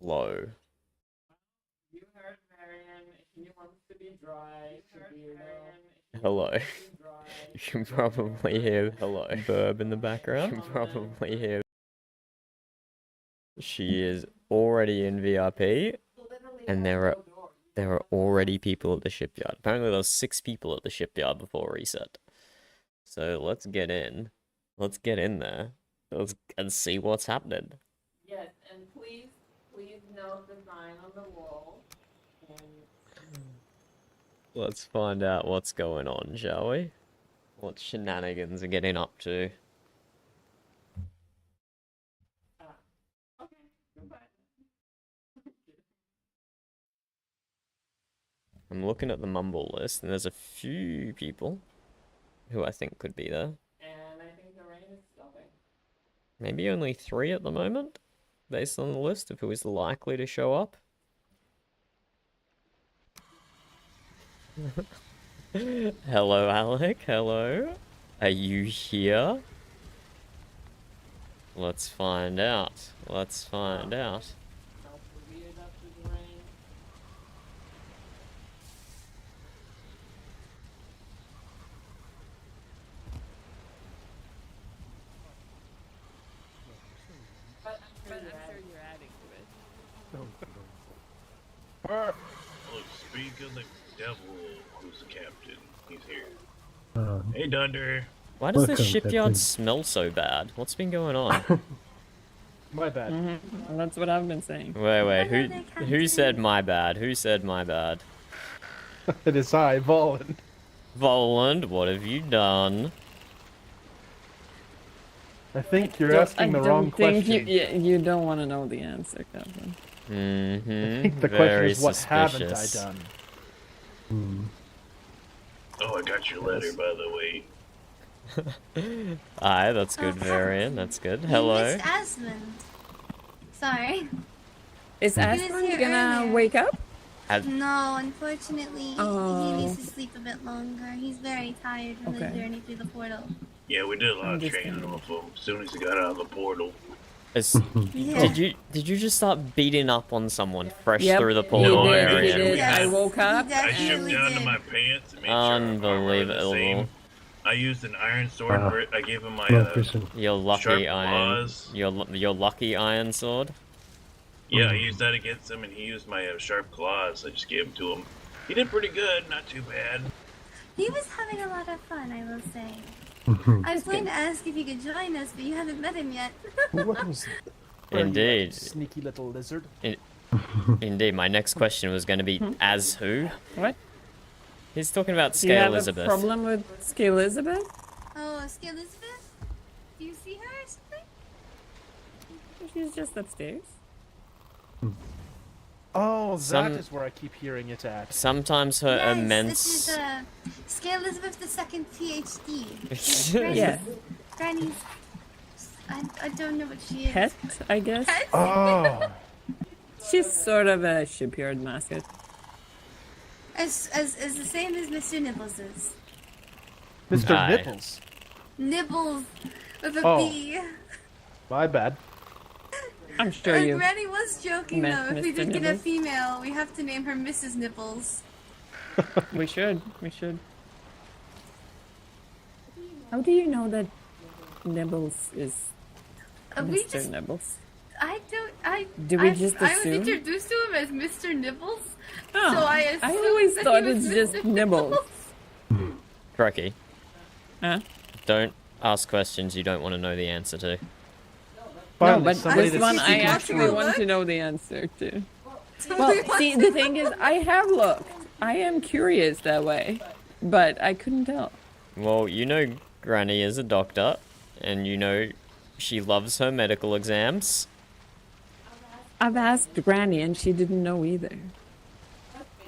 low. You heard Marion. He wants to be dry. Hello. You can probably hear hello Burb in the background. You can probably hear. She is already in VRP, and there are already people at the shipyard. Apparently, there was 6 people at the shipyard before reset. So let's get in. Let's get in there. And see what's happening. Yes, and please note the sign on the wall. Let's find out what's going on, shall we? What shenanigans are getting up to? Okay, goodbye. I'm looking at the mumble list, and there's a few people who I think could be there. And I think the rain is stopping. Maybe only 3 at the moment, based on the list of who is likely to show up. Hello, Alec. Hello. Are you here? Let's find out. Let's find out. But I'm sure you're adding to it. Look, speak of the devil, who's the captain. He's here. Hey, Dunder. Why does the shipyard smell so bad? What's been going on? My bad. Mm-hmm. That's what I've been saying. Wait, who said my bad? Who said my bad? It is I, Volan. Voland, what have you done? I think you're asking the wrong question. You don't want to know the answer, Captain. Mm-hmm. I think the question is, what haven't I done? Oh, I got your letter, by the way. Aye, that's good, Varian. That's good. Hello. It's Asmund. Sorry. Is Asmund gonna wake up? No, unfortunately, Oh. he needs to sleep a bit longer. He's very tired from the journey through the portal. Yeah, we did a lot of training off him as soon as he got out of the portal. Yeah. Did you just start beating up on someone fresh Yep, through the he portal, did, he Varian? did. I woke up. He I stripped definitely down to did. my pants and made sure our armor was the Unbelievable. same. I used an iron sword. I gave him my Your lucky sharp iron. claws. Your lucky iron sword. Yeah, I used that against him, and he used my sharp claws. I just gave them to him. He did pretty good, not too bad. He was having a lot of fun, I will say. I was going to ask if you could join us, but you haven't met him yet. What was Indeed. Sneaky little lizard. Indeed. My next question was going to be, as who? What? He's talking about Do you Scale have Elizabeth. a problem with Scale Elizabeth? Oh, Ski Elizabeth? Do you see her or something? She's just upstairs. Oh, that is where I keep hearing it at. Sometimes her Yes, immense. this is Ski Elizabeth the second PhD. Yeah. Granny's... I don't know what she is. Pet, I guess. Pet? Oh. She's sort of a shipyard mascot. As the same as Mr. Nibbles is. Mr. Aye. Nipples. Nibbles with a Oh. B. My bad. I'm sure you. Granny was joking met though. If we Mr. did get a Nibbles. female, we have to name her Mrs. Nipples. We should. We should. How do you know that Nibbles is We Mr. just, Nibbles? Do we just I was assume? introduced to him as Mr. Nibbles, Oh, so I assumed always that thought he was it's just Mr. Nibbles. Croaky, Huh? don't ask questions you don't want to know the answer to. No, Finally, but somebody this that's one I speaking actually truth. want to know the answer to. We Well, want see, to the know. thing is, I have looked. I am curious that way, but I couldn't tell. Well, you know Granny is a doctor, and you know she loves her medical exams. I've asked Granny, and she didn't know either.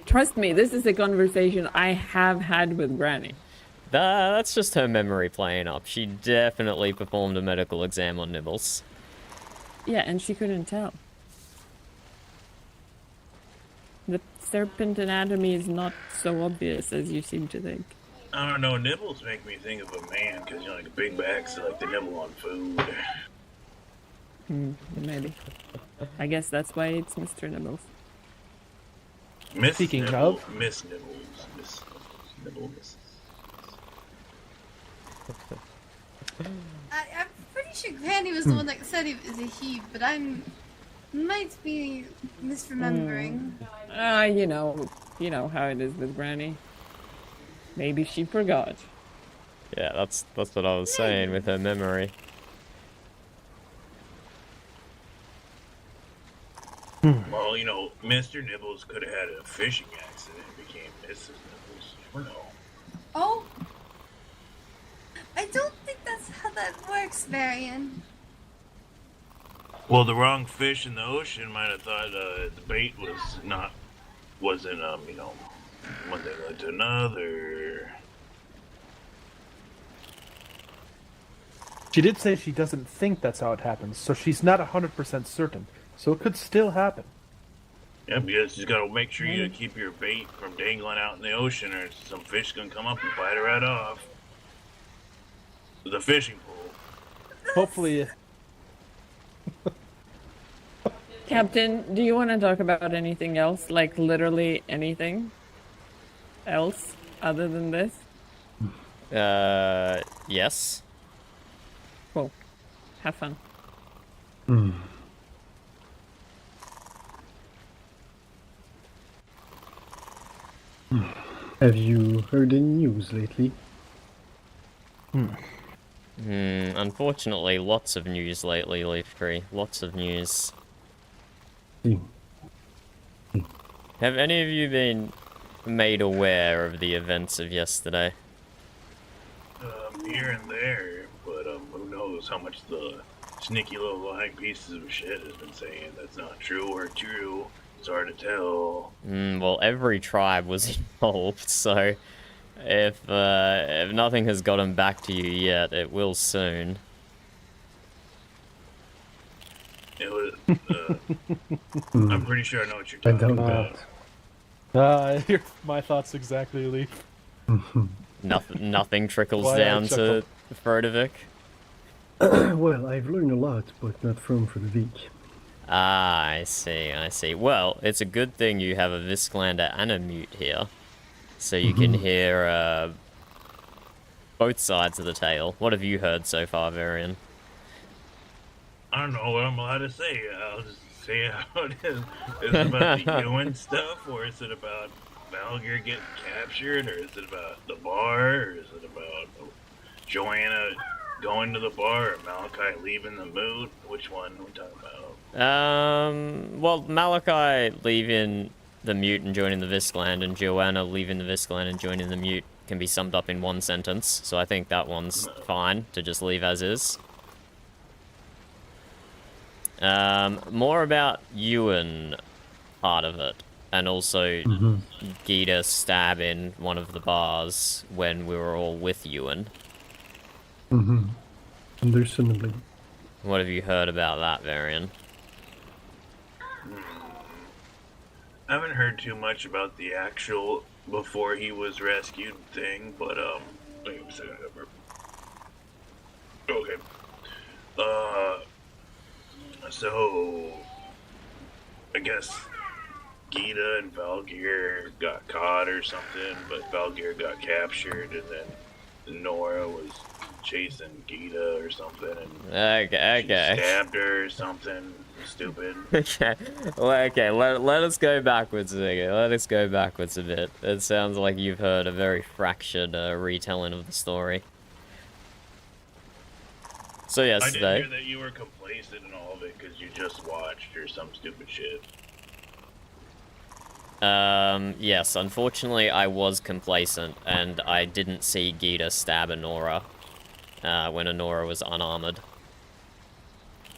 Trust me, this is a conversation I have had with Granny. That's just her memory playing up. She definitely performed a medical exam on Nibbles. Yeah, and she couldn't tell. The serpent anatomy is not so obvious as you seem to think. I don't know, nibbles make me think of a man, because, you know, like big backs, like the nibble on food. Maybe. I guess that's why it's Mr. Nibbles. Miss Speaking Nibble, of- Miss Nibbles, Miss Nibble, Miss. I'm pretty sure Granny was the one that said it was a he, but might be misremembering. You know how it is with Granny. Maybe she forgot. Yeah, that's what I was saying with her memory. Well, you know, Mr. Nibbles could have had a fishing accident and became Mrs. Nibbles. You never know. Oh, I don't think that's how that works, Varian. Well, the wrong fish in the ocean might have thought the bait wasn't you know, one thing led to another. She did say she doesn't think that's how it happens, so she's not 100% certain. So it could still happen. Yeah, because you gotta make sure you keep your bait from dangling out in the ocean, or some fish gonna come up and bite it right off. The fishing pole. Hopefully, Captain, do you want to talk about anything else? Like literally anything else other than this? Yes. Cool. Have fun. Have you heard any news lately? Unfortunately, lots of news lately, Leaftree. Lots of news. Hmm. Have any of you been made aware of the events of yesterday? Here and there, but who knows how much the sneaky little lying pieces of shit has been saying that's not true or true. It's hard to tell. Well, every tribe was involved, so if nothing has gotten back to you yet, it will soon. It was, I'm pretty sure I know what you're I talking doubt about. that. my thoughts exactly, Leaf. Nothing trickles Why I down to chuckled. Frodovic. Well, I've learned a lot, but not from Frederick. Ah, I see. Well, it's a good thing you have a Visclander and a mute here, so you can hear both sides of the tale. What have you heard so far, Varian? I don't know what I'm allowed to say. I'll just say how it is. Is it about the Ewan stuff, or is it about Valgir getting captured, or is it about the bar, or is it about Joanna going to the bar, or Malachi leaving the moot? Which one are we talking about? Well, Malachi leaving the mute and joining the Viscland, and Joanna leaving the Viscland and joining the mute can be summed up in one sentence, so I think that one's fine to just leave as is. More about Ewan part of it, and also Gita stabbing one of the bars when we were all with Ewan. Understandably. What have you heard about that, Varian? I haven't heard too much about the actual before he was rescued thing, but wait a second. Okay. So I guess Gita and Valgir got caught or something, but Valgir got captured, and then Nora was chasing Gita or something, and she stabbed her or something stupid. Okay, let us go backwards a bit. Let us go backwards a bit. It sounds like you've heard a very fractured retelling of the story. So I yesterday... didn't hear that you were complacent in all of it because you just watched or some stupid shit. Yes, unfortunately I was complacent, and I didn't see Gita stab Honora, when Honora was unarmored.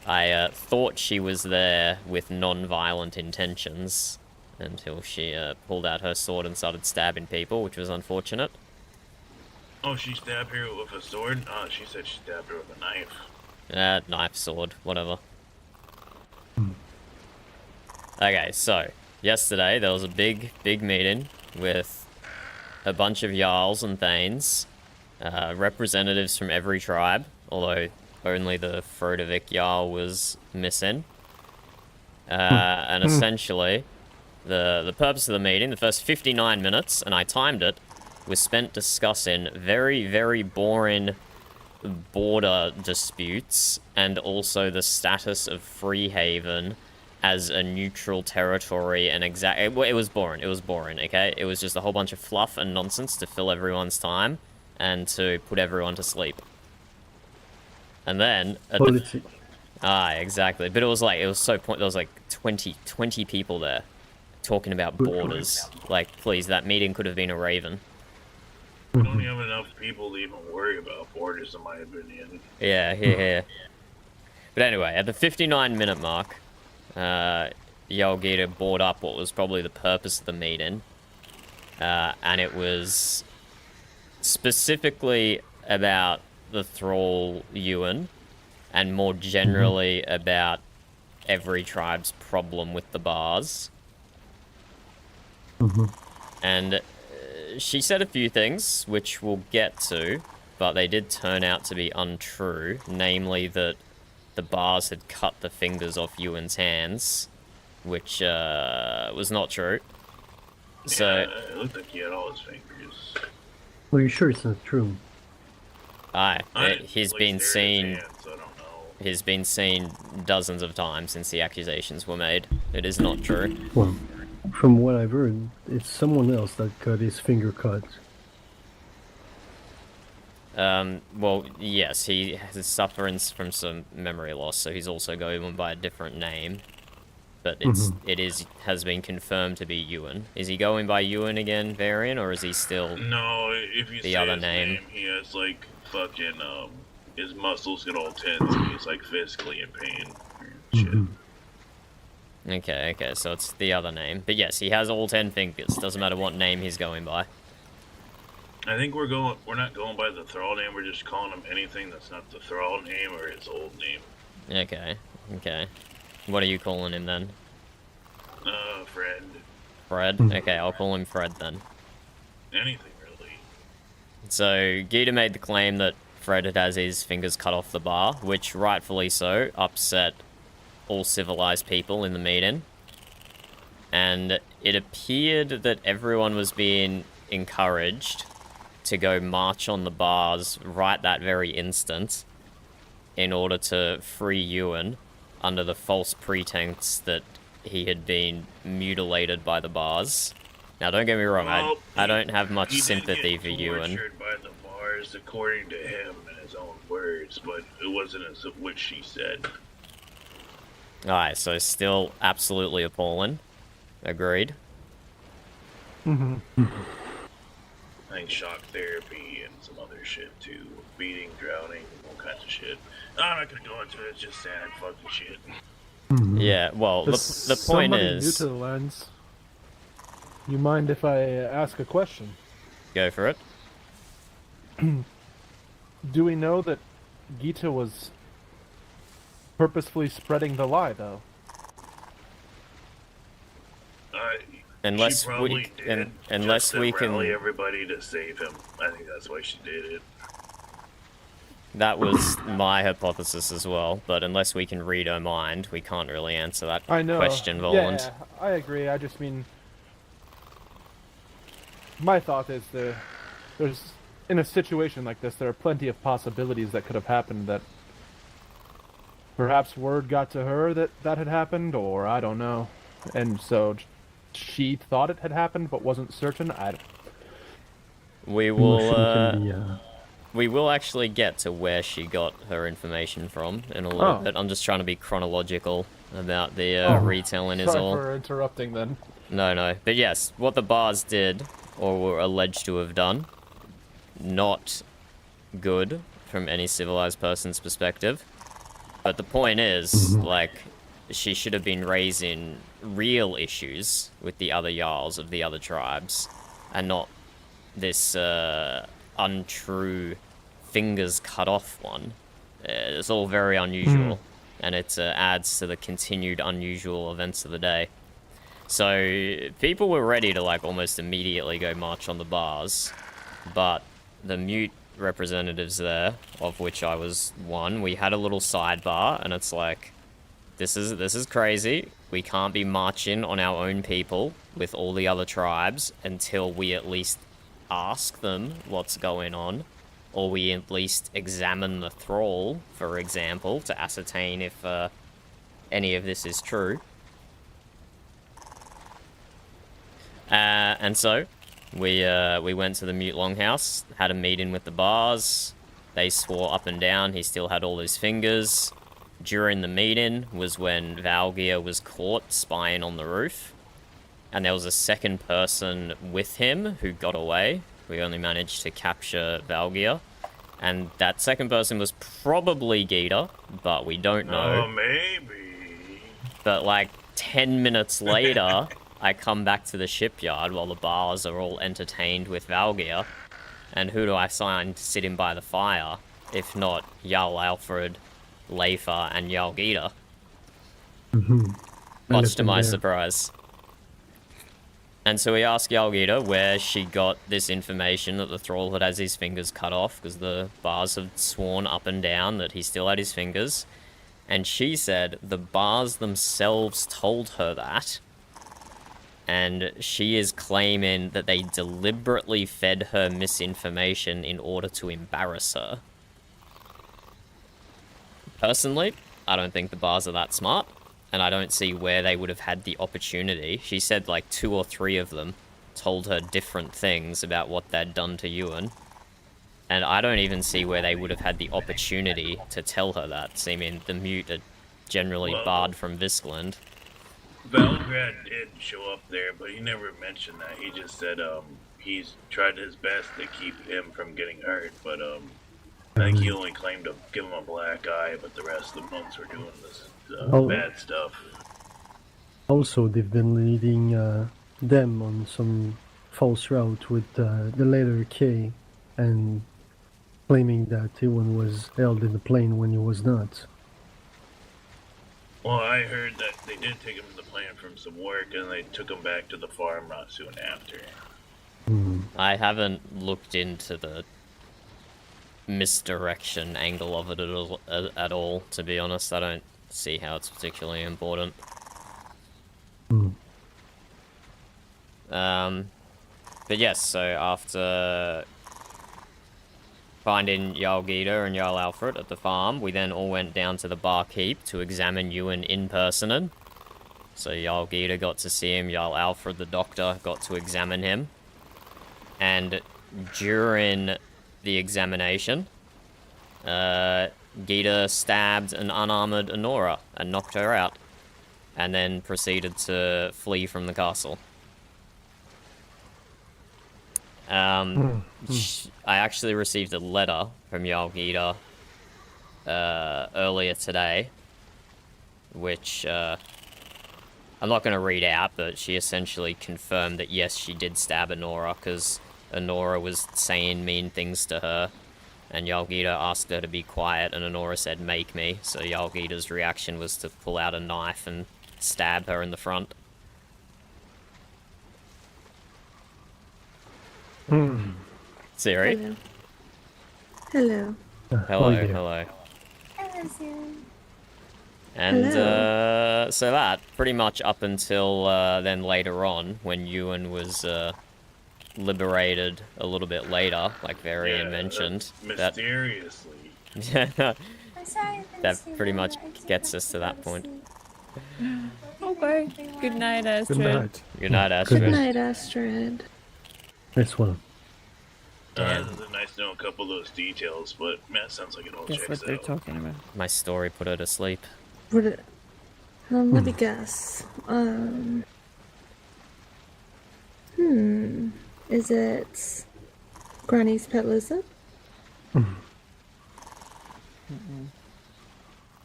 I, thought she was there with non-violent intentions, until she, pulled out her sword and started stabbing people, which was unfortunate. Oh, she stabbed her with a sword? Oh, she said she stabbed her with a knife. Knife, sword, whatever. Okay, so, yesterday there was a big meeting with a bunch of Jarls and Thanes, representatives from every tribe, although only the Frodovic Jarl was missing. And essentially, the purpose of the meeting, the first 59 minutes, and I timed it, was spent discussing very, very boring border disputes and also the status of Freehaven as a neutral territory and it was boring. It was boring, okay? It was just a whole bunch of fluff and nonsense to fill everyone's time and to put everyone to sleep. And then... Politics. exactly. But it was so point. There was like 20 people there talking about borders. Like, please, that meeting could have been a raven. We don't have enough people to even worry about borders, in my opinion. Yeah. But anyway, at the 59-minute mark, Yolgita brought up what was probably the purpose of the meeting. And it was specifically about the thrall Ewan, and more generally about every tribe's problem with the bars. And she said a few things, which we'll get to, but they did turn out to be untrue, namely that the bars had cut the fingers off Ewan's hands, which was not true. So Yeah, it looked like he had all his fingers. Well, you sure it's not true? He's been seen... He's been seen dozens of times since the accusations were made. It is not true. Well, from what I've heard, it's someone else that got his finger cut. Well, yes, he is suffering from some memory loss, so he's also going by a different name. But has been confirmed to be Ewan. Is he going by Ewan again, Varian, or is he still... No, if you the say other his name, he has, like, fucking, his muscles get all tense, and he's, like, physically in pain. Shit. Okay, so it's the other name. But yes, he has all 10 fingers. Doesn't matter what name he's going by. I think we're not going by the thrall name, we're just calling him anything that's not the thrall name or his old name. Okay. What are you calling him then? Fred. Fred? Okay, I'll call him Fred then. Anything, really. So, Gita made the claim that Fred had his fingers cut off the bar, which, rightfully so, upset all civilized people in the meeting. And it appeared that everyone was being encouraged to go march on the bars right that very instant in order to free Ewan under the false pretense that he had been mutilated by the bars. Now, don't get me wrong, I don't have much sympathy for Ewan. He did get tortured by the bars, according to him and his own words, but it wasn't as what she said. Alright, so still absolutely appalling. Agreed. I think shock therapy and some other shit too. Beating, drowning, all kinds of shit. I'm not gonna go into it, it's just sad fucking shit. Yeah, well, the point Somebody new is... to the lens. You mind if I ask a question? Go for it. Do we know that Gita was purposefully spreading the lie, though? Unless she probably we did, unless just to we can rally everybody to save him. I think that's why she did it. That was my hypothesis as well, but unless we can read her mind, we can't really answer that question, Voland. Yeah, I agree. I just mean, my thought is there's in a situation like this, there are plenty of possibilities that could have happened. That perhaps word got to her that had happened, or I don't know, and so she thought it had happened but wasn't certain. We will actually get to where she got her information from in a little bit. I'm just trying to be chronological about the retelling is all. Sorry for interrupting then. No. But yes, what the bars did, or were alleged to have done, not good from any civilized person's perspective. But the point is, like, she should have been raising real issues with the other Jarls of the other tribes, and not this untrue fingers cut off one. It's all very unusual, and it adds to the continued unusual events of the day. So people were ready to like almost immediately go march on the bars, but the mute representatives there, of which I was one, we had a little sidebar, and it's like, this is crazy. We can't be marching on our own people with all the other tribes until we at least ask them what's going on, or we at least examine the thrall, for example, to ascertain if any of this is true. And so we went to the Mute Longhouse, had a meeting with the bars. They swore up and down he still had all his fingers. During the meeting was when Valgeir was caught spying on the roof. And there was a second person with him who got away. We only managed to capture Valgeir. And that second person was probably Gita, but we don't know. Oh, maybe. But like 10 minutes later, I come back to the shipyard while the bars are all entertained with Valgeir. And who do I find sitting by the fire, if not Jarl Alfred, Leifa, and Jarl Gita? Much to my surprise. And so we asked Jarl Gita where she got this information that the thrall had his fingers cut off, because the bars had sworn up and down that he still had his fingers. And she said the bars themselves told her that. And she is claiming that they deliberately fed her misinformation in order to embarrass her. Personally, I don't think the bars are that smart, and I don't see where they would have had the opportunity. She said like 2 or 3 of them told her different things about what they'd done to Ewan. And I don't even see where they would have had the opportunity to tell her that, seeming the Mute are generally barred from Viscland. Valgrad did show up there, but he never mentioned that. He just said he's tried his best to keep him from getting hurt, but I think he only claimed to give him a black eye, but the rest of the monks were doing this bad stuff. Also, they've been leading them on some false route with the letter K, and claiming that Ewan was held in the plane when he was not. Well, I heard that they did take him to the plane from some work, and they took him back to the farm not soon after. I haven't looked into the misdirection angle of it at all, to be honest. I don't see how it's particularly important. But yes, so after finding Jarl Gita and Jarl Alfred at the farm, we then all went down to the barkeep to examine Ewan in person. So Jarl Gita got to see him, Jarl Alfred, the doctor, got to examine him. And during the examination, Gita stabbed an unarmored Honora and knocked her out, and then proceeded to flee from the castle. I actually received a letter from Jarl Gita earlier today, which I'm not going to read out, but she essentially confirmed that yes, she did stab Honora, because Honora was saying mean things to her, and Jarl Gita asked her to be quiet, and Honora said, "Make me." So Jarl Gita's reaction was to pull out a knife and stab her in the front. Siri? Hello. Hello, hello. Hello, Siri. And so that, pretty much up until then later on, when Ewan was liberated a little bit later, like Varian mentioned. Mysteriously. I'm sorry. That pretty much gets us to that point. Okay. Good night, Astrid. Good night. Good night, Astrid. Good night, Astrid. Nice one. It's nice to know a couple of those details, but that sounds like it all Guess checks what they're out. talking about. My story put her to sleep. Let me guess. Is it Granny's pet lizard?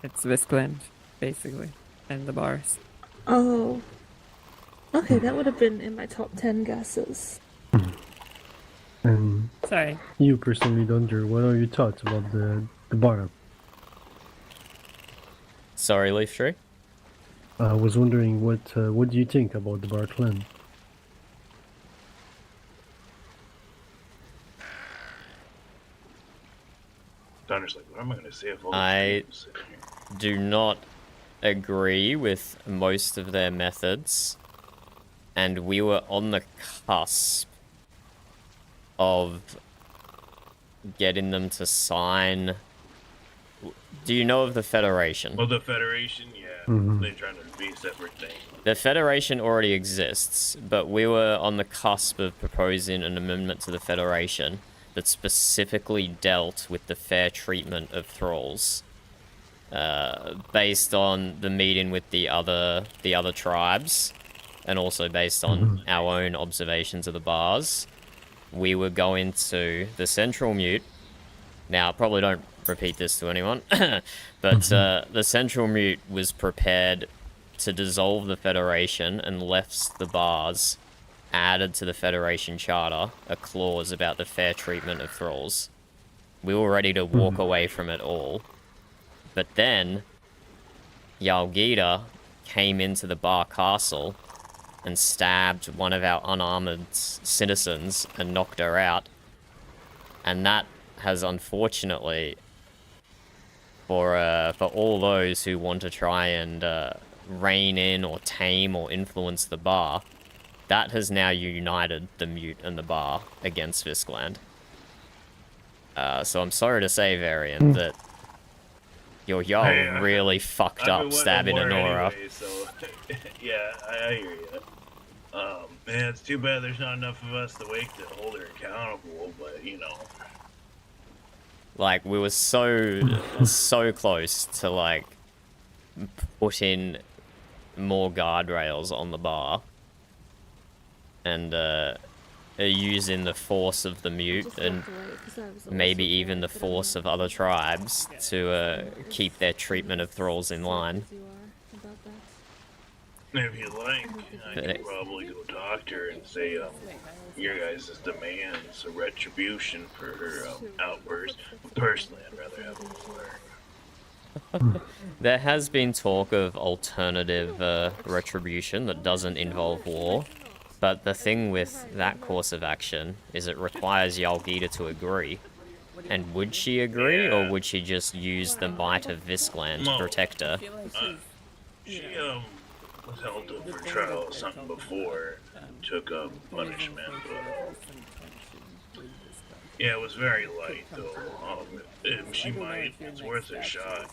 It's Viscland, basically, and the bars. Oh. Okay, that would have been in my top 10 guesses. And Sorry. you personally, Dunder, what are your thoughts about the bar? Sorry, Leaf Tree? I was wondering what do you think about the bar clan? Donner's like, what am I going to say if all I this do not agree with most of their methods, and we were on the cusp of getting them to sign. Do you know of the Federation? Well, the Federation, yeah, they're trying to be a separate thing. The Federation already exists, but we were on the cusp of proposing an amendment to the Federation that specifically dealt with the fair treatment of thralls. Based on the meeting with the other tribes, and also based on our own observations of the bars, we were going to the Central Mute. Now, probably don't repeat this to anyone, but the Central Mute was prepared to dissolve the Federation and left the bars added to the Federation Charter a clause about the fair treatment of thralls. We were ready to walk away from it all. But then, Yalgita came into the bar castle and stabbed one of our unarmored citizens and knocked her out. And that has unfortunately, for all those who want to try and rein in or tame or influence the bar, that has now united the Mute and the bar against Fiskland. So I'm sorry to say, Varian, that your y'all really fucked up stabbing Honora. Anyway, so, yeah, I hear you. Man, it's too bad there's not enough of us to wake to hold her accountable, but, you know. Like, we were so close to, like, putting more guardrails on the bar. And, using the force of the Mute and maybe even the force of other tribes to keep their treatment of thralls in line. If you like, I could probably go talk to her and say, your guys' demands a retribution for her outburst. Personally, I'd rather have war. There has been talk of alternative retribution that doesn't involve war, but the thing with that course of action is it requires Yalgita to agree. And would she agree, or would she just use the might of Viskland to protect her? She was held up for trial or something before and took a punishment, but yeah, it was very light though. It's worth a shot.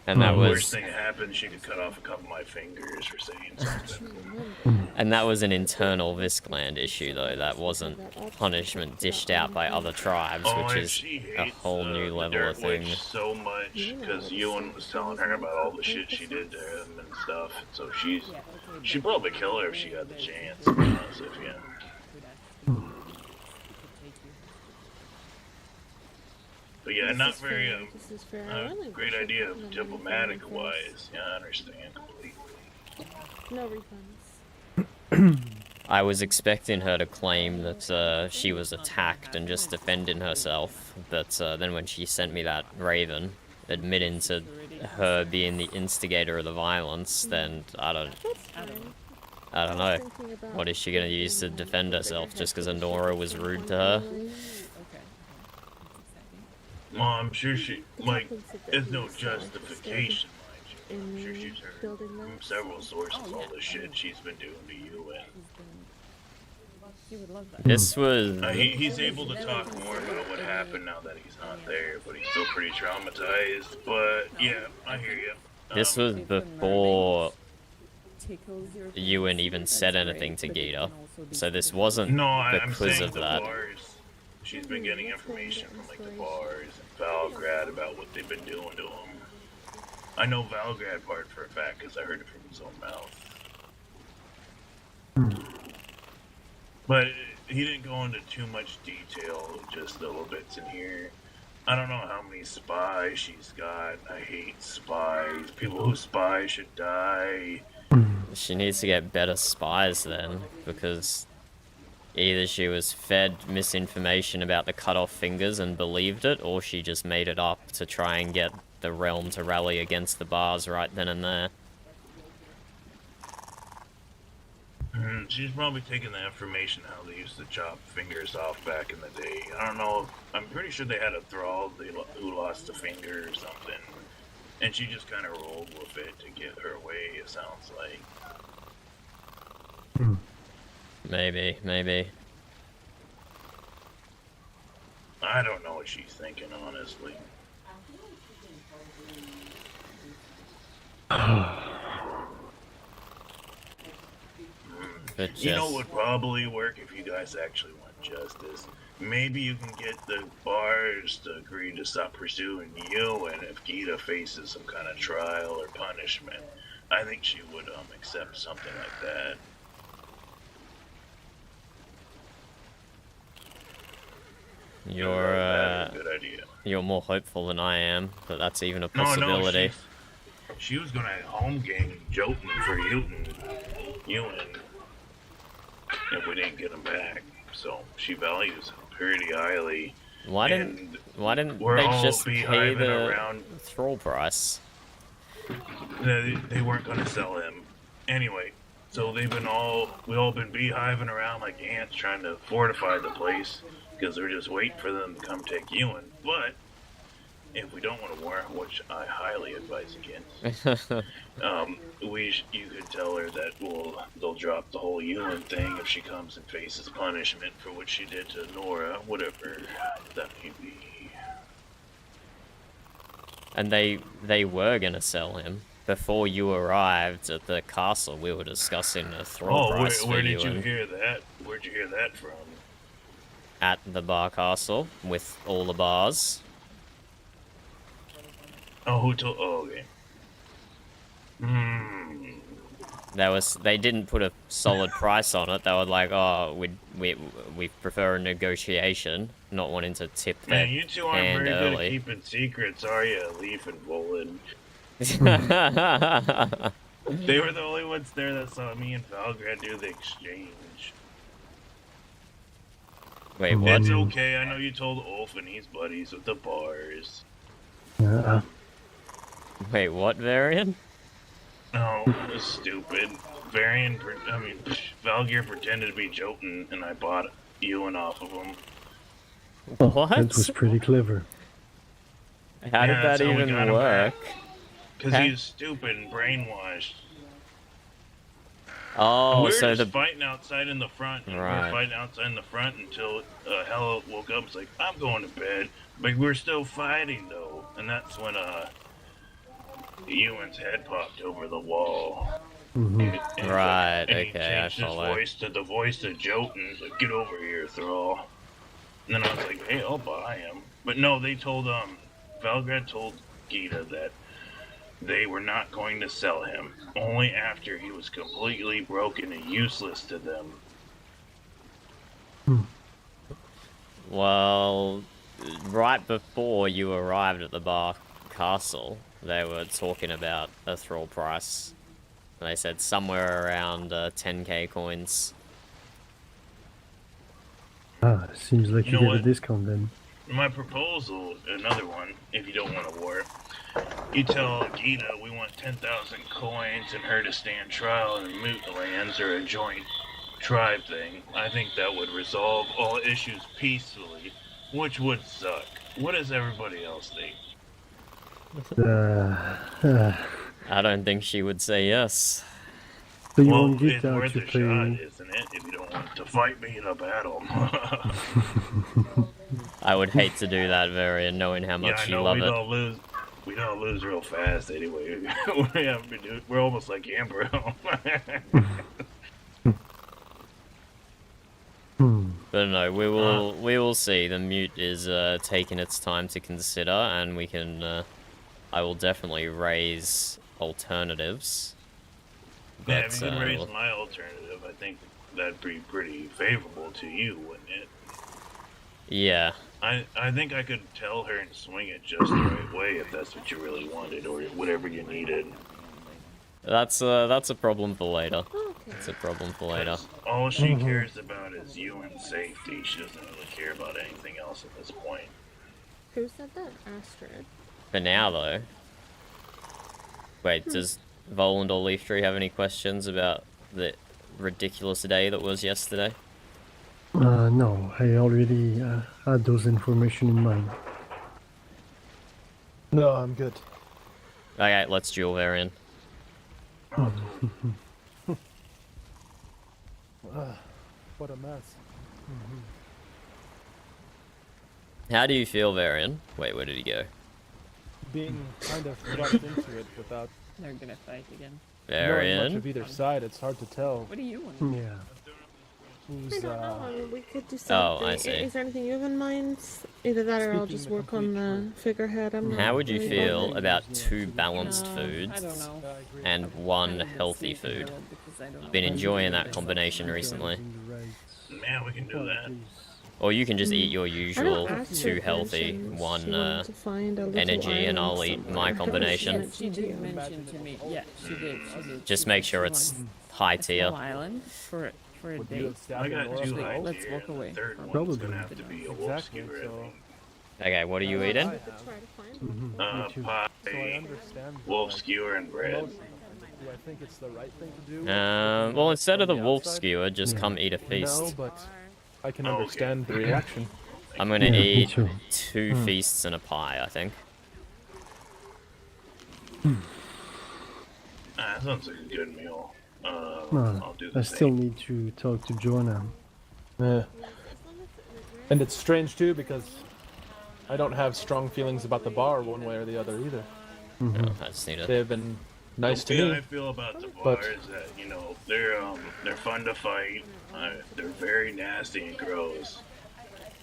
And that the was worst thing that happened, she could cut off a couple of my fingers for saying something. And that was an internal Viskland issue though, that wasn't punishment dished out by other tribes, which is a whole new level of thing. So much, because Ewan was telling her about all the shit she did to him and stuff, so she'd probably kill her if she got the chance, to be honest with you. But yeah, not very great idea diplomatic-wise. Yeah, I understand completely. No refunds. I was expecting her to claim that she was attacked and just defending herself, but then when she sent me that raven, admitting to her being the instigator of the violence, then I don't know. What is she gonna use to defend herself just because Honora was rude to her? Well, I'm sure there's no justification, mind you. I'm sure she's heard from several sources all the shit she's been doing to you, and This was... he's able to talk more about what happened now that he's not there, but he's still pretty traumatized, but yeah, I hear you. This was before Ewan even said anything to Gita, so this wasn't because of that. She's been getting information from like the bars and Valgrad about what they've been doing to him. I know Valgrad part for a fact because I heard it from his own mouth. But he didn't go into too much detail, just little bits in here. I don't know how many spies she's got. I hate spies. People who spy should die. She needs to get better spies then, because either she was fed misinformation about the cut-off fingers and believed it, or she just made it up to try and get the realm to rally against the bars right then and there. She's probably taking the information how they used to chop fingers off back in the day. I don't know. I'm pretty sure they had a thrall who lost a finger or something. And she just kind of rolled with it to get her way, it sounds like. Maybe. I don't know what she's thinking, honestly. But You know just- what would probably work if you guys actually want justice? Maybe you can get the bars to agree to stop pursuing you, and if Gita faces some kind of trial or punishment, I think she would accept something like that. You're That's a good idea. you're more hopeful than I am that that's even a No, possibility. she was gonna home gang Jotun for Ewan if we didn't get him back. So she values him pretty highly. Why and didn't we're they all just pay beehiving the around. thrall price? They weren't gonna sell him anyway. So we've all been beehiving around like ants trying to fortify the place because we're just waiting for them to come take Ewan. But if we don't want to war, which I highly advise against, you could tell her that they'll drop the whole Ewan thing if she comes and faces punishment for what she did to Nora, whatever that may be. And they were gonna sell him before you arrived at the castle. We were discussing a thrall price where for did you Ewan hear that? Where'd you hear that from? at the bar castle with all the bars. Oh, who told? Oh, okay. They didn't put a solid price on it. They were like, oh, we prefer a negotiation, not wanting to tip their Man, you two aren't hand very good at early. keeping secrets, are you, Leaf and Bolin? They were the only ones there that saw me and Valgrad do the exchange. Wait, what? It's okay, I know you told Ulf and he's buddies with the bars. Wait, what, Varian? Oh, it's stupid. Valgir pretended to be Jotun and I bought Ewan off of him. What? That was pretty clever. How did that that's how we even got him work? Because Huh? he's stupid and brainwashed. Oh, we were so just the fighting outside in the front. And We Right. were fighting outside in the front until Hella woke up. It's like, I'm going to bed. But we're still fighting though, and that's when Ewan's head popped over the wall. Hmm. And he's Right, and he okay, I changed his follow. voice to the voice of Jotun. He's like, get over here, Thrall. And then I was like, hey, I'll buy him. But no, they told Valgrad told Gita that they were not going to sell him, only after he was completely broken and useless to them. Well, right before you arrived at the bar castle, they were talking about a thrall price. They said somewhere around 10k coins. Seems like You you know get a what? discount then. My proposal, another one, if you don't want a war, you tell Gita we want 10,000 coins and her to stand trial in the Moot lands or a joint tribe thing. I think that would resolve all issues peacefully, which would suck. What does everybody else think? I don't think she would say yes. So you Well, want it's Gita worth to a shot, pay... isn't it, if you don't want to fight me in a battle? I would hate to do that, Varian, knowing how much I you know love we it. don't lose. We don't lose real fast anyway. We're almost like Amber. But no, we will see. The mute is taking its time to consider, and we can. I will definitely raise alternatives. Yeah, But, if you can raise we'll- my alternative, I think that'd be pretty favorable to you, wouldn't it? Yeah, I think I could tell her and swing it just the right way if that's what you really wanted or whatever you needed. that's a problem for later. Okay. It's a problem for later. 'Cause all she cares about is you and safety. She doesn't really care about anything else at this point. Who said that? Astrid. For now, though. Wait, does Voland or Leaftree have any questions about the ridiculous day that was yesterday? No, I already had those information in mind. No, I'm good. Okay, let's duel Varian. What a mess. How do you feel, Varian? Wait, where did he go? Being kind of thrust into it without They're gonna fight again. knowing much Varian? of either side, it's hard to tell What do you want? Yeah. I who's don't know. I mean, we could do Oh, something. I see. Is there anything you have in mind? Either that, or I'll Speaking just the work on complete the truth. figurehead. I'm not How would you really feel bothered. about 2 balanced I foods don't know. and 1 Kind of been healthy sleeping food? well because I don't know Been what enjoying to that do. combination recently. Man, we can do that. Or you can just eat your I don't usual ask 2 her healthy, questions. 1 She wanted to find a little energy, and I'll island eat my somewhere. combination. Yes, she did mention to me. Yeah, she did. She did. Just she make did. sure She it's wants high a tier. small island for a Would you date. have stabbed I an got oral 2 steak? heights Let's here, walk and the away third from one's Probably. gonna have to be a wolf Exactly, skewer, I so think. Okay, what are you eating? Try to find Uh, Me too. So I pie, understand. wolf like, skewer, and bread. emotionally, do I think it's the right thing to do? Well, instead of the From wolf outside? skewer, just Yeah. come eat a No, feast. but I can Okay. understand the reaction. I'm gonna Yeah, me eat too. 2 feasts and a pie, I think. That sounds like a good meal. No, I'll do the I same. still need to talk to Joanna. Yeah. And it's strange too because I don't have strong feelings about the bar one way or the other either. Oh, I just need to... They've been nice to The way me. I feel about the but- bar is that, you know, they're fun to fight. They're very nasty and gross.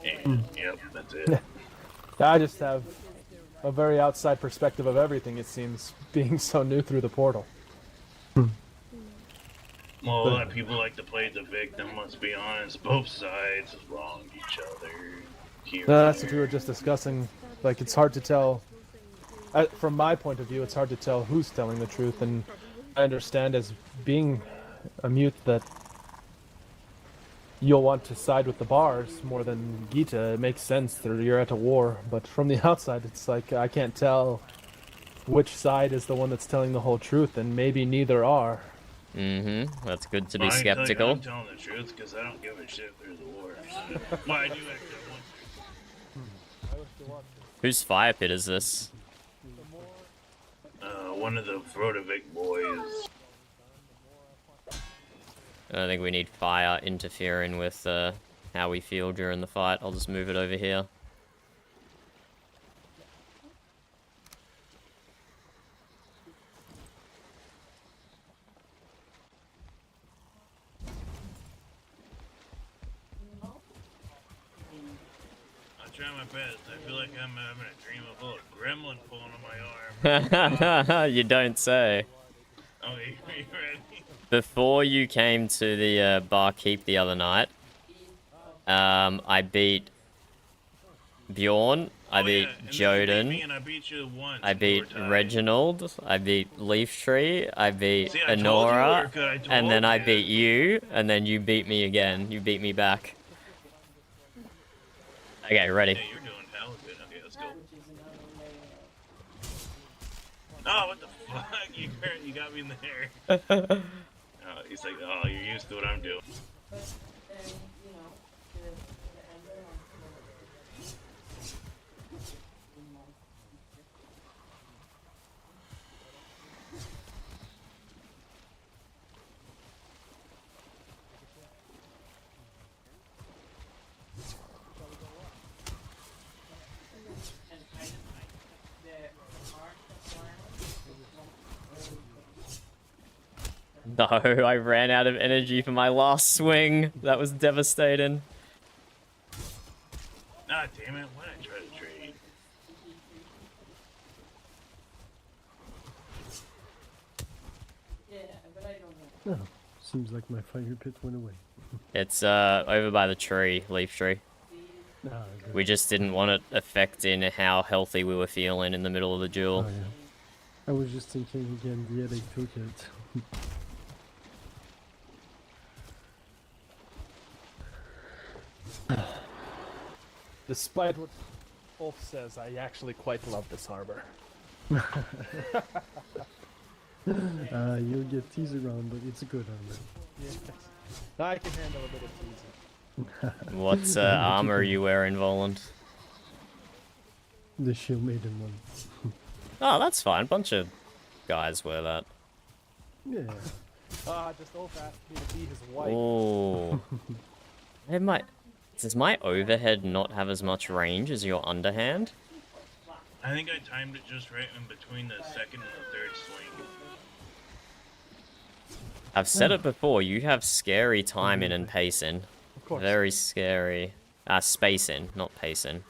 And yep, that's it. I just have a very outside perspective of everything, it seems, being so new through the portal. Well, a lot of people like to play the victim. Let's be honest, both sides wronged each other. Here and That's what we there. were just discussing. Like, it's hard to tell. From my point of view, it's hard to tell who's telling the truth, and I understand as being a mute that you'll want to side with the bars more than Gita. It makes sense that you're at a war, but from the outside, it's like I can't tell which side is the one that's telling the whole truth, and maybe neither are. Mm-hmm. That's good to be Well, I can tell you skeptical. I'm telling the truth because I don't give a shit if there's a war. Well, I do actually want Whose fire pit is this? to. One of the Frodovic boys. I don't think we need fire interfering with how we feel during the fight. I'll just move it over here. I try my best. I feel like I'm having a dream of a little gremlin pulling on my arm. You don't say. Oh, are you ready? Before you came to the barkeep the other night, I beat Bjorn, I beat and then you beat me Joden, and I beat you once. I and we were beat tied. Reginald, I beat Leaftree, I beat See, I told you we were Honora, good, I told and then I you. beat you, and then you beat me again. You beat me back. Okay, ready. Yeah, you're doing hell good. Okay, let's go. Oh, what the fuck? You got me in there. He's like, oh, you're used to what I'm doing. No, I ran out of energy for my last swing. That was devastating. Ah, damn it. Why did I try to trade? Oh, seems like my fire pit went away. It's over by the tree, leaf tree. Ah, okay. We just didn't want it affecting how healthy we were feeling in the middle of the duel. Oh, yeah. I was just thinking again, the headache took it. Despite what Ulf says, I actually quite love this harbor. You'll get teased around, but it's a good armor. Yes. I can handle a bit of teasing. What armor are you wearing, Voland? The shield maiden one. Oh, that's fine. Bunch of guys wear that. Yeah. Just Ulf asked me to be his wife. Oh. Does my overhead not have as much range as your underhand? I think I timed it just right in between the second and the third swing. I've said it before, you have scary timing and pacing. Of course. Very scary. Spacing, not pacing.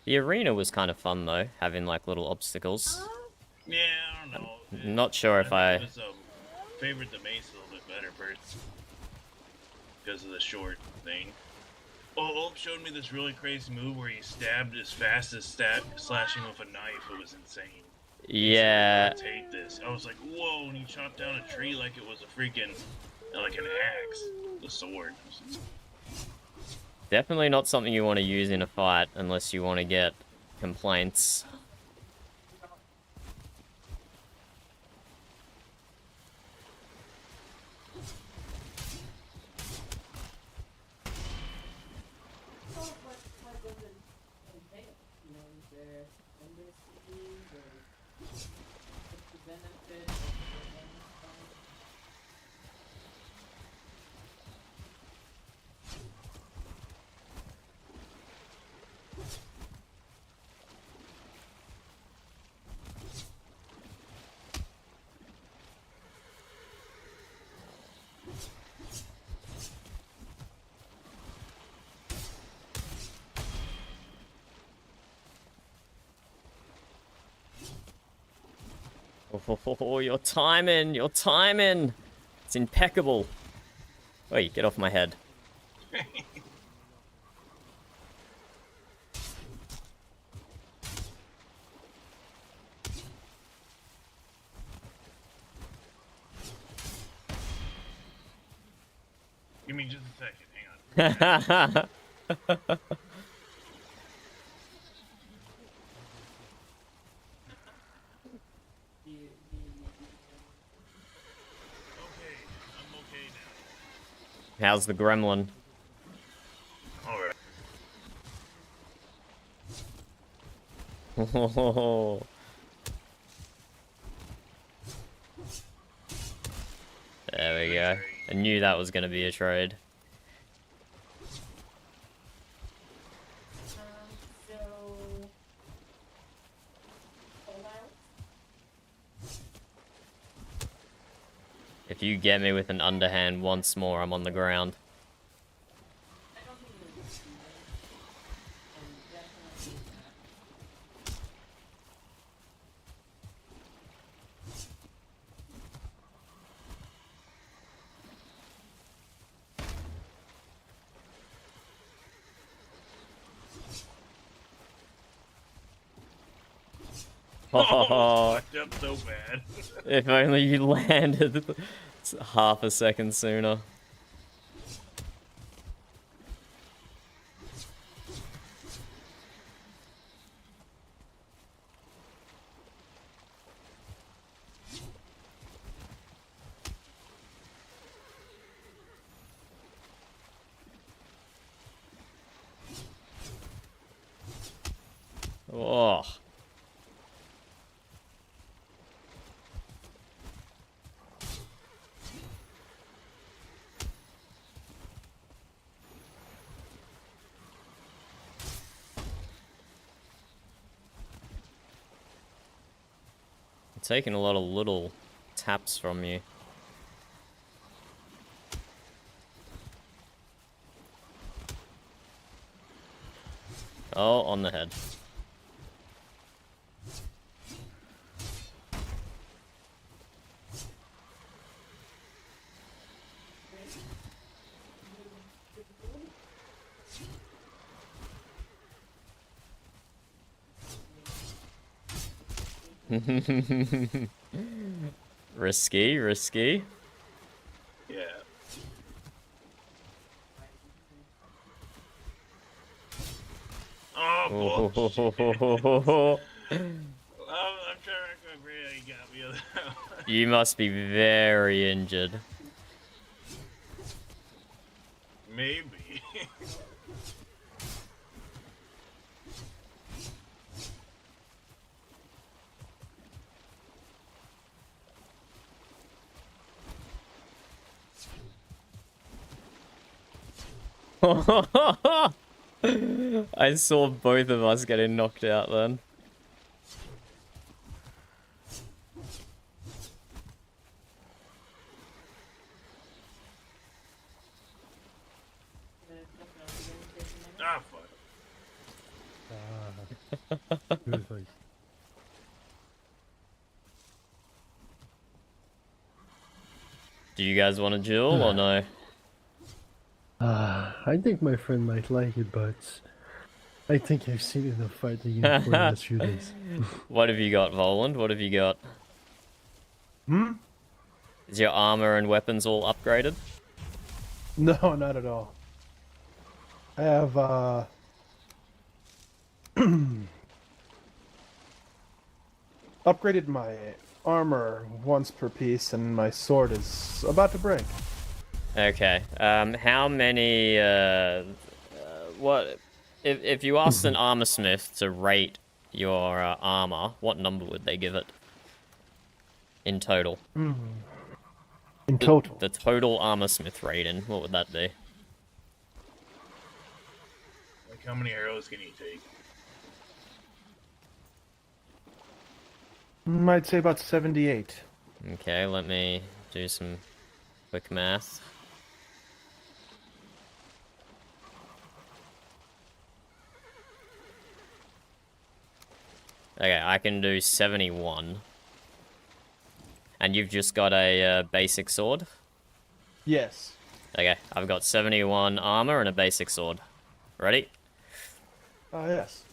The arena was kind of fun though, having like little obstacles. Yeah, I don't know. Not sure if I... Favored the mace a little bit better first. Because of the short thing. Oh, Ulp showed me this really crazy move where he stabbed as fast as slashing with a knife. It was insane. Yeah. Take this. I was like, whoa, and he chopped down a tree like it was a freaking, like an axe. The sword. Definitely not something you want to use in a fight unless you want to get complaints. Oh, your timing, your timing. It's impeccable. Wait, get off my head. Give me just a second, hang on. Okay, I'm okay now. How's the gremlin? Alright. Oh. There we go. I knew that was going to be a trade. So, hold out. If you get me with an underhand once more, I'm on the ground. I don't think it was and definitely Oh, Fucked up so bad. if only you landed half a second sooner. Oh. I'm taking a lot of little taps from you. Oh, on the head. Risky, risky. Yeah. Oh, bullshit. I'm trying to remember how you got me on that one. You must be very injured. Maybe. I saw both of us getting knocked out then. Ah, fuck. Good fight. Do you guys want a duel or no? I think my friend might like it, but I think I've seen enough fighting for the last few days. What have you got, Voland? What have you got? Hmm? Is your armor and weapons all upgraded? No, not at all. I have upgraded my armor once per piece, and my sword is about to break. Okay. How many? What? If you asked an armor smith to rate your armor, what number would they give it? In total. In total. The total armor smith rating. What would that be? Like, how many arrows can you take? I'd say about 78. Okay, let me do some quick math. Okay, I can do 71. And you've just got a basic sword? Yes. Okay, I've got 71 armor and a basic sword. Ready? Yes.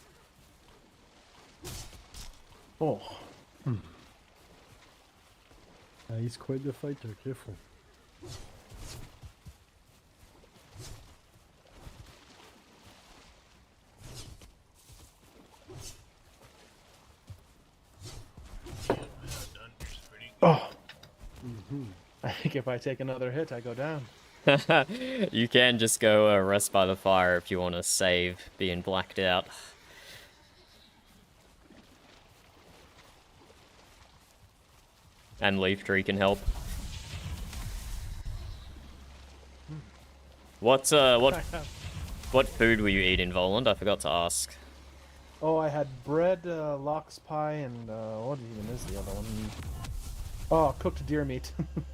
Oh. He's quite the fighter, careful. Oh. I think if I take another hit, I go down. You can just go rest by the fire if you want to save being blacked out. And Leaf Tree can help. What food were you eating, Voland? I forgot to ask. Oh, I had bread, lox pie, and what even is the other one? Oh, cooked deer meat.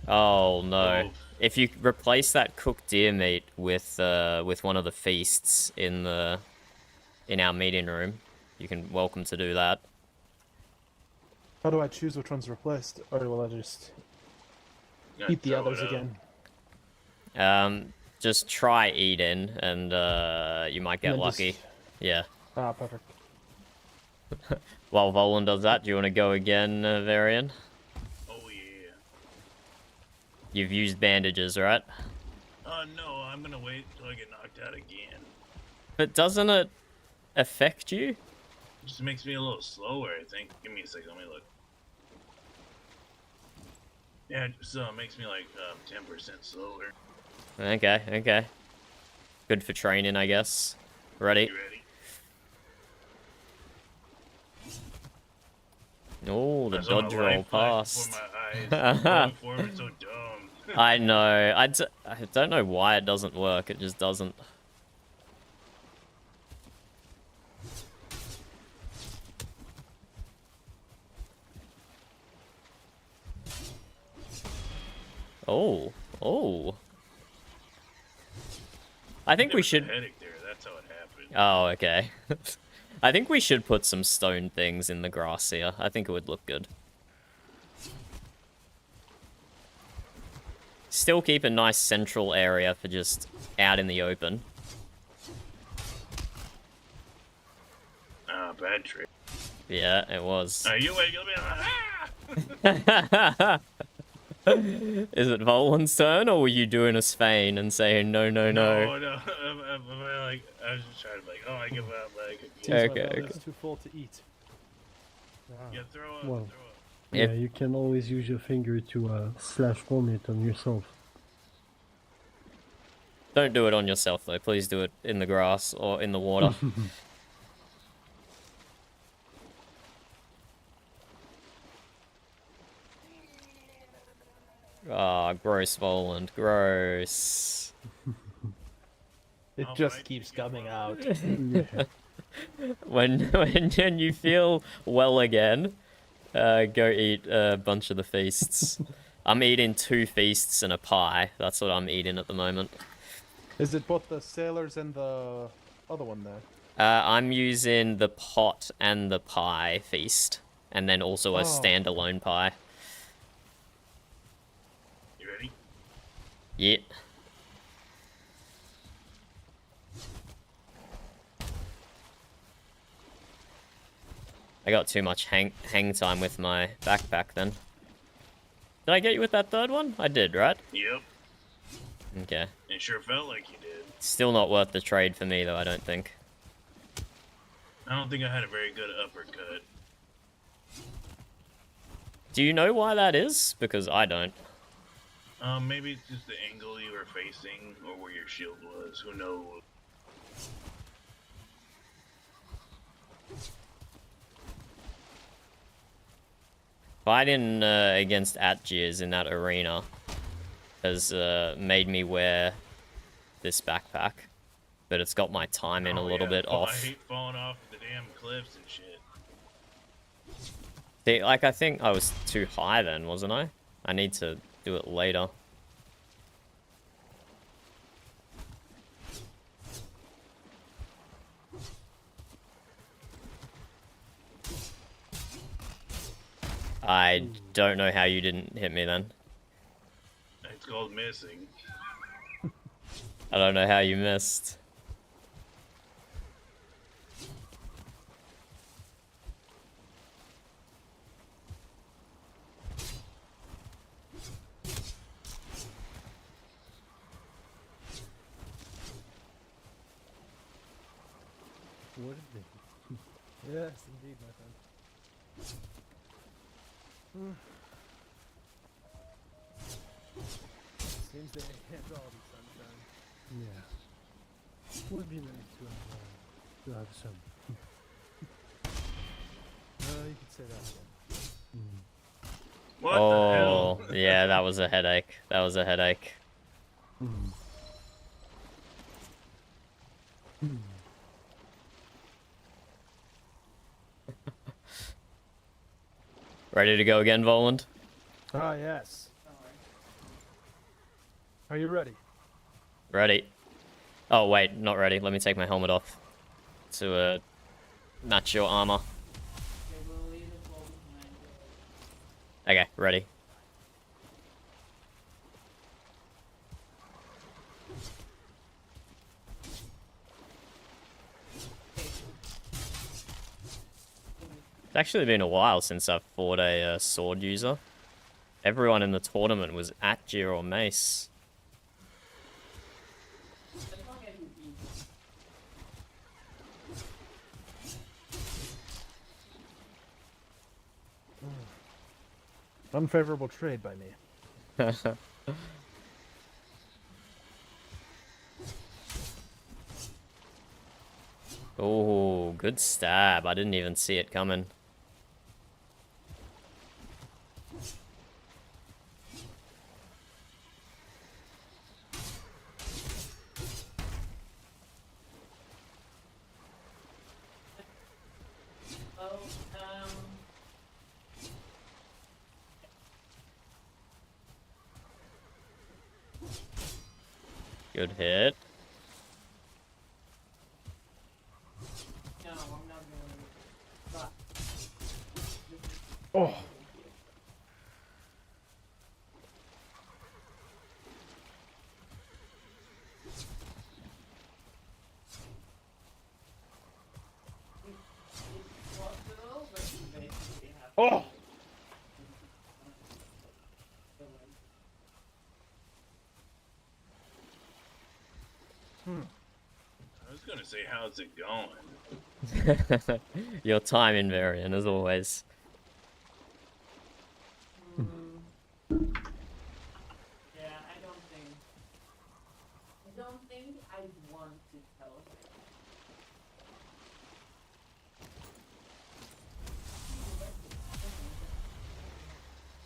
Oh no! Oh. If you replace that cooked deer meat with one of the feasts in our meeting room, you can welcome to do that. How do I choose which one's replaced? Or will I just Gotta eat the throw others it up. again? Just try eating, and you might get And then lucky. just- Yeah. Ah, perfect. While Volan does that, do you want to go again, Varian? Oh, yeah. You've used bandages, right? No, I'm gonna wait until I get knocked out again. But doesn't it affect you? It just makes me a little slower, I think. Give me a second, let me look. Yeah, so it makes me like 10% slower. Okay, okay. Good for training, I guess. Ready? You ready? Oh, the I saw my dodge roll life flash passed. before my eyes. Going forward, so dumb. I know. I don't know why it doesn't work. It just doesn't. Oh, oh. I think There we was a should. headache there. That's how it happened. Oh, okay. I think we should put some stone things in the grass here. I think it would look good. Still keep a nice central area for just out in the open. Ah, bad trick. Yeah, it was. You'll be like, ah! Is it Volan's turn, or were you doing a Spain and saying no, no, no? No. I was just trying to be like, oh, I give up. Like, Seems yeah, my Okay, belly's okay. too full to eat. yeah, throw up, Well. throw up. Yeah, If- you can always use your finger to slash vomit on yourself. Don't do it on yourself, though. Please do it in the grass or in the water. Ah, gross, Voland. Gross. It I'll just fight keeps to get coming one. out. Yeah. When you feel well again, go eat a bunch of the feasts. I'm eating 2 feasts and a pie. That's what I'm eating at the moment. Is it both the sailors and the other one there? I'm using the pot and the pie feast, and then also a Oh. standalone pie. You ready? Yeah. I got too much hang time with my backpack then. Did I get you with that third one? I did, right? Yep. Okay. It sure felt like you did. Still not worth the trade for me, though, I don't think. I don't think I had a very good uppercut. Do you know why that is? Because I don't. Maybe it's just the angle you were facing or where your shield was. Who knows? Fighting against Atgiers in that arena has made me wear this backpack. But it's got my timing a Oh, little yeah. bit Oh, off. I hate falling off the damn cliffs and shit. See, like, I think I was too high then, wasn't I? I need to do it later. I don't know how you didn't hit me then. It's called missing. I don't know how you missed. What is it? Yes, indeed, my friend. Seems they can't all be sunshine. Yeah. Would be nice to have some. You could say that again. What the Oh, hell? yeah, that was a headache. That was a headache. Ready to go again, Voland? Ah, yes. Are you ready? Ready. Oh, wait, not ready. Let me take my helmet off to match your armor. Okay, we'll leave it all behind. Okay, ready. It's actually been a while since I've fought a sword user. Everyone in the tournament was Atgear or Mace. As long as you eat. Unfavorable trade by me. Oh, good stab. I didn't even see it coming. Oh, Good hit. no, I'm not going to. Oh. Oh. say, how's it going? Your time invariant, as always. Yeah, I don't think I want to tell her.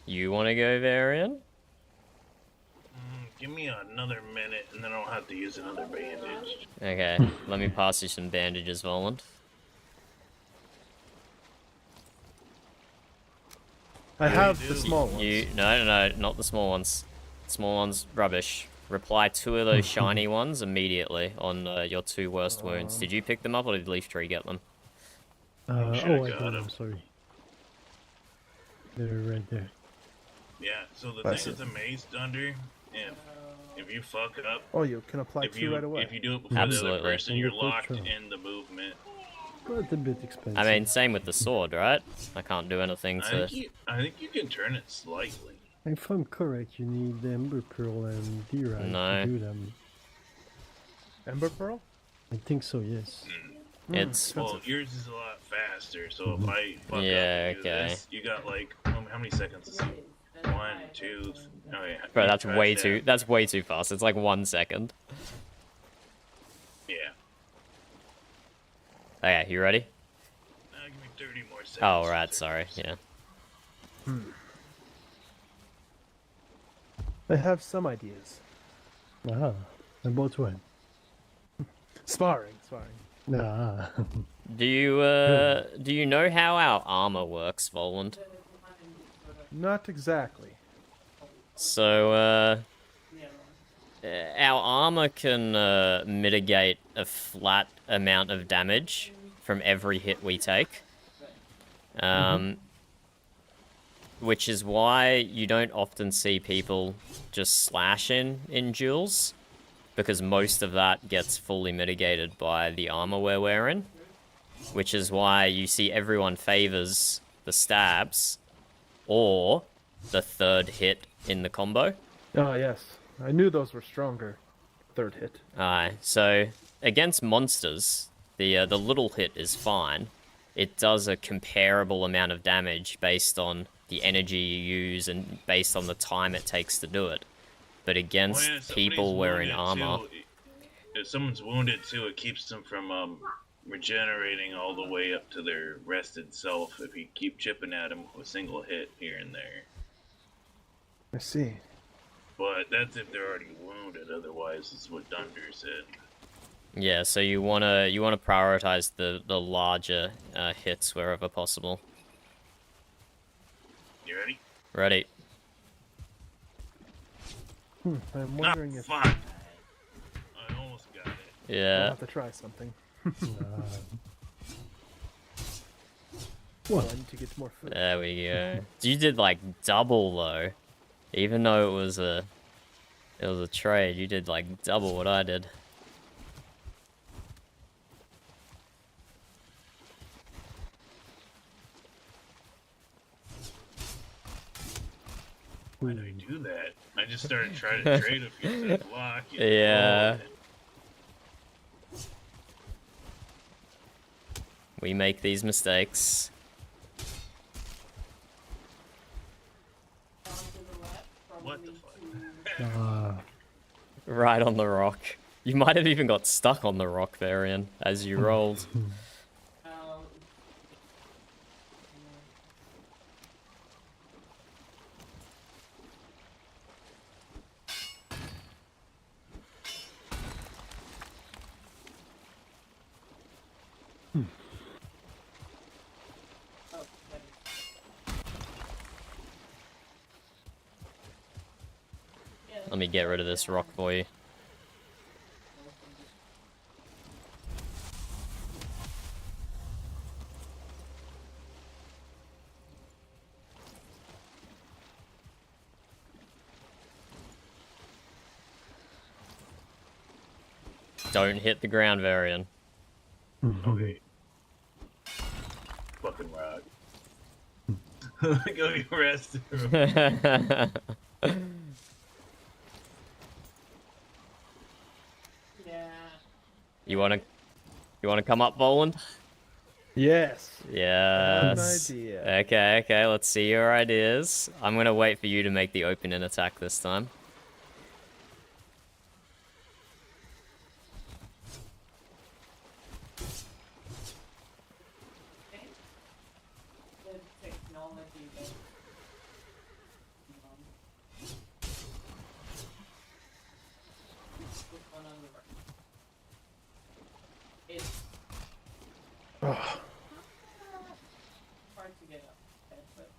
You want to go, Varian? Give me another minute, and then I'll have to use another bandage. Okay, let me pass you some bandages, Voland. I have do. the small ones. No, not the small ones. Small ones, rubbish. Reply 2 of those shiny ones immediately on your 2 worst wounds. Did you pick them up, or did Leaf Tree get them? Oh, should've I got got 'em. them, sorry. They're right there. Yeah, so the That's thing with the mace, Dunder, if you fuck up, Oh, you can apply if 2 you right away. if you do it before Absolutely. the other person, And you're the quick locked draw. in the movement. But a bit expensive. I mean, same with the sword, right? I can't do anything to... I think you can turn it slightly. If I'm correct, you need the Ember Pearl and D-Ride No. to do them. Ember Pearl? I think so, yes. It's... Well, yours is a lot faster, so if I fuck Yeah, up and do okay. this, you got like how many seconds is it? 1, 2. Okay, Bro, that's try way that. too... That's way too fast. It's like 1 second. Yeah. Okay, you ready? Give me 30 more seconds. Oh, right, sorry, yeah. I have some ideas. Ah, about when? Sparring. Ah, Do you know how our armor works, Voland? Not exactly. So, our armor can mitigate a flat amount of damage from every hit we take. Which is why you don't often see people just slash in duels, because most of that gets fully mitigated by the armor we're wearing. Which is why you see everyone favors the stabs or the 3rd hit in the combo. Ah, yes. I knew those were stronger. 3rd hit. So against monsters, the little hit is fine. It does a comparable amount of damage based on the energy you use and based on the time it takes to do it. But against Well, yeah, people wearing somebody's armor, wounded, too, if someone's wounded too, it keeps them from regenerating all the way up to their rested self if you keep chipping at them with a single hit here and there. I see. But that's if they're already wounded, otherwise it's what Dunder said. yeah. So you wanna prioritize the larger hits wherever possible. You ready? Ready? I'm wondering if Fuck! I almost got it. I'll Yeah. have to try something. What? I need to get more food. There we go. You did like double though, even though it was a trade. You did like double what I did. Why did I do that? I just started trying to trade a few cents lock. Yeah. We make these mistakes. What the fuck? Right on the rock. You might have even got stuck on the rock, Varian, as you rolled. Let me get rid of this rock for you. Don't hit the ground, Varian. Okay. Fucking rock. Go get rested. Yeah. You wanna You want to come up, Voland? Yes. Yes. An idea. Okay, let's see your ideas. I'm gonna wait for you to make the opening attack this time. The technology that this one on the right. It's hard to get up, but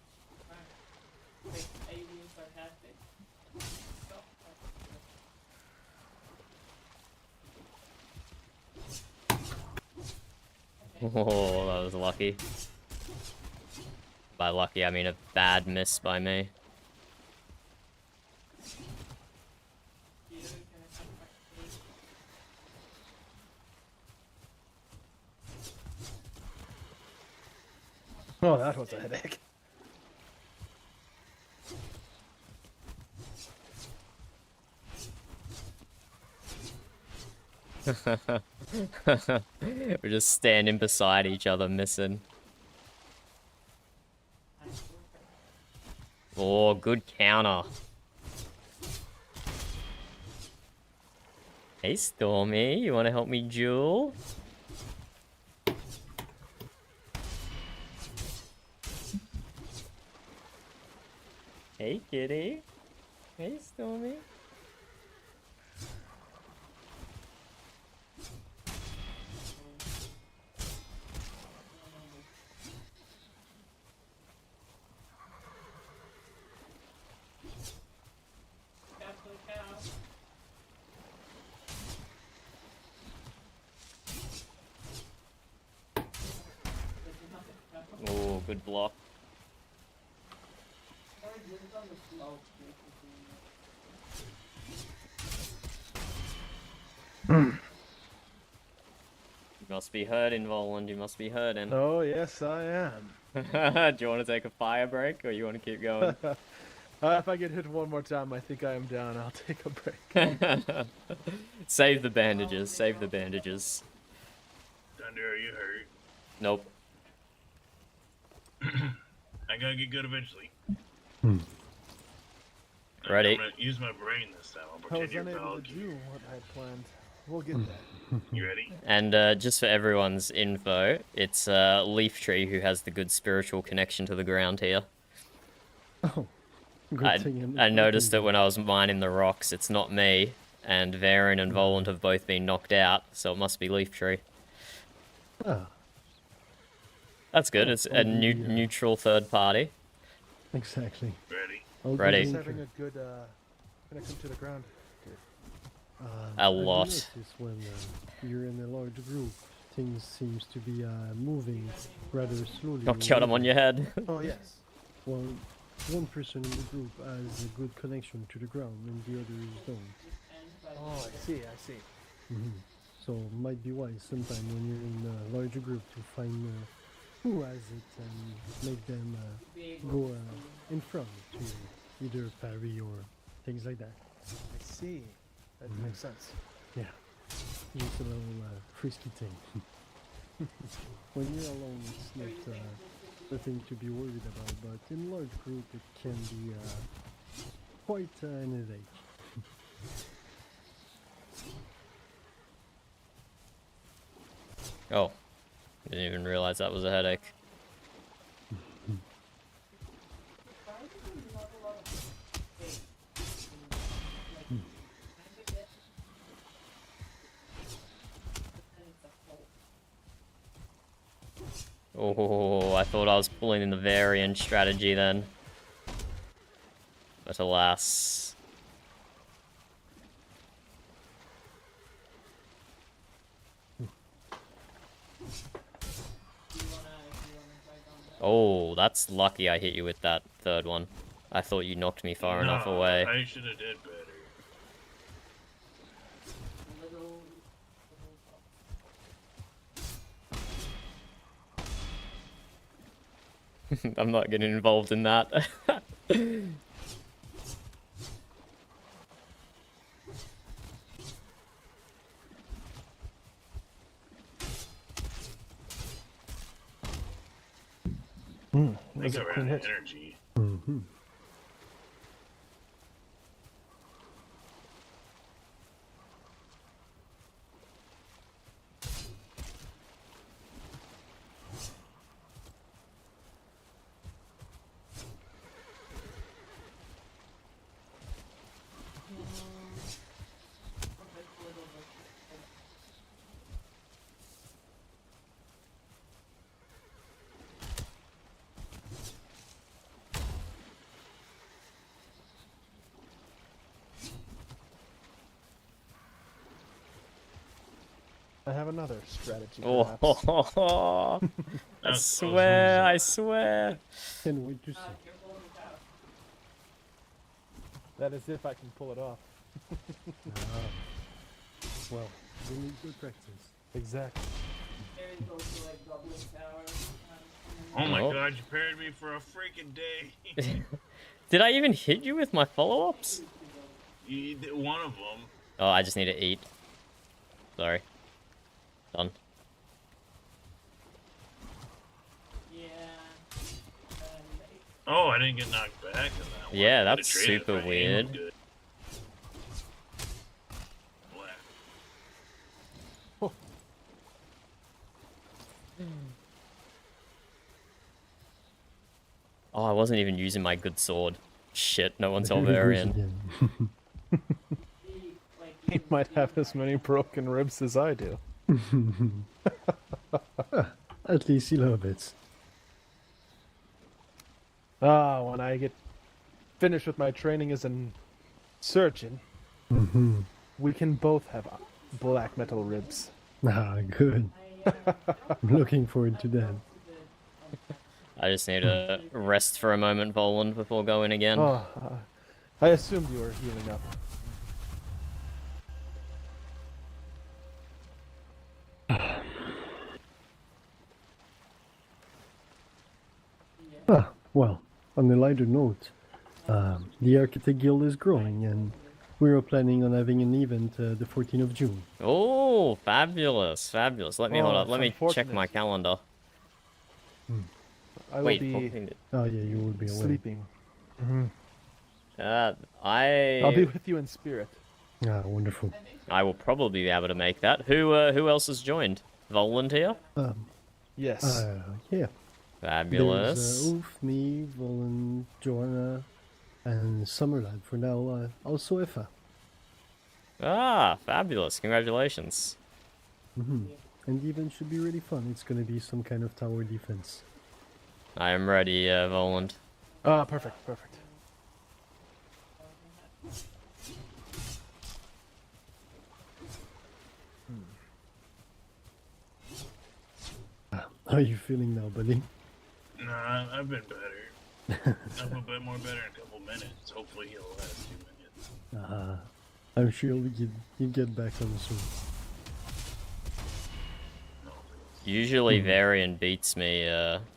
wait, are you being sarcastic? Stop. Oh, that was lucky. By lucky, I mean a bad miss by me. Oh, that was a headache. We're just standing beside each other, missing. Oh, good counter. Hey, Stormy, you want to help me duel? Hey, kitty. Hey, Stormy. Oh, good block. You must be hurting, Voland. You must be hurting. Oh, yes, I am. Do you want to take a fire break, or you want to keep going? If I get hit one more time, I think I am down. I'll take a break. Save the bandages. Save the bandages. Thunder, are you hurt? Nope. I gotta get good eventually. Ready? I'm gonna use my brain this time. I'll I was pretend you're unable to Valkyrie. do what I had planned. We'll get there. You ready? And just for everyone's info, it's Leaf Tree who has the good spiritual connection to the ground here. Oh, good thing I noticed that when I was mining the rocks, it's not me, and Varen and Voland have both been knocked out, so it must be Leaf Tree. Ah, That's good. It's a maybe, neutral third party. exactly. Ready? I'll do Ready. the Just having intro. a good connection to the ground. A Have lot. you noticed when you're in a large group, things seems to be moving rather slowly. Oh, got him on your head. Oh, yes. Well, one person in the group has a good connection to the ground and the others don't. Oh, I see, I see. So might be wise sometime when you're in a larger group to find who has it and make them go in front to either parry or things like that. I see. That makes sense. Yeah, it's a little frisky thing. When you're alone, it's not the thing to be worried about, but in large group it can be quite an headache. Oh, didn't even realize that was a headache. Oh, I thought I was pulling in the variant strategy then. But alas. Oh, that's lucky I hit you with that third one. I thought you knocked me far enough No, away. I should have did better. I'm not getting involved in that. think That's I a ran clean out of hit. energy. Mm-hmm. I have another strategy, Oh, perhaps. I That was close. swear, I Who's, swear. Can't wait to see. That is if I can pull it off. Well, we need good practice. Exactly. There's also like Goblin Tower. Oh my Oh. god, you paired me for a freaking day. Did I even hit you with my follow-ups? You did one of them. Oh, I just need to eat. Sorry. Done. Yeah. Oh, I didn't get knocked back in that one. Yeah, Could've that's traded super if my aim was weird. good. Black. Oh, I wasn't even using my good sword. Shit, no one's Here he goes Valerian. again. He might have as many broken ribs as I do. At least he'll have it. Ah, when I get finished with my training as an surgeon, Mm-hmm. we can both have black metal ribs. Ah, good. I'm looking forward to that. I just need to rest for a moment, Voland, before going again. Oh, I assumed you were healing up. Ah, well, on a lighter note, the Architect Guild is growing, and we are planning on having an event the 14th of June. Oh, fabulous, fabulous. Let me hold Oh, up. Let me it's check unfortunate. my calendar. I will Wait, be 14. Oh yeah, you will be away. sleeping. I'll I'll be with you in spirit. Ah, wonderful. I will probably be able to make that. Who else has joined? Voland here? Yes. Yeah. Fabulous. There's Ulf, me, Volan, Joanna, and Summerlad for now. Also Effa. Ah, fabulous. Congratulations. Mm-hmm. And the event should be really fun. It's gonna be some kind of tower defense. I am ready, Voland. Ah, perfect, perfect. How are you feeling now, buddy? Nah, I've been better. I'm a bit more better in a couple minutes. Hopefully he'll last 2 minutes. I'm sure you'll get back on soon. No, Usually Varian beats me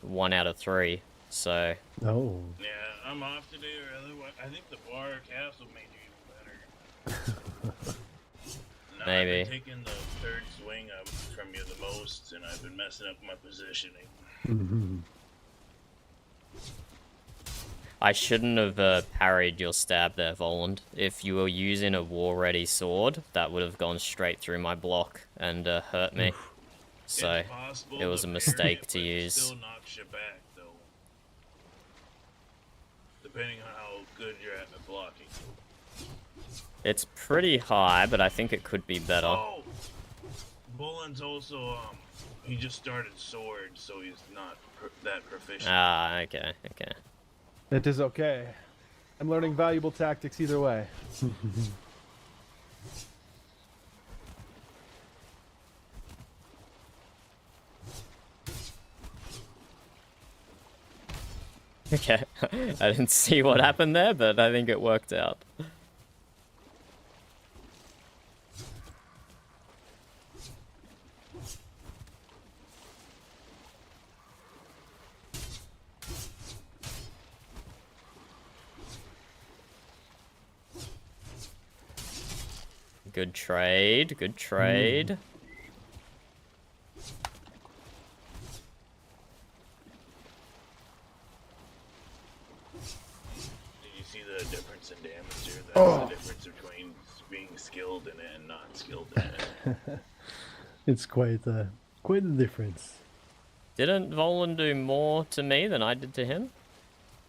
1 out of 3, so Oh. yeah, I'm off today, or otherwise, I think the bar castle made you even better. No, Maybe. I've been taking the third swing up from you the most, and I've been messing up my positioning. Mm-hmm. I shouldn't have parried your stab there, Voland. If you were using a war-ready sword, that would have gone straight through my block and hurt me. So It's possible it was to a parry mistake it, to but it use. still knocks you back, though. Depending on how good you're at blocking. It's pretty high, but I think it could be better. Oh! Bullen's also, he just started sword, so he's not that proficient. Ah, okay, okay. It is okay. I'm learning valuable tactics either way. Okay, I didn't see what happened there, but I think it worked out. Good trade, good trade. see the difference in damage here? That's the difference between being skilled in it and not skilled in it. It's quite a difference. Didn't Volan do more to me than I did to him?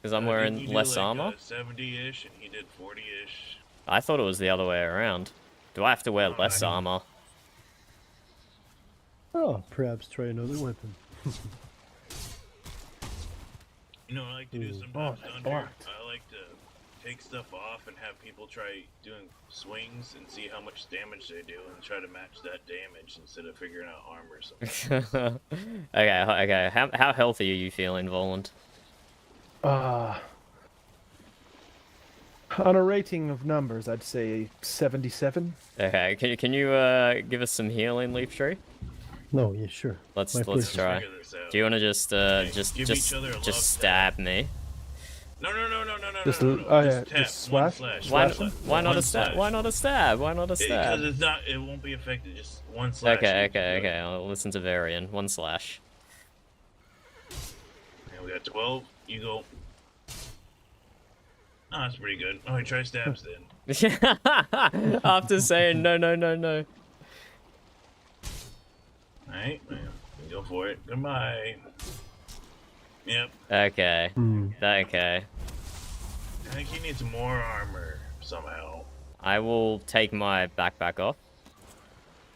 Because I'm wearing Didn't you less do, like, armor? 70-ish, and he did 40-ish. I thought it was the other way around. Do I have to wear No, less I- armor? Oh, perhaps try another weapon. You know what I like to do Ooh. sometimes, Oh, Thunder? blocked. I like to take stuff off and have people try doing swings and see how much damage they do and try to match that damage instead of figuring out armor or something. Okay. How healthy are you feeling, Voland? On a rating of numbers, I'd say 77. Okay, can you give us some healing, Leaf Tree? No, yeah, sure. Let's My pleasure. try. Figure this out. Do you want to just give each other a love just stab me? No. Just no. oh yeah, Just tap, just one slash. slash. Why, one slash, why not one a stab? slash. Why not a stab? Why not a Because stab? it's not. It won't be affected. Just one slash. Okay. I'll listen to Varian. One slash. And we got 12. You go. Oh, that's pretty good. Oh, he try stabs then. After saying no. Alright, go for it. Goodbye. Yep. Okay. Okay. I think he needs more armor somehow. I will take my backpack off.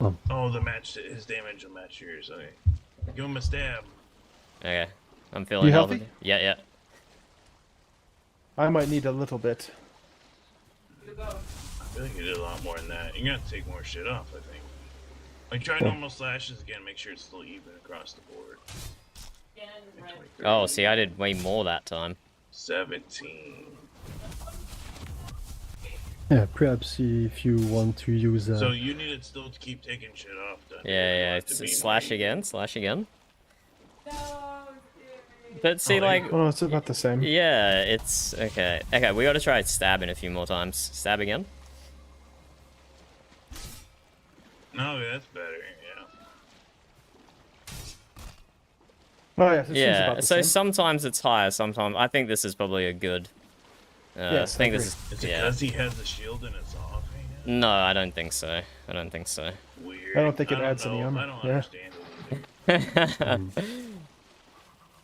Oh, his damage will match yours. Okay. Give him a stab. Okay. I'm feeling You healthy. healthy? Yeah. I might need a little bit. I feel like you did a lot more than that. You're gonna have to take more shit off, I think. Like, try normal slashes again, make sure it's still even across the board. Oh, see, I did way more that time. 17. Yeah, perhaps if you want to use So you needed still to keep taking shit off, then. Yeah. To be Slash me. again. But see, like, Oh, it's about the same. yeah, it's okay. Okay, we gotta try stabbing a few more times. Stab again. No, that's better, yeah. Oh yeah, so it seems Yeah. about the So same. sometimes it's higher. Sometimes I think this is probably a good. Yes, I think I this Is is. it Yeah. because he has a shield and it's off? No, I don't think so. Weird. I don't think it adds any know. armor, I don't yeah. understand it either.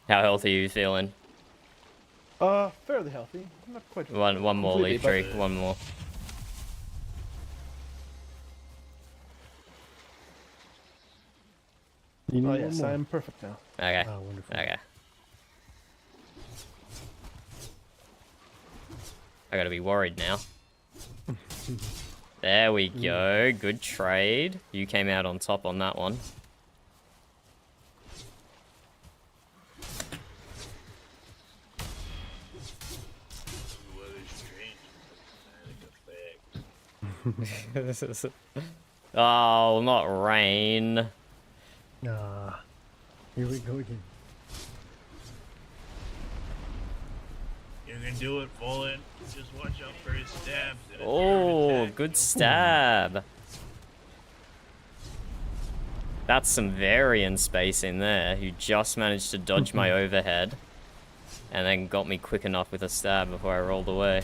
How healthy are you feeling? Fairly healthy. Not quite. One more completely, leaf but- tree. One more. You need Oh one yes, more. I am perfect now. Okay. Ah, wonderful. Okay. I gotta be worried now. There we go. Good trade. You came out on top on that one. Oh, not rain. Ah, here we go again. You can do it, Fallen. Just watch out for his stabs. and his Oh, attack. good stab. That's some Varian space in there. You just managed to dodge my overhead. And then got me quick enough with a stab before I rolled away.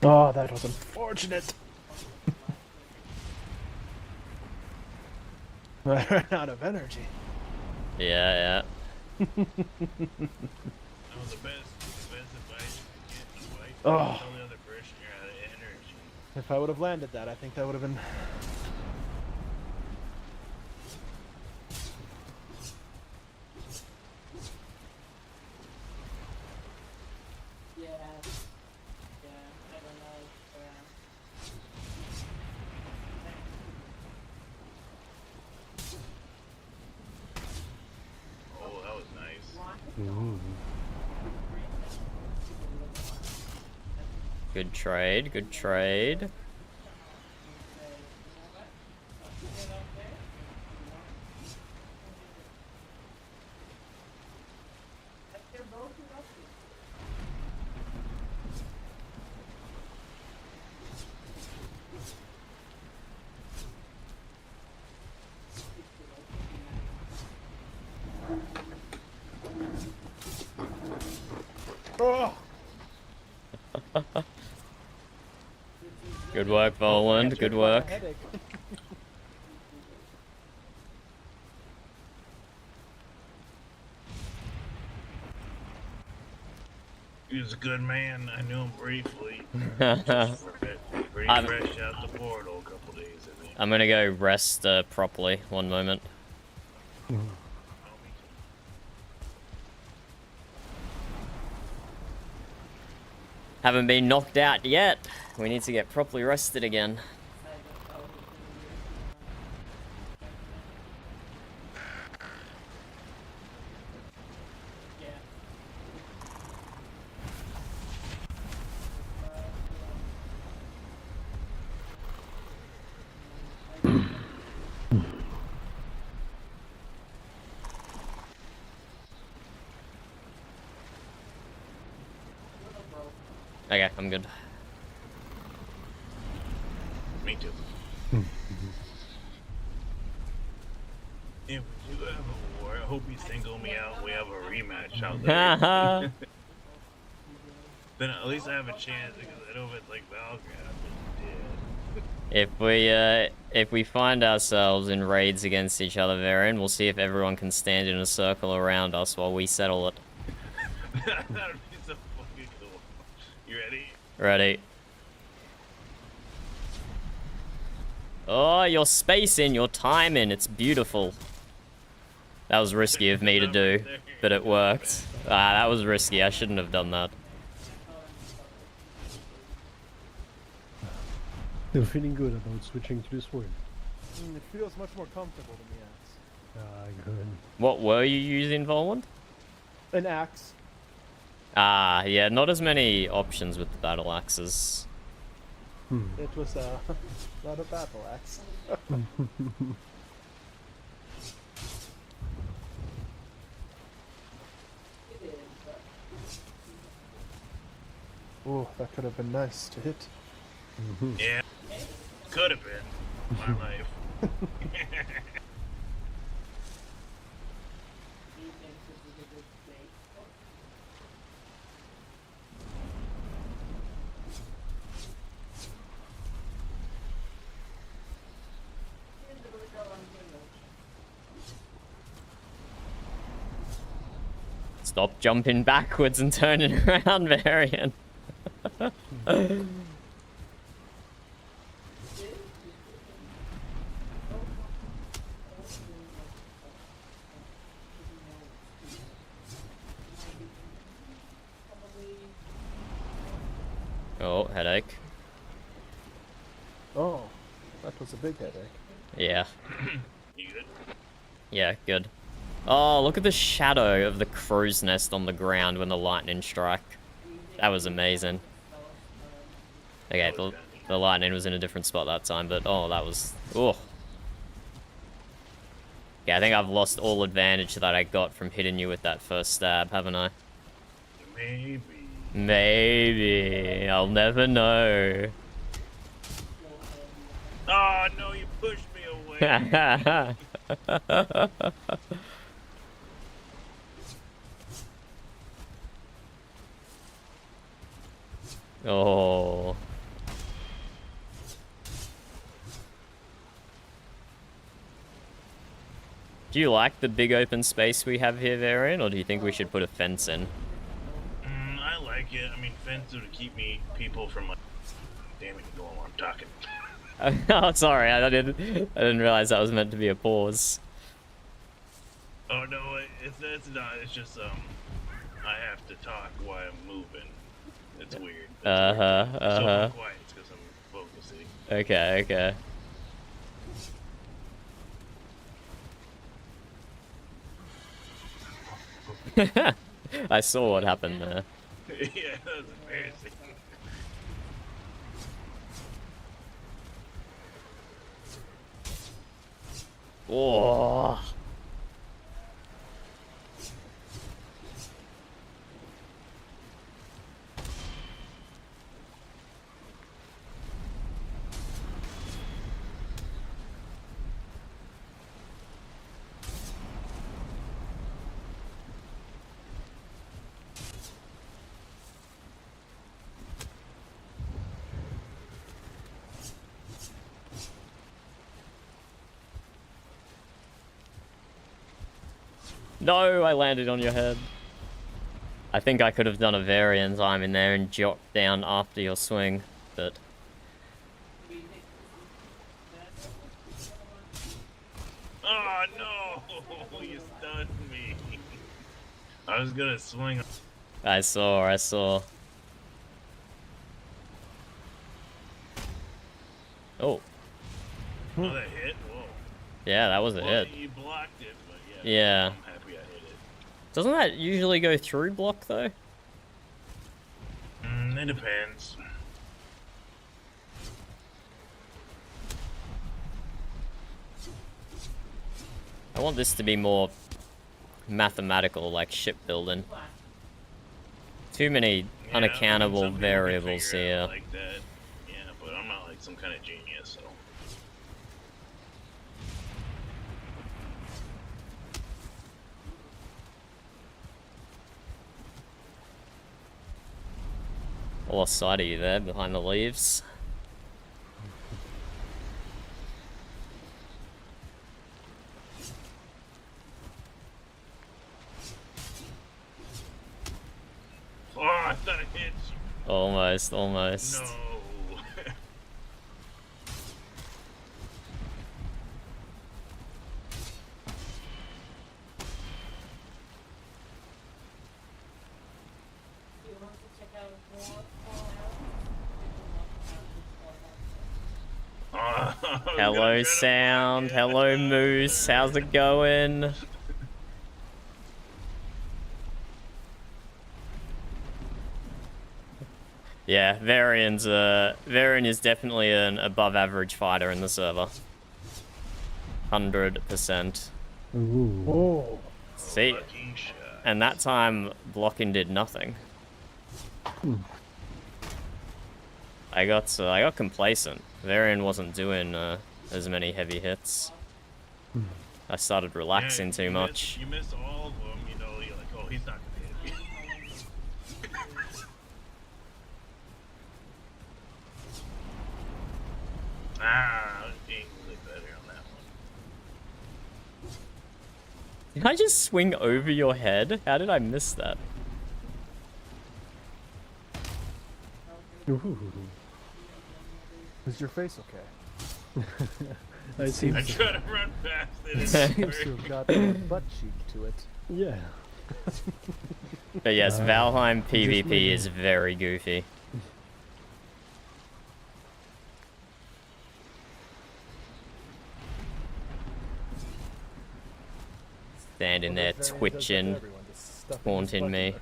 Oh, that was unfortunate. I ran out of energy. Yeah. That was the best advice you could get in a fight. Oh. Tell the other person you're out of energy. If I would have landed that, I think that would have been. Yeah. I don't know. Oh, that was nice. Ooh. Good trade. Oh, Good work, Voland. Good work. headache. He was a good man. I knew him briefly. Just pretty I'm- fresh out the portal a couple days, I think. I'm gonna go rest properly. One moment. Oh, me too. Haven't been knocked out yet. We need to get properly rested again. Okay, I'm good. Me too. If we do have a war, I hope you single me out and we have a rematch out there. Then at least I have a chance, because I know if it's like Valheim, I'm If we find ourselves in raids against each other, Varian, we'll see if everyone can stand in a circle around us while we settle it. dead. That would be so fucking cool. You ready? Ready? Oh, you're spacing, you're timing, it's beautiful. That was risky of me to do, but it worked. Ah, that was risky, I shouldn't have done that. You're feeling good about switching to the sword. It feels much more comfortable than the axe. Ah, good. What were you using, Voland? An axe. Ah, yeah, not as many options with the battle axes. It was not a battle axe. Oh, that could have been nice to hit. Yeah. Could have been. My life. Stop jumping backwards and turning around, Varian. Oh, headache. Oh, that was a big headache. Yeah. You good? Yeah, good. Oh, look at the shadow of the crow's nest on the ground when the lightning struck. That was amazing. Okay, the lightning was in a different spot that time, but oh, that was... Oh. Yeah, I think I've lost all advantage that I got from hitting you with that first stab, haven't I? Maybe. Maybe. I'll never know. Oh, no, you pushed me away. Oh. Do you like the big open space we have here, Varian, or do you think we should put a fence in? I like it. I mean, fence would keep people from like... Damn it, go on while I'm talking. Oh, sorry, I didn't realize that was meant to be a pause. Oh, no, it's not. It's just, I have to talk while I'm moving. It's weird. So if I'm quiet, it's because I'm focusing. Okay. I saw what happened there. Yeah, that was embarrassing. Oh. No, I landed on your head. I think I could have done a variant time in there and dropped down after your swing, but... Oh no! You stunned me. I was gonna swing. I saw. Oh. Oh, that hit? Whoa. Yeah, that was a hit. You blocked it, but Yeah. I'm happy I hit it. Doesn't that usually go through block, though? It depends. I want this to be more mathematical, like shipbuilding. Too many Yeah, unaccountable some people can variables figure it here. out like that. Yeah, but I'm not like some kind of genius, so. I lost sight of you there behind the leaves. Oh, I thought it hit you. Almost. No. Hello, Sound. Hello, Moose. How's it going? Yeah, Varian is definitely an above-average fighter in the server. 100%. Ooh. Oh. See, and that time blocking did nothing. I got complacent. Varian wasn't doing as many heavy hits. I started relaxing too much. You miss all of them, you know, you're like, oh, he's not gonna hit me. I was being a little better on that one. Did I just swing over your head? How did I miss that? Ooh. Is your face okay? I seem I to, try to run past it. It It's seems to have got a butt cheek to it. yeah. But yes, Valheim just PvP maybe- is very goofy. Standing there twitching, taunting me.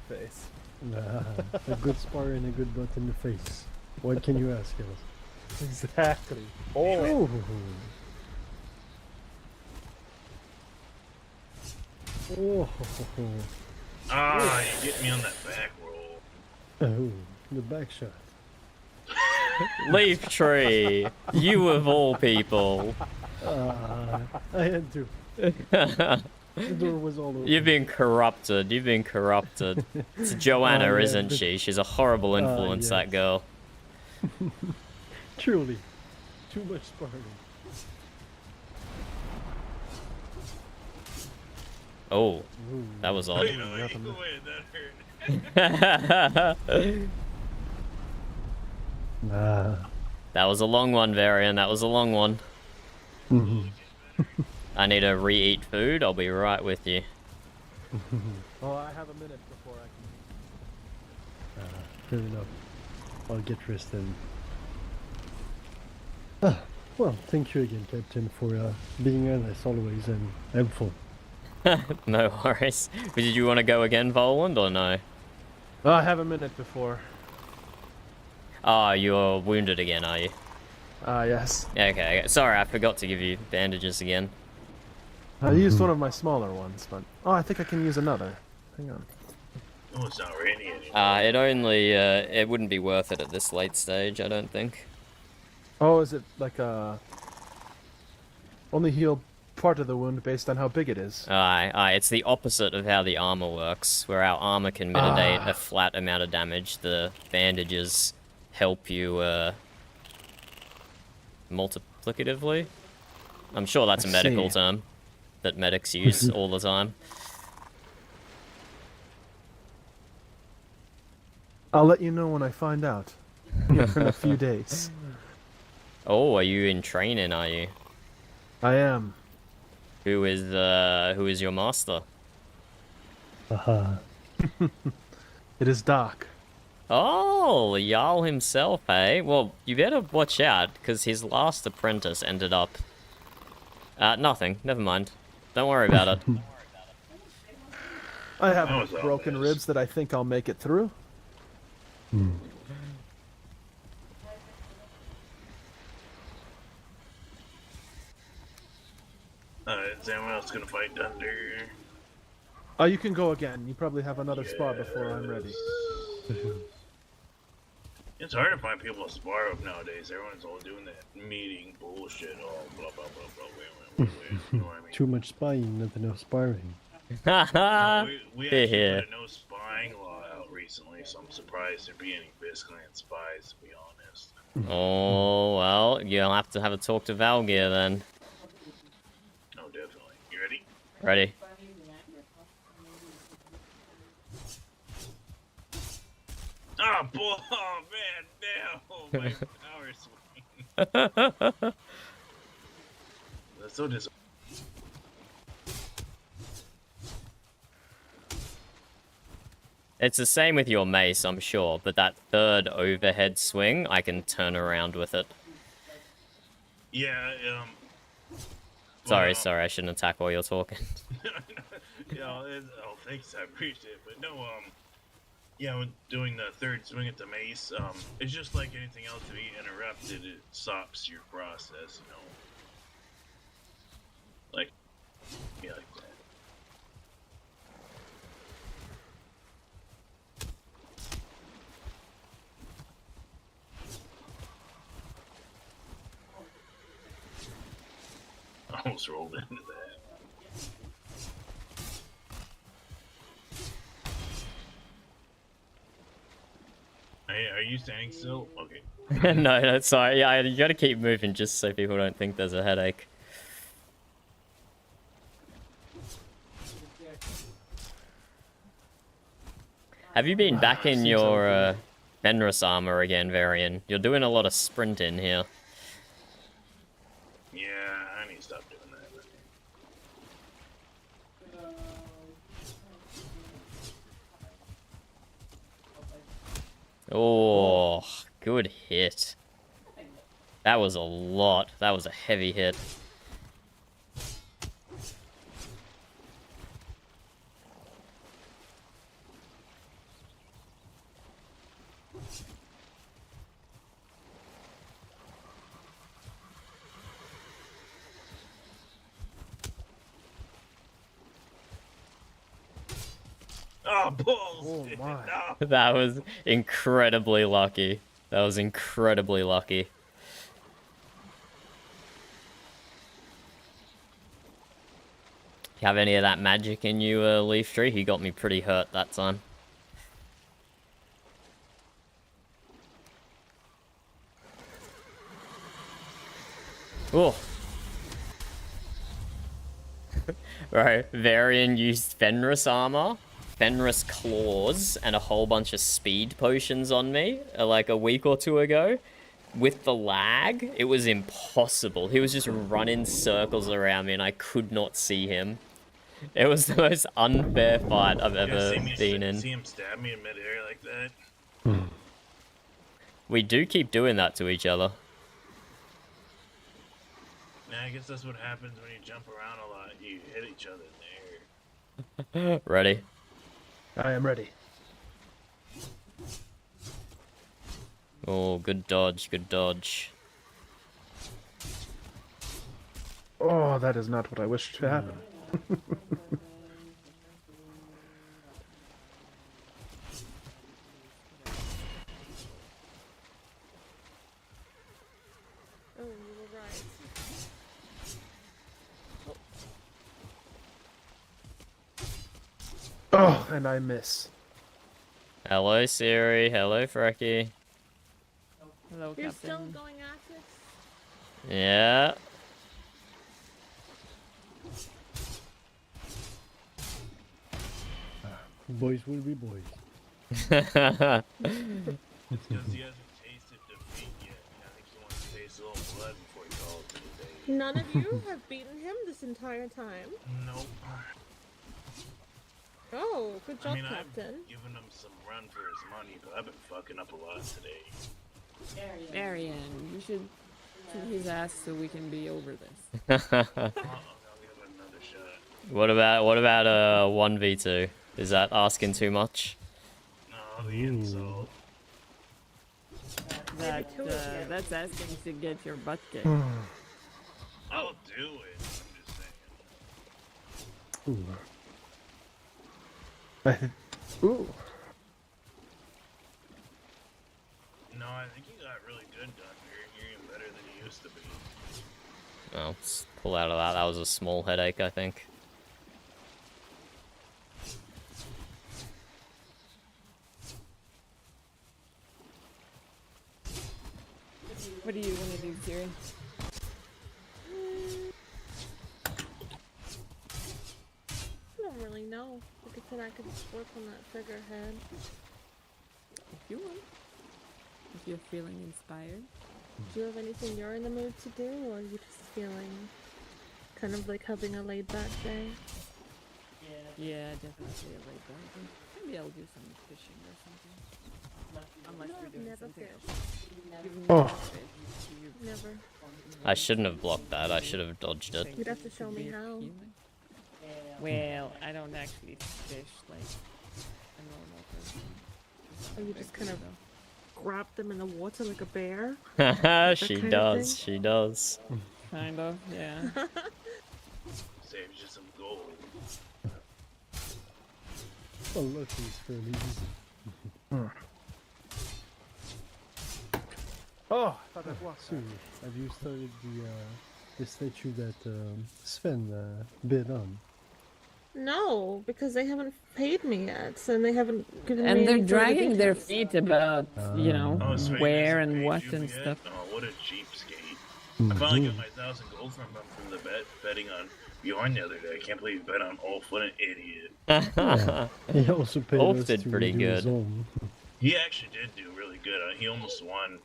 A good spar and a good butt in the face. What can you ask us? Exactly. Oh. Oh. Ah, you get me on that back roll. Oh, the back shot. Leaf Tree, you of all people. I had to. The door was all open. You've been corrupted. It's Joanna, Oh, yeah, isn't but- she? She's a horrible influence, that yes. girl. Truly. Too much sparring. Oh, Ooh. that was Wait, odd. that hurt. Ah. That was a long one, Varian. That was a long one. Mhm. I need to re-eat food. I'll be right with you. Oh, I have a minute before I Fair enough. I'll get rest then. Well, thank you again, Captain, for being honest always and helpful. No worries. But did you want to go again, Voland, or no? can. I have a minute before. Oh, you're wounded again, are you? Yes. Okay. Sorry, I forgot to give you bandages again. I used one of my smaller ones, but I think I can use another. Hang on. Oh, it's not rainy anymore. It only, it wouldn't be worth it at this late stage, I don't think. Oh, is it like only heal part of the wound based on how big it is? Aye, it's the opposite of how the armor works, where our armor can mitigate a flat amount of damage. The bandages help you, multiplicatively. I'm sure that's a I medical see. term that medics use all the time. I'll let you know when I find out. Here in a few days. Oh, are you in training, are you? I am. Who is your master? Haha. It is Doc. Oh, Jarl himself, eh? Well, you better watch out, because his last apprentice ended up... nothing. Never mind. Don't worry about it. I have That was broken obvious. ribs that I think I'll make it through. Is anyone else gonna fight Dunder? Oh, you can go again. You probably have another spar before I'm ready. It's hard to find people to spar with nowadays. Everyone's all doing that meeting bullshit, all blah blah blah blah. Wait. You know what I mean? Too much spying, not enough sparring. No, we actually Yeah. put a no spying law out recently, so I'm surprised there'd be any Bisclan spies, to be honest. Oh, well, you'll have to have a talk to Valgeir then. Oh, definitely. You ready? Ready? Oh, boy! Oh, man, no! My power swing. That's so disappointing. It's the same with your mace, I'm sure, but that third overhead swing, I can turn around with it. Yeah, Sorry, well, I shouldn't attack while you're talking. oh, thanks, I appreciate it. But no, yeah, when doing the third swing at the mace, it's just like anything else. To be interrupted, it stops your process, you know. Like, yeah, like that. I almost rolled into that. Hey, are you standing still? Okay. No, sorry. Yeah, you gotta keep moving just so people don't think there's a headache. Have you been back in your Fenris armor again, Varian? You're doing a lot of sprinting here. Yeah, I need to stop doing that. Oh, good hit. That was a lot. That was a heavy hit. Oh, bullshit! Oh, my. No. That was incredibly lucky. That was incredibly lucky. You have any of that magic in you, Leaf Tree? He got me pretty hurt that time. Oh. Right, Varian used Fenris armor, Fenris claws, and a whole bunch of speed potions on me, like a week or two ago. With the lag, it was impossible. He was just running circles around me and I could not see him. It was the most unfair fight I've ever been in. See him stab me in midair like that? We do keep doing that to each other. Nah, I guess that's what happens when you jump around a lot. You hit each other in the air. Ready? I am ready. Oh, good dodge, good dodge. Oh, that is not what I wished to happen. Oh, you were right. Oh, and I miss. Hello, Siri. Hello, Frecky. Hello, You're Captain. still going at it? Yeah. Boys will be boys. It's because he hasn't tasted defeat yet. I think he wants to taste a little blood before he calls it a day. None of you have beaten him this entire time. Nope. Oh, good job, I mean, Captain. I've given him some run for his money, but I've been fucking up a lot today. Marion, you should kick his ass so we can be over this. I'll give him another shot. What about 1v2? Is that asking too much? No, the insult. That's asking to get your butt kicked. I'll do it. I'm just saying. Ooh. Ooh. No, I think he got really good done here. You're even better than he used to be. Oh, let's pull out of that. That was a small headache, I think. What do you want to do, Siri? I don't really know. Like I said, I could work on that figurehead. If you want. If you're feeling inspired. Do you have anything you're in the mood to do, or are you just feeling kind of like having a laid back day? Yeah, definitely a laid back. Maybe I'll do some fishing or something. Unless No, we're I've doing never something fished. else. You've Oh. never fished. You Never. I shouldn't have blocked that. I should have dodged it. You'd have to show me how. Well, I don't actually fish like a normal person. Or you just kind of grab them in the water like a bear? She kind of does. thing? She does. Kind of, yeah. Saves you some gold. Oh, look, it's fairly easy. Oh, I thought that was. So, have you started the statue that Sven bid on? No, because they haven't paid me yet, and they haven't given me And they're any further dragging their details. feet about, you know, Oh, Sven where hasn't and paid what you and yet? stuff. Oh, what a cheapskate. I finally got my 1,000 gold from him from the betting on Bjorn the other day. I can't believe he bet on Ulf. What an idiot. He also paid Ulf us did to pretty do his good. own. He actually did do really good. He almost won.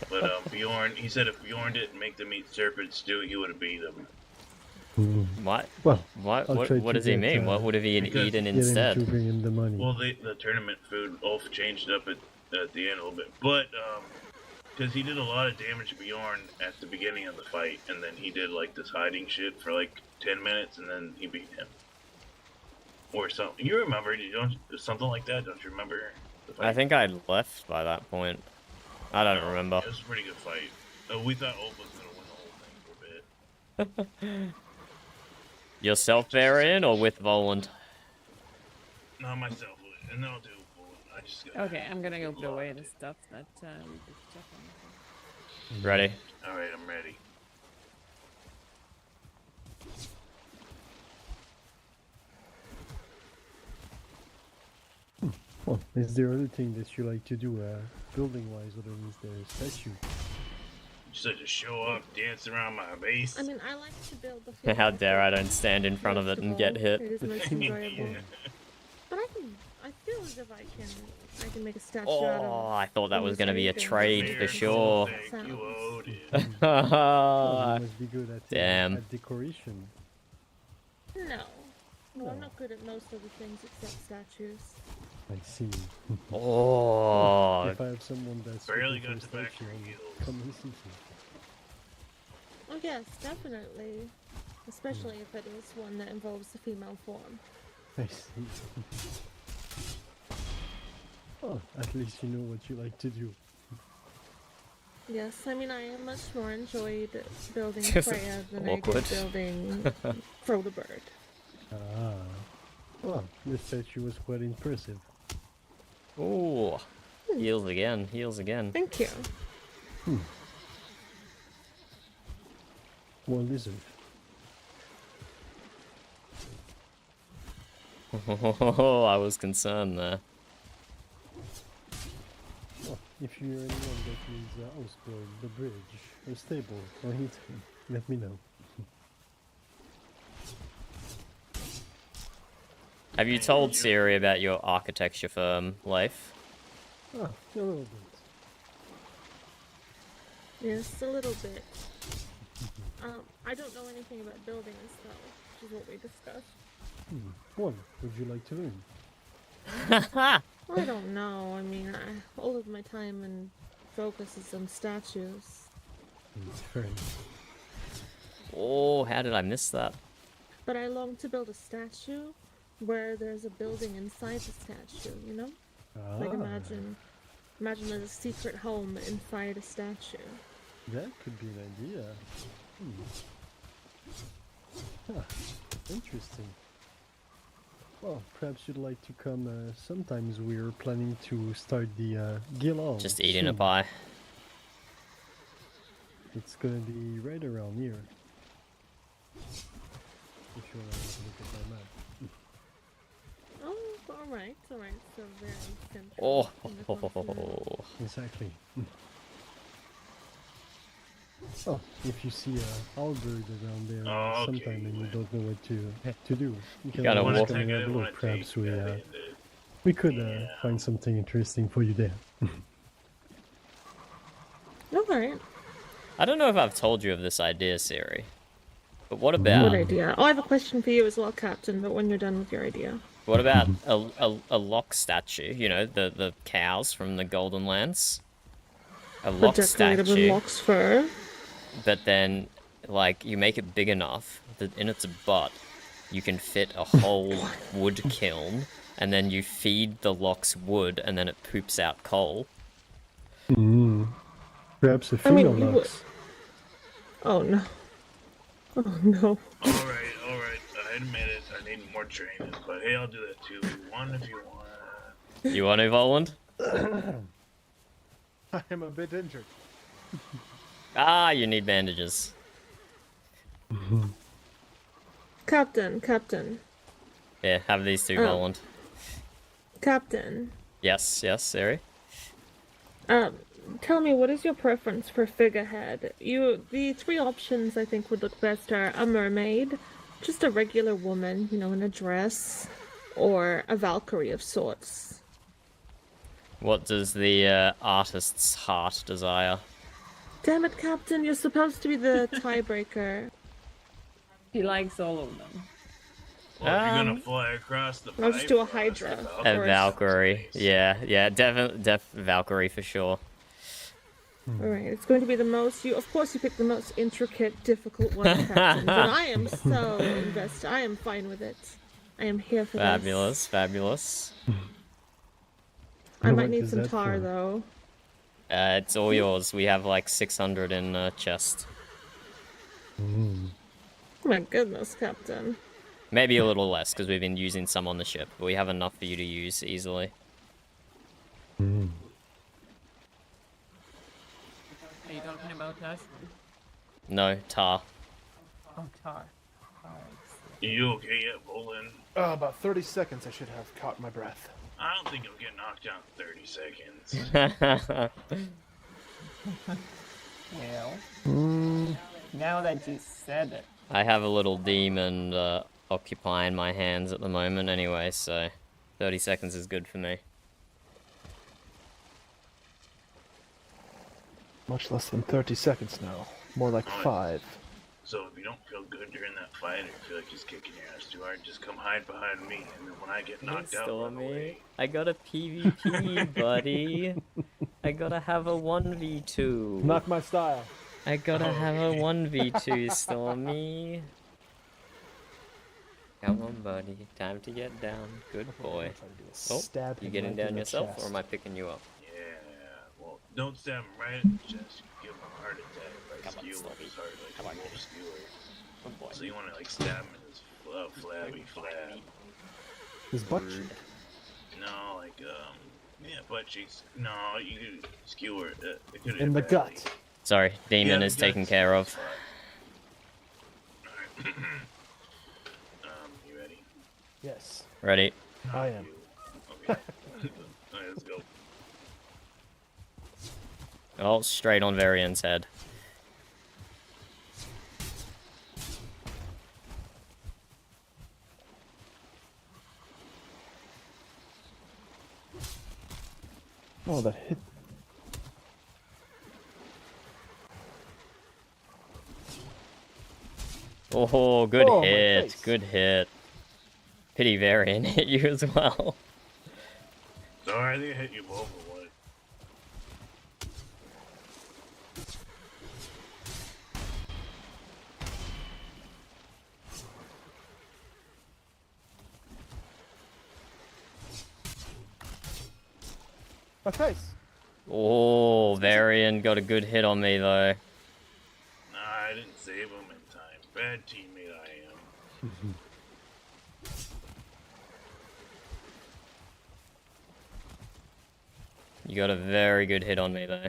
But Bjorn, he said if Bjorn didn't make them eat serpent stew, he would have beat them. What? Well, What? I'll try What to does he get, mean? What would have he because- eaten get him to instead? bring him the money. Well, the tournament food, Ulf changed up at the end a little bit. But, because he did a lot of damage to Bjorn at the beginning of the fight, and then he did, like, this hiding shit for, like, 10 minutes, and then he beat him. Or something. You remember, something like that, don't you remember? The fight? I think I left by that point. I don't remember. It was a pretty good fight. We thought Ulf was going to win the whole thing for a bit. Yourself, Varian, or with Voland? Not myself, and then I'll do I just got Okay, I'm gonna go put away the stuff that we just checked on. Ready? Alright, I'm ready. Well, is there other thing that you like to do, building-wise, other than the statue? Just like to show off, dance around my base. I mean, I like to build the field. How dare I don't stand in front of it and get hit. It is most enjoyable. But I feel as if I can make a statue out of. Oh, I thought that was going to be a anything. trade for sure. Thank you, Odin. Oh, you must be good at, damn. at decoration. No. No, I'm not good at most of the things except statues. I see. Oh, If I have someone that's Barely looking got for to a back statue, your I'll heels. come and see you. Oh yes, definitely. Especially if it is one that involves the female form. I see. Oh, at least you know what you like to do. Yes, I mean I am much more enjoyed building Just Freya than I awkward. did building Frodebird. Ah. Well, this statue was quite impressive. ooh. Heals again. Heals again. Thank you. Well deserved. I was concerned there. Well, if you're anyone that needs a houseboard, the bridge, a stable, or anything, let me know. Have you told Siri about your architecture firm, Leif? Ah, a little bit. Yes, a little bit. I don't know anything about buildings, though, which is what we discussed. What would you like to learn? I don't know. I mean, all of my time and focus is on statues. Fair enough. Oh, how did I miss that? But I long to build a statue where there's a building inside the statue, you know? Like imagine there's a secret home inside a statue. That could be an idea. Huh, interesting. Well, perhaps you'd like to come sometimes. We're planning to start the guild. Just eating a soon. pie. It's gonna be right around here. If you wanna have a look at my map. Oh, alright, so very central. Oh, in the continent. Exactly. Oh, if you see a Albert around there Oh, okay, sometime and you well. don't know what to do, you can Gotta always walk- come and have a look. Perhaps we could find something interesting for you there. Alright, I don't know if I've told you of this idea, Siri. But what good about idea. Oh, I have a question for you as well, Captain, but when you're done with your idea. a lock statue? You know, the cows from the Golden Lands. A The lock decorated with statue, Lock's fur. but then like you make it big enough that in its butt you can fit a whole wood kiln, and then you feed the lock's wood, and then it poops out coal. Perhaps a I mean, female you would- lux. Oh no. Oh no. Alright, I admit it, I need more training, but hey, I'll do that too. One if you want. You want to, Voland? I am a bit injured. Ah, you need bandages. Captain. Here, have these two, Oh. Voland. Captain. Yes, Siri. Tell me, what is your preference for figurehead? The three options I think would look best are a mermaid, just a regular woman, you know, in a dress, or a Valkyrie of sorts. What does the artist's heart desire? Damn it, Captain, you're supposed to be the tiebreaker. He likes all of them. Well, if you're gonna fly across the I'll just pipe, do a cross Hydra. the A Or a Valkyrie. space. Yeah, definitely Valkyrie for sure. Alright, it's going to be the most, of course you pick the most intricate, difficult one, Captain, but I am so invested, I am fine with it. I am here for this. Fabulous. I might What need is some that tar for? though. It's all yours. We have like 600 in chest. Oh my goodness, Captain. Maybe a little less because we've been using some on the ship, but we have enough for you to use easily. Are you talking about us? No, tar. Oh, tar. You okay yet, Bolin? About 30 seconds I should have caught my breath. I don't think you'll get knocked down in 30 seconds. Well, now that you said it. I have a little demon occupying my hands at the moment anyway, so 30 seconds is good for me. Much less than 30 seconds now. More like 5. So if you don't feel good during that fight, or you feel like he's kicking your ass too hard, just come hide behind me, and then when I get knocked out, run away. I got a PvP, buddy. I gotta have a 1v2. Not my style. I gotta have a Okay. 1v2, Stormy. Come on, buddy. Time to get down. Good boy. Oh, Stab you him getting right down in the yourself, or chest. am I picking you up? Yeah, well, don't stab him right in the chest. You give him a heart attack by Come on, skewer Sloppy. his heart like Come a on. wolf skewer. Good boy. So you want to like stab him in his flabby flab. His butt cheek. No, like yeah, butt cheeks. No, you skewer it. Could In the gut. Sorry, demon Yeah, is the taken gut's care the of. spot. Alright. You ready? Yes, Ready? I am. Okay. Alright, let's go. Oh, straight on Varian's head. Oh, that hit. Oh, good Oh, my hit. face. Good hit. Pity Varian hit you as well. Sorry, I think I hit you both or what? My face. Oh, Varian got a good hit on me though. Nah, I didn't save him in time. Bad teammate I am. You got a very good hit on me though.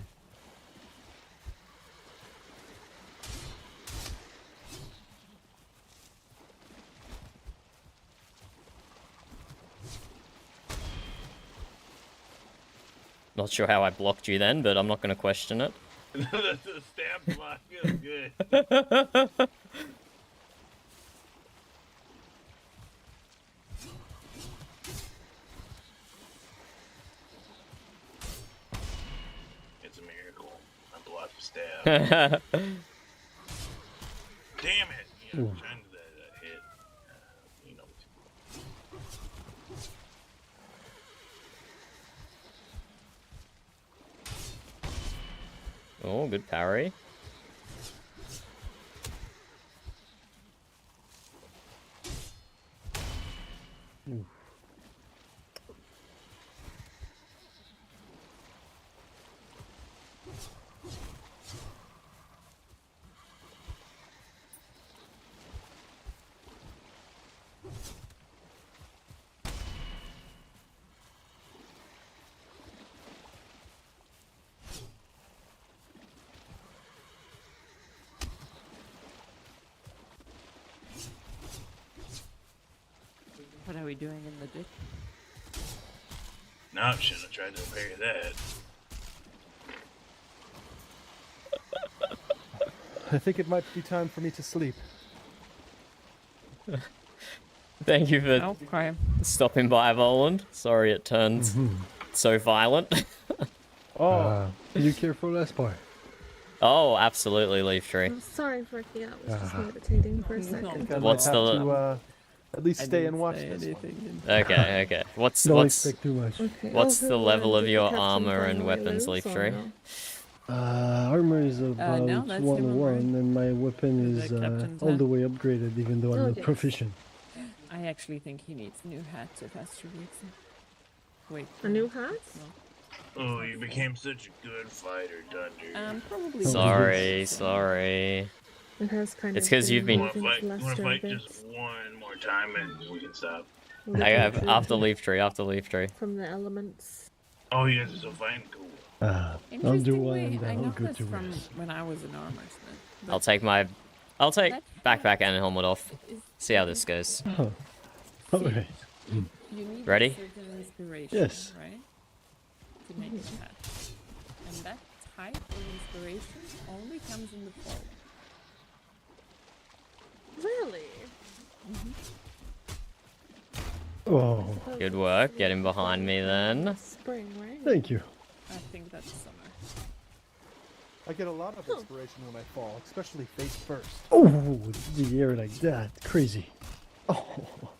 Not sure how I blocked you then, but I'm not going to question it. The stab block feels good. It's a miracle. I blocked the stab. Damn it! You know, trying to that hit. You know. Oh, good parry. What are we doing in the ditch? No, I shouldn't have tried to parry that. I think it might be time for me to sleep. Thank you for Okay. stopping by, Voland. Sorry it turns so violent. Oh, You care for last part? Oh, absolutely, Leaf Tree. I'm sorry for waking up. I was just meditating for a second. I What's might have the- to at least I stay didn't and watch say this one. anything. Okay, okay. What's Don't expect too much. Okay. What's oh, the level did of the your captain armor and finally weapons, lose Leaf or Tree? no? Armor is about no, that's him 1-1, and my weapon The is captain's all hat. the way upgraded, even though I'm Oh, not yes. proficient. I actually think he needs new hats if Astro needs them. Wait. A new hat? Oh, you became such a good fighter, Dunder. Probably. Sorry, sorry. It has kind It's of 'cause been you've been- You wanna moving fight? You wanna Lester a fight bit. just one more time and we can stop. I have Literally after Leaf Tree, after Leaf Tree. from the elements. Oh, you guys are still fighting? Cool. I'll do one Interestingly, and I I'll know go this to from rest. when I was an armorsmith. but I'll take that backpack and helmet off. is- See how this goes. Oh, alright. You need Ready? a certain inspiration, Yes. right? To make a hat. And that type of inspiration only comes in the fall. Really? Oh, Good work. Get him behind me then. Spring, right? thank you. I think that's summer. I get a lot of inspiration when I fall, especially face first. Oh, the air like that. Crazy. Oh,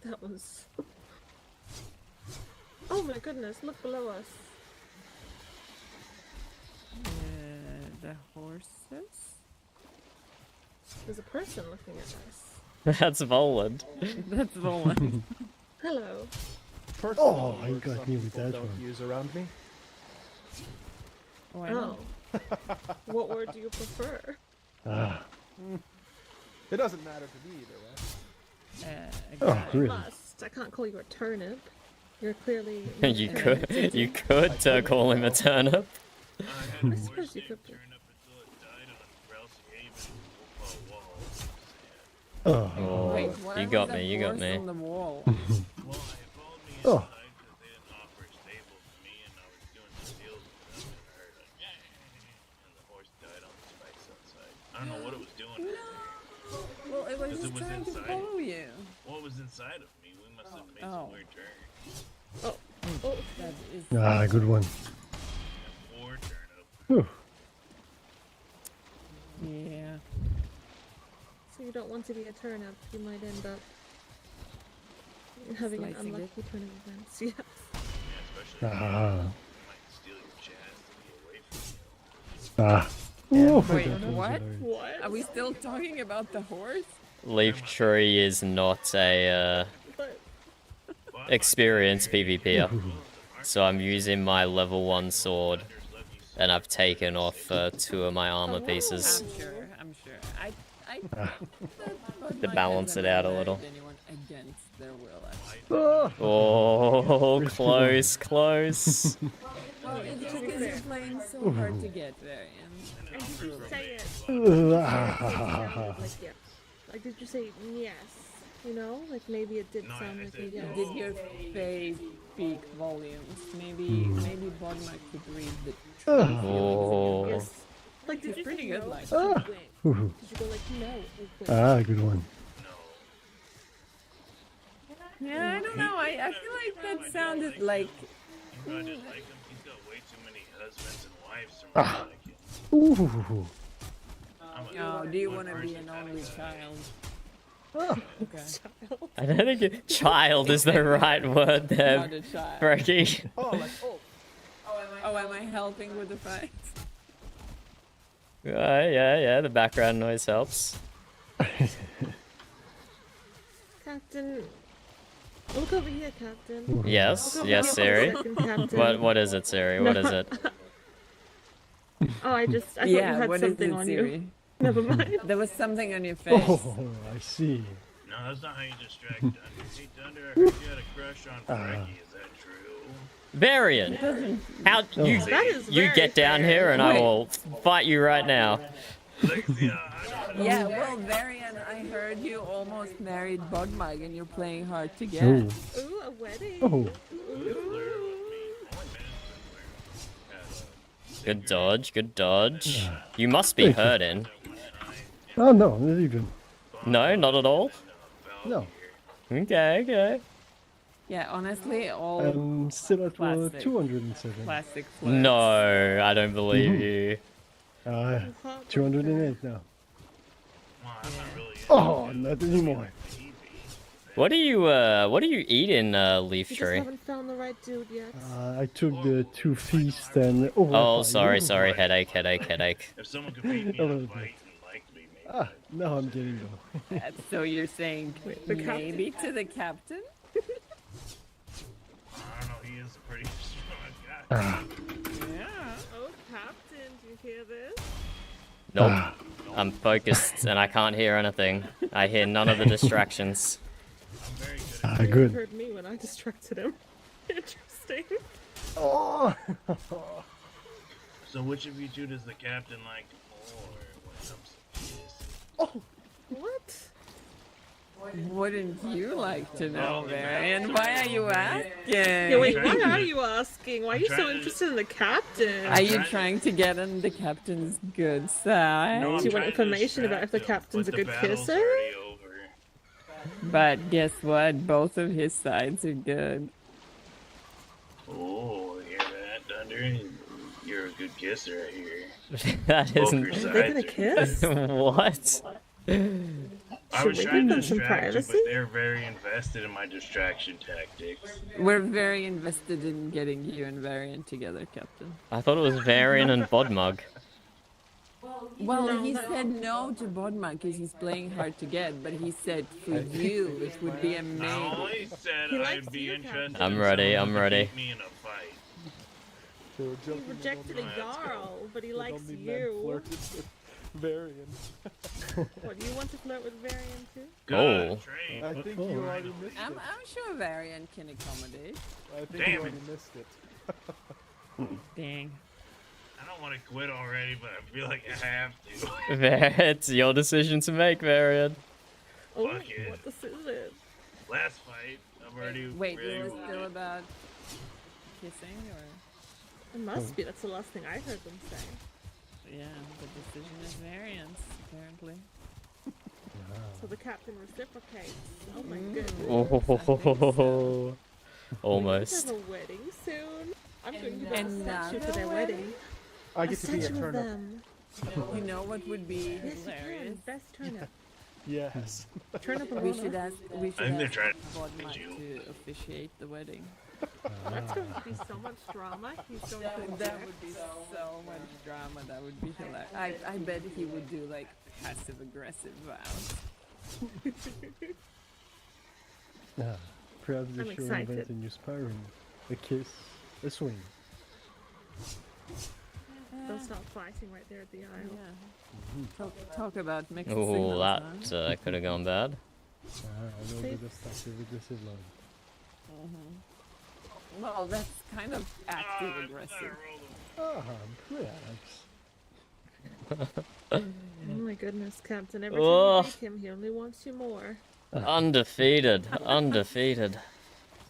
That was. Oh my goodness! Look below us. The horses? There's a person looking at us. That's Voland. That's the one. Hello. Oh, Personally, you words got some me with people that don't one. use around me. Oh, I know. What word do you prefer? It doesn't matter to me either way. Oh, Exactly. really? Must. I can't call you a turnip. You're clearly. You could call him a turnip. I had a suppose horse you named could be. Turnip until it died on Rousey Haven wall. Oh, Wait, Oh, why you was got that me, you got horse me. on the wall? Well, it followed me Oh. inside because they didn't offer a stable to me, and I was doing some deals with them, and I heard like, and the horse died on the spikes outside. I don't know what it was doing. Well, it was Because just it was trying to inside. follow you. What was inside of me? must have made Oh. some weird turns. Oh, That is. Ah, good one. Or turnip. Whew. Yeah. so you don't want to be a turnip. You might end up having an Slicing it. unlucky turn of events. Yeah. Yeah, especially if Ah. you might steal your chastity away from you. Ah. Ooh, Wait, that was what? hilarious. What? Are we still talking about the horse? Leaf Tree is not a But experienced PvPer, so I'm using my level 1 sword, and I've taken off 2 of my armor pieces I'm sure. I to balance it out a little. Anyone against their will. Ah. Oh, close, close. Well, it's just because you're playing so hard to get, Varian. and did you say it? Ah. Like yes. Like did you say yes? You know, like maybe it did No, sound I like a said yes. no. Did your face speak volumes? Maybe Bodma could read the Ah. Oh, Yes. Like did It's you pretty say good, no? like- Did you Ah. win? Ooh. Did you go like no? Or win? Ah, good one. Yeah, I don't know. I feel like that sounded like. You know, I just like him. He's got way too many husbands and wives to Ah. like him. Ooh. Oh, do you want to be an only child? Okay. I don't think child is the right word there, Not a child. Brekkie. Oh, am I helping with the fight? Yeah, the background noise helps. Captain, look over here, Captain. Yes, Look over yes, here for a Siri. second, Captain. What is it, Siri? What is it? Oh, I thought Yeah, you had what is something it, on Siri? you. Never mind. There was something on your face. Oh, I see. No, that's not how you distract Dunder. Hey, Dunder, I heard you had a crush on Frankie. Is that true? Varian, how you That is you very get down fair. here and I Wait. will fight you right now. Lexia, I don't know. Yeah, well, Varian, I heard you almost married Bodmug and you're playing hard to get. Ooh. Ooh, a wedding. Oh. Good dodge, good dodge. You must be hurting. Oh, no, not even. No, not at all. No. Okay. Yeah, honestly, all I'm still at Plastic. 207. plastic floats. No, I don't believe you. 208 now. Well, I'm not really into Oh, not anymore. TV. What do you eat in Leaf You just Tree? haven't found the right dude yet. I took the 2 feast and... Oh, sorry, headache. If someone could beat me in a little fight and liked me, maybe. Ah, now I'm getting them. So you're saying the maybe to the captain? I don't know, he is a pretty strong guy. Yeah. Oh, Captain, do you hear this? Nope. Ah. I'm focused and I can't hear anything. I hear none of the distractions. I'm very good at Ah, He good. heard me when I distracted him. Interesting. Oh! So which of you two does the captain like more when it comes to kiss? What? Wouldn't you like to know, Varian? Why are you asking? Yeah, wait, trying why to- are you asking? Why are you I'm so trying to- interested in the captain? Are you trying to get on the captain's good side? No, I'm Do you want trying to information about if the distract him, captain's but a good the battle's kisser? already over. But guess what? Both of his sides are good. Oh, hear that, Dunder? You're a good kisser, I hear. That Both your isn't. Are they gonna sides are- kiss? What? I Should was we trying give to them some distract you, but privacy? they're very invested in my distraction tactics. We're very invested in getting you and Varian together, Captain. I thought it was Varian and Bodmug. Well, No, he no. said no to Bodma because he's playing hard to get, but he said for you it would be a I maybe. only said He likes I'd be you, interested Captain. I'm in ready, someone I'm to ready. beat me in a fight. They were He joking rejected a Let's go. Jarl, but he that likes only men you. flirted with Varian. What, do you want to flirt with Varian too? Good Oh. trade. I think Oh. you already missed it. I'm sure Varian can accommodate. I think Damn you already it. missed it. Dang. I don't want to quit already, but I feel like I have to. It's your decision to make, Varian. Oh, Fuck it. what decision? Last fight, I've already Wait, really it was won still it. about kissing, or It must be. That's the last thing I heard them say. yeah, the decision is Varian's apparently. So the captain reciprocates. Oh my goodness. Oh, We almost. have a wedding soon. I'm going to build a Another statue for their wedding. I A get to be a statue of turnip. them. You know what would be Yes, you can. hilarious? Best turnip. Yes. Turnip We aroma. should ask. We should think they're ask trying Vodmak to- to officiate the wedding. That's going to be so much drama. He's going to That object. would be so much drama. That would be hilarious. I bet he would do like passive aggressive vows. Perhaps they I'm should excited. invent a new sparring. A kiss, a swing. They'll start fighting right there at the aisle. Yeah. Talk about mixed Oh, signals. that could have gone bad. A little bit of passive aggressive love. Well, that's kind of active aggressive. Perhaps. Oh my goodness, Captain. Every Oh. time you beat him, he only wants you more. Undefeated. Undefeated.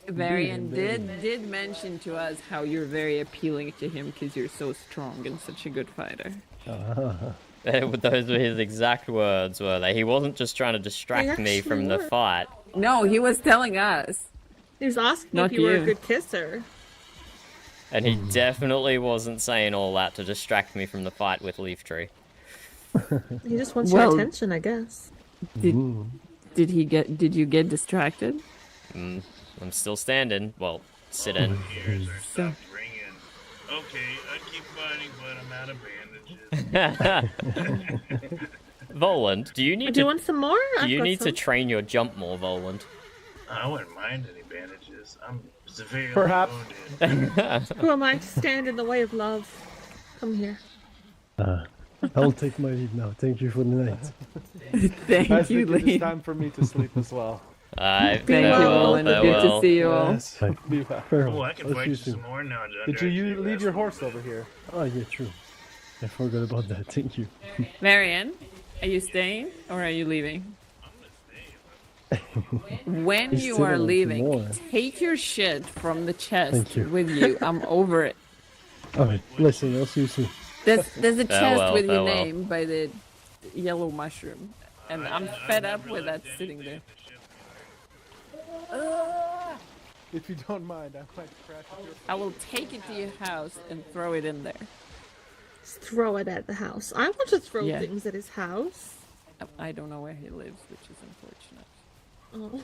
Varian did mention to us how you're very appealing to him because you're so strong and such a good fighter. Those were his exact words, were they? He wasn't just trying to distract me actually from the were. fight. No, he was telling us. He was asking Not if you were a you. good kisser. And he definitely wasn't saying all that to distract me from the fight with Leaf Tree. He just wants Well- your attention, I guess. Did you get distracted? I'm still standing. Well, sitting. Ears are stopped ringing. Okay, I keep fighting, but I'm out of bandages. Voland, do you need Do you to want some more? do you I've got need to some. train your jump more, Voland? I wouldn't mind any bandages. I'm severely Perhaps. wounded. Who am I to stand in the way of love? Come here. I'll take my leave now. Thank you for the night. Thank Guys, you, think it is Lee. time for me to sleep as well. Thank you, well. Roland. Good to see you all. Yes. Be well. Farewell. Oh, I can I'll fight see you you soon. some more now. Did you leave your horse over here? Oh, yeah, true. I forgot about that. Thank you. Marianne, are you staying or are you leaving? When He's you still are on leaving, more. take your shit from the chest Thank you. with you. I'm over it. Alright, listen, I'll see you soon. There's a chest Farewell, with your farewell. name by the yellow mushroom, and I'm fed up with that sitting there. If you don't mind, I might crash at your... I will take it to your house and throw it in there. Just throw it at the house. I want to throw Yeah. things at his house. I don't know where he lives, which is unfortunate. Oh.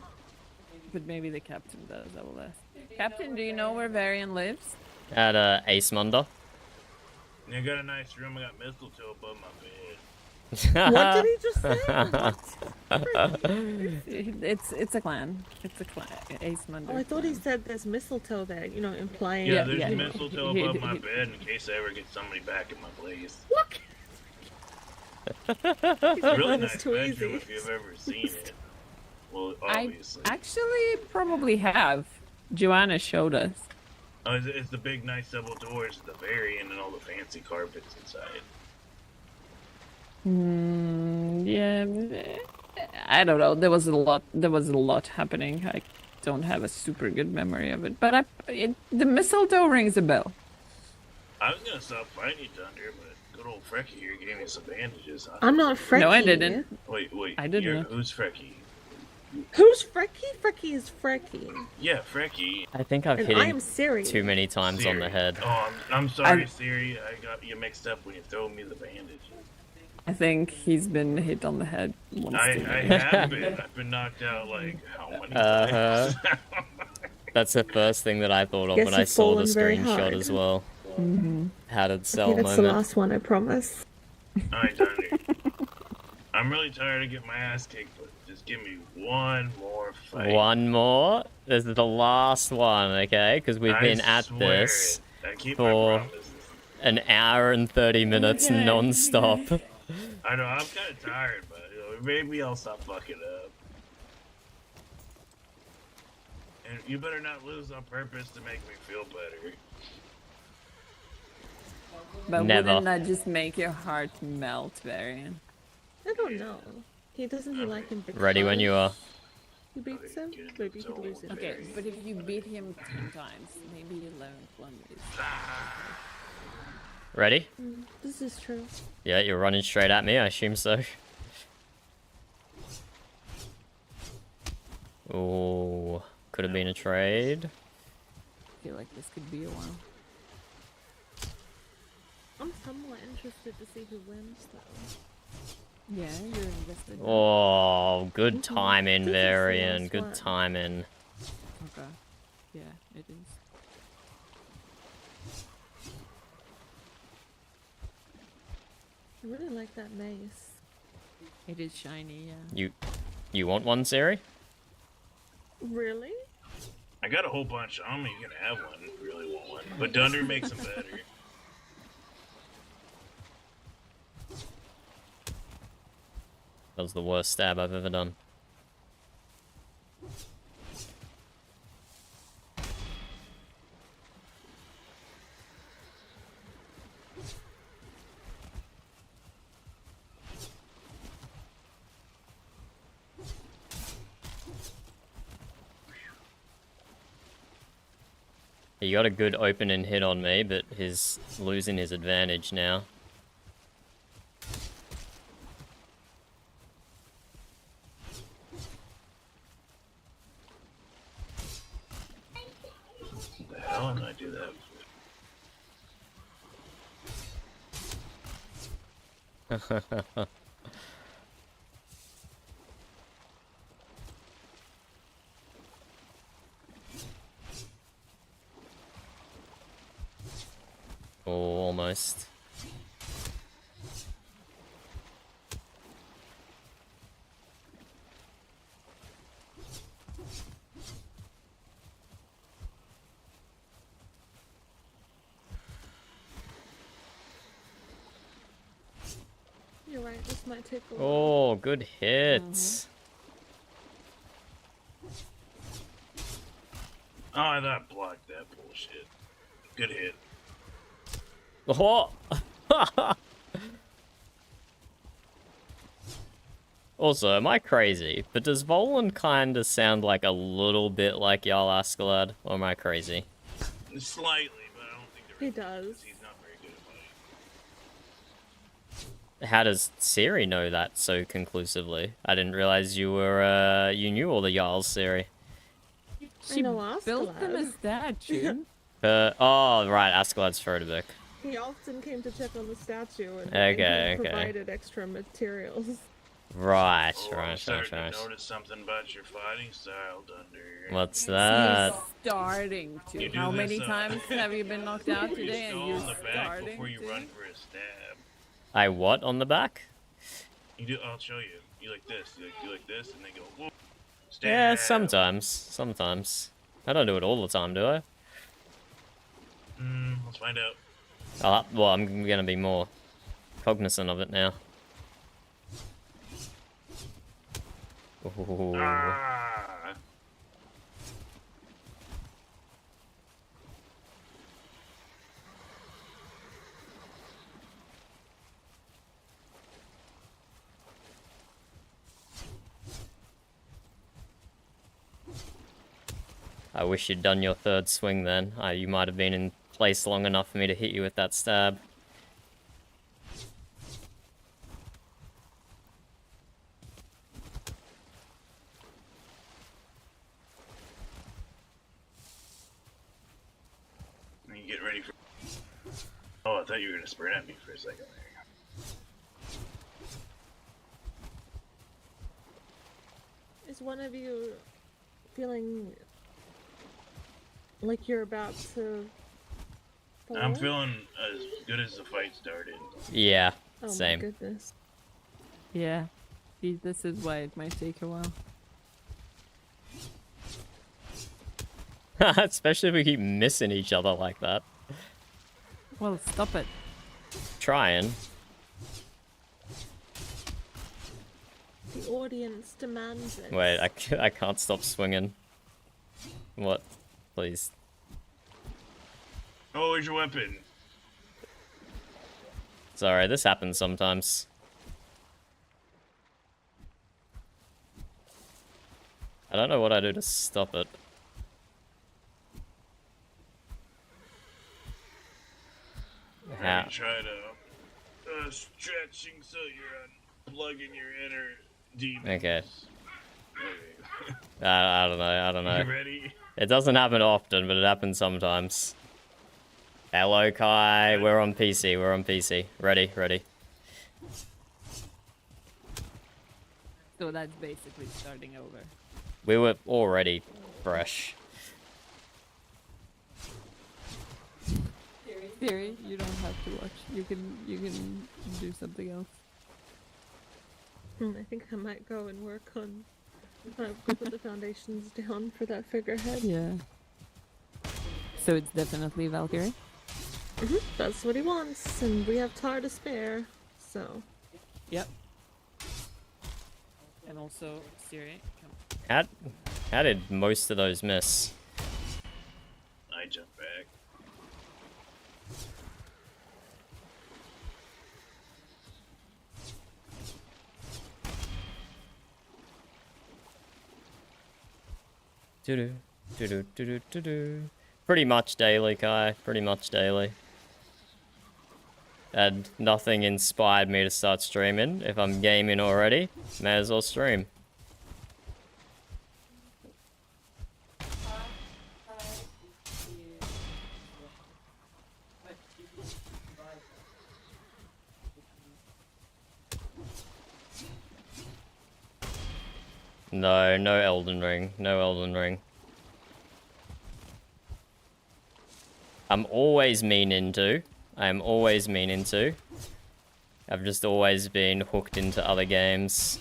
But maybe the captain does. I will ask. Captain, do you know where Varian lives? At Ace Munder. I got a nice room. I got mistletoe above my bed. What did he just say? What? It's a clan. It's a clan. Ace Munder. Oh, I thought he clan. said there's mistletoe there, you know, implying. Yeah, there's yeah. mistletoe He- above he- my he- bed in case I ever get somebody back in my place. Look! It's a really It's nice too bedroom easy. if you've ever seen it. Well, I obviously. actually probably have. Joanna showed us. Oh, it's the big, nice double doors at the very end and all the fancy carpets inside. Yeah, I don't know. There was a lot happening. I don't have a super good memory of it, but the mistletoe rings a bell. I was gonna stop fighting you, Thunder, but good old Frecky here gave me some bandages. I'm not Frecky. No, I didn't. Wait, I didn't. Who's Frecky? Who's Frecky? Frecky is Frecky. Yeah, Frecky. I think I've And hit I him am Siri. too many times on the Siri. head. Oh, I'm sorry, Siri. I got you mixed up when you throw me the bandage. I think he's been hit on the head once. I too many. have been. I've been knocked out like how many Uh-huh. times? That's the first thing that I thought of Guess when I you've saw the fallen very screenshot hard. as well. How did sell Okay, that's the moment? last one, I promise. Alright, Thunder. I'm really tired of getting my ass kicked, but just give me one more fight. One more. This is the last one, okay? Because we've I been at swear this it. I keep for- my promises. an hour and 30 minutes non-stop. I know, I'm kind of tired, but you know, maybe I'll stop fucking up. And you better not lose on purpose to make me feel better. But Never. wouldn't that just make your heart melt, Varian? I don't know. Doesn't he like him because Ready when you are. he beats him? Maybe he'd lose it. Okay, but if you beat him 10 times, maybe you learn one is. Ready? This is true. Yeah, you're running straight at me, I assume so. Oh, could have been a trade. I feel like this could be a while. I'm somewhat interested to see who wins, though. Yeah, you're invested. now. Oh, good Mhm. timing, This is the Varian. last Good one. timing. Okay. Yeah, it is. I really like that mace. It is shiny, yeah. You want one, Siri? Really? I got a whole bunch on me. You can have one if you really want one. But Dunder makes them better. That was the worst stab I've ever done. He got a good open and hit on me, but he's losing his advantage now. What the hell did I do that? Oh, almost. You're right, this might take a while. Oh, good hits. Oh, I thought I blocked that bullshit. Good hit. Oh! Also, am I crazy? But does Volan kinda sound like a little bit like Jarl Askeladd? Or am I crazy? Slightly, but I don't think He does. he's not very good at fighting. How does Siri know that so conclusively? I didn't realize you were, you knew all the Jarls, Siri. She know built them Askeladd. as statue. Oh, right, Askeladd's Frodovic. He often came to check on the statue and, Okay, and he okay. provided extra materials. Right, Oh, I'm right, starting right, to right. notice something about your fighting style, Dunder. What's that? He's starting to. You do How this, many times have you been knocked out You today and stall you're in the back starting before you to? run for a stab. I what on the back? You do. I'll show you. You like this. You like this, and then go. Whoa, stab. Yeah, sometimes. I don't do it all the time, do I? Let's find out. Well, I'm gonna be more cognizant of it now. Ooh. Ah. I wish you'd done your third swing then. You might have been in place long enough for me to hit you with that stab. And you get ready for. Oh, I thought you were gonna sprint at me for a second there. Is one of you feeling like you're about to fall? I'm feeling as good as the fight started. Yeah, Oh same. my goodness. Yeah. See, this is why it might take a while. Especially if we keep missing each other like that. Well, stop it. Trying. The audience demands it. Wait, I can't stop swinging. What? Please. Oh, where's your weapon? Sorry, this happens sometimes. I don't know what I do to stop it. How? You try to stretching so you're unplugging your inner demons. Okay. I don't know. I don't You know. ready? It doesn't happen often, but it happens sometimes. Hello, Kai. We're on PC. We're on PC. Ready, ready. So that's basically starting over. We were already fresh. Theory, you don't have to watch. You can do something else. I think I might go and work on. Go put the foundations down for that figurehead. Yeah. So it's definitely Valkyrie. That's what he wants, and we have tar to spare. So. Yep. And also, Siri, come. How did most of those miss? I jump back. Do-do, do-do, do-do, do-do. Pretty much daily, Kai. Pretty much daily. And nothing inspired me to start streaming. If I'm gaming already, may as well stream. No, no Elden Ring. No Elden Ring. I'm always meaning to. I'm always meaning to. I've just always been hooked into other games.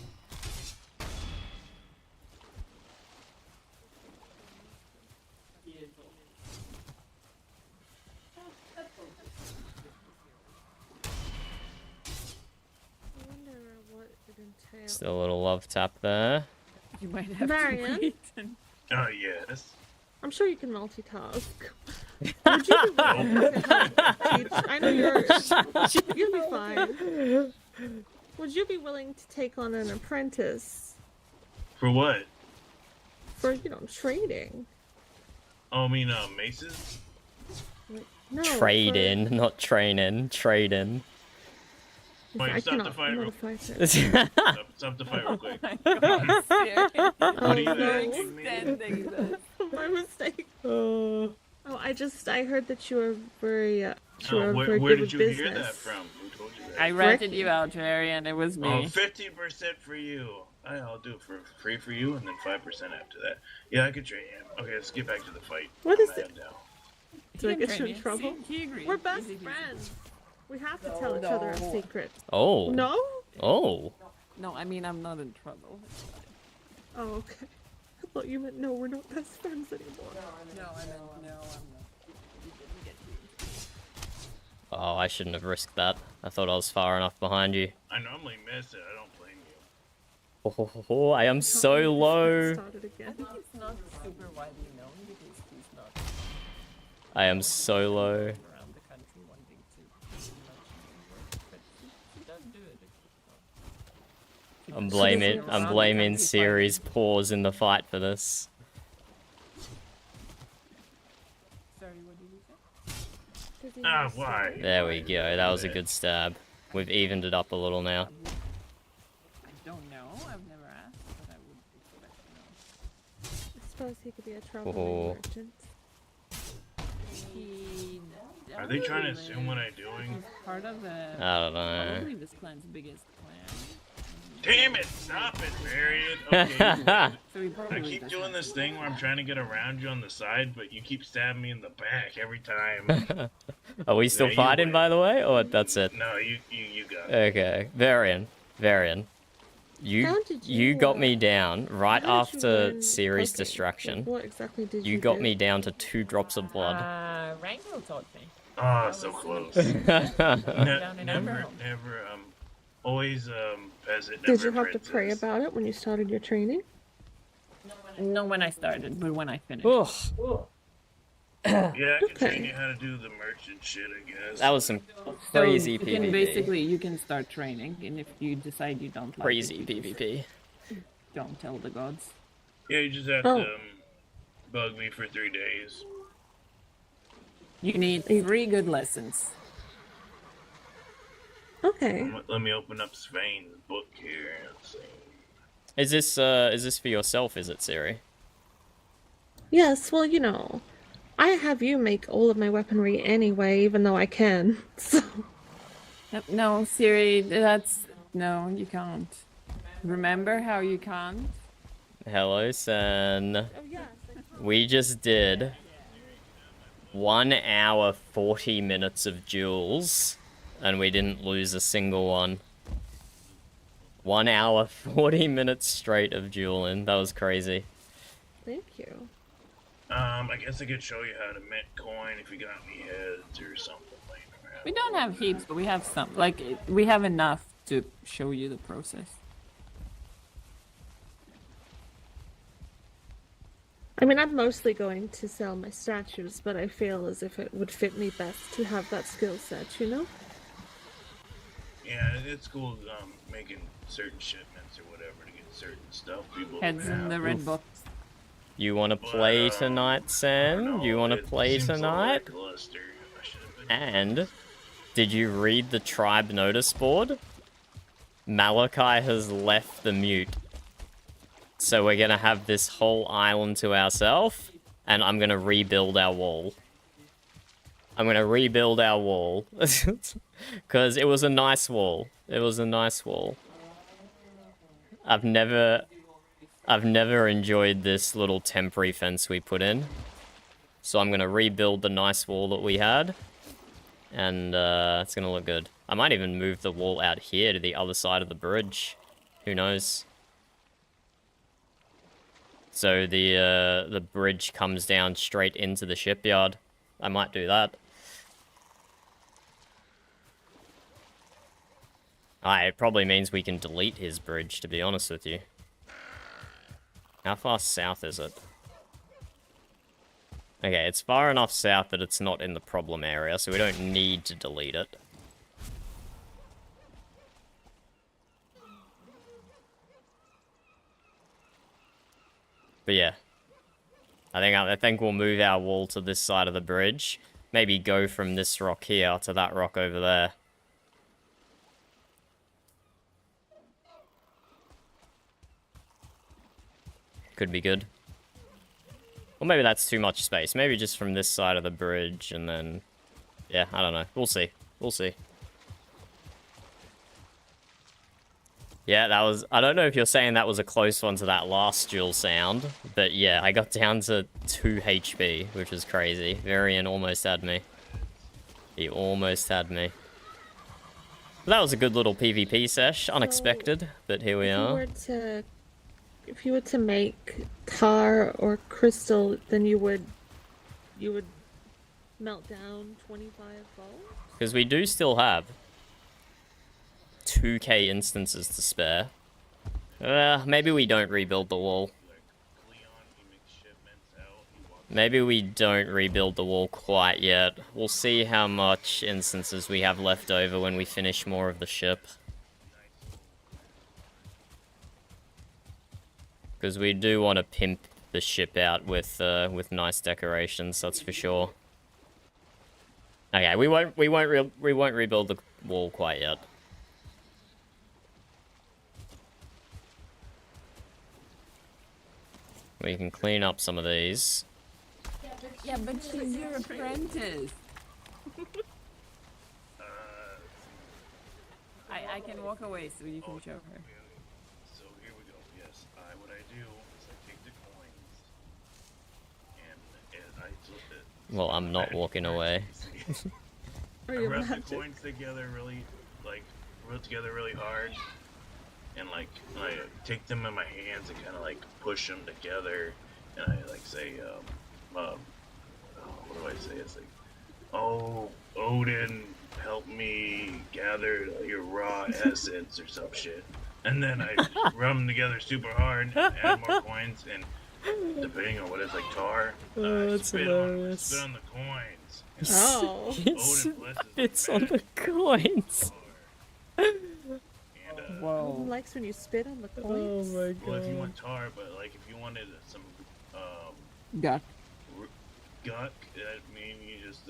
I wonder what it entails. Just a little love tap there. You might have Marion? to wait. And... Oh, yes. I'm sure you can multitask. Would you be willing to teach? I know you'll be fine. Would you be willing to take on an apprentice For what? for, trading? Oh, I mean, maces? No. Trade for- in, not training. Trade in. Wait, I stop the cannot. fight I'm real not a fighter. Stop the fight real quick. What What are you no. asking me? Standing there. My mistake. Oh, I heard that you were very, you were Where very did good you with business. hear that from? Who told you that? I rented you out, Jerry, and it was me. Oh, 15% for you. I'll do it for free for you, and then 5% after that. Yeah, I could train you. Okay, let's get back to the fight. What I'm is gonna it? head down. Did I He get can you in train trouble? See, he agreed. We're best Easy peasy. friends. We have to tell each other a secret. Oh. No? Oh. No, I mean, I'm not in trouble. It's fine. Oh, okay. I thought you meant no, we're not best friends anymore. No, I meant no, I'm not. You didn't get me. Oh, I shouldn't have risked that. I thought I was far enough behind you. I normally miss it. I don't blame you. Oh, I am so low. Started I again. think it's not super widely known because he's not I am so low. around the country wanting to do much work, but he does do it. I'm blaming Siri's pause in the fight for this. Sorry, what did you say? Ah, why? There we go. That was a good stab. We've evened it up a little now. I don't know. I've never asked, but I would expect to know. I suppose he could be a traveling Oh. merchant. He Are they trying to assume what I'm doing? He's part of the I don't know. probably this clan's biggest clan. Damn it! Stop it, Marion. Okay, So he I probably keep doesn't. doing this thing where I'm trying to get around you on the side, but you keep stabbing me in the back every time. Are we still Yeah, you fighting, win. by the way? Or that's it? No, you got it. Okay. Varian. You How did you you, got me down right How did you after learn Siri's cooking? distraction. What exactly did You you got do? me down to 2 drops of blood. Rango taught me. Oh, so close. Down in Never, Emerald. always peasant. Did never you have to pray princess. about it when you started your training? Not when I started, but when I finished. Ugh. Yeah, I can Okay. train you how to do the merchant shit, I guess. That was some So crazy you can PvP. basically you can start training, and if you decide you don't like Crazy it, you just PvP. don't tell the gods. Yeah, you just have Oh. to bug me for 3 days. You need 3 good lessons. Okay. Let me open up Svane's book here. Let's see. Is this for yourself, is it, Siri? Yes, well, you know, I have you make all of my weaponry anyway, even though I can. So No, Siri, no, you can't. Remember how you can't? Hello, Sen. oh yes, We just did 1 hour 40 minutes of duels, and we didn't lose a single one. 1 hour 40 minutes straight of dueling. That was crazy. thank you. I guess I could show you how to mint coin if you got any heads or something laying around. We don't have heaps, but we have some. Like, we have enough to show you the process. I mean, I'm mostly going to sell my statues, but I feel as if it would fit me best to have that skill set, you know? Yeah, it's cool making certain shipments or whatever to get certain stuff people Heads don't in the have. red box. You want to play tonight, Sen? You want to play tonight? Lackluster. I should have been. And did you read the tribe notice board? Malachi has left the mute. So we're gonna have this whole island to ourselves, and I'm gonna rebuild our wall. I'm gonna rebuild our wall. Because it was a nice wall. It was a nice wall. I've never enjoyed this little temporary fence we put in. So I'm gonna rebuild the nice wall that we had. And it's gonna look good. I might even move the wall out here to the other side of the bridge. Who knows? So the bridge comes down straight into the shipyard. I might do that. It probably means we can delete his bridge, to be honest with you. How far south is it? Okay, it's far enough south that it's not in the problem area, so we don't need to delete it. But yeah, I think we'll move our wall to this side of the bridge. Maybe go from this rock here to that rock over there. Could be good. Or maybe that's too much space. Maybe just from this side of the bridge and then... Yeah, I don't know. We'll see. We'll see. Yeah, that was... I don't know if you're saying that was a close one to that last duel sound, but yeah, I got down to 2 HP, which was crazy. Varian almost had me. He almost had me. But that was a good little PvP sesh. Unexpected, but here we are. If you were to make tar or crystal, then you would melt down 25 volts? Because we do still have 2k instances to spare. Maybe we don't rebuild the wall. Maybe we don't rebuild the wall quite yet. We'll see how much instances we have left over when we finish more of the ship. Because we do want to pimp the ship out with nice decorations, that's for sure. Okay, we won't rebuild the wall quite yet. We can clean up some of these. Yeah, but she's your apprentice. I can walk away so you can show her. So here we go. Yes, what I do is I take the coins and I flip it. Well, I'm not walking away. I rub the coins together really hard, and like I take them in my hands and kind of like push them together, and I like say, what do I say? It's like, oh, Odin, help me gather your raw essence or some shit. And then I rub them together super hard, add more coins, and depending on what it's like tar, spit on the coins. And Oh. It's on the coins. And, Whoa. Who likes when you spit on the coins? Oh my god. well, if you want tar, but like if you wanted some Guck. guck, that mean you just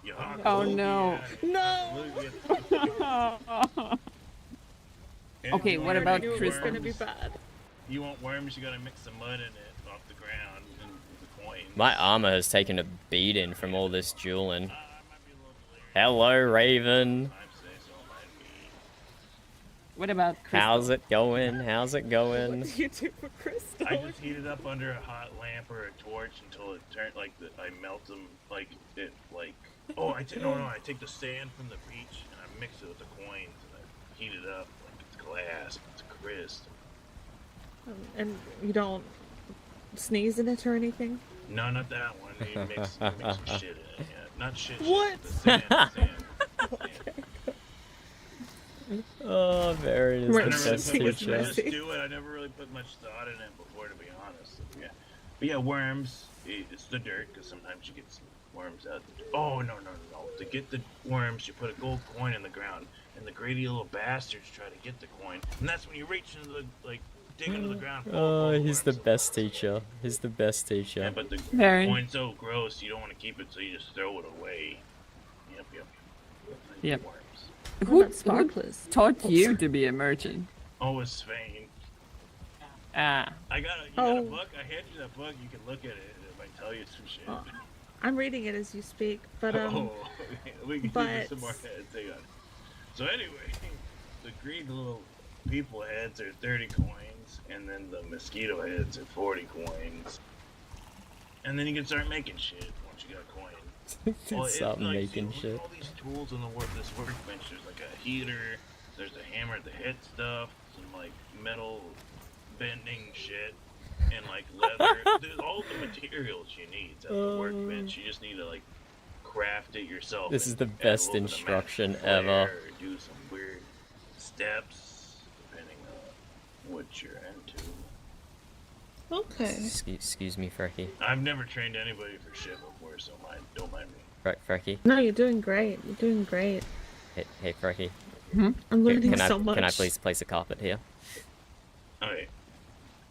you hawk Oh, it. no. No! And Okay, you what wanna about do It's crystal? gonna be worms, bad. You want worms, you gotta mix some mud in it off the ground and the coins. My armor has taken a beating from all this dueling. Might be a little delirious. Hello, Raven. I'd say so, might be. What about Crystal? How's it going? How's it going? What do you do for Crystal? I just heat it up under a hot lamp or a torch until it turned like I melt them like it like. Oh, I take the sand from the beach and I mix it with the coins and I heat it up like it's glass, it's crystal. And you don't sneeze in it or anything? No, not that one. You mix some shit in it. Yeah, not shit. What? The sand. Sand. Oh, Barry is Right. the I never best really put much. I teacher. just do it. I never really put much thought in it before, to be honest. Yeah, but yeah, worms. It's the dirt because sometimes you get some worms out. Oh no. To get the worms, you put a gold coin in the ground, and the greedy little bastards try to get the coin, and that's when you reach into the dig into the ground. Oh, he's the best teacher. He's the best teacher. Yeah, but the Very. coin's so gross, you don't want to keep it, so you just throw it away. Yep. Worms. Who about sparklers? taught you to be a merchant? Oh, it's Svein. Ah. You got a book? I handed you that book. You can look at it if I tell you some shit. Oh, I'm reading it as you speak, but we can but- do some more heads. Hang on. So anyway, the green little people heads are 30 coins, and then the mosquito heads are 40 coins. And then you can start making shit once you got coins. Well, Stop like, making see, shit. all these tools in this workbench. There's like a heater. There's a hammer at the head stuff. Some like metal bending shit. And like leather. There's all the materials you need at the workbench. You just need to like craft it yourself. This is the and add a best little bit of instruction magic flair ever. Or do some weird steps depending on what you're into. okay. Excuse me, Frecky. I've never trained anybody for shit before, so don't mind me. Frecky. No, you're doing great. You're doing great. Hey, Frecky. I'm learning Can I so much. can I please place a carpet here? Okay.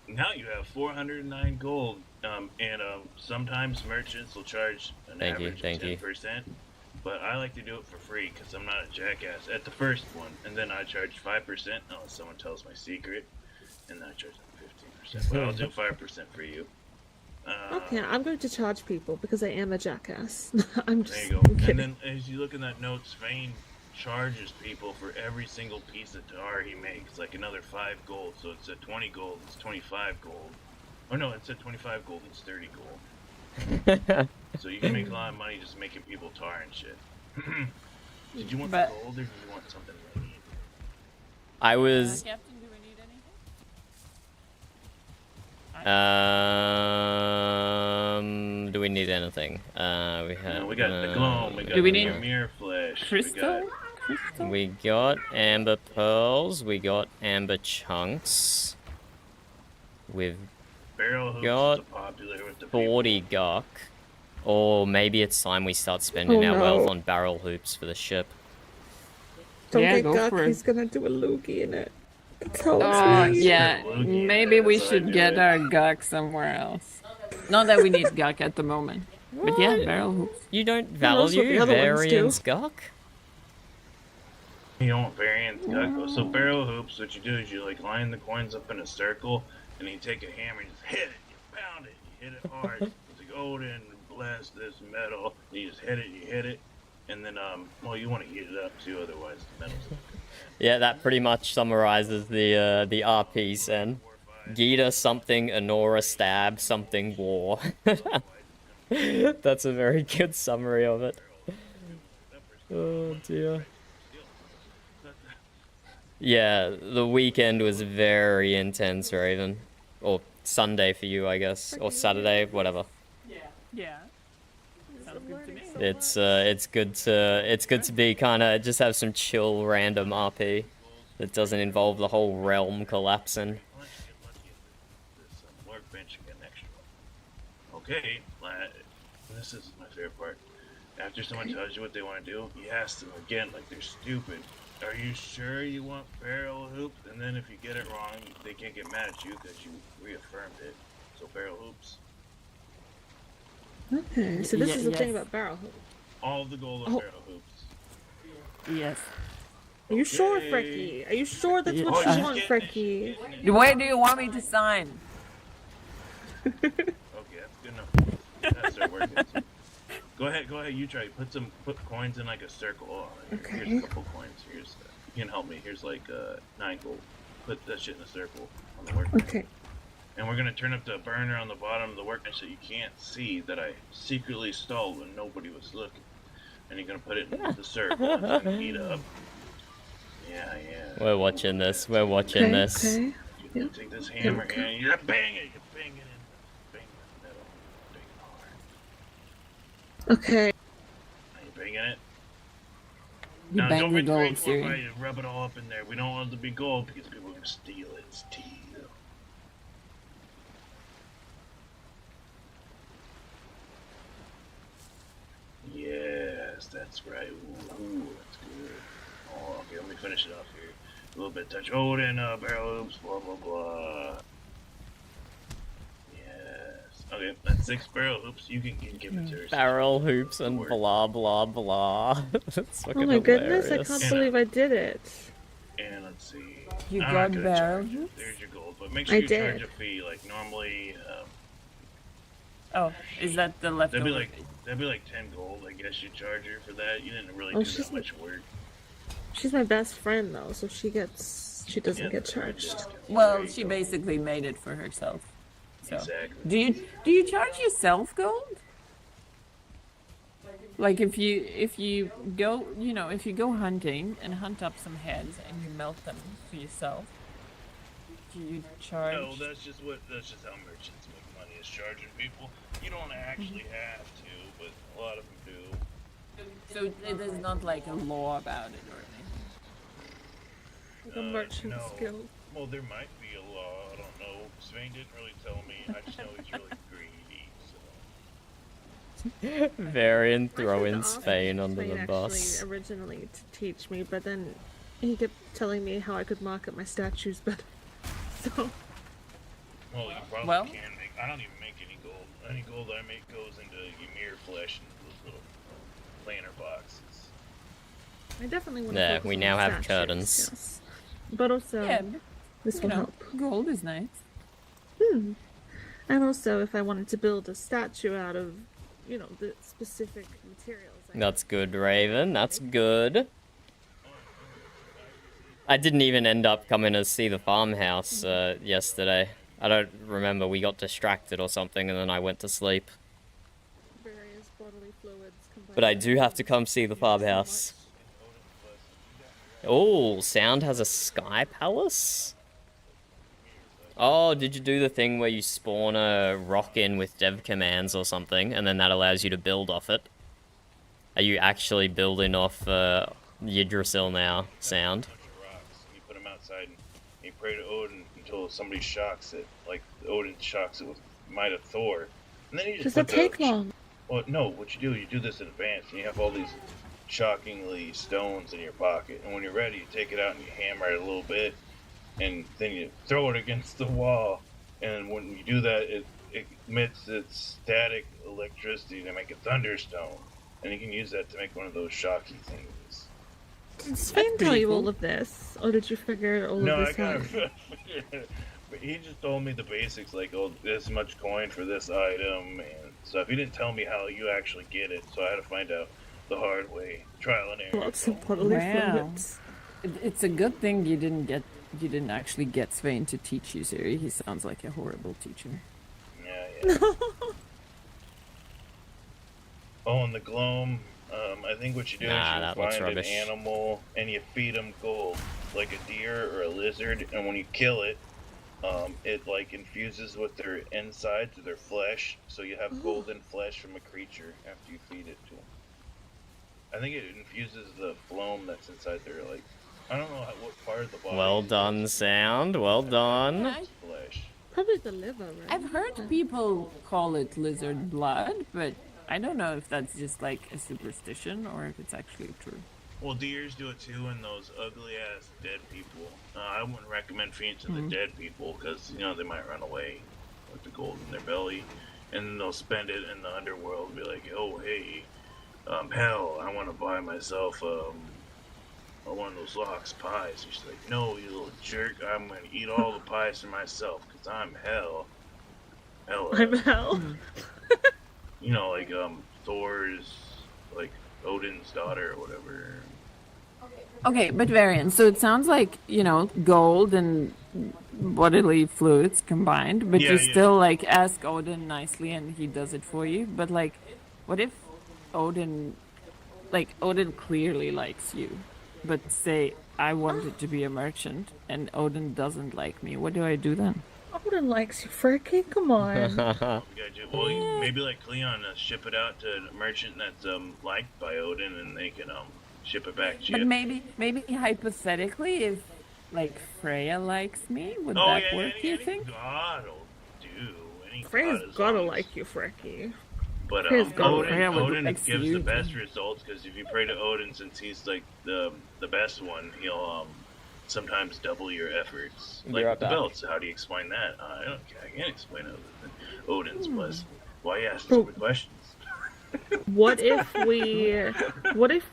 Now you have 409 gold, and sometimes merchants will charge an Thank you, average thank of you. 10%, but I like to do it for free because I'm not a jackass at the first one, and then I charge 5% unless someone tells my secret, and then I charge them 15%, but I'll do 5% for you. Okay, I'm going to charge people because I am a jackass. I'm just There you go. kidding. And then as you look in that note, Svein charges people for every single piece of tar he makes, like another 5 gold. So it's at 20 gold, it's 25 gold. Oh no, it's at 25 gold, it's 30 gold. So you can make a lot of money just making people tar and shit. Did you want But- the gold or did you want something like that? I was Captain, do we need anything? do we need anything? We have. We got the gloam, we got Do we the need mirror flesh, Crystal? Crystal? We got amber pearls. We got amber chunks. We've barrel hoops got is popular with the 40 gawk. Or maybe it's time we start spending Oh, our no. wealth on barrel hoops for the ship. Don't Yeah, get go Guck, for it. he's gonna do a loogie in it. That's how Oh, it's yeah. Loogie, Maybe we that's how I should do get it. our gawk somewhere else. Not that we need gawk at the moment. But yeah, barrel hoops. You don't knows what the value other ones do? variance gawk? You don't variant duck. So barrel hoops, what you do is you like line the coins up in a circle, and you take a hammer and just hit it. You pound it. You hit it hard. It's like golden, bless this metal. You just hit it. You hit it, and then well, you want to heat it up too, otherwise the metal's. Yeah, that pretty much summarizes the RPs then. Gita something, Honora stab, something war. That's a very good summary of it. Oh dear. Yeah, the weekend was very intense, Raven. Or Sunday for you, I guess. Or Saturday, whatever. Yeah. Sounds good to me. It's good to be kinda just have some chill random RP that doesn't involve the whole realm collapsing. Unless you get lucky at this workbench and get an extra one. Okay, this is my favorite part. After someone tells you what they want to do, you ask them again like they're stupid. Are you sure you want barrel hoops? And then if you get it wrong, they can't get mad at you because you reaffirmed it. So barrel hoops. Okay, so this Yeah, is the thing yes. about barrel hoops. All of the gold on Oh. barrel hoops. Yes. Are you sure, Okay. Frecky? Are you sure that's what Oh, you she's want, getting it, Frecky? she's getting it. Where do you want me to sign? Okay, that's good enough. That's start working. Go ahead, you try. Put coins in like a circle. Oh, here's Okay. a couple coins. You can help me. Here's like 9 gold. Put that shit in a circle on the workbench. Okay. And we're gonna turn up the burner on the bottom of the workbench so you can't see that I secretly stalled when nobody was looking. And you're gonna put it in the circle. It's gonna heat up. Yeah. We're watching this. We're watching this. Okay. You can take this hammer and you're bang it. You bang it in the middle. Bang it hard. Okay. Are you banging it? You Now, bang don't the be gold, afraid Siri. to rub it all up in there. We don't want it to be gold because people are gonna steal it. It's steel. Yes, that's right. Ooh, that's good. Oh, okay, let me finish it off here. A little bit touch Odin, barrel hoops, blah blah blah. Yes. Okay, that's 6 barrel hoops. You can give it to her. Barrel hoops and blah blah blah. That's fucking Oh my goodness, I hilarious. can't believe I did it. And let's see. You I'm got not gonna barrel charge you. hoops? There's your gold, but make sure I you charge did. a fee. Like normally, Oh, is that the that'd leftover? be like 10 gold. I guess you charge her for that. You didn't really Oh, do she's that much work. She's my best friend though, so she doesn't get that's right, charged. discount. Well, There you she go. basically made it for herself. So, Exactly. do you charge yourself gold? Like if you go if you go hunting and hunt up some heads and you melt them for yourself, do you charge? No, that's just how merchants make money, is charging people. You don't actually have to, but a lot of them do. So there's not like a law about it or anything. Like a merchant's no. guild. Well, there might be a law. I don't know. Swain didn't really tell me. I just know he's really greedy. So. Varian I throwing tried to ask Spain under Swain the bus. actually originally to teach me, but then he kept telling me how I could market my statues better. So Well, you probably Well- can make. I don't even make any gold. Any gold I make goes into Ymir flesh and those little planter boxes. I definitely want to There, focus we on now the have statues, curtains. yes. But also, Yeah, this you will know, help. gold is nice. And also, if I wanted to build a statue out of, the specific materials. That's good, Raven. That's good. I didn't even end up coming to see the farmhouse yesterday. I don't remember. We got distracted or something, and then I went to sleep. Various bodily fluids But I do have to come see the farmhouse. Oh, Sound has a sky palace? Oh, did you do the thing where you spawn a rock in with dev commands or something, and then that allows you to build off it? Are you actually building off Yggdrasil now, Sound? Bunch of rocks. And you put them outside and you pray to Odin until somebody shocks it. Like Odin shocks it with Might of Thor. And then you just Does put that take long? Well, no, what you do this in advance, and you have all these shockingly stones in your pocket. And when you're ready, you take it out and you hammer it a little bit, and then you throw it against the wall. And when you do that, it emits its static electricity to make a thunderstone. And you can use that to make one of those shocky things. Did Sven tell you all of this, or did you figure all No, of I this kind out? of figured it. But he just told me the basics, like, oh, this much coin for this item and stuff. He didn't tell me how you actually get it, so I had to find out the hard way, trial and error. Lots of bodily Wow. fluids. It's a good thing you didn't actually get Swain to teach you, Siri. He sounds like a horrible teacher. Yeah. Oh, and the gloam. I think what you do Nah, is that you looks find an rubbish. animal and you feed them gold, like a deer or a lizard. And when you kill it, it like infuses with their insides or their flesh, so you have golden flesh from a creature after you feed it to them. I think it infuses the phloem that's inside their, like, I don't know what part of the body. Well it is. done, Sound. Well done. Flesh. Probably the liver, right? I've heard people call it lizard blood, but I don't know if that's just like a superstition or if it's actually true. Well, deers do it too, and those ugly ass dead people. I wouldn't recommend feeding to the dead people because they might run away with the gold in their belly, and then they'll spend it in the underworld and be like, "Oh, hey, hell, I want to buy myself one of those lox pies. She's like, no, you little jerk, I'm gonna eat all the pies for myself, because I'm hell. I'm hell. You know, like, Thor's, like, Odin's daughter or whatever. Okay, but Varian, so it sounds like, you know, gold and bodily fluids combined, but Yeah, you yeah. still, like, ask Odin nicely and he does it for you. But, like, what if Odin clearly likes you, but say, I wanted to be a merchant and Odin doesn't like me? What do I do then? Odin likes you, Fricky. Come on. You gotta do, well, maybe like Cleon, ship it out to a merchant that's, liked by Odin, and they can, ship it back to you. But maybe hypothetically, if, like, Freya likes me, would Oh, that yeah, work, do you any think? god will do. Any Freya's god is gotta always- like you, Fricky. But Freya's gotta Freya would Odin like gives you, the best too. results, because if you pray to Odin, since he's like the best one, he'll sometimes double your efforts. Like You're with the up, Al. belts. How do you explain that? I can't explain other than Odin's Hmm. blessing. Why you ask so many questions? What if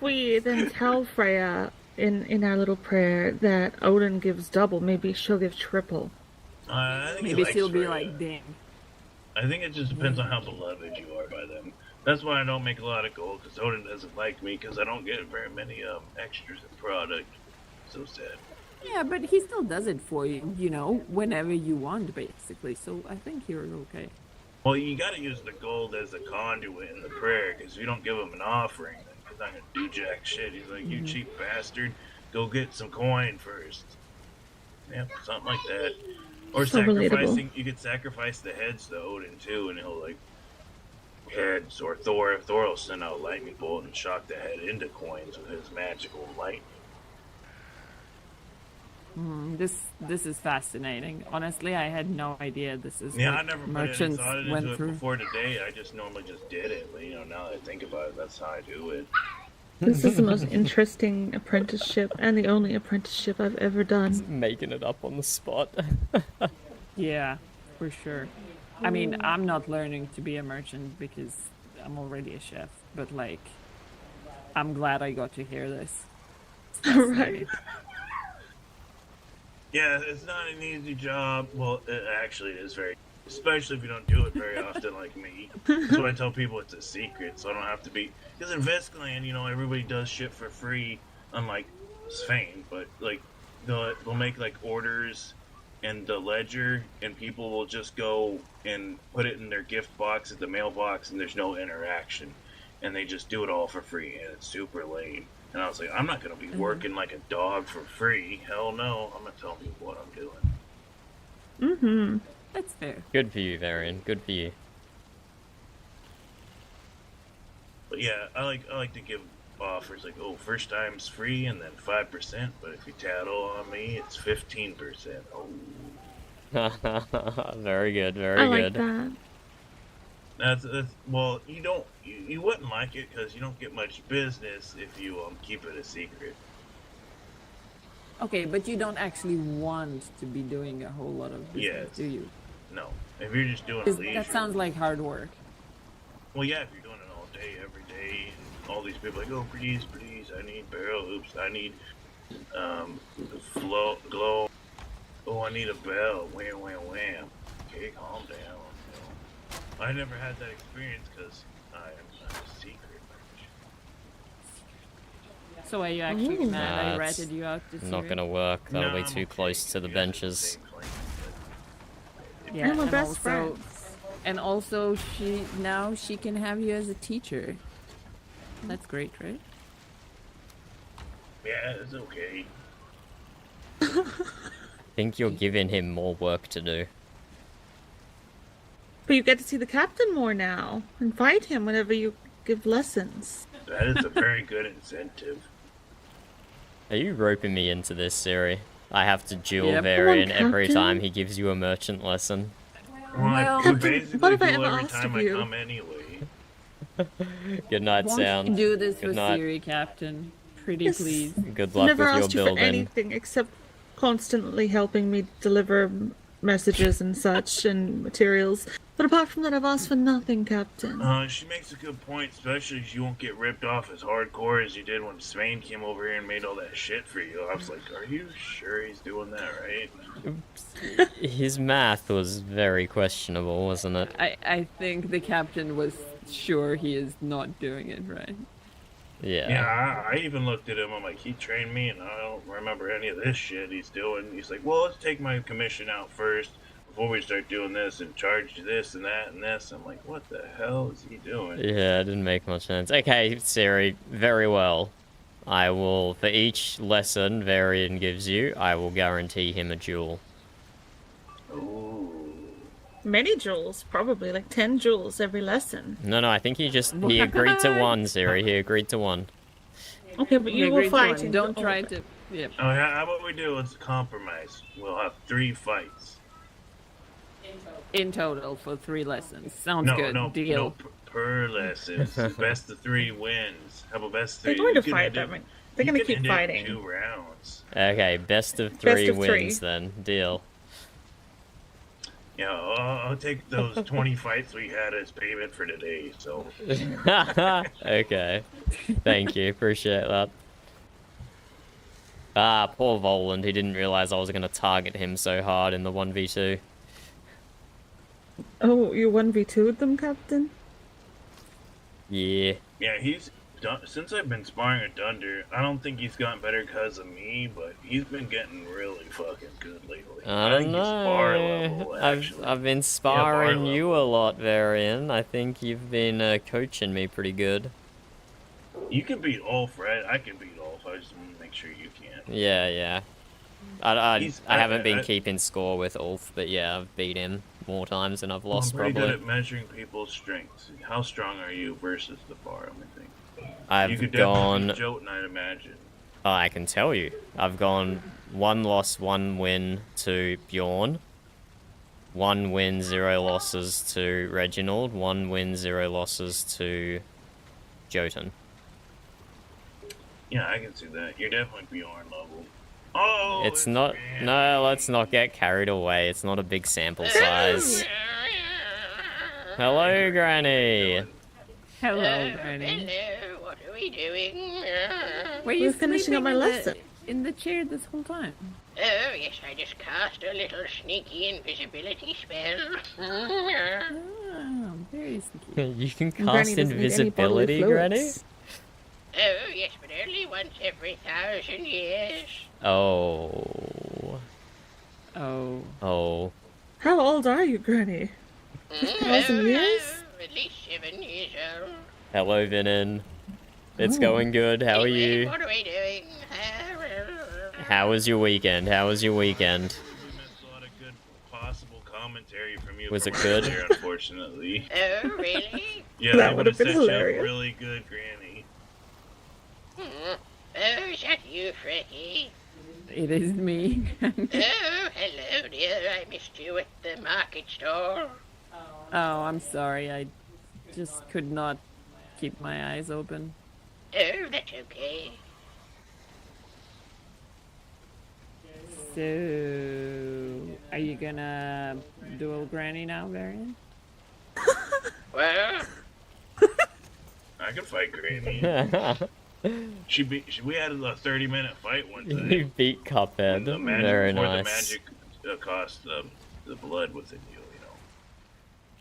we then tell Freya in our little prayer that Odin gives double? Maybe she'll give triple. I think he Maybe likes she'll be Freya. like, dang. I think it just depends on how beloved you are by them. That's why I don't make a lot of gold, because Odin doesn't like me, because I don't get very many extras in product. So sad. Yeah, but he still does it for you, you know, whenever you want, basically. So I think you're okay. Well, you gotta use the gold as a conduit in the prayer, because if you don't give him an offering, then he's not gonna do jack shit. He's like, you cheap bastard, go get some coin first. Yep, something like that. Or So sacrificing, relatable. you could sacrifice the heads to Odin too, and he'll like, heads, or Thor will send out a lightning bolt and shock the head into coins with his magical lightning. This is fascinating. Honestly, I had no idea this is Yeah, what I never put any merchants thought into went it through. before today. I just normally just did it. But, you know, now that I think about it, that's how I do it. This is the most interesting apprenticeship and the only apprenticeship I've ever done. Making it up on the spot. Yeah, for sure. I mean, I'm not learning to be a merchant because I'm already a chef, but like, I'm glad I got to hear this. It's Right. fascinating. Yeah, it's not an easy job. Well, actually, it is very, especially if you don't do it very often like me. That's what I tell people. It's a secret, so I don't have to be. Because in Vestland, you know, everybody does shit for free, unlike Svain. But like, they'll make like orders and the ledger, and people will just go and put it in their gift box at the mailbox, and there's no interaction, and they just do it all for free, and it's super lame. And I was like, I'm not gonna be working like a dog for free. Hell no, I'm gonna tell people what I'm doing. Mm-hmm. That's fair. Good for you, Varian. Good for you. But yeah, I like to give offers like, oh, first time's free and then 5%, but if you tattle on me, it's 15%. Oh, Very good, very I like good. that. that's well, you wouldn't like it because you don't get much business if you keep it a secret. Okay, but you don't actually want to be doing a whole lot of business, Yes. do you? No, if you're just doing 'Cause leisure. that sounds like hard work. Well, yeah, if you're doing it all day, every day, and all these people like, oh, please, I need barrel oops, I need glow. Oh, I need a bell. Wham, wham, wham. Okay, calm down. You know. I never had that experience because I am a secret merchant. So are you actually Ooh. mad I Nah, ratted you out to Not Syria? gonna work. That'll No, be I'm too okay. close to the You guys are benches. same claim, but- Yeah, And we're and best also, friends. and also she can have you as a teacher. That's great, right? Yeah, it's okay. Think you're giving him more work to do. But you get to see the captain more now. Invite him whenever you give lessons. That is a very good incentive. Are you roping me into this, Siri? I have to duel Yep. Varian Come on, every Captain. time he gives you a merchant lesson. Well, I Well- basically What have I do ever every asked time of I you? come anyway. Good night, Won't you Sound. do this Good with night. Siri, Captain? Pretty Yes. please. Good luck Never with your asked you for building. anything except constantly helping me deliver messages and such and materials. But apart from that, I've asked for nothing, Captain. She makes a good point, especially you won't get ripped off as hardcore as you did when Swain came over here and made all that shit for you. I was like, are you sure he's doing that right? His math was very questionable, wasn't it? I think the captain was sure he is not doing it right. Yeah. Yeah, I even looked at him. I'm like, he trained me, and I don't remember any of this shit he's doing. He's like, well, let's take my commission out first before we start doing this and charge this and that and this. I'm like, what the hell is he doing? Yeah, it didn't make much sense. Okay, Siri, very well. I will, for each lesson Varian gives you, I will guarantee him a jewel. Ooh. Many jewels, probably like 10 jewels every lesson. No, I think he agreed to one, Siri. He agreed to one. Okay, but you were fighting. Don't try to. Yep. Oh, how about we do? Let's compromise. We'll have 3 fights. In total for 3 lessons. Sounds good. Deal. No, per lesson. Best of 3 wins. How about best of 3? They're going to fight them. They're going to keep fighting. 2 rounds. Okay, best of 3 Best of 3. wins then. Deal. Yeah, I'll take those 20 fights we had as payment for today, so. Okay. Thank you. Appreciate that. Ah, poor Voland. He didn't realize I was going to target him so hard in the 1v2. Oh, you 1v2'd them, Captain? Yeah. Yeah, he's done. Since I've been sparring with Dunder, I don't think he's gotten better because of me, but he's been getting really fucking good lately. I don't think he's bar level, know. actually. I've been sparring you a lot, Varian. I think you've been coaching me pretty good. You can beat Ulf, right? I can beat Ulf. I just want to make sure you can. Yeah. I haven't been I- keeping score with Ulf, but yeah, I've beat him more times than I've lost, I'm pretty probably. good at measuring people's strengths. How strong are you versus the bar, I think. You I've could gone... definitely beat Jotun, I'd imagine. Oh, I can tell you. I've gone 1 loss, 1 win to Bjorn. 1 win, 0 losses to Reginald. 1 win, 0 losses to Jotun. Yeah, I can see that. You're definitely Bjorn level. Oh, It's not... Granny. No, let's not get carried away. It's not a big sample size. Hello, Granny. Hello, Granny. Hello, what are we doing? Were you We're finishing up my lesson. In the chair this whole time? Oh, yes, I just cast a little sneaky invisibility spell. Oh, very sneaky. You can Granny cast doesn't need any bodily invisibility, Granny? fluids. Oh, yes, but only once every 1,000 years. Oh. Oh. How old are you, Granny? 1,000 years? At least 7 years old. Hello, Vinin. It's going good. How are Anyway, you? What are we doing? How was your weekend? We missed a lot of good possible commentary from you. Was from it good? earlier, unfortunately. Oh, really? Yeah, That I would have been set you up hilarious. really good, Granny. Oh, is that you, Frecky? It is me. Oh, hello, dear. I missed you at the market stall. Oh, I'm sorry. I just could not keep my eyes open. Oh, that's okay. So, are you gonna duel Granny now, Varian? Well, I can fight Granny. We had a 30-minute fight one time. You beat Cuphead. The magic, Very before nice. the magic cost the blood within you,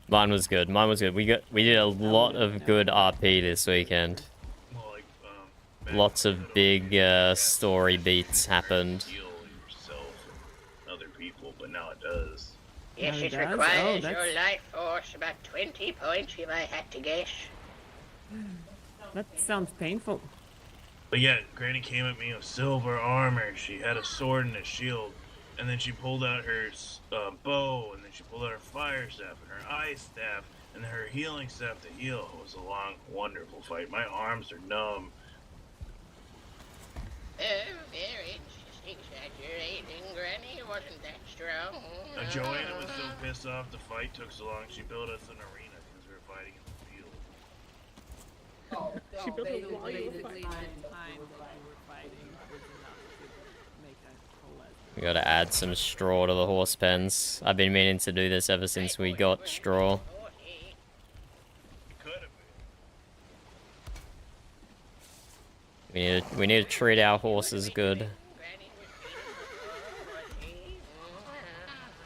Mine was good. We did a lot of good RP this weekend. Well, like, Lots of big story beats happened. heal yourself and other people, but now it does. yes, Oh, it it does? requires Oh, your that's- life force about 20 points if I had to guess. That sounds painful. But yeah, Granny came at me with silver armor. She had a sword and a shield, and then she pulled out her bow, and then she pulled out her fire staff and her ice staff, and then her healing staff to heal. It was a long, wonderful fight. My arms are numb. Oh, very exaggerating, Granny. It wasn't that strong. Joanna was so pissed off the fight took so long, she built us an arena because we were fighting in the field. She built it while you were Basically, fighting. the time that you were fighting was enough to make a whole lesson. gotta add some straw to the horse pens. I've been meaning to do this ever since we got straw. We need to treat our horses good.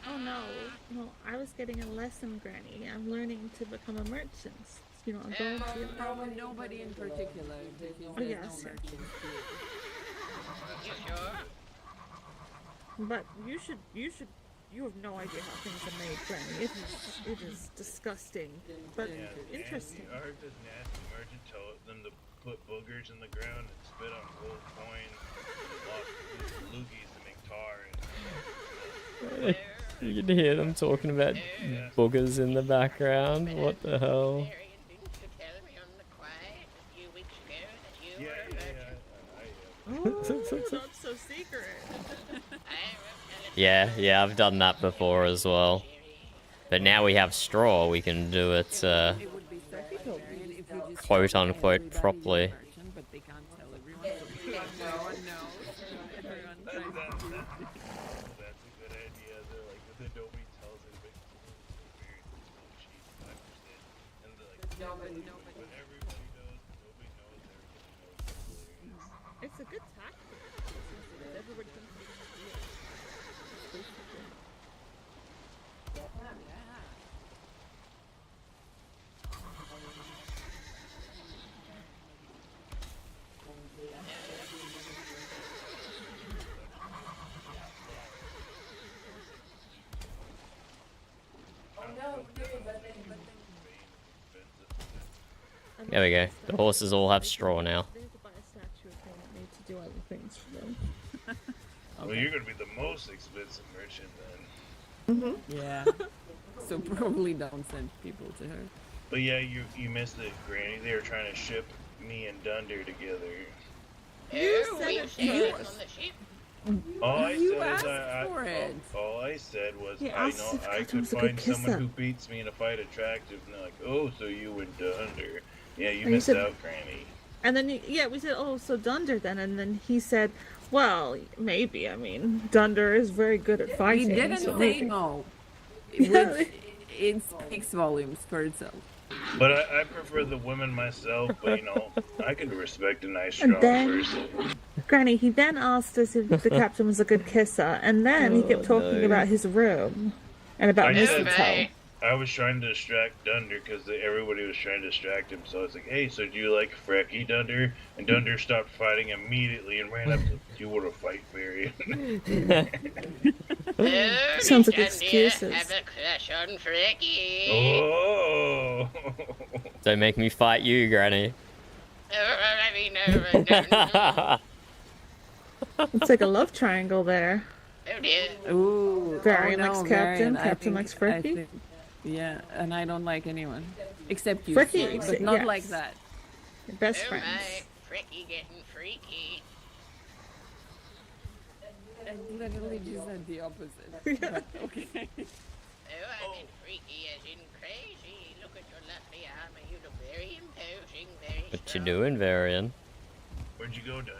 Oh no, no, I was getting a lesson, Granny. I'm learning to become a merchant. You know, I'm going to. Probably nobody in particular. Because Oh, there's yes, no yes. merchants here. You sure? But you have no idea how things are made, Granny. It is disgusting, but interesting. I heard this nasty merchant told them to put boogers in the ground and spit on gold coins and lost loogies to make tar. You can hear them talking about boogers in the background. What the hell? Marion, didn't you tell me on the quiet a few weeks ago that you were a merchant? Oh, not so secret. Yeah, I've done that before as well. But now we have straw, we can do it, It would be secretary if we just quote told unquote everybody properly. you're a merchant, but they can't tell everyone. So no one knows. Everyone tries to do it. That's a good idea. They're like, that nobody tells anybody. It's cheap, 5%. And they're like, Nobody. but everybody knows, nobody knows, everybody knows. It's a good tactic. Everybody thinks they're gonna do it. There we go. The horses all have straw now. They have to buy a statue if they need to do other things for them. Well, you're gonna be the most expensive merchant then. Yeah. So probably don't send people to her. But yeah, you missed it, Granny. They were trying to ship me and Dunder together. Oh, said we it said first. on the ship. All I You said asked is for it. all I said was He I asked know if I Catherine could was a good find someone kisser. who beats me in a fight attractive. And they're like, oh, so you and Dunder. Yeah, you you missed said- out, Granny. And then, we said, oh, so Dunder then. And then he said, well, maybe. I mean, Dunder is very good at He fighting. didn't so say maybe. no. Yeah. Which it speaks volumes for itself. But I prefer the women myself, but you know, I can respect a nice, strong then- person. Granny, he then asked us if the captain was a good kisser. And then he kept talking no. about his room and about I said- mistletoe. I was trying to distract Dunder because everybody was trying to distract him. So I was like, hey, so do you like Frecky, Dunder? And Dunder stopped fighting immediately and ran up to, do you want to fight, Barry? Oh, Sounds like Dunder, excuses. have a crush on Frecky. Oh! Don't make me fight you, Granny. Oh, I mean, no. It's like a love triangle there. Oh dear. Ooh. Very oh, likes no, Captain, Marion, I Captain think- likes I Frecky. think- Yeah, and I don't like anyone. Except you, Frecky, Siri, but not yes. like that. Best Oh friends. my, Frecky getting freaky. I literally just said the opposite. But okay. Oh, I mean freaky as in crazy. Look at your lovely armor. You look very imposing, very What you strong. doing, Varian? Where'd you go, Dunder?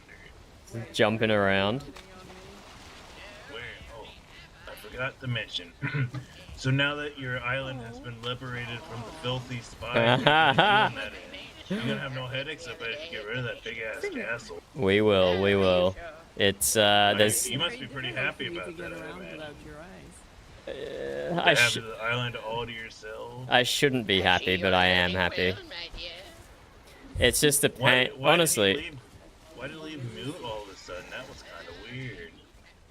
Jumping around. Where? Oh, I forgot to mention. So now that your island has been liberated from the filthy spies, you're gonna have no headaches. I bet if you get rid of that big ass castle. We will, we will. It's, there's... You must be pretty happy For you to about get that, I around imagine. without your eyes. To I, have the island all to yourself. I shouldn't be happy, but I am happy. Well, my dear. It's just a pain. Honestly, why did he leave mute all of a sudden? That was kind of weird.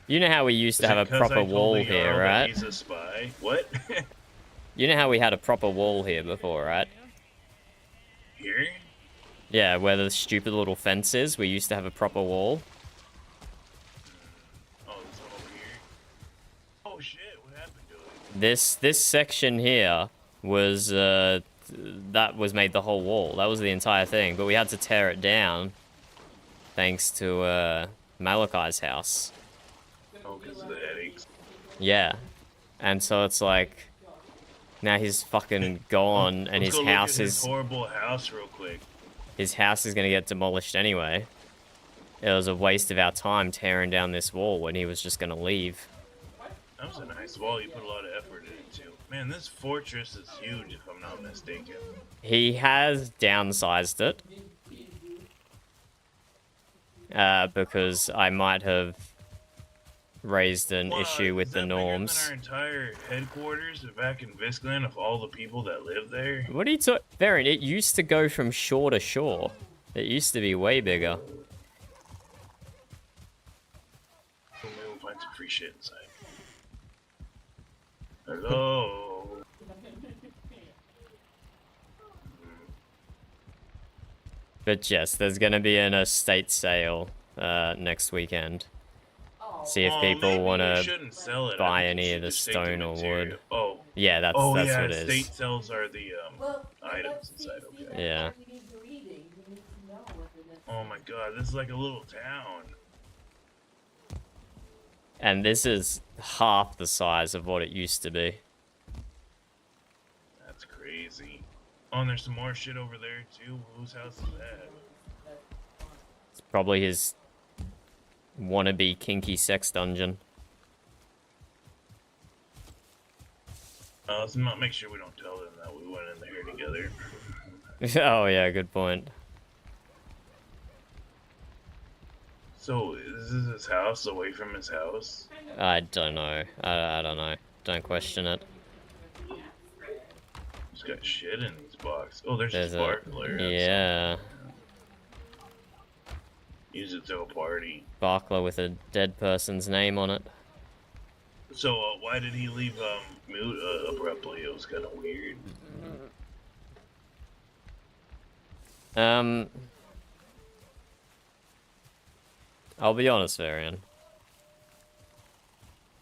you know how we used to Is it have a 'cause proper I told wall the here, Jarl that right? He's a spy. What? You know how we had a proper wall here before, right? Here? Yeah, where the stupid little fence is, we used to have a proper wall. Oh, this one over here. Oh shit! What happened to it? This section here was that was made the whole wall. That was the entire thing, but we had to tear it down thanks to Malachi's house. Oh, because of the headaches. Yeah, and so it's like now he's fucking gone, and Let's his go house look at his is horrible house real quick. his house is gonna get demolished anyway. it was a waste of our time tearing down this wall when he was just gonna leave. That was a nice wall. You put a lot of effort into. Man, this fortress is huge, if I'm not mistaken. He has downsized it. Because I might have raised an issue with the norms. Is that bigger than our entire headquarters back in Viscland of all the people that live there? What are you talking? Baron, it used to go from shore to shore. It used to be way bigger. Maybe we'll find some free shit inside. Hello. But yes, there's gonna be an estate sale next weekend. See if people want to buy any of the stone or wood. Oh. Yeah, that's yeah, what it is. estate sales are the items inside. Okay. Yeah. Oh my god, this is like a little town. And this is half the size of what it used to be. That's crazy. Oh, and there's some more shit over there too. Whose house is that? It's probably his wannabe kinky sex dungeon. Let's not make sure we don't tell them that we went in there together. Oh yeah, good point. So, is this his house away from his house? I don't know. I don't know. Don't question it. He's got shit in his box. Oh, there's a There's sparkler. yeah. Use it to a party. Sparkler with a dead person's name on it. So, why did he leave mute abruptly? It was kind of weird. I'll be honest, Varian.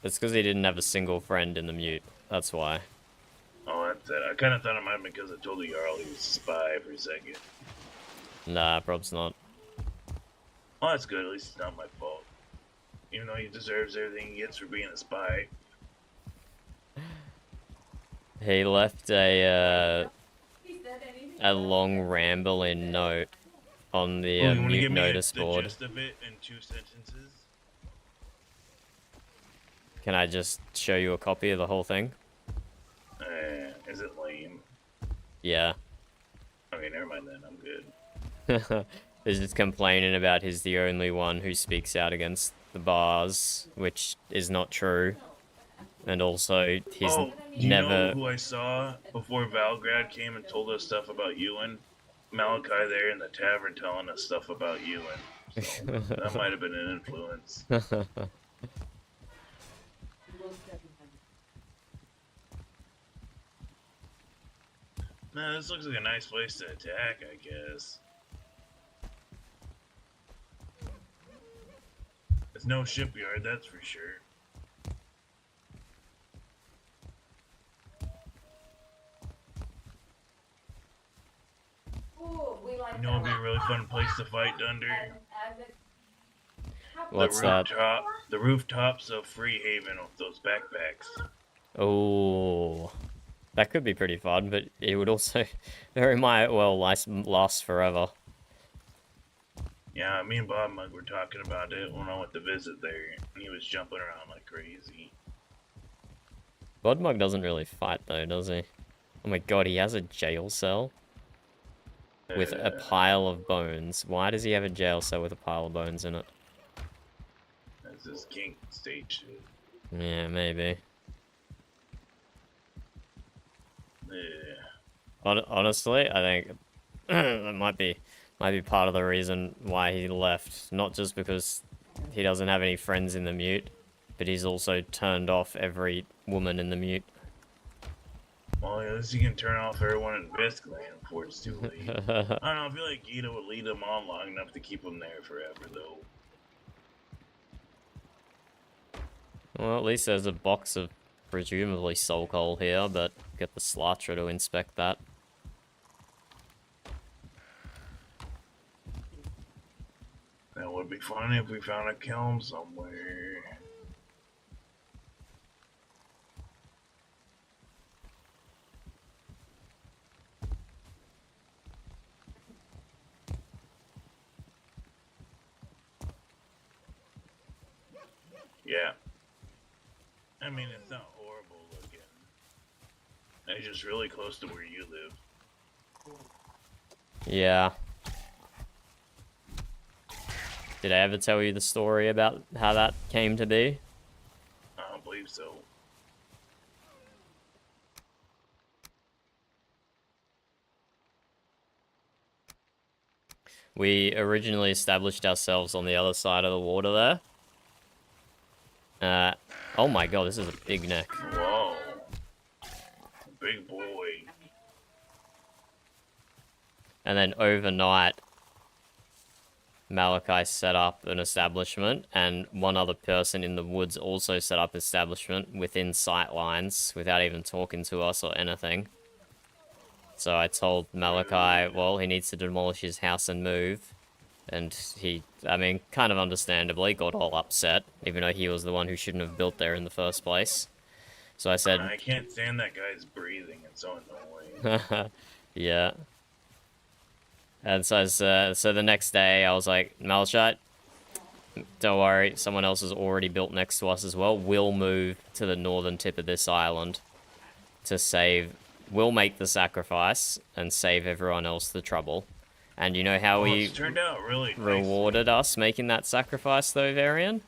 It's because he didn't have a single friend in the mute. That's why. Oh, that's it. I kind of thought it might have been because I told the Jarl he was a spy for a second. Nah, prob's not. Oh, that's good. At least it's not my fault. Even though he deserves everything he gets for being a spy. He left a long rambling note on the you wanna mute give me notice the board. gist of it in 2 sentences? Can I just show you a copy of the whole thing? Is it lame? Yeah. Okay, never mind then. I'm good. He's just complaining about he's the only one who speaks out against the bars, which is not true. And also, he's do you never... know who I saw before Valgrad came and told us stuff about Ewan? Malachi there in the tavern telling us stuff about Ewan. So that might have been an influence. Nah, this looks like a nice place to attack, I guess. There's no shipyard, that's for sure. You know, it'd be a really fun place to fight under. What's that? The rooftops of Freehaven with those backpacks. Oh, that could be pretty fun, but it would also very might well last forever. Yeah, me and Bob Mug were talking about it when I went to visit there, and he was jumping around like crazy. Bodmug doesn't really fight though, does he? Oh my god, he has a jail cell with a pile of bones. Why does he have a jail cell with a pile of bones in it? That's his kink stage shit. Yeah, maybe. Yeah. Honestly, I think that might be part of the reason why he left. Not just because he doesn't have any friends in the mute, but he's also turned off every woman in the mute. Well, at least you can turn off everyone in Viscland before it's too late. I don't know, I feel like Gita would lead them on long enough to keep them there forever, though. Well, at least there's a box of presumably soul coal here, but get the Slatra to inspect that. That would be fun if we found a kiln somewhere. Yeah. I mean, it's not horrible looking. It's just really close to where you live. Yeah. Did I ever tell you the story about how that came to be? I don't believe so. We originally established ourselves on the other side of the water there. Oh my god, this is a big neck. Whoa. Big boy. And then overnight, Malachi set up an establishment, and one other person in the woods also set up establishment within sight lines without even talking to us or anything. So I told Malachi, well, he needs to demolish his house and move. And he, I mean, kind of understandably, got all upset, even though he was the one who shouldn't have built there in the first place. So I said... I can't stand that guy's breathing. It's so annoying. Yeah. And so the next day, I was like, Malachite, don't worry, someone else has already built next to us as well. We'll move to the northern tip of this island to save... We'll make the sacrifice and save everyone else the trouble. And you know how it's turned out really rewarded us making that sacrifice, though, Varian?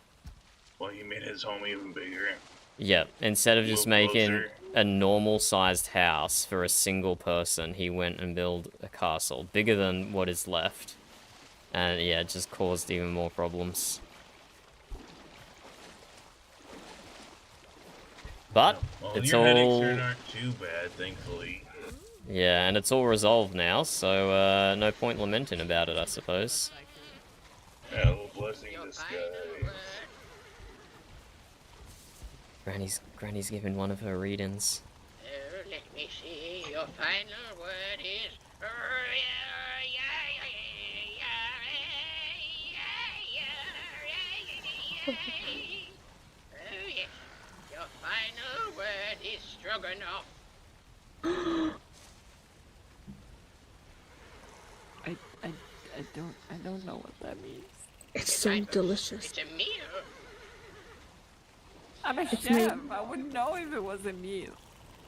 Well, he made his home even bigger. Yeah, instead of just making closer. a normal-sized house for a single person, he went and built a castle bigger than what is left. And yeah, it just caused even more problems. But Well, it's your all... headaches aren't too bad, thankfully. Yeah, and it's all resolved now, so no point lamenting about it, I suppose. Yeah, a little blessing in disguise. Granny's giving one of her readings. Let me see. Your final word is. Oh, yes. Your final word is stroganoff. I don't know what that means. It's so delicious. It's a meal. I'm a chef. I wouldn't know if it was a meal.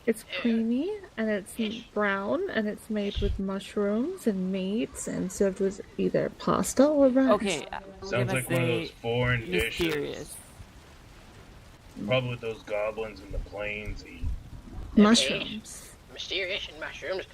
It's creamy and it's brown and it's made with mushrooms and meats and served with either pasta or rice. Okay, I'm Sounds gonna like one of say those foreign mysterious. dishes. Probably with those goblins in the plains eat. Mushrooms. Mysterious and mushrooms.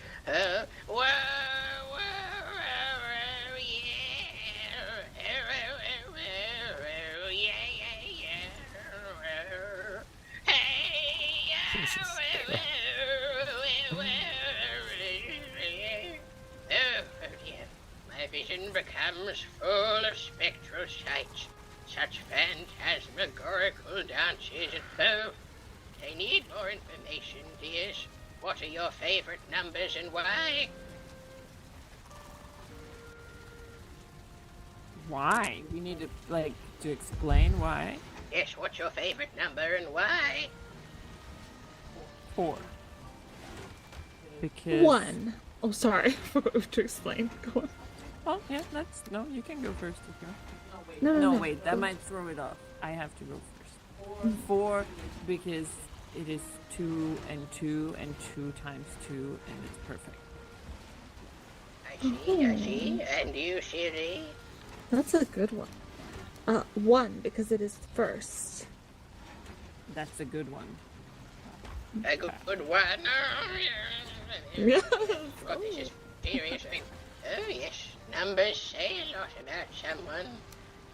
My vision becomes full of spectral sights, such phantasmagorical dances, and I need more information, dears. What are your favorite numbers and why? Why? We need to explain why. Yes, what's your favorite number and why? 4. Because 1. Oh, sorry. to explain. Go on. Oh yeah, you can go first if you want. No, No, wait, that might throw it off. I have to go first. 4 because it is 2 and 2 and 2 times 2 and it's perfect. I see. And you, Siri? That's a good one. 1 because it is first. That's a good one. A good one. Yes. Oh, this is serious. Oh, yes. Numbers say a lot about someone.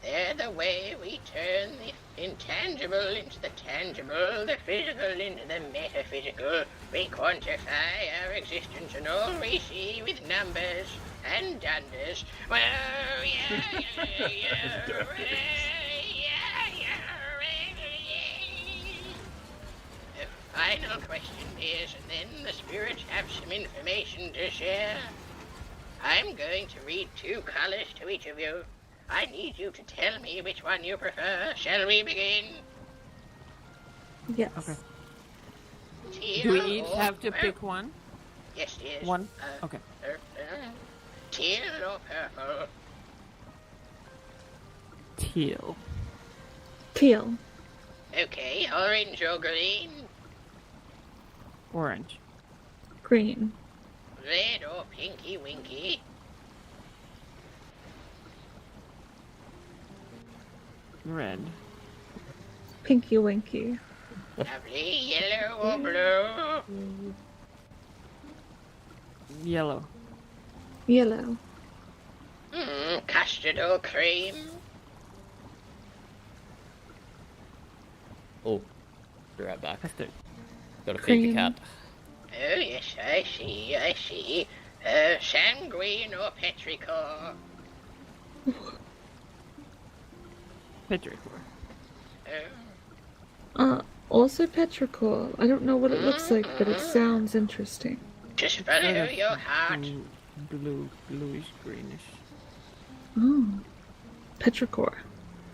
They're the way we turn the intangible into the tangible, the physical into the metaphysical. We quantify our existence and all we see with numbers and dunders. Well, The final question is, and then the spirits have some information to share. I'm going to read 2 colors to each of you. I need you to tell me which one you prefer. Shall we begin? Yes. Okay. Teal Do we each or have to purple? pick one? Yes, yes. One? Okay. Teal or purple? Teal. Teal. Okay, orange or green? Orange. Green. Red or pinky winky? Red. Pinky winky. Lovely. Yellow or blue? Yellow. Yellow. Custard or cream? Oh, be right back. Custard. Gotta feed the Cream. cat. Oh, yes, I see. Sanguine or petrichor? Petrichor. Also petrichor. I don't know what it looks like, but it sounds interesting. Just follow your heart. Bluish, greenish. Oh. Petrichor.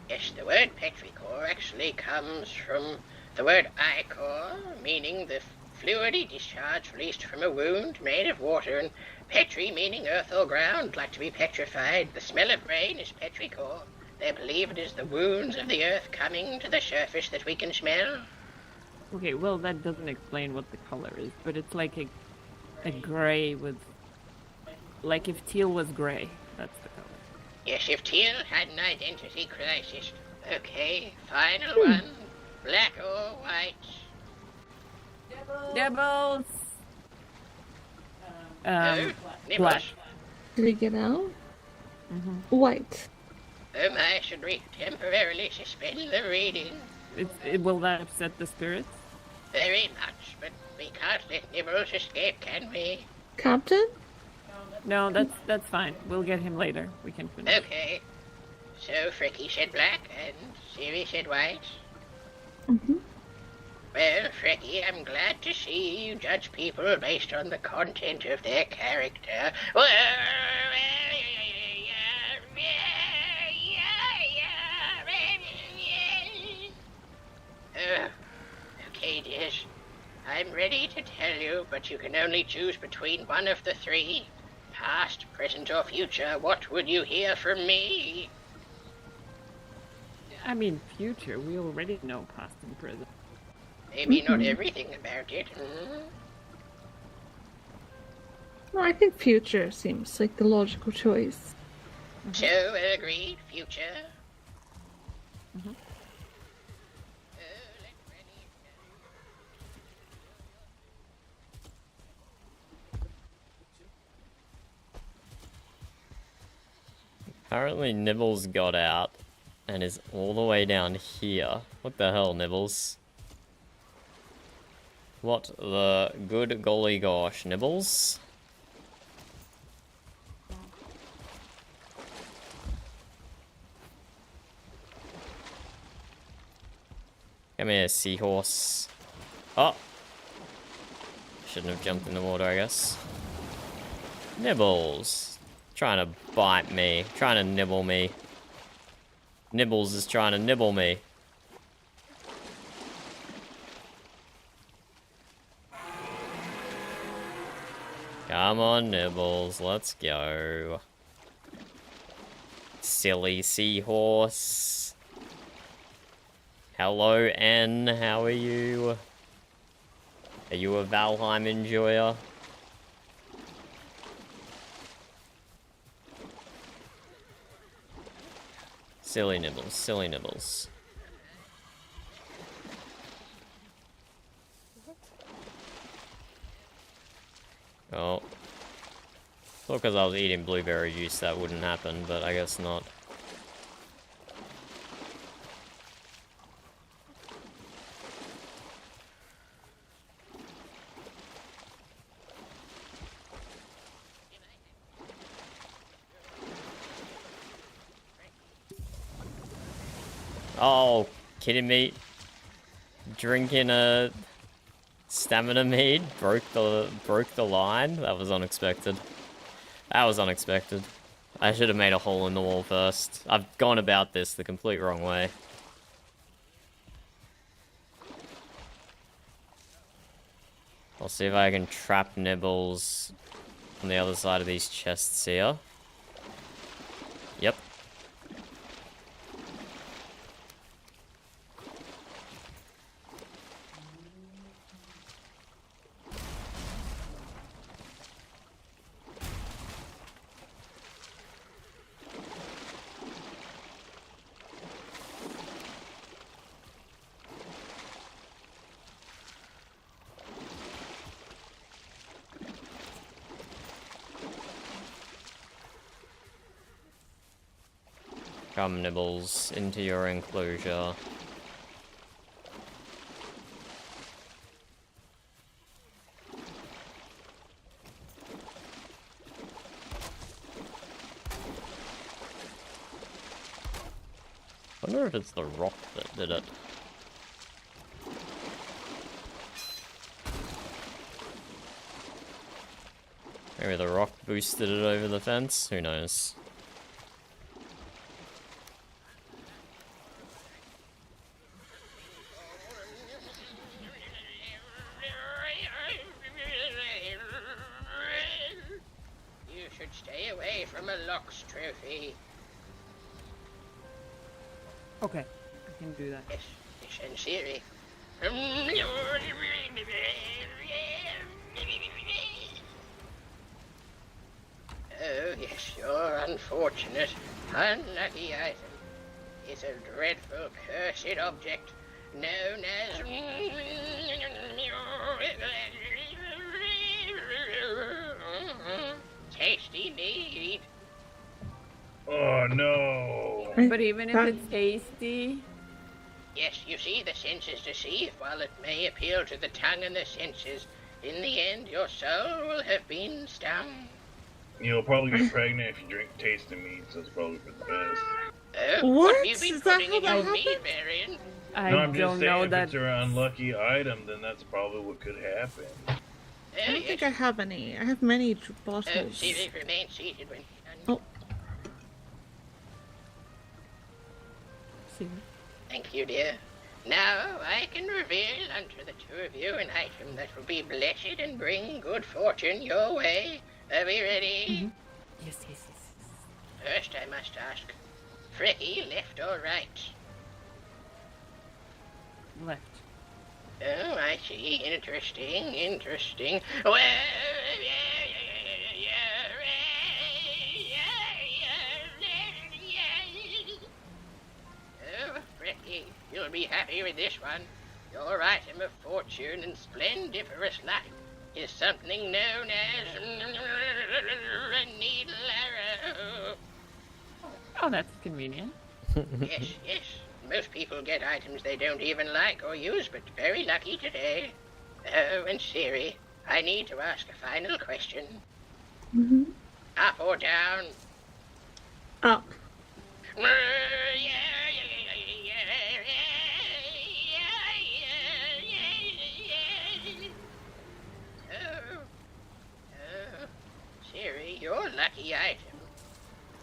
Yes, the word petrichor actually comes from the word ichor, meaning the fluidy discharge released from a wound made of water, and petri meaning earth or ground, like to be petrified. The smell of rain is petrichor. They believe it is the wounds of the earth coming to the surface that we can smell. Okay, well that doesn't explain what the color is, but it's like a gray with, like if teal was gray, that's the color. Yes, if teal had an identity crisis. Okay, final one. Black or white? Devils! No, nibbles. Black. Did he get out? White. Oh my, should we temporarily suspend the reading? Will that upset the spirits? Very much, but we can't let Nibbles escape, can we? Captain? No, that's fine. We'll get him later. We can finish. Okay. So Fricky said black and Siri said white. Well, Fricky, I'm glad to see you judge people based on the content of their character. Well, okay, dears. I'm ready to tell you, but you can only choose between one of the three. Past, present, or future, what would you hear from me? I mean, future. We already know past and present. Maybe not everything about it. Well, I think future seems like the logical choice. So, agreed, future. Let Rennie Apparently Nibbles got out and is all the way down here. What the hell, Nibbles? What the good golly gosh, Nibbles? Come here, seahorse. Oh! Shouldn't have jumped in the water, I guess. Nibbles! Trying to bite me. Trying to nibble me. Nibbles is trying to nibble me. Come on, Nibbles. Let's go. Silly seahorse. Hello, N. How are you? Are you a Valheim enjoyer? Silly Nibbles, silly Nibbles. Oh. Thought because I was eating blueberry juice that wouldn't happen, but I guess not. Oh, kidding me? Drinking a stamina mead broke the line. That was unexpected. That was unexpected. I should have made a hole in the wall first. I've gone about this the complete wrong way. I'll see if I can trap Nibbles on the other side of these chests here. Yep. Come, Nibbles, into your enclosure. I wonder if it's the rock that did it. Maybe the rock boosted it over the fence? Who knows? You should stay away from a Locks trophy. Okay, I can do that. Yes, yes, and Siri. Oh, yes, your unfortunate, unlucky item is a dreadful, cursed object known as... tasty meat. Oh no! But even if it's tasty, Yes, you see, the senses deceive. While it may appeal to the tongue and the senses, in the end, your soul will have been stung. You'll probably get pregnant if you drink tasting meat, so it's probably for the best. What What? have you been Is that putting how in your that meat, happened? Varian? I No, I'm just don't saying, know if that. it's an unlucky item, then that's probably what could happen. I don't think I have any. I have many bottles. Siri, remain seated when Oh. Thank you, dear. Now I can reveal unto the two of you an item that will be blessed and bring good fortune your way. Are we ready? Yes, yes, yes. First, I must ask, Fricky, left or right? Left. Oh, I see. Interesting, interesting. Well, oh, Fricky, you'll be happy with this one. Your item of fortune and splendiferous luck is something known as a needle arrow. Oh, that's convenient. Yes, yes. Most people get items they don't even like or use, but very lucky today. Oh, and Siri, I need to ask a final question. Up or down? Up. Siri, your lucky item,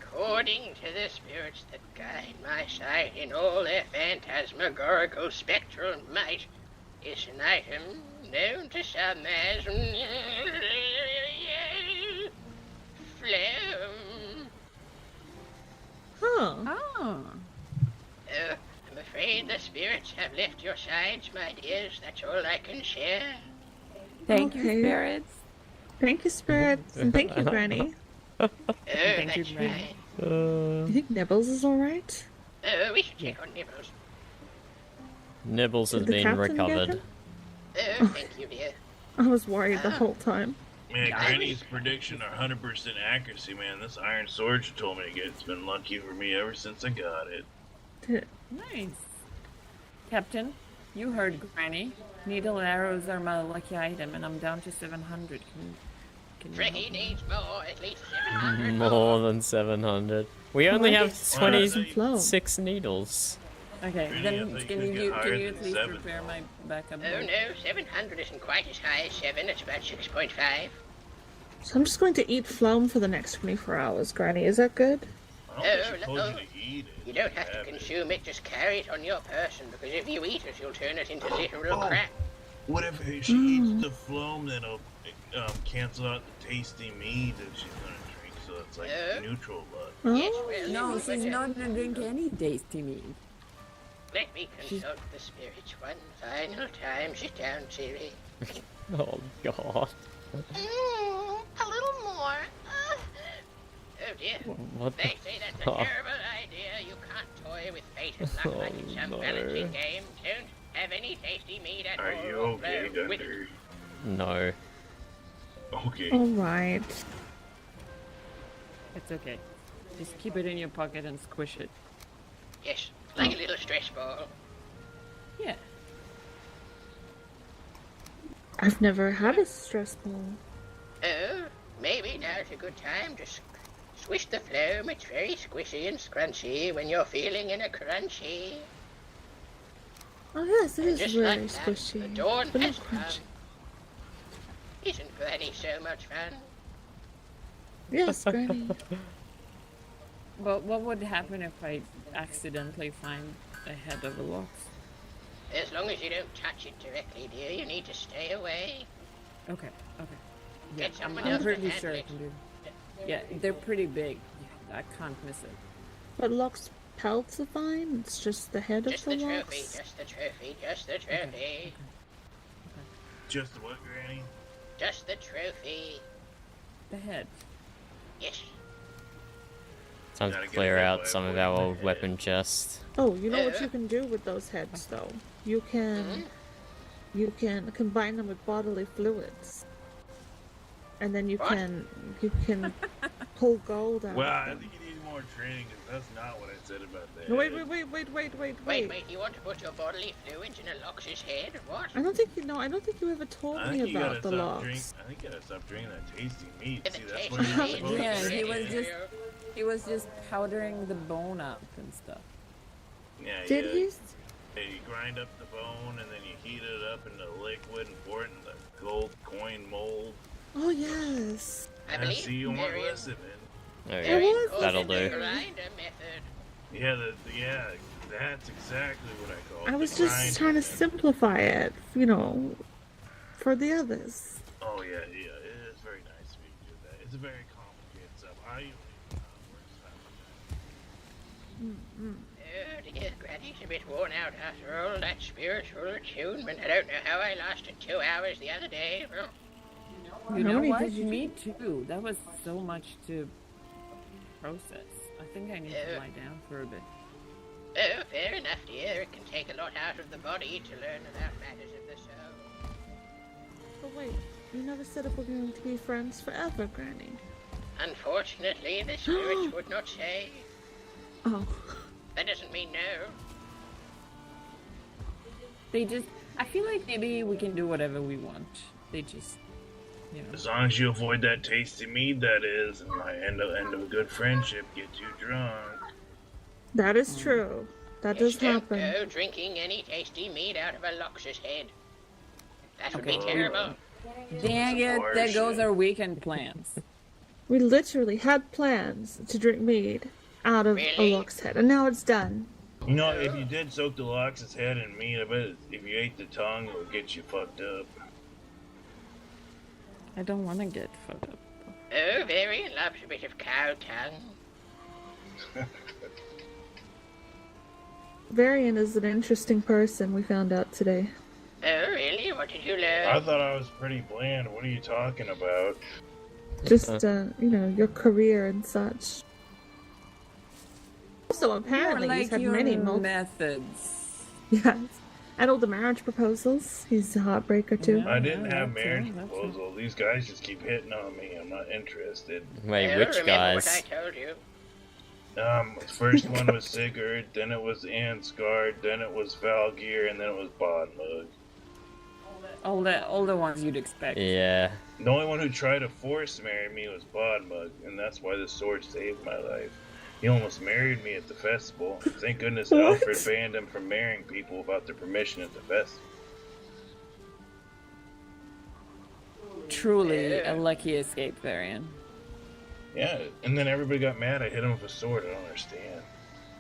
according to the spirits that guide my sight in all their phantasmagorical spectral might, is an item known to some as phlegm. Huh. Oh. Oh, I'm afraid the spirits have left your sides, my dears. That's all I can share. Thank you, Okay. spirits. Thank you, spirits, and thank you, Granny. Oh, Thank you, that's Granny. right. You think Nibbles is alright? Oh, we should check on Nibbles. Nibbles has Did the been captain get recovered. him? Oh, thank you, dear. I was worried the whole time. Man, Granny's prediction are 100% accuracy, man. This iron sword she told me to get, it's been lucky for me ever since I got it. Nice. Captain, you heard Granny. Needle and arrows are my lucky item, and I'm down to 700. Can you help Fricky me? needs more, at least 700 More than 700. We only have Well, 26 needles. Okay, Really, I then think can you you get higher at than least 7. repair my backup? Oh boat? no, 700 isn't quite as high as 7, it's about 6.5. So I'm just going to eat phlegm for the next 24 hours, Granny. Is that good? I don't think Oh, she told no. you to eat it. You don't have to Have it. consume it, just carry it on your person, because if you eat it, you'll turn it into literal Oh. crap. What if she eats the phlegm, then it'll cancel out the tasty meat that she's gonna drink, so it's like neutral blood. Yes, Oh. well, No, but, she's not gonna drink any tasty meat. Let me consult the spirits one final time. Sit down, Siri. Oh god. A little more. Oh dear. What They the say that's a fuck? terrible idea. You can't toy with fate and luck like it's some no. balancing game. Don't have any tasty meat at Are all. you or okay, blow with Dunder? No. Okay. Alright. It's okay. Just keep it in your pocket and squish it. Yes, like a little stress ball. Yeah. I've never had a stress ball. Oh, maybe now's a good time to swish the foam. It's very squishy and scrunchy when you're feeling in a crunchy. Oh yes, it And is just very like that, squishy. the dawn but not has come. crunchy. Isn't Granny so much fun? Yes, Granny. But what would happen if I accidentally find a head of a lox? As long as you don't touch it directly, dear, you need to stay away. Okay. Yeah, Get someone I'm else to pretty handle sure I it. can do. Yeah, they're pretty big. I can't miss it. But Locke's pelts are fine. It's just the head Just of the the trophy, Locks. just the trophy, just the trophy. Just what, Granny? Just the trophy. The head. Yes. Time Gotta to get clear that out by some of avoiding our the old head. weapon chest. Oh, you know what you can do with those heads, though? You Hmm? can combine them with bodily fluids, and then you What? can pull gold out Well, of I them. think you need more training, because that's not what I said about that. No, wait. Wait, you want to put your bodily fluids in a Lox's head? What? I don't think you ever told I me think you gotta about the stop drinking. Locks. I think you gotta stop drinking that tasty meat. The See, that's what tasty you're meat. supposed Yeah, to he drink. was he was just powdering the bone up and stuff. Yeah, Did yeah. he? Yeah, you grind up the bone and then you heat it up into liquid and pour it in the gold coin mold. Oh yes. I I believe see you weren't Marion- listening. There It you was- go. That'll the do. grinder method. Yeah, that's exactly what I call it. I was the just grind trying to method. simplify it, for the others. Oh yeah, it is very nice of you to do that. It's a very complicated stuff. I usually works fast. Oh dear, Granny's a bit worn out after all that spiritual attunement. I don't know how I lasted 2 hours the other day. Well, You know many what? did you Me too. That was so much to process. I think I need to lie down for a bit. oh, fair enough, dear. It can take a lot out of the body to learn about matters of the soul. But wait, you never said if we're going to be friends forever, Granny. Unfortunately, the spirits would not say. Oh. That doesn't mean no. I feel like maybe we can do whatever we want. They just, As long as you avoid that tasty mead, that is, and my end of a good friendship, get you drunk. That is true. That does Just don't happen. go drinking any tasty meat out of a Lox's head. That would be Okay. terrible. dang it, there goes our weekend plans. We literally had plans to drink mead out of Really? a Locke's head, and now it's done. You know, if you did soak the Lox's head in meat, I bet if you ate the tongue, it would get you fucked up. I don't want to get fucked up. Oh, Varian loves a bit of cow tongue. Varian is an interesting person, we found out today. Oh, really? What did you learn? I thought I was pretty bland. What are you talking about? Just, your career and such. Also, apparently, More he's like had your many methods. Yes. And all the marriage proposals. He's a heartbreaker, too. Yeah. I didn't have that's marriage it, that's it. proposal. These guys just keep hitting on me. I'm not interested. Wait, Oh, which remember what guys? I told you? First one was Sigurd, then it was Ansgard, then it was Valgeir, and then it was Bodmug. All the ones you'd expect. Yeah. The only one who tried to force marry me was Bodmug, and that's why the sword saved my life. He almost married me at the festival. Thank goodness What? Alfred banned him from marrying people without their permission at the festival. Truly a lucky escape, Varian. Yeah, and then everybody got mad. I hit him with a sword. I don't understand.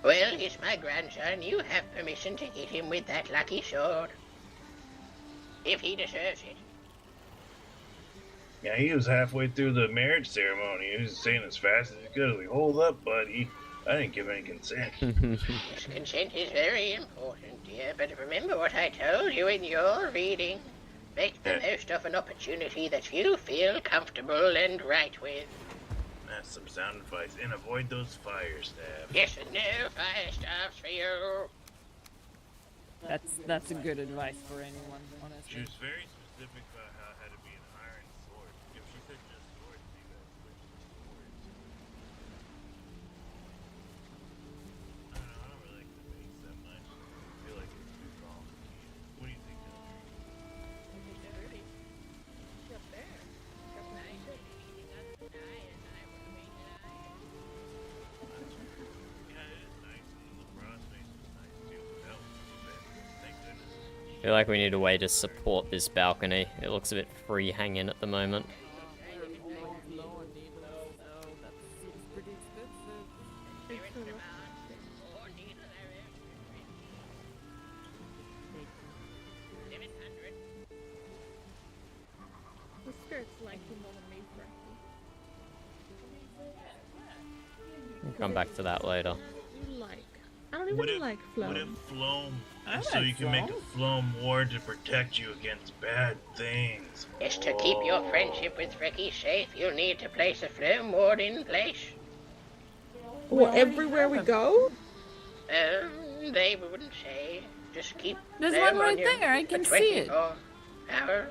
Well, he's my grandson. You have permission to hit him with that lucky sword. If he deserves it. Yeah, he was halfway through the marriage ceremony. He was saying as fast as he could, like, hold up, buddy. I didn't give any consent. Yes, consent is very important, dear, but remember what I told you in your reading. Make the most of an opportunity that you feel comfortable and right with. That's some sound advice. And avoid those fire staffs. Yes, and no fire staffs for you. That's a good advice for anyone, She honestly. was very specific about how it had to be an iron sword. If she said just sword, you gotta switch to swords. I don't know, I don't really like the feel like we need a way to support this balcony. It looks a bit free hanging at the moment. The skirts like you more than me, We'll come back to that later. You like. I don't even like What flow. if Floam, I so like you can make Floam. a Floam ward to protect you against bad things? Yes, to keep your friendship with Ricky safe, you'll need to place a flame ward in place. Well, everywhere we go? They wouldn't say. Just keep There's them one on right you there, I for can see it. 24 hours.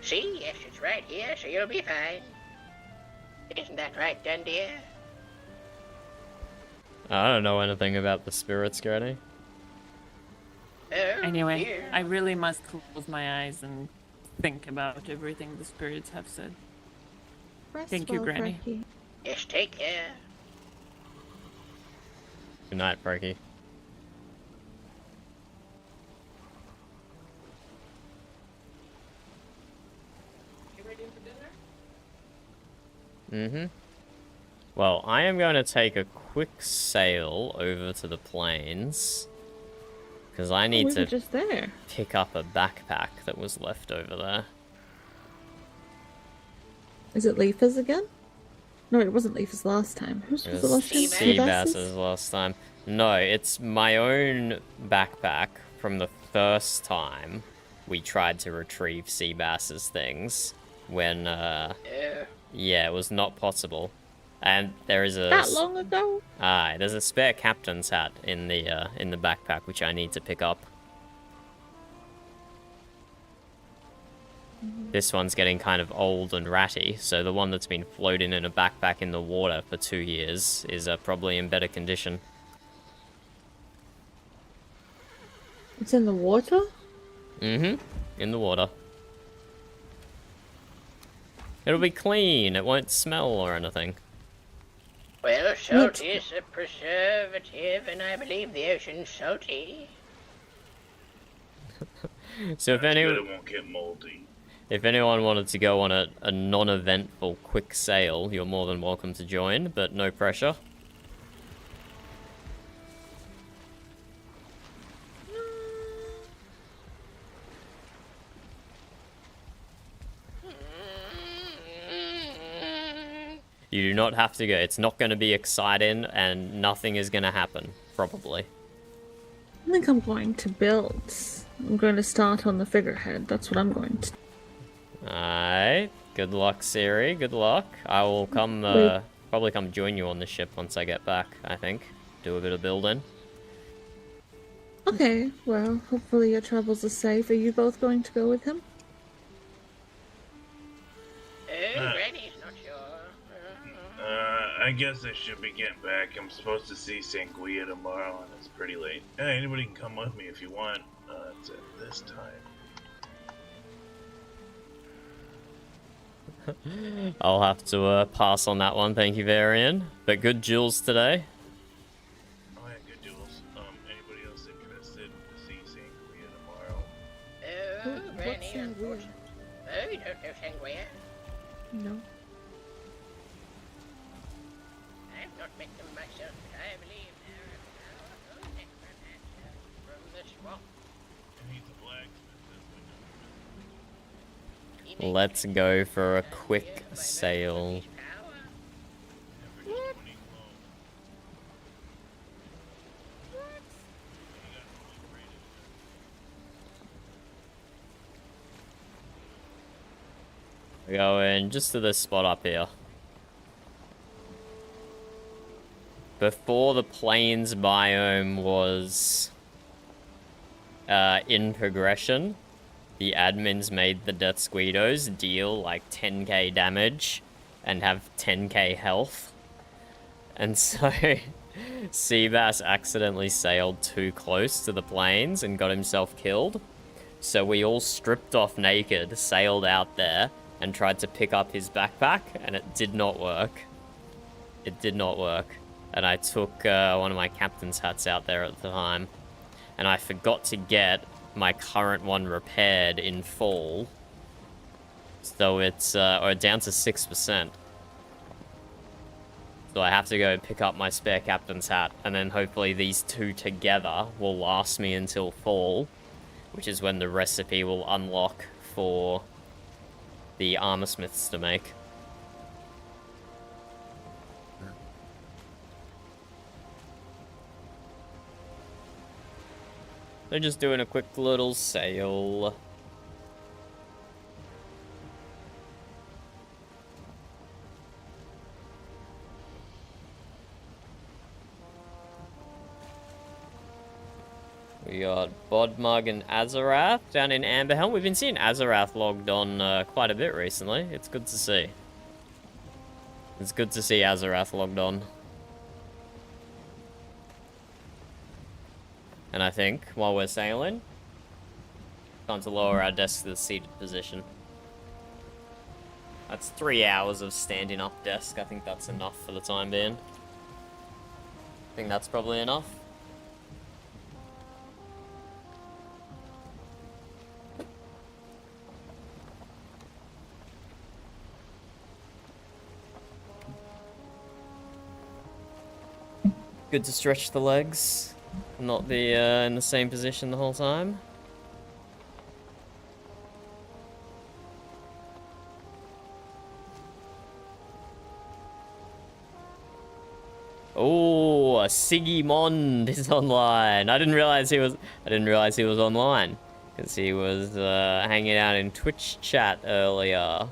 See, yes, it's right here, so you'll be fine. Isn't that right, Dundee? I don't know anything about the spirits, Granny. Oh, Anyway, dear. I really must close my eyes and think about everything the spirits have said. Rest Thank you, well, Granny. Frankie. Yes, take care. Good night, Frankie. You ready for dinner? Mm-hmm. Well, I am going to take a quick sail over to the plains. Because I need We were to just there. pick up a backpack that was left over there. Is it Leafers again? No, it wasn't Leafers last time. Whose It was was the last time? sea Seabass's? basses last time. No, it's my own backpack from the first time we tried to retrieve sea basses things. When, yeah, it was not possible. And there is a... That long ago? Aye, there's a spare captain's hat in the backpack which I need to pick up. This one's getting kind of old and ratty, so the one that's been floating in a backpack in the water for 2 years is probably in better condition. It's in the water? Mm-hmm. In the water. It'll be clean, it won't smell or anything. Well, salt is a preservative, and I believe the ocean's salty. So if Good, anyone... it won't get moldy. If anyone wanted to go on a non-eventful quick sail, you're more than welcome to join, but no pressure. You do not have to go. It's not going to be exciting, and nothing is going to happen, probably. I think I'm going to build. I'm going to start on the figurehead. That's what I'm going to do. Alright. Good luck, Siri. Good luck. I will come, Wait. probably come join you on the ship once I get back, I think. Do a bit of building. Okay, well, hopefully your travels are safe. Are you both going to go with him? Granny's not sure. I guess I should be getting back. I'm supposed to see Sanguia tomorrow, and it's pretty late. Hey, anybody can come with me if you want. It's at this time. I'll have to pass on that one, thank you, Varian. But good jewels today. Oh yeah, good duels. Anybody else interested to see Sanguia tomorrow? Oh, What's Granny, Sangria? unfortunately. Oh, you don't know Sanguia? No. I've not met them myself, but I believe they're a powerful necromancer from the swamp. And he's a blacksmith, that's what Let's go for a quick sail. We're going just to this spot up here. Before the plains biome was in progression, the admins made the Death Squeedos deal like 10k damage and have 10k health. And so Seabass accidentally sailed too close to the plains and got himself killed. So we all stripped off naked, sailed out there, and tried to pick up his backpack, and it did not work. It did not work. And I took one of my captain's hats out there at the time. And I forgot to get my current one repaired in full. So it's or down to 6%. So I have to go pick up my spare captain's hat, and then hopefully these two together will last me until fall, which is when the recipe will unlock for the armor smiths to make. They're just doing a quick little sale. We got Bodmug and Azarath down in Amberhelm. We've been seeing Azarath logged on quite a bit recently. It's good to see. It's good to see Azarath logged on. And I think, while we're sailing, time to lower our desk to the seated position. That's 3 hours of standing up desk. I think that's enough for the time being. I think that's probably enough. Good to stretch the legs, not be in the same position the whole time. Oh, Sigimond is online. I didn't realize he was online because he was hanging out in Twitch chat earlier.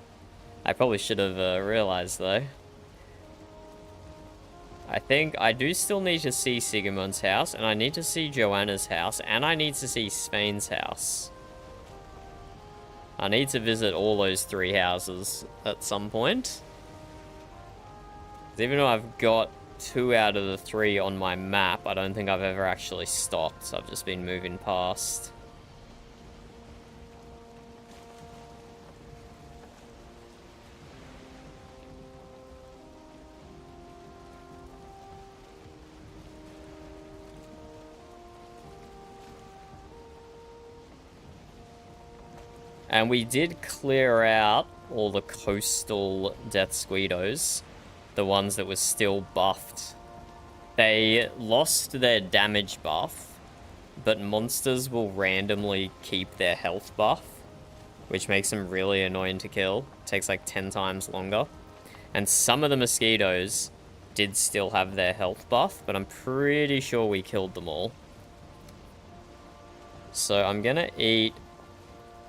I probably should have realized though. I think I do still need to see Sigismund's house, and I need to see Joanna's house, and I need to see Spain's house. I need to visit all those 3 houses at some point. 'Cause even though I've got 2 out of the 3 on my map, I don't think I've ever actually stopped. I've just been moving past. And we did clear out all the coastal Death Squeedos, the ones that were still buffed. They lost their damage buff, but monsters will randomly keep their health buff, which makes them really annoying to kill. It takes like 10 times longer. And some of the mosquitoes did still have their health buff, but I'm pretty sure we killed them all. So I'm gonna eat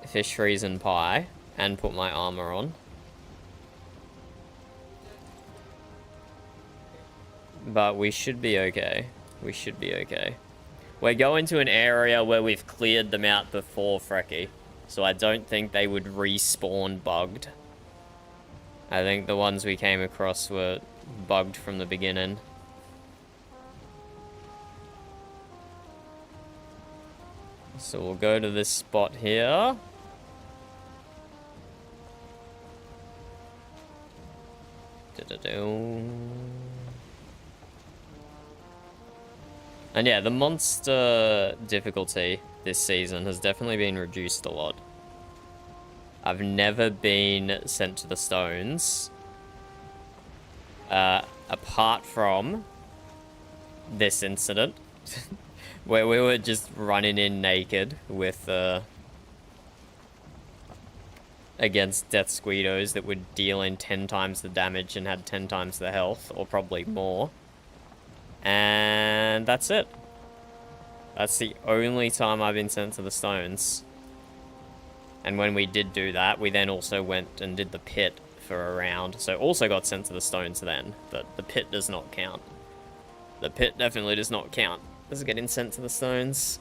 fish freeze and pie and put my armor on. But we should be okay. We should be okay. We're going to an area where we've cleared them out before, Frecky. So I don't think they would respawn bugged. I think the ones we came across were bugged from the beginning. So we'll go to this spot here. And yeah, the monster difficulty this season has definitely been reduced a lot. I've never been sent to the stones. Apart from this incident, where we were just running in naked with, against Death Squeedos that were dealing 10 times the damage and had 10 times the health, or probably more. And that's it. That's the only time I've been sent to the stones. And when we did do that, we then also went and did the pit for a round. So also got sent to the stones then, but the pit does not count. The pit definitely does not count as getting sent to the stones.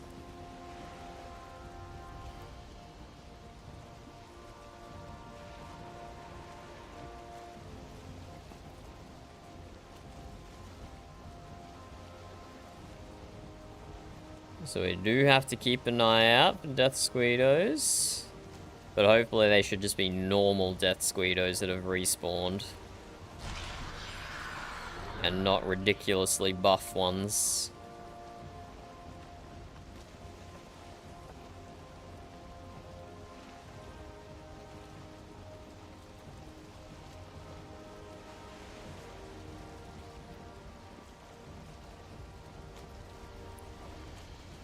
So we do have to keep an eye out for Death Squeedos. But hopefully they should just be normal Death Squeedos that have respawned. And not ridiculously buff ones.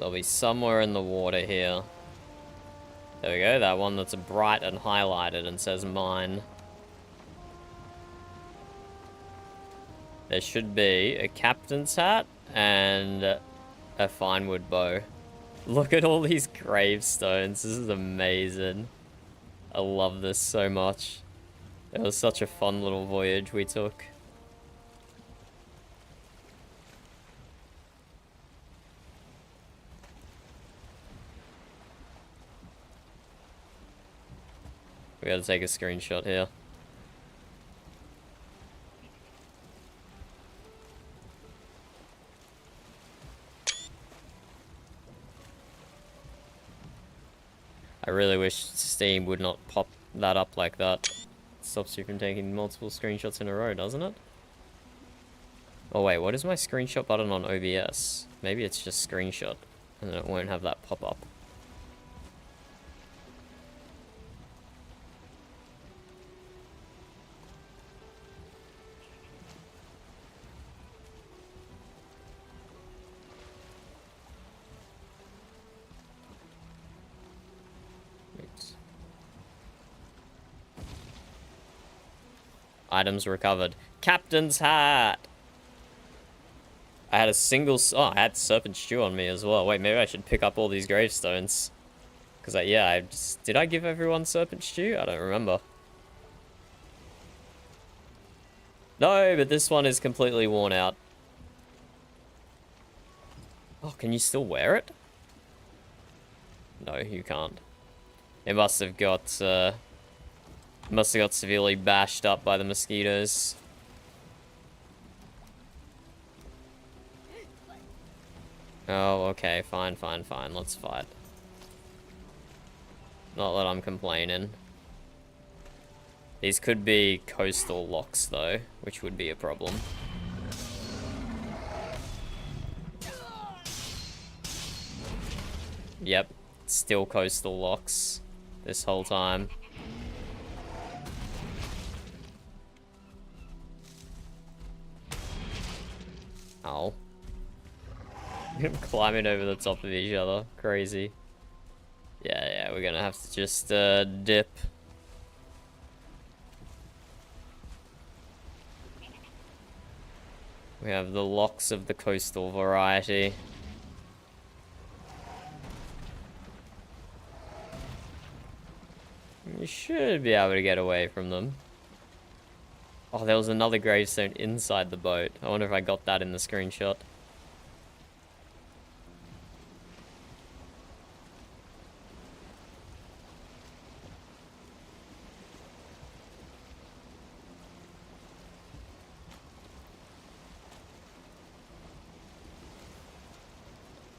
They'll be somewhere in the water here. There we go, that one that's bright and highlighted and says mine. There should be a captain's hat and a fine wood bow. Look at all these gravestones. This is amazing. I love this so much. It was such a fun little voyage we took. We gotta take a screenshot here. I really wish Steam would not pop that up like that. It stops you from taking multiple screenshots in a row, doesn't it? Oh wait, what is my screenshot button on OBS? Maybe it's just screenshot, and then it won't have that pop up. Items recovered. Captain's hat! I had a single... Oh, I had serpent stew on me as well. Wait, maybe I should pick up all these gravestones. Because, did I give everyone serpent stew? I don't remember. No, but this one is completely worn out. Oh, can you still wear it? No, you can't. It must have got severely bashed up by the mosquitoes. Oh, okay, fine, let's fight. Not that I'm complaining. These could be coastal locks, though, which would be a problem. Yep, still coastal locks this whole time. Ow. Climbing over the top of each other. Crazy. Yeah, we're gonna have to just dip. We have the locks of the coastal variety. You should be able to get away from them. Oh, there was another gravestone inside the boat. I wonder if I got that in the screenshot.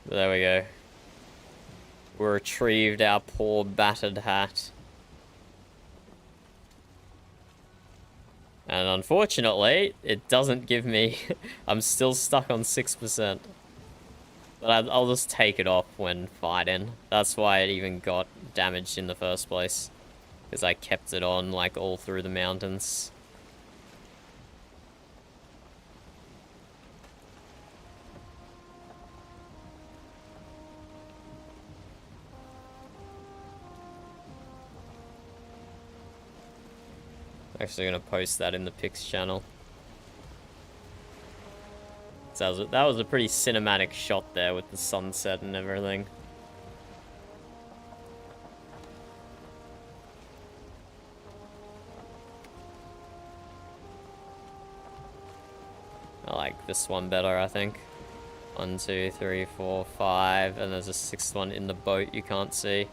There we go. We retrieved our poor battered hat. And unfortunately, it doesn't give me... I'm still stuck on 6%. But I'll just take it off when fighting. That's why it even got damaged in the first place. Because I kept it on, like, all through the mountains. Actually gonna post that in the Pix channel. So that was a pretty cinematic shot there with the sunset and everything. I like this one better, I think. 1, 2, 3, 4, 5, and there's a 6th one in the boat you can't see.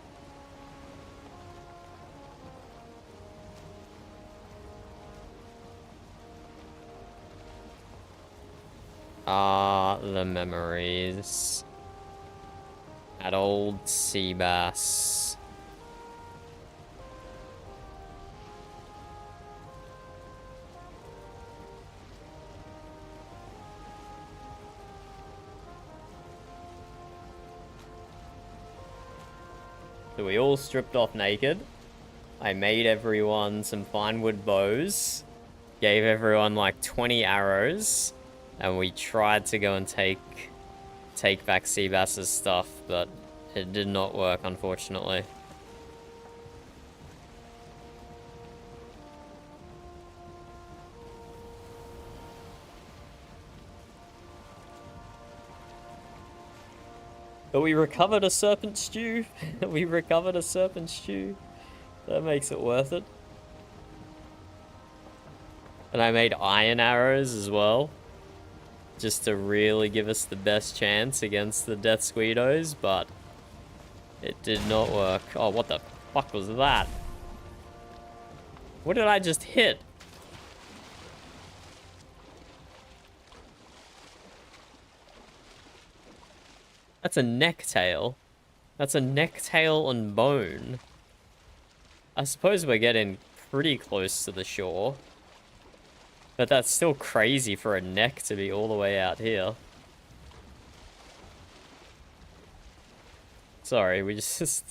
Ah, the memories. At old sea bass. So we all stripped off naked. I made everyone some fine wood bows. Gave everyone like 20 arrows. And we tried to go and take take back Seabass's stuff, but it did not work, unfortunately. But we recovered a serpent stew. We recovered a serpent stew. That makes it worth it. And I made iron arrows as well, just to really give us the best chance against the Death Squeedos, but it did not work. Oh, what the fuck was that? What did I just hit? That's a necktail. That's a necktail and bone. I suppose we're getting pretty close to the shore. But that's still crazy for a neck to be all the way out here. Sorry, we just...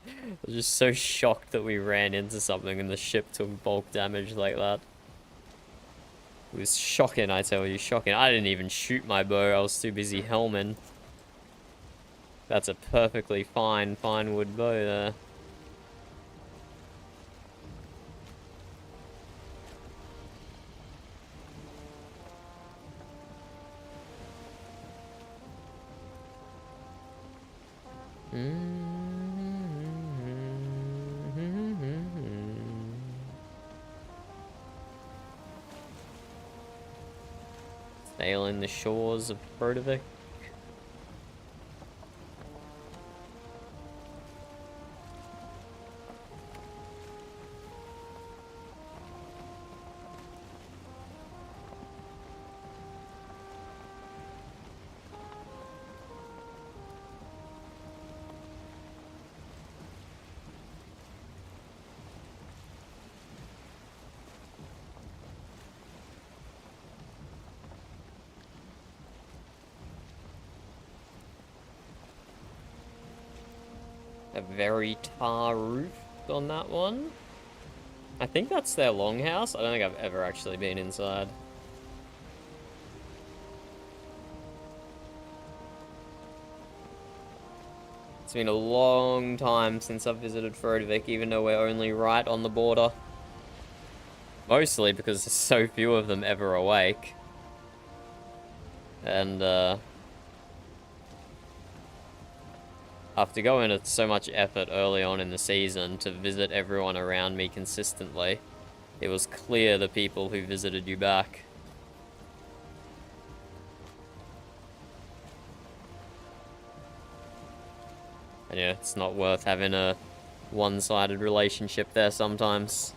I was just so shocked that we ran into something and the ship took bulk damage like that. It was shocking, I tell you, shocking. I didn't even shoot my bow, I was too busy helming. That's a perfectly fine wood bow there. Sailing the shores of Brodovik. A very tar roof on that one. I think that's their longhouse. I don't think I've ever actually been inside. It's been a long time since I've visited Frodovik, even though we're only right on the border. Mostly because there's so few of them ever awake. And, after going into so much effort early on in the season to visit everyone around me consistently, it was clear the people who visited you back. And yeah, it's not worth having a one-sided relationship there sometimes.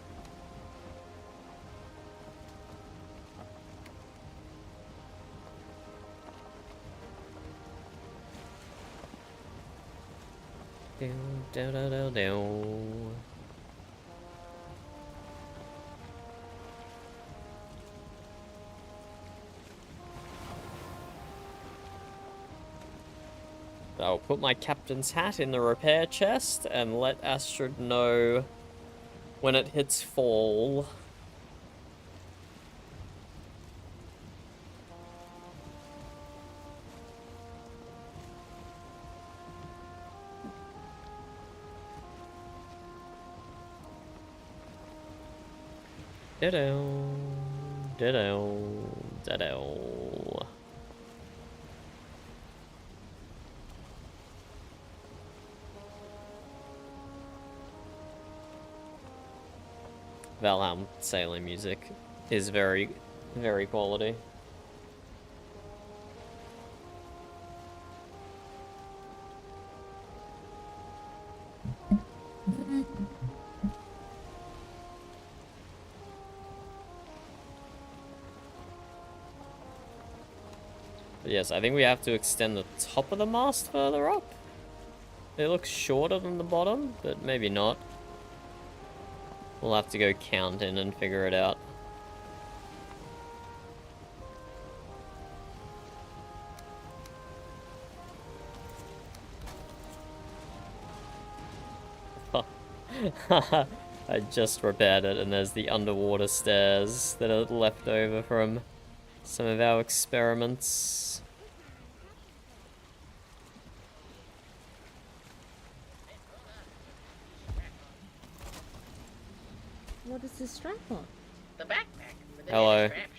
I'll put my captain's hat in the repair chest and let Astrid know when it hits fall. Ditto, ditto, ditto. Valheim sailing music is very, very quality. But yes, I think we have to extend the top of the mast further up. It looks shorter than the bottom, but maybe not. We'll have to go count in and figure it out. I just repaired it and there's the underwater stairs that are left over from some of our experiments. What is this strap on? The backpack with the Hello. leather straps.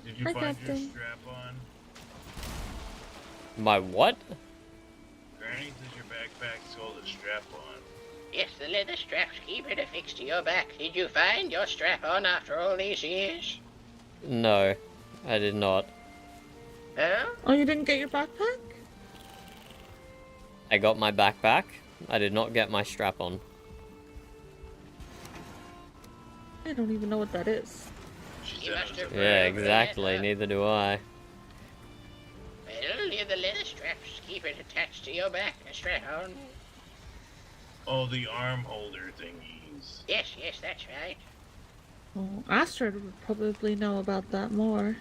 Did you Hi, find your Captain. strap on? My what? Granny says your backpack's called a strap on. Yes, the leather straps keep it affixed to your back. Did you find your strap on after all these years? No, I did not. Huh? Oh, you didn't get your backpack? I got my backpack. I did not get my strap on. I don't even know what that is. She You said must it was have a Yeah, Right, exactly. right. Neither do I. Well, the leather straps keep it attached to your back. A strap on. Oh, the arm holder thingies. Yes, yes, that's right. Oh, Astrid would probably know about that more.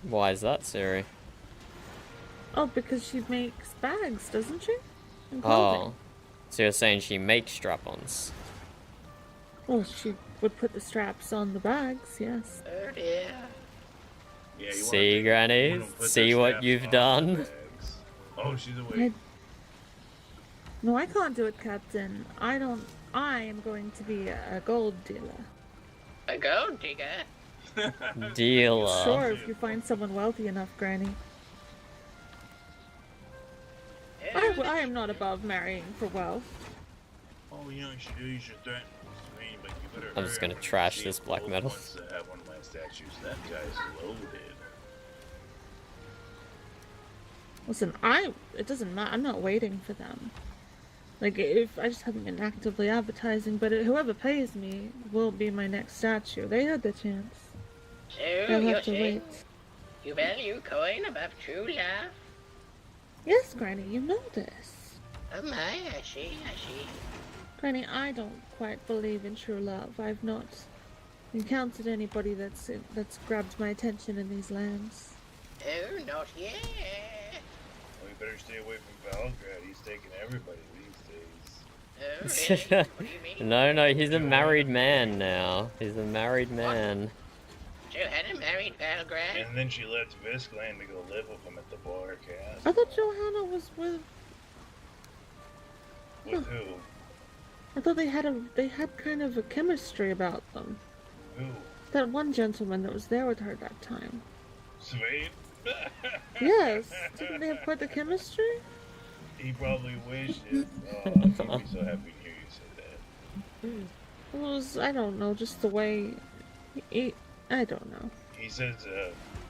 Why is that, Siri? Oh, because she makes bags, doesn't she? And clothing. Oh. So you're saying she makes strap-ons? Well, she would put the straps on the bags, yes. Oh dear. Yeah, you See, Granny? See what you've done? Oh, she's I... awake. No, I can't do it, Captain. I am going to be a gold dealer. A gold digger? Dealer. Sure, if you find someone wealthy enough, Granny. I am not above marrying for wealth. Oh, you know what you should do? You should threaten Swain, but you better I'm just hurry gonna up trash see this if black Wolf metal. wants to have one of my statues. That guy's loaded. Listen, it doesn't matter. I'm not waiting for them. Like, if I just haven't been actively advertising, but whoever pays me will be my next statue. They had the chance. So, They'll you're have to saying wait. you value coin above true love? Yes, Granny, you know this. Oh my, I see, I see. Granny, I don't quite believe in true love. I've not encountered anybody that's grabbed my attention in these lands. Oh, not yet. Well, you better stay away from Valgrad. He's taking everybody these days. Oh, really? What do you mean? No, he's a married man now. He's a married man. Joe had a married Valgrad? And then she lets Viscland to go live with him at the bar cast. I thought Johanna was with. With who? I thought they had kind of a chemistry about them. Who? That one gentleman that was there with her that time. Swain? Yes, didn't they have quite the chemistry? He probably wished it. Oh, he'd be so happy to hear you say that. It was, I don't know, just the way. I don't know. He says,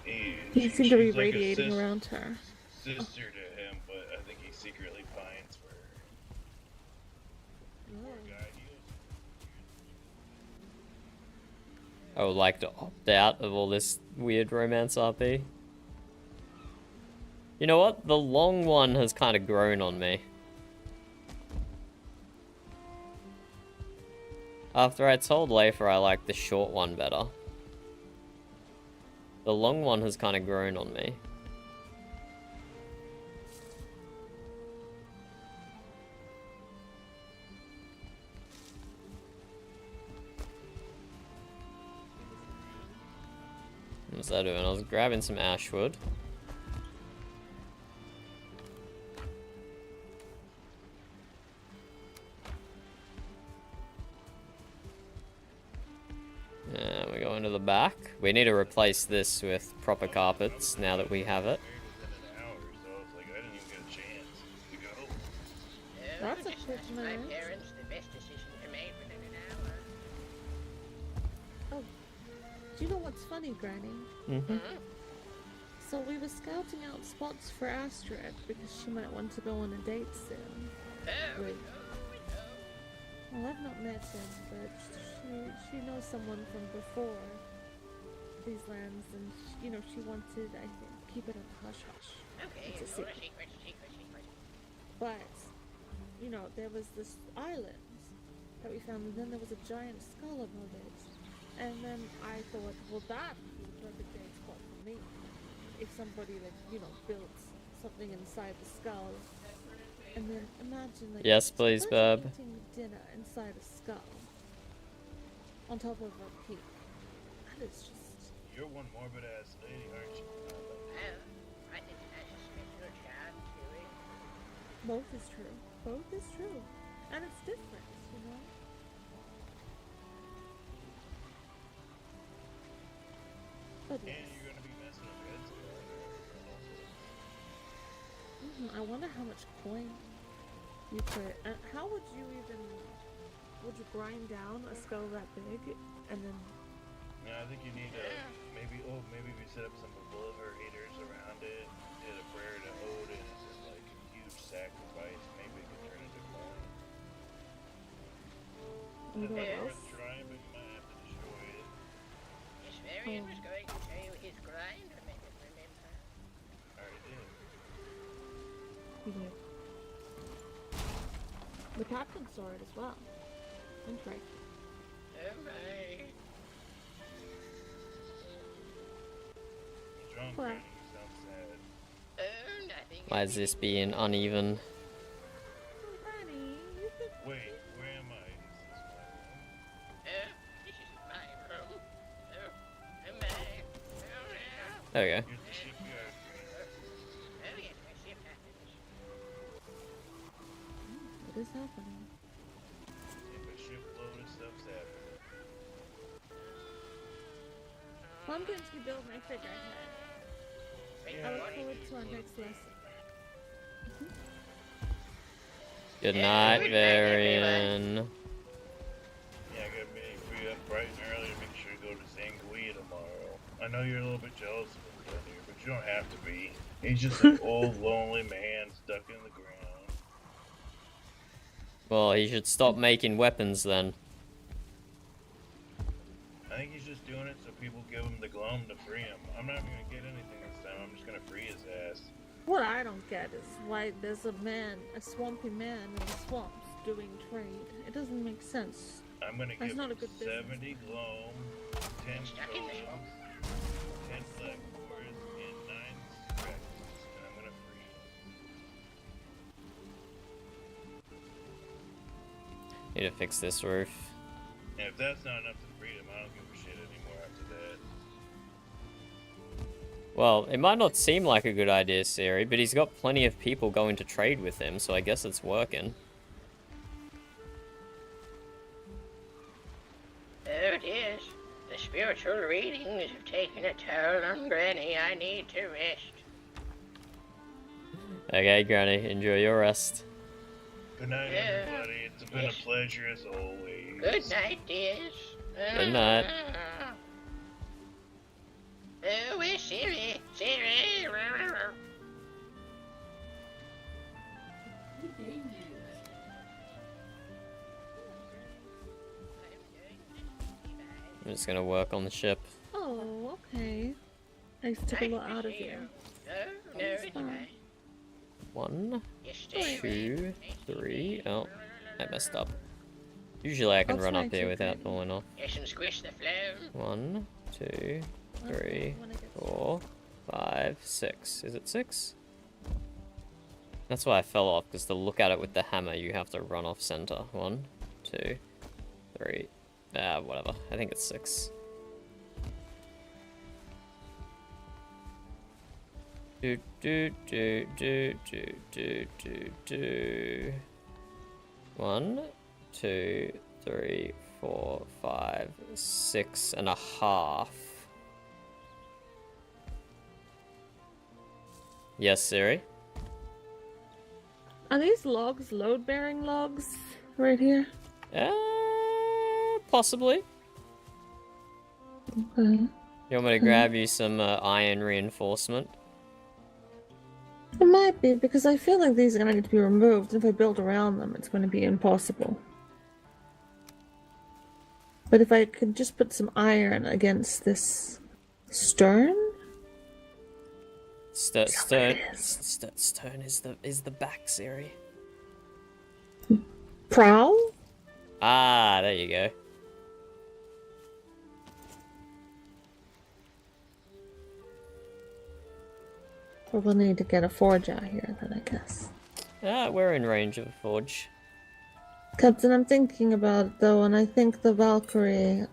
He seemed to be she's like a radiating around her. sister to him, but I think he secretly pines for her. Poor guy, I would like to opt out of all this weird romance RP. You know what? The long one has kind of grown on me. After I told Leifer I like the short one better. The long one has kind of grown on me. What was I doing? I was grabbing some ashwood. And we go into the back. We need to replace this with proper carpets now that we have it. within an hour, so it's like I didn't even get a chance to go. Oh, That's a just quick ask my minute. parents the best decision to make within an hour. Do you know what's funny, Granny? Mm-hmm. So we were scouting out spots for Astrid because she might want to go on a date soon. Oh, Wait. Well, I've not met him, but she knows someone from before these lands, and she wanted, I think, keep it a hush hush. okay, It's a no, a secret. secret. But there was this island that we found, and then there was a giant skull above it. And then I thought, well, that would be the perfect date spot for me. If somebody built something inside the skull. And then imagine Yes, please, imagine Bub. eating dinner inside a skull. On top of a peak. That is just... You're one morbid ass lady, aren't you? Well, I think that's a special job to it. Both is true. Both is true. And it's different, you know? But And yes. you're gonna be messing up heads. I wonder how much coin you could. How would you even? Would you grind down a skull that big and then? Yeah, I think you need to maybe we set up some bullet or haters around it. Did a prayer to Odin as like a huge sacrifice. Maybe it could turn into coin. Anyone Worth else? trying, but you might have to destroy it. Yes, Varian was going to show you his grind, remember? Already did. You did. The captain saw it as well. And Frank. Alright. You're drunk, Well. Granny. You sound sad. Oh, nothing. Why is this being uneven? Granny, you could. Wait, where am I? Is this my room? Oh, this is my room. Oh, am I? Oh, no. There we go. Here's the shipyard. Oh, yes, my ship happens. What is happening? If a shipload of stuff's happening. Well, I'm going to build my figurehead. I look forward to our next lesson. Good Yeah, night, good night, Varian. Yeah, I gotta be up bright and early to make sure to go to Zanguia tomorrow. I know you're a little bit jealous of him down here, but you don't have to be. He's just an old, lonely man stuck in the ground. Well, he should stop making weapons then. I think he's just doing it so people give him the glum to free him. I'm not even gonna get anything this time. I'm just gonna free his ass. What I don't get is why there's a swampy man in the swamps doing trade. It doesn't make sense. I'm gonna That's give not him a good business. 70 gloam, 10 Stuck in the golems, 10 black cores, and 9 scratches. And I'm gonna free him. Need to fix this roof. And if that's not enough to free him, I don't give a shit anymore after that. Well, it might not seem like a good idea, Siri, but he's got plenty of people going to trade with him, so I guess it's working. Oh, it is. The spiritual readings have taken a toll on Granny. I need to rest. Okay, Granny, enjoy your rest. Good night, Yeah. everybody. It's been Yes. a pleasure as always. Good night, dears. Good night. Oh, where's Siri? Siri! I'm just gonna work on the ship. Oh, okay. I took a lot out of you. Oh, no, it's fine. fine. 1, Yes, stay 2, 3. Oh, I messed up. Usually I can I'll run try up here to, without Granny. falling off. Yes, and squish the flow. 1, 2, 3, When I get 4, 5, 6. Is it 6? That's why I fell off, because to look at it with the hammer, you have to run off center. 1, 2, 3. Whatever. I think it's 6. Do do do do do do do do. 1, 2, 3, 4, 5, 6.5. Yes, Siri? Are these logs load-bearing logs right here? Possibly. Okay. You want me to grab you some iron reinforcement? It might be, because I feel like these are going to need to be removed. If I build around them, it's going to be impossible. But if I could just put some iron against this stern? Stern is the back, Siri. Prow? Ah, there you go. Or we'll need to get a forge out here then, I guess. We're in range of a forge. Captain, I'm thinking about it though, and I think the Valkyrie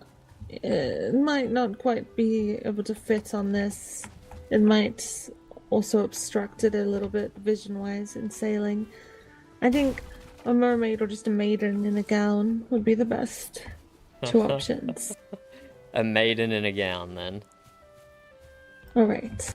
might not quite be able to fit on this. It might also obstruct it a little bit vision-wise in sailing. I think A mermaid or just a maiden in a gown would be the best. Two options. A maiden in a gown, then. Alright.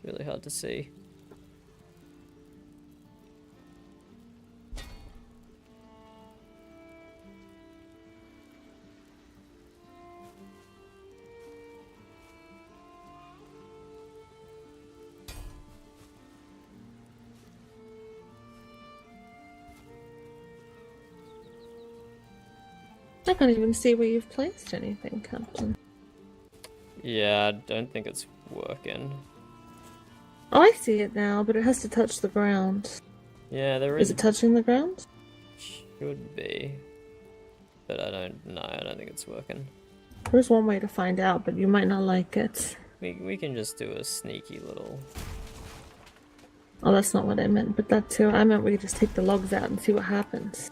Really hard to see. I can't even see where you've placed anything, Captain. Yeah, I don't think it's working. Oh, I see it now, but it has to touch the ground. Yeah, there Is it touching the ground? should be. But I don't think it's working. There's one way to find out, but you might not like it. We can just do a sneaky little... Oh, that's not what I meant, but that too. I meant we could just take the logs out and see what happens.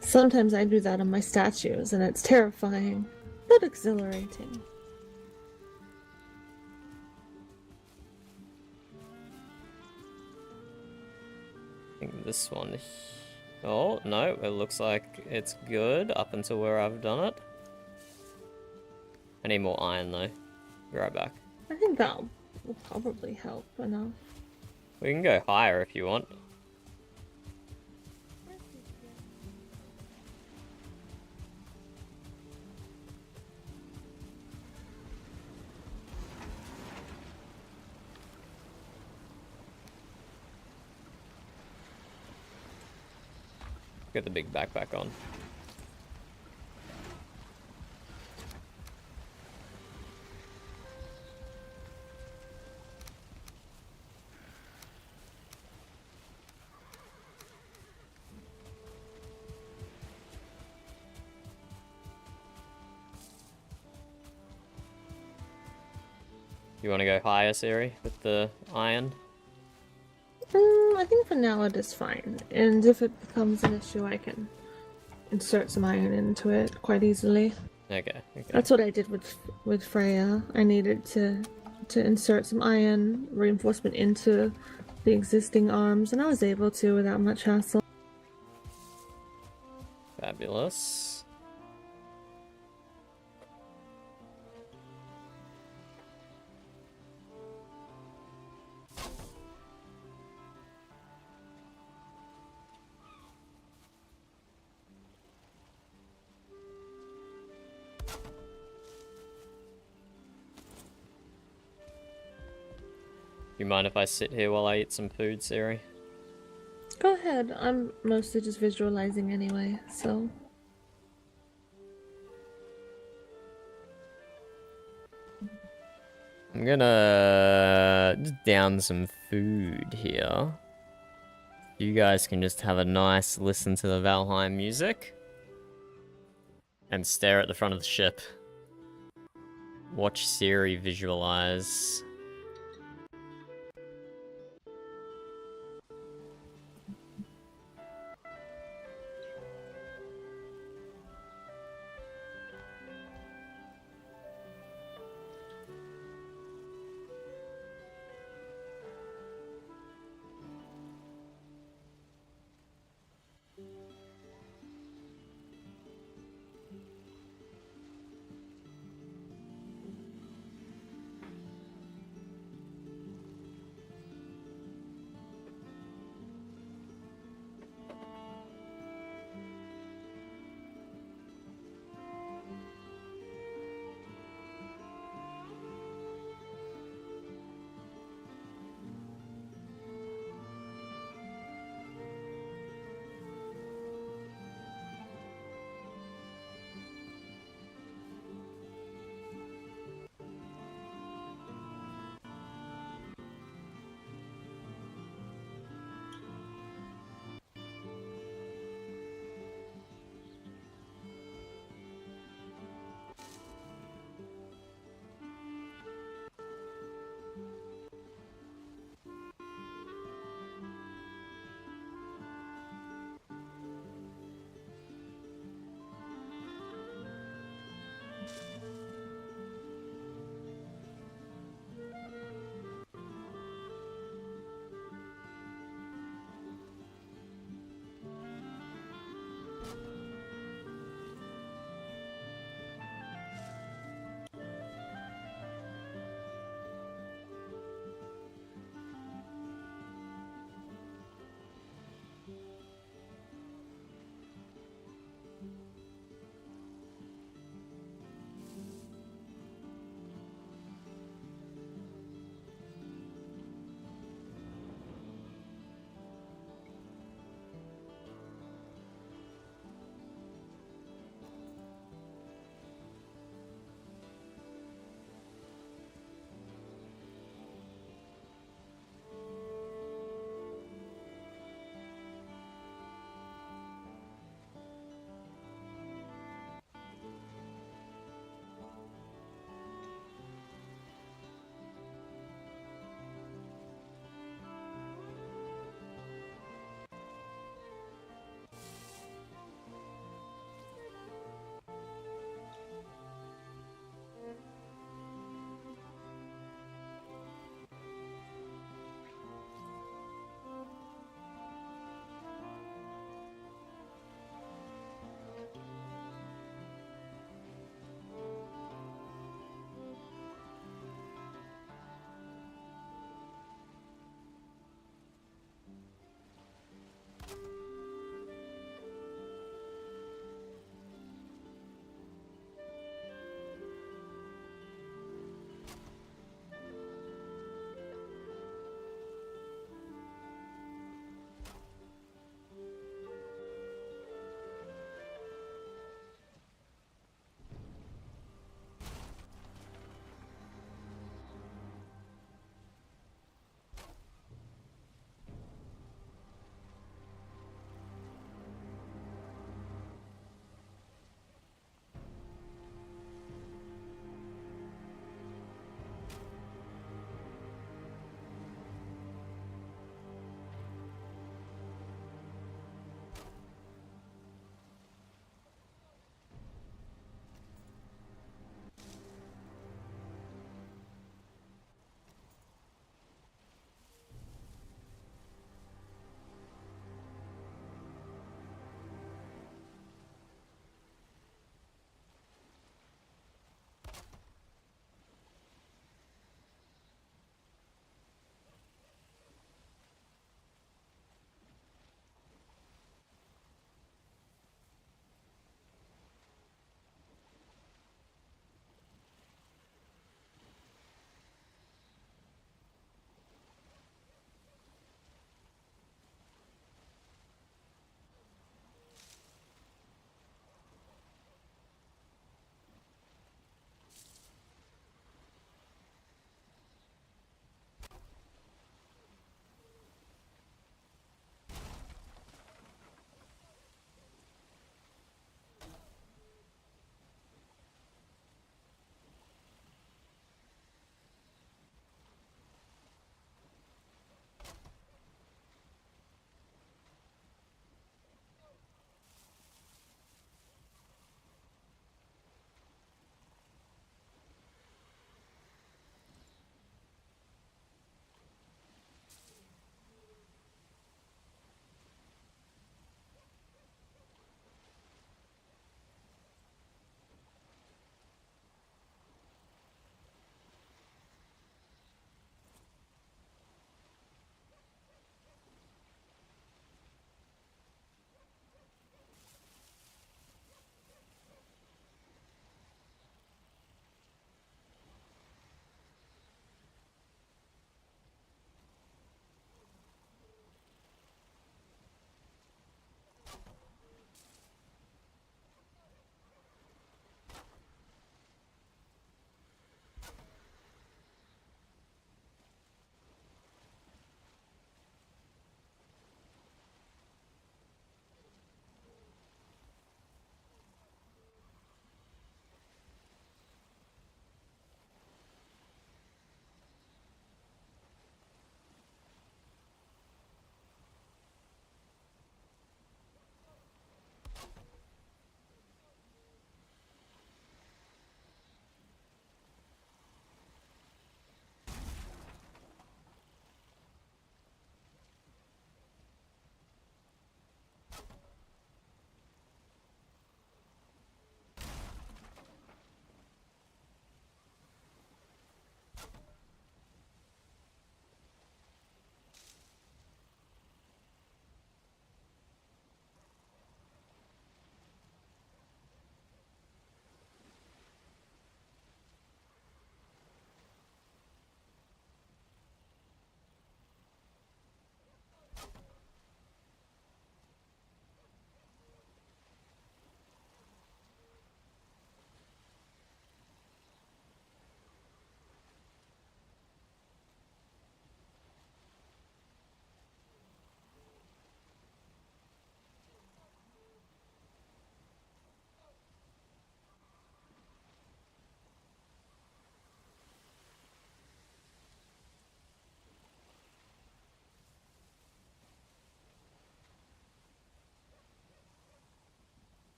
Sometimes I do that on my statues, and it's terrifying, but exhilarating. I think this one... Oh, no, it looks like it's good up until where I've done it. I need more iron, though. Be right back. I think that will probably help enough. We can go higher if you want. Get the big backpack on. You want to go higher, Siri, with the iron? I think for now it is fine, and if it becomes an issue, I can insert some iron into it quite easily. Okay. That's what I did with Freya. I needed to insert some iron reinforcement into the existing arms, and I was able to without much hassle. Fabulous. You mind if I sit here while I eat some food, Siri? Go ahead. I'm mostly just visualizing anyway, so... I'm gonna just down some food here. You guys can just have a nice listen to the Valheim music. And stare at the front of the ship. Watch Siri visualize.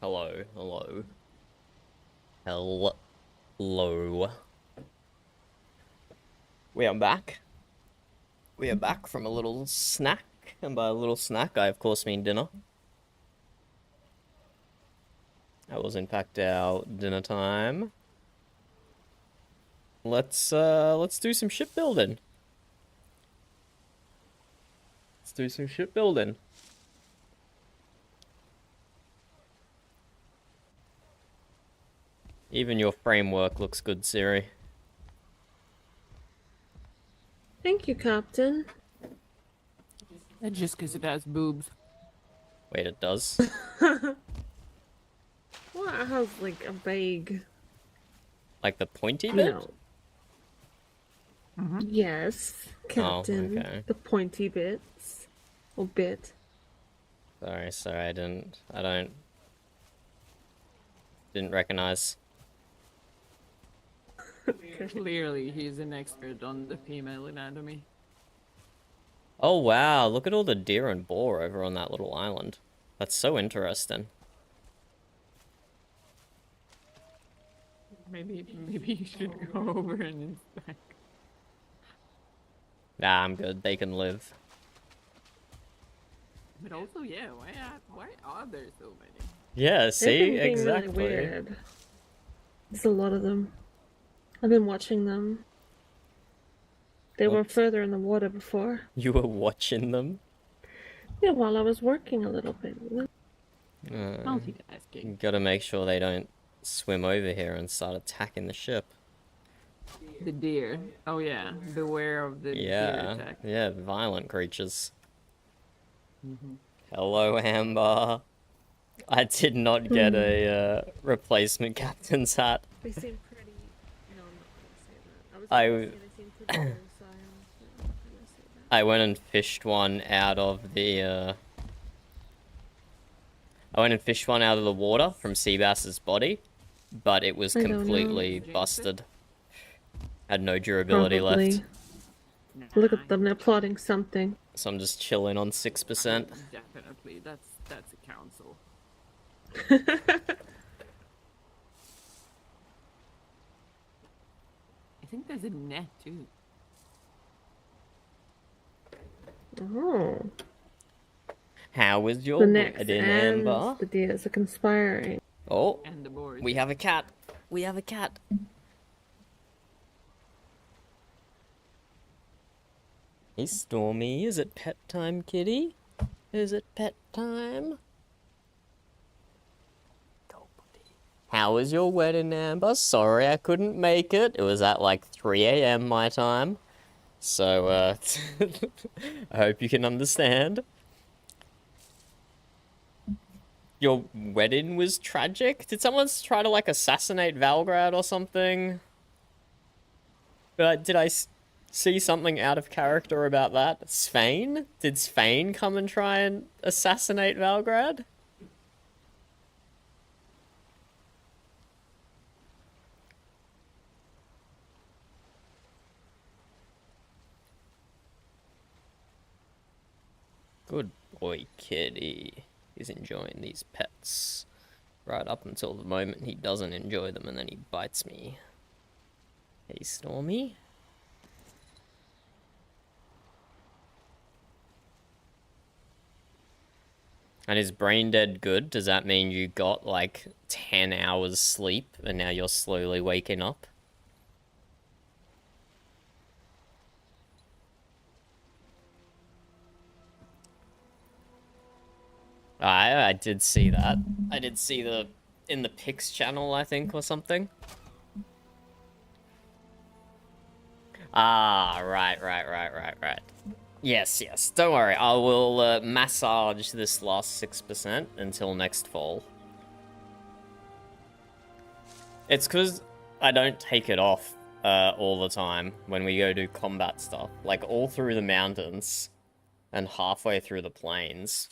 Hello, hello. Hello. We are back. We are back from a little snack, and by a little snack, I of course mean dinner. That was in fact our dinner time. Let's do some shipbuilding. Let's do some shipbuilding. Even your framework looks good, Siri. Thank you, Captain. That's just because it has boobs. Wait, it does? Well, it has like a vague, Like the pointy you bit? know. Yes, Captain. okay. The pointy bits. Or bit. Sorry, I didn't recognize. Clearly, he's an expert on the female anatomy. Oh wow, look at all the deer and boar over on that little island. That's so interesting. Maybe you should go over and inspect. Nah, I'm good. They can live. But also, yeah, why are there so many? Yeah, They've see? been being Exactly. Really weird. There's a lot of them. I've been watching them. They were What? further in the water before. You were watching them? Yeah, while I was working a little bit. Multitasking. Gotta make sure they don't swim over here and start attacking the ship. The deer. Oh yeah, beware of the deer Yeah, attack. yeah, violent creatures. Hello, Amber. I did not get a replacement captain's hat. They seem pretty. No, I'm not gonna say that. I was gonna say they seem pretty docile, so I'm not gonna say that. I went and fished one out of the I went and fished one out of the water from Seabass's body, but it was I don't know. completely busted. Had no durability left. Probably. Look at them, they're plotting something. So I'm just chilling on 6%. Definitely, that's a council. I think there's a net too. Oh. How was your The next wedding, and Amber? the deers are conspiring. Oh, And the board. we have a cat. We have a cat. Hey, Stormy, is it pet time, kitty? Is it pet time? Go, buddy. How was your wedding, Amber? Sorry I couldn't make it. It was at like 3 a.m. my time. So, I hope you can understand. Your wedding was tragic? Did someone try to, like, assassinate Valgrad or something? Did I see something out of character about that? Svein? Did Svein come and try and assassinate Valgrad? Good boy, kitty. He's enjoying these pets. Right up until the moment he doesn't enjoy them and then he bites me. Hey, Stormy. And is brain dead good? Does that mean you got like 10 hours sleep and now you're slowly waking up? I did see that. I did see in the Pix channel, I think, or something. Ah, right. Yes. Don't worry. I will massage this last 6% until next fall. It's because I don't take it off all the time when we go do combat stuff. Like, all through the mountains and halfway through the plains.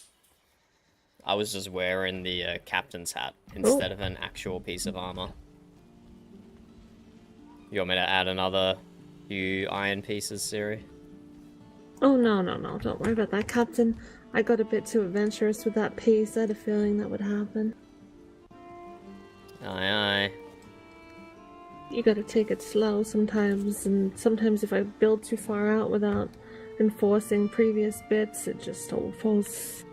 I was just wearing the captain's hat instead of an actual piece of armor. You want me to add another few iron pieces, Siri? Oh, no. Don't worry about that, Captain. I got a bit too adventurous with that piece. I had a feeling that would happen. Aye, aye. You gotta take it slow sometimes, and sometimes if I build too far out without enforcing previous bits, it just all falls.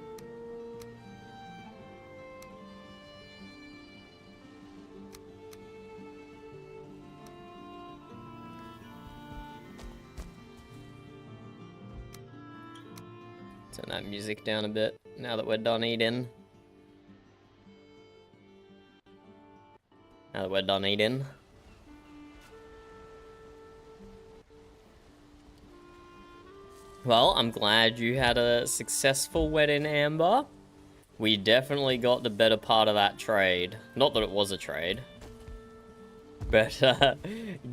Turn that music down a bit now that we're done eating. Now that we're done eating. Well, I'm glad you had a successful wedding, Amber. We definitely got the better part of that trade. Not that it was a trade. But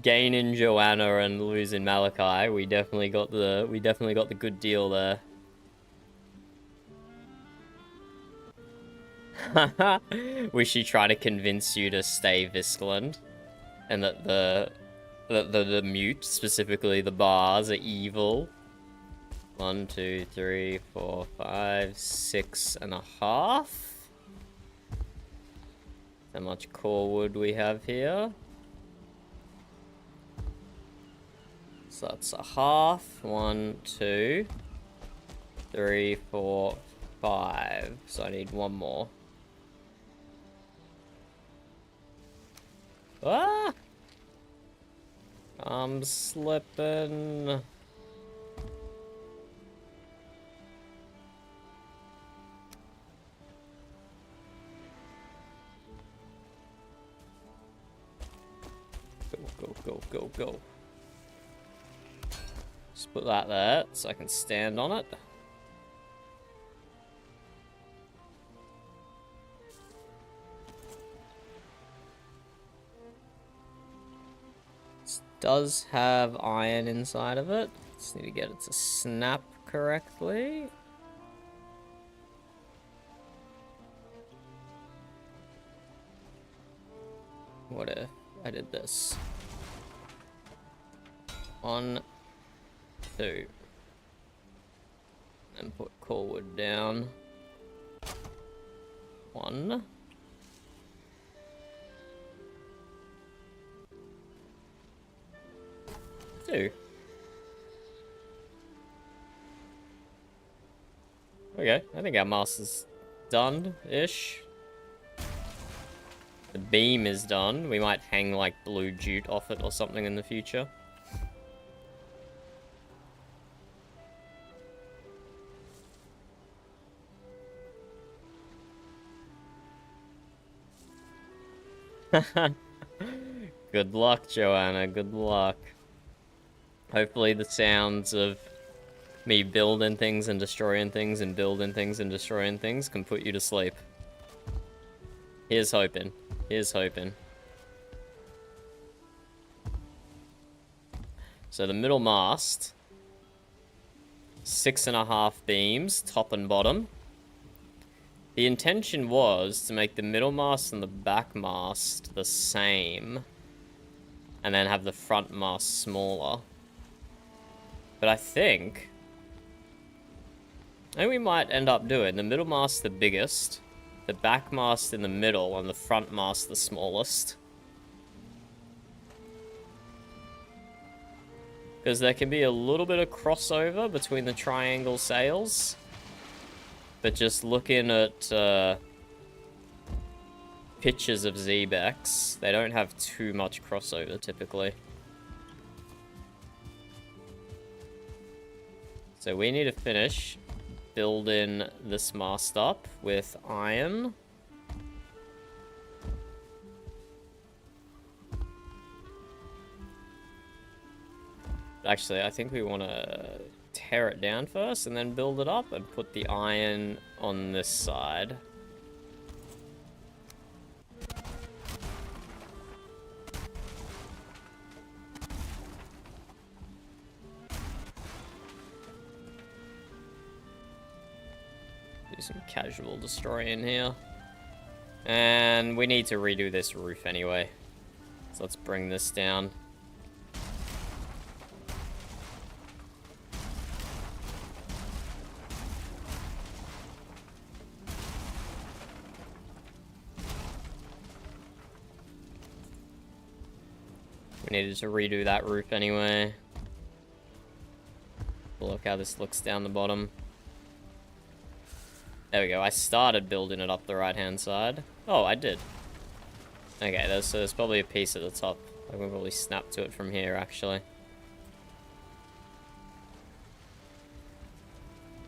gaining Joanna and losing Malachi, we definitely got the good deal there. Was she trying to convince you to stay Viscland? And that the mute, specifically the bars, are evil? 1, 2, 3, 4, 5, 6.5. How much core wood we have here? So that's a half. 1, 2, 3, 4, 5. So I need one more. Ah! I'm slipping. Go. Just put that there so I can stand on it. This does have iron inside of it. Just need to get it to snap correctly. What if I did this? 1, 2. And put core wood down. 1. 2. Okay, I think our master's done-ish. The beam is done. We might hang like blue jute off it or something in the future. Good luck, Joanna. Good luck. Hopefully the sounds of me building things and destroying things and building things and destroying things can put you to sleep. Here's hoping. Here's hoping. So the middle mast, 6.5 beams, top and bottom. The intention was to make the middle mast and the back mast the same, and then have the front mast smaller. But I think we might end up doing the middle mast the biggest, the back mast in the middle, and the front mast the smallest. Because there can be a little bit of crossover between the triangle sails. But just looking at pictures of Xebecs, they don't have too much crossover typically. So we need to finish building this mast up with iron. Actually, I think we want to tear it down first and then build it up and put the iron on this side. Do some casual destroying here. And we need to redo this roof anyway. So let's bring this down. We needed to redo that roof anyway. Look how this looks down the bottom. There we go. I started building it up the right-hand side. Oh, I did. Okay, there's probably a piece at the top. I can probably snap to it from here, actually.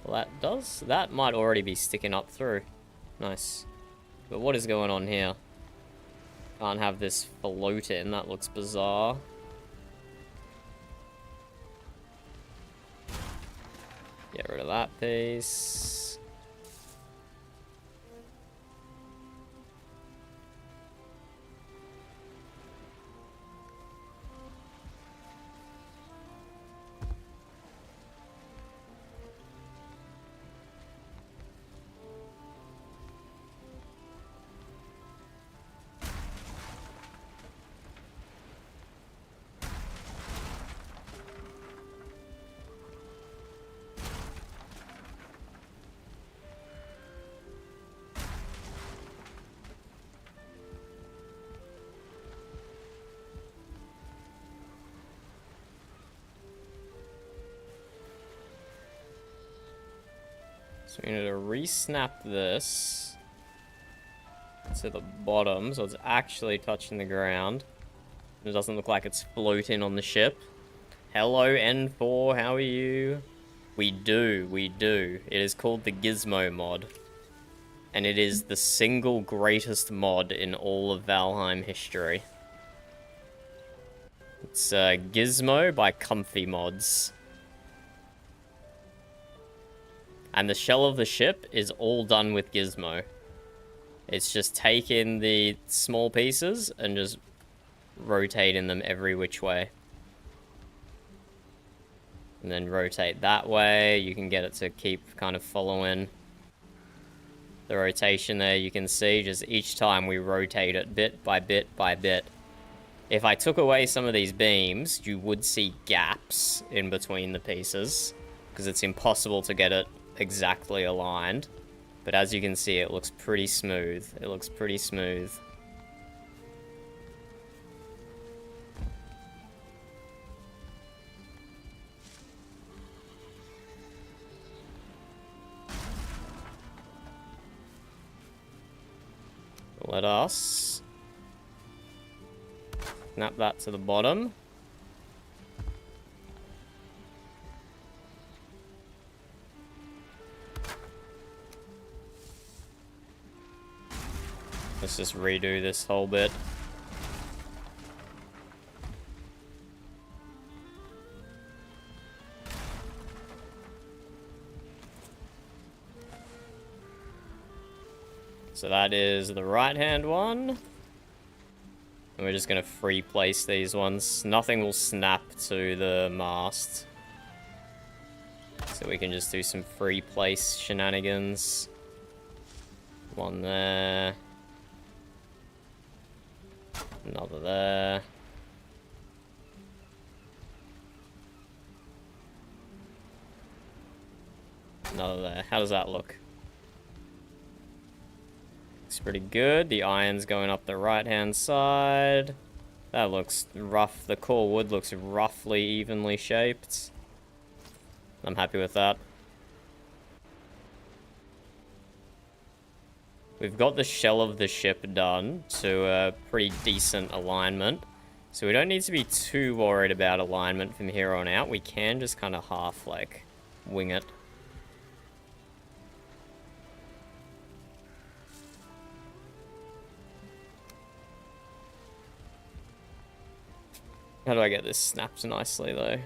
Well, that might already be sticking up through. Nice. But what is going on here? Can't have this float in. That looks bizarre. Get rid of that piece. So we need to re-snap this to the bottom so it's actually touching the ground. It doesn't look like it's floating on the ship. Hello, N4, how are you? We do. It is called the Gizmo mod. And it is the single greatest mod in all of Valheim history. It's Gizmo by Comfy Mods. And the shell of the ship is all done with Gizmo. It's just taking the small pieces and just rotating them every which way. And then rotate that way. You can get it to keep kind of following the rotation there. You can see just each time we rotate it bit by bit by bit. If I took away some of these beams, you would see gaps in between the pieces, because it's impossible to get it exactly aligned. But as you can see, it looks pretty smooth. It looks pretty smooth. Let us snap that to the bottom. Let's just redo this whole bit. So that is the right-hand one. And we're just going to free place these ones. Nothing will snap to the mast. So we can just do some free place shenanigans. One there. Another there. Another there. How does that look? Looks pretty good. The iron's going up the right-hand side. That looks rough. The core wood looks roughly evenly shaped. I'm happy with that. We've got the shell of the ship done to a pretty decent alignment. So we don't need to be too worried about alignment from here on out. We can just kind of half, like, wing it. How do I get this snapped nicely, though?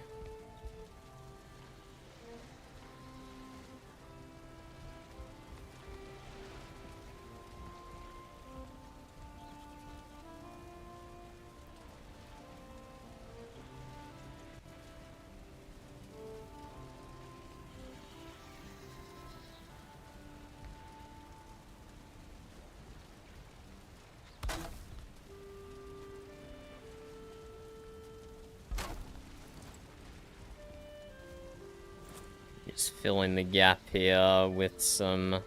Just filling the gap here with some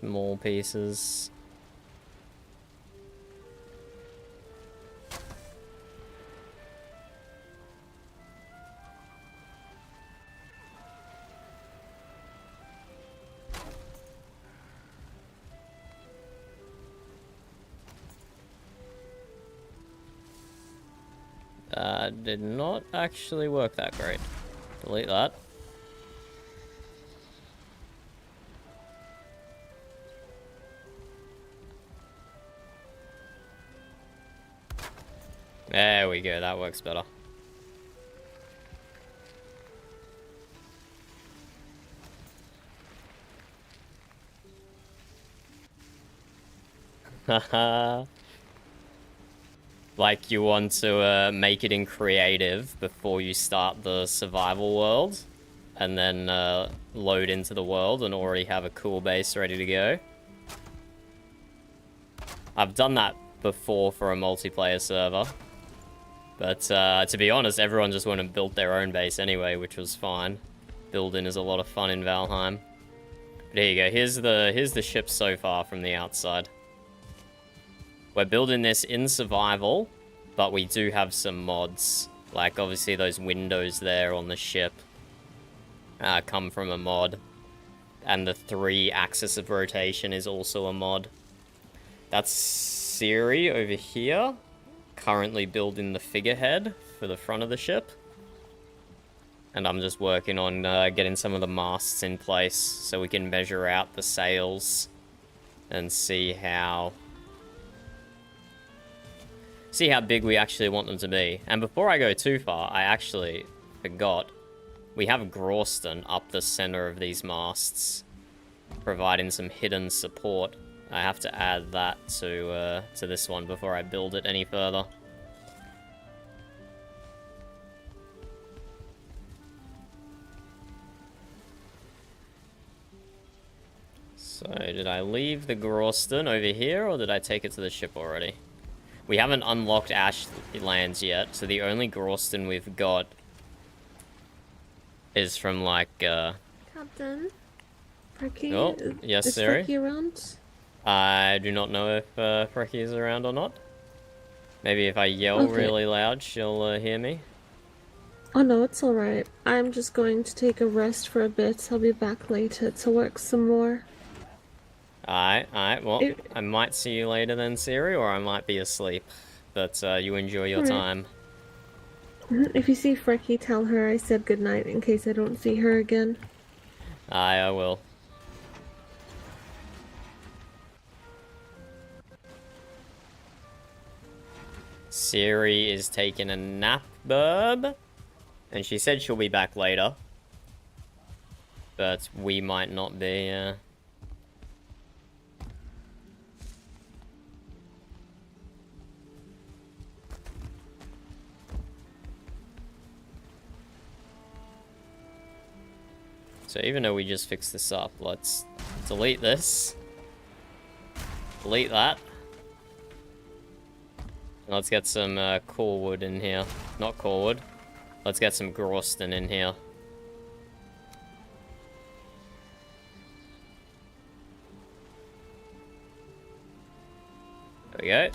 small pieces. Did not actually work that great. Delete that. There we go, that works better. Haha. Like you want to make it in creative before you start the survival world, and then load into the world and already have a cool base ready to go. I've done that before for a multiplayer server, but to be honest, everyone just went and built their own base anyway, which was fine. Building is a lot of fun in Valheim. But here you go. Here's the ship so far from the outside. We're building this in survival, but we do have some mods. Like, obviously, those windows there on the ship come from a mod. And the 3 axis of rotation is also a mod. That's Siri over here, currently building the figurehead for the front of the ship. And I'm just working on getting some of the masts in place so we can measure out the sails and see how big we actually want them to be. And before I go too far, I actually forgot. We have Grawston up the center of these masts, providing some hidden support. I have to add that to this one before I build it any further. So, did I leave the Grawston over here, or did I take it to the ship already? We haven't unlocked Ashlands yet, so the only Grawston we've got is from, like, Captain? Frecky? Oh, yes, is Siri? Frecky around? I do not know if Frecky is around or not. Maybe if I yell Okay. really loud, she'll hear me. Oh no, it's alright. I'm just going to take a rest for a bit. I'll be back later to work some more. Alright, well, I might see you later then, Siri, or I might be asleep. But you enjoy your time. If you see Frecky, tell her I said goodnight in case I don't see her again. I will. Siri is taking a nap, bub. And she said she'll be back later. But we might not be, So even though we just fixed this up, let's delete this. Delete that. And let's get some core wood in here. Not core wood. Let's get some Grawston in here. There we go.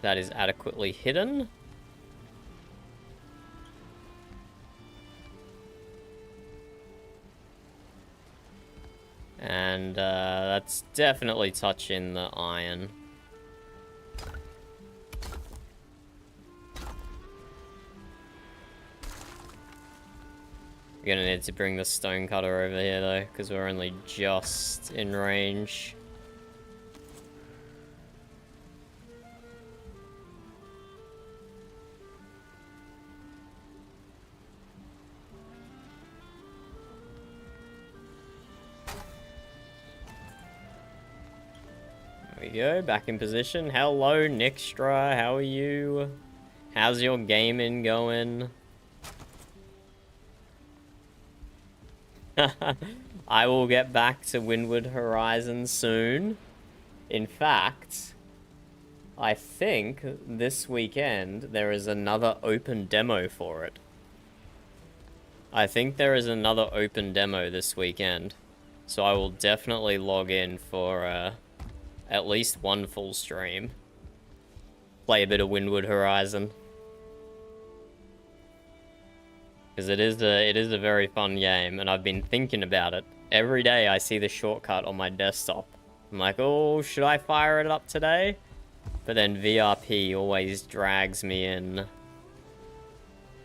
That is adequately hidden. And that's definitely touching the iron. We're gonna need to bring the stone cutter over here though, because we're only just in range. There we go, back in position. Hello, Nixtra, how are you? How's your gaming going? I will get back to Windward Horizon soon. In fact, I think this weekend there is another open demo for it. I think there is another open demo this weekend. So I will definitely log in for at least one full stream. Play a bit of Windward Horizon. Because it is a very fun game, and I've been thinking about it. Every day I see the shortcut on my desktop. I'm like, oh, should I fire it up today? But then VRP always drags me in.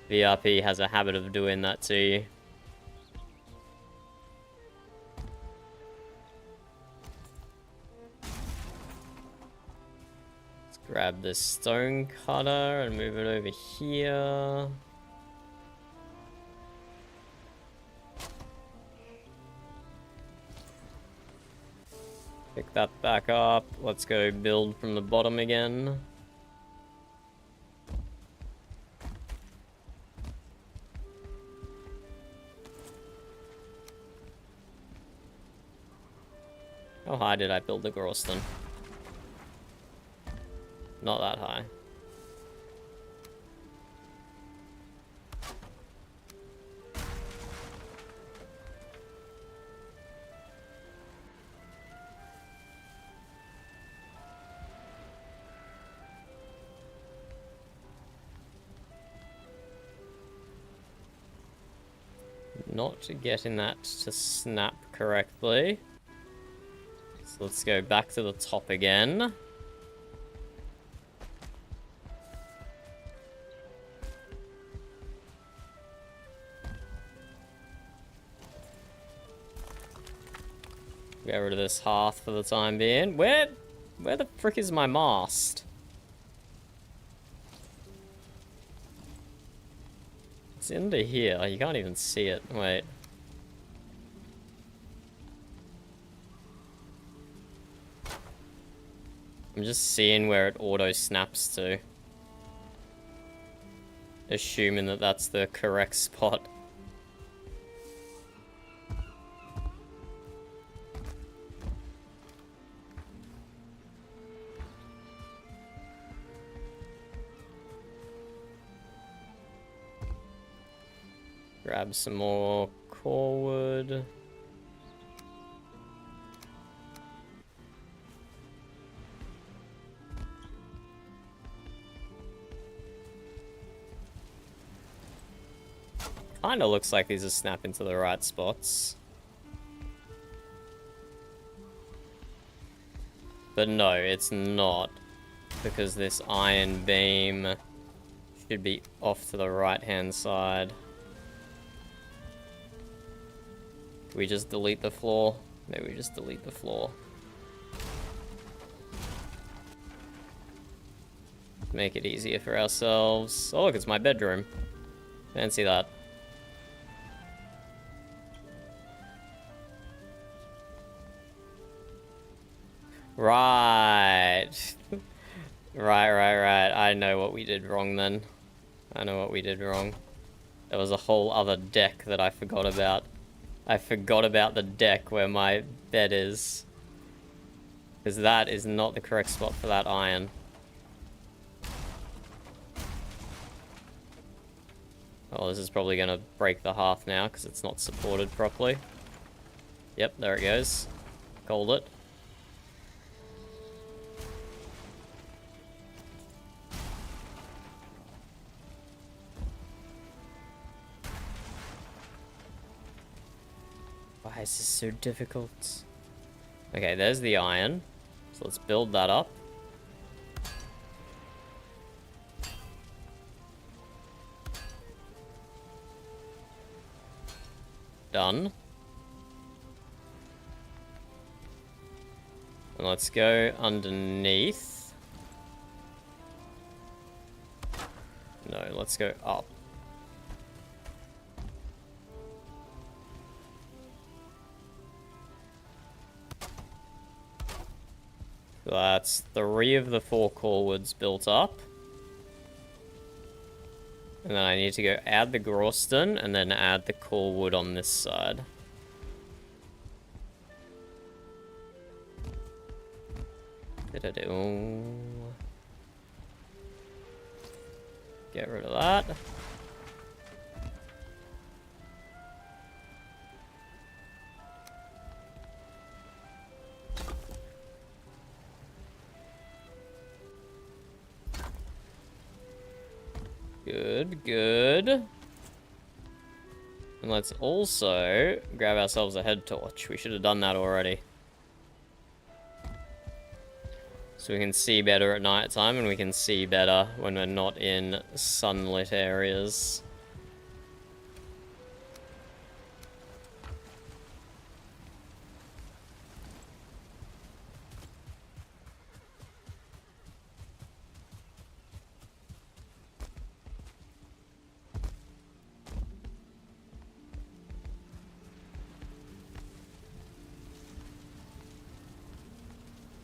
VRP has a habit of doing that to you. Let's grab this stone cutter and move it over here. Pick that back up. Let's go build from the bottom again. How high did I build the Groston? Not that high. Not getting that to snap correctly. So let's go back to the top again. Get rid of this hearth for the time being. Where the frick is my mast? It's under here. You can't even see it. Wait. I'm just seeing where it auto snaps to. Assuming that that's the correct spot. Grab some more core wood. Kinda looks like these are snapping to the right spots. But no, it's not. Because this iron beam should be off to the right-hand side. Do we just delete the floor? Maybe we just delete the floor. Make it easier for ourselves. Oh look, it's my bedroom. Fancy that. Right. Right. I know what we did wrong then. I know what we did wrong. There was a whole other deck that I forgot about. I forgot about the deck where my bed is. Because that is not the correct spot for that iron. Oh, this is probably going to break the hearth now because it's not supported properly. Yep, there it goes. Called it. Why is this so difficult? Okay, there's the iron. So let's build that up. Done. And let's go underneath. No, let's go up. So that's 3 of the 4 core woods built up. And then I need to go add the Groston and then add the core wood on this side. Get rid of that. Good. And let's also grab ourselves a head torch. We should have done that already. So we can see better at night time and we can see better when we're not in sunlit areas.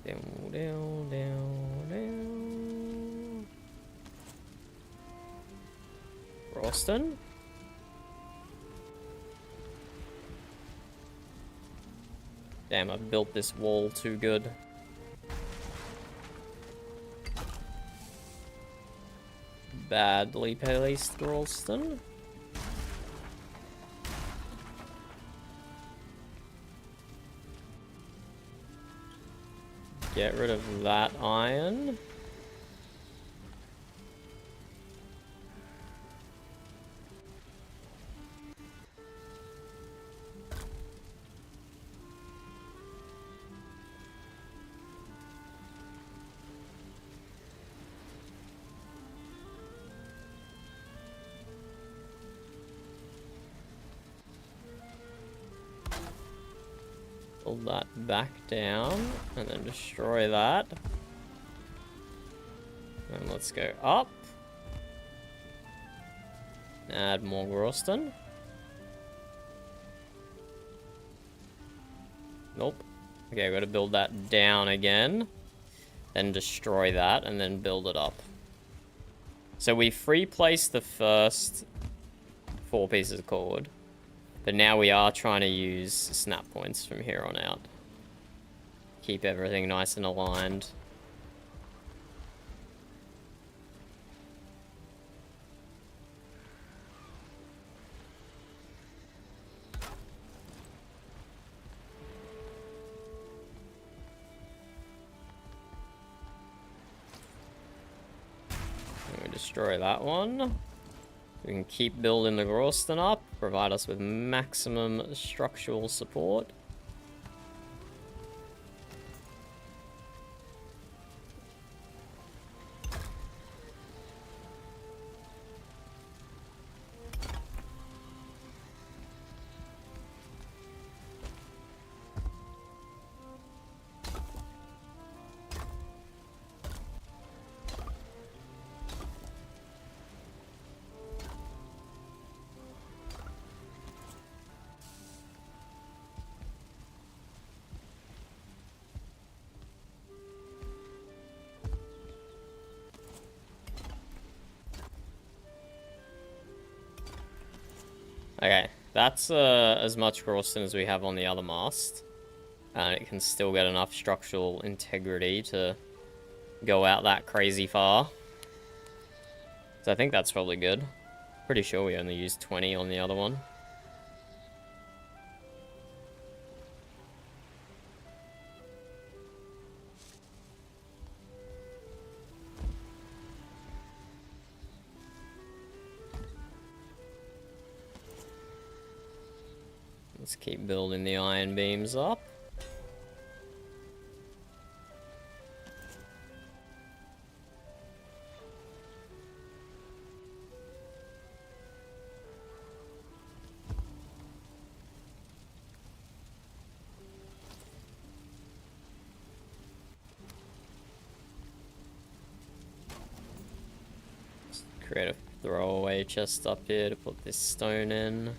Down, down, down, down. Ralston? Damn, I've built this wall too good. Badly placed Ralston. Get rid of that iron. Build that back down, and then destroy that. And let's go up. Add more Groston. Nope. Okay, I've got to build that down again. Then destroy that, and then build it up. So we free placed the first 4 pieces of cord. But now we are trying to use snap points from here on out. Keep everything nice and aligned. And we destroy that one. We can keep building the Groston up, provide us with maximum structural support. Okay, that's as much Groston as we have on the other mast. And it can still get enough structural integrity to go out that crazy far. So I think that's probably good. Pretty sure we only used 20 on the other one. Let's keep building the iron beams up. Let's create a throwaway chest up here to put this stone in.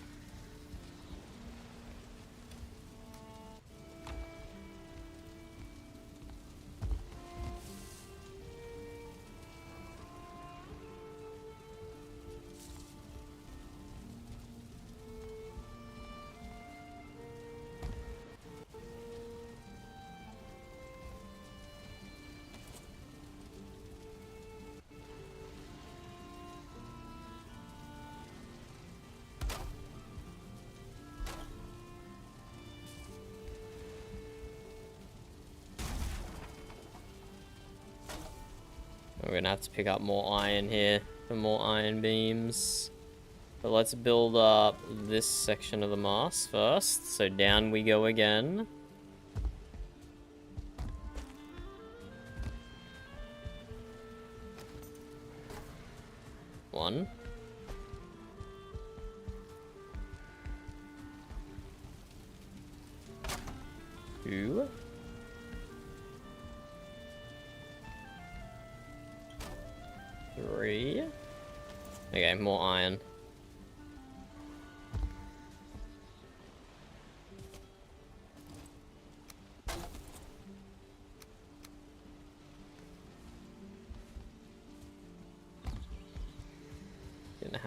We're gonna have to pick up more iron here for more iron beams. But let's build up this section of the mast first. So down we go again. One. Two. Three. Okay, more iron.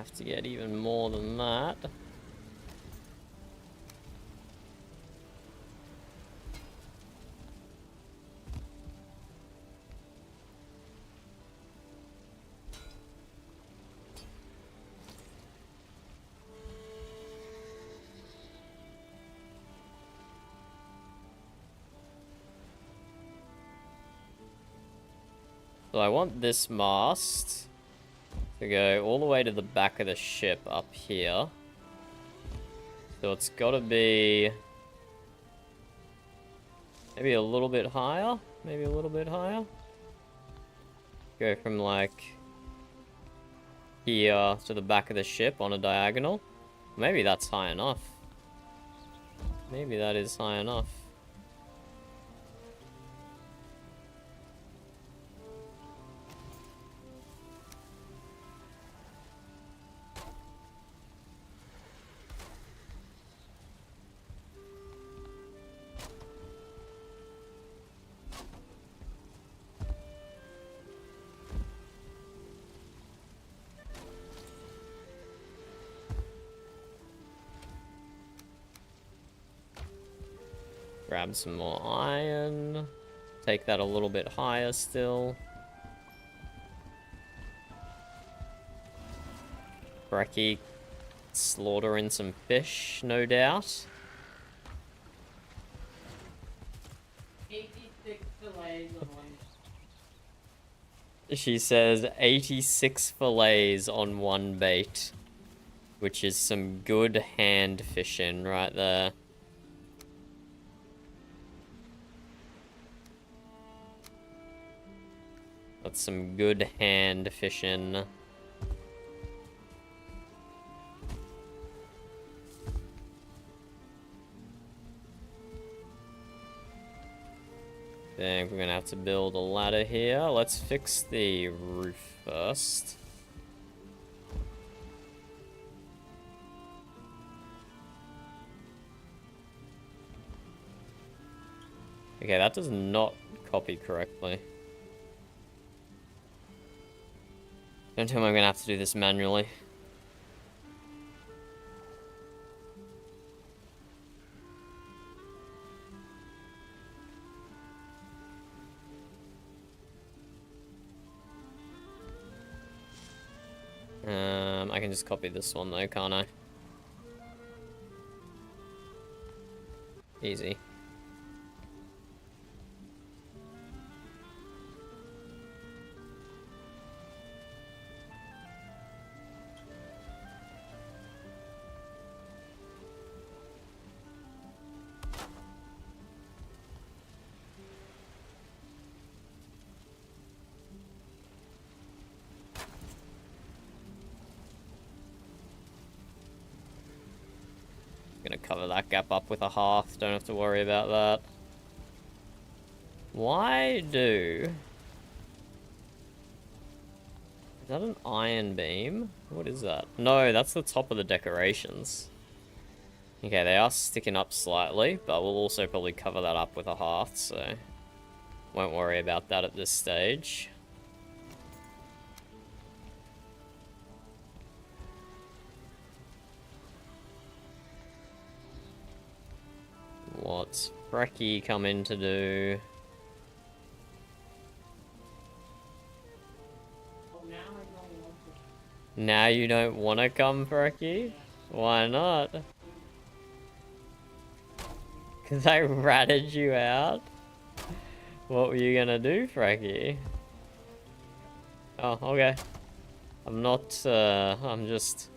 have to get even more than that. So I want this mast to go all the way to the back of the ship up here. So it's got to be maybe a little bit higher. Maybe a little bit higher. Go from like here to the back of the ship on a diagonal. Maybe that's high enough. Maybe that is high enough. Grab some more iron. Take that a little bit higher still. Brekkie slaughtering some fish, no doubt. 86 fillets on one. She says 86 fillets on one bait, which is some good hand fishing right there. That's some good hand fishing. Think we're gonna have to build a ladder here. Let's fix the roof first. Okay, that does not copy correctly. Don't tell me I'm gonna have to do this manually. I can just copy this one though, can't I? Easy. Gonna cover that gap up with a hearth, don't have to worry about that. Why do... Is that an iron beam? What is that? No, that's the top of the decorations. Okay, they are sticking up slightly, but we'll also probably cover that up with a hearth, so... Won't worry about that at this stage. What's Brekkie coming to do? Now you don't want to come, Brekkie? Why not? Because I ratted you out? What were you gonna do, Brekkie? Oh, okay. I'm not, I'm just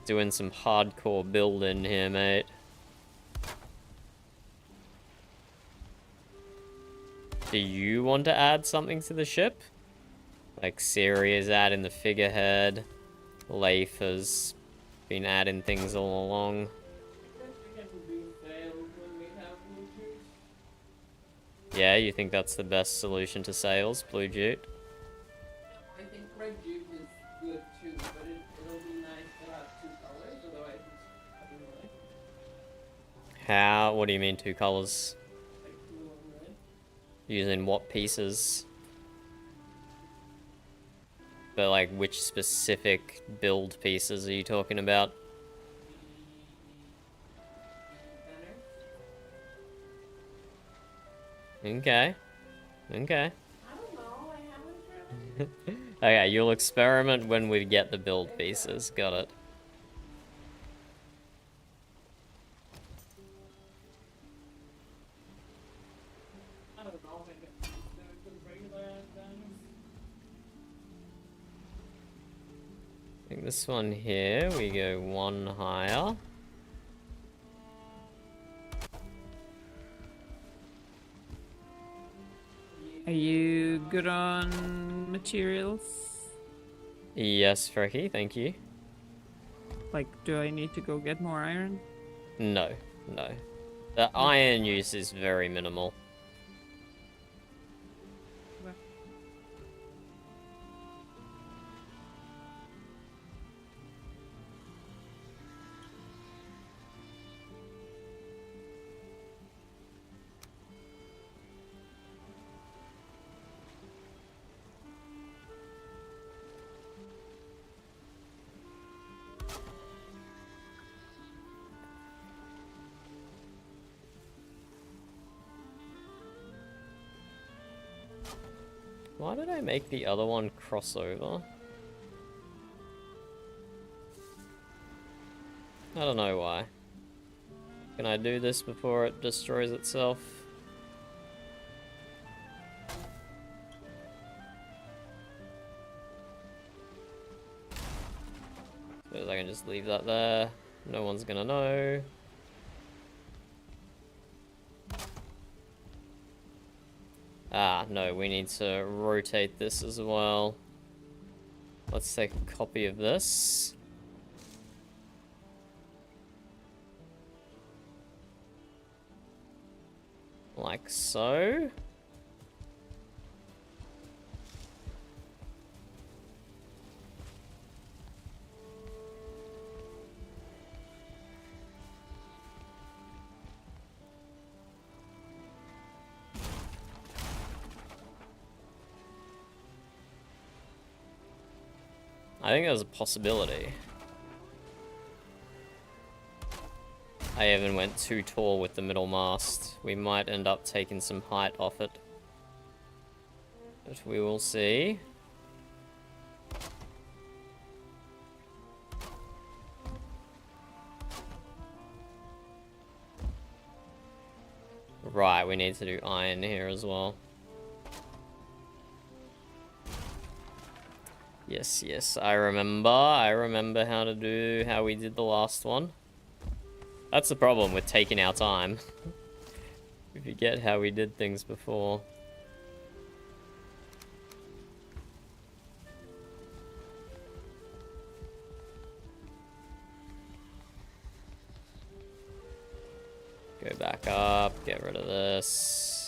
doing some hardcore building here, mate. Do you want to add something to the ship? Like Siri is adding the figurehead. Leif has been adding things all along. Yeah, you think that's the best solution to sails, blue jute? I think red jute is good too, but it'll be nice to have two colors, otherwise it's fucking red. How? What do you mean two colors? Like blue and red. Using what pieces? But like, which specific build pieces are you talking about? Okay. Okay. I don't know. I haven't really. Okay, you'll experiment when we get the build pieces. Got it. I don't know. Maybe the regular diamonds. I think this one here, we go one higher. Are you good on materials? Yes, Frecky, thank you. Like, do I need to go get more iron? No, no. The iron use is very minimal. Why did I make the other one crossover? I don't know why. Can I do this before it destroys itself? Suppose I can just leave that there. No one's gonna know. Ah, no, we need to rotate this as well. Let's take a copy of this. Like so. I think there's a possibility. I even went too tall with the middle mast. We might end up taking some height off it. But we will see. Right, we need to do iron here as well. Yes, yes, I remember how we did the last one. That's the problem with taking our time. We forget how we did things before. Go back up, get rid of this.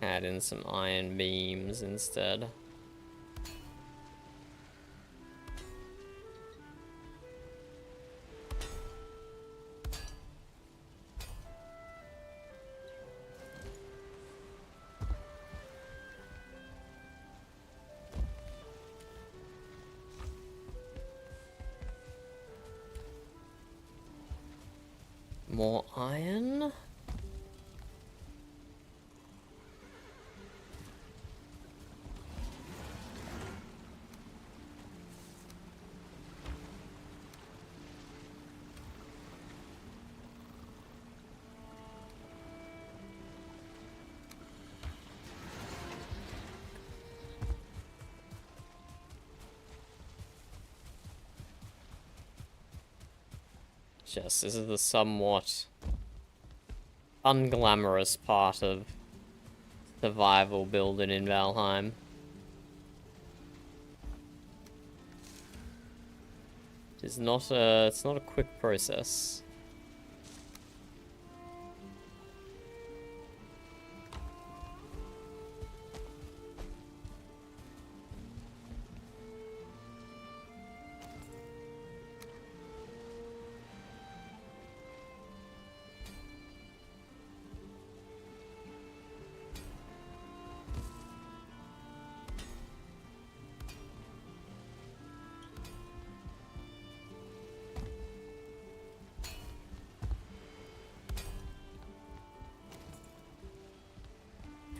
Add in some iron beams instead. More iron? Yes, this is the somewhat unglamorous part of survival building in Valheim. It's not a quick process.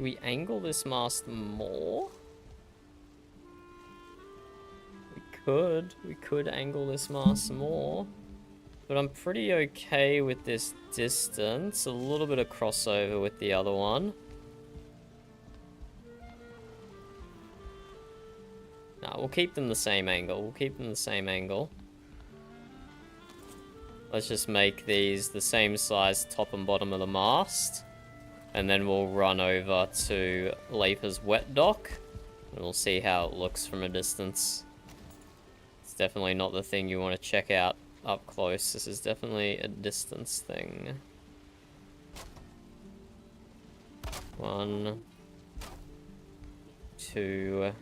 Do we angle this mast more? We could angle this mast more. But I'm pretty okay with this distance. A little bit of crossover with the other one. Nah, we'll keep them the same angle. Let's just make these the same size top and bottom of the mast. And then we'll run over to Laper's wet dock. And we'll see how it looks from a distance. It's definitely not the thing you want to check out up close. This is definitely a distance thing. 1, 2,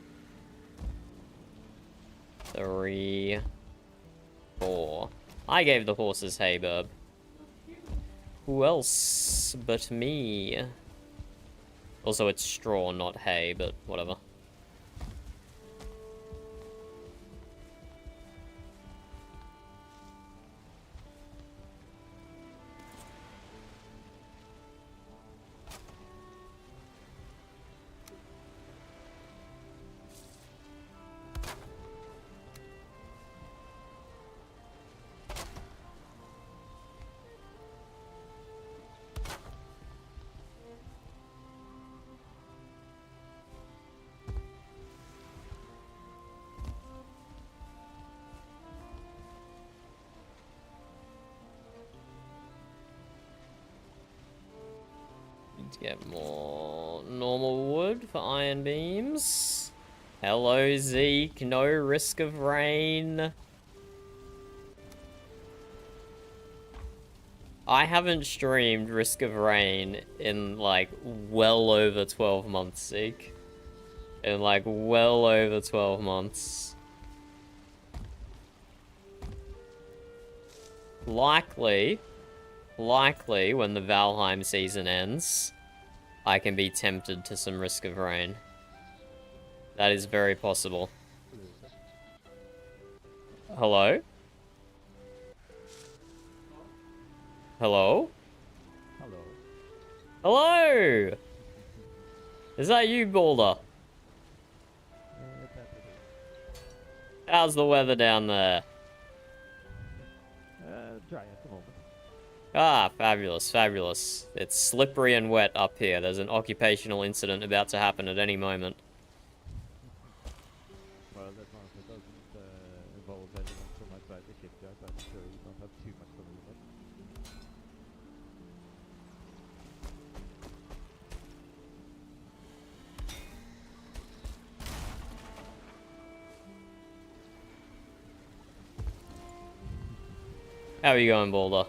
3, 4. I gave the horses hay, Burb. Who else but me? Also, it's straw, not hay, but whatever. Need to get more normal wood for iron beams. Hello, Zeke. No risk of rain. I haven't streamed Risk of Rain in, like, well over 12 months, Zeke. In, like, well over 12 months. Likely, when the Valheim season ends, I can be tempted to some Risk of Rain. That is very possible. Hello? Hello? Hello? Is that you, Boulder? How's the weather down there? Dry at the moment. Ah, fabulous, fabulous. It's slippery and wet up here. There's an occupational incident about to happen at any moment. Well, as long as it doesn't involve anyone from outside the shipyard, I'm sure you don't have too much to worry about. How are you going, Boulder?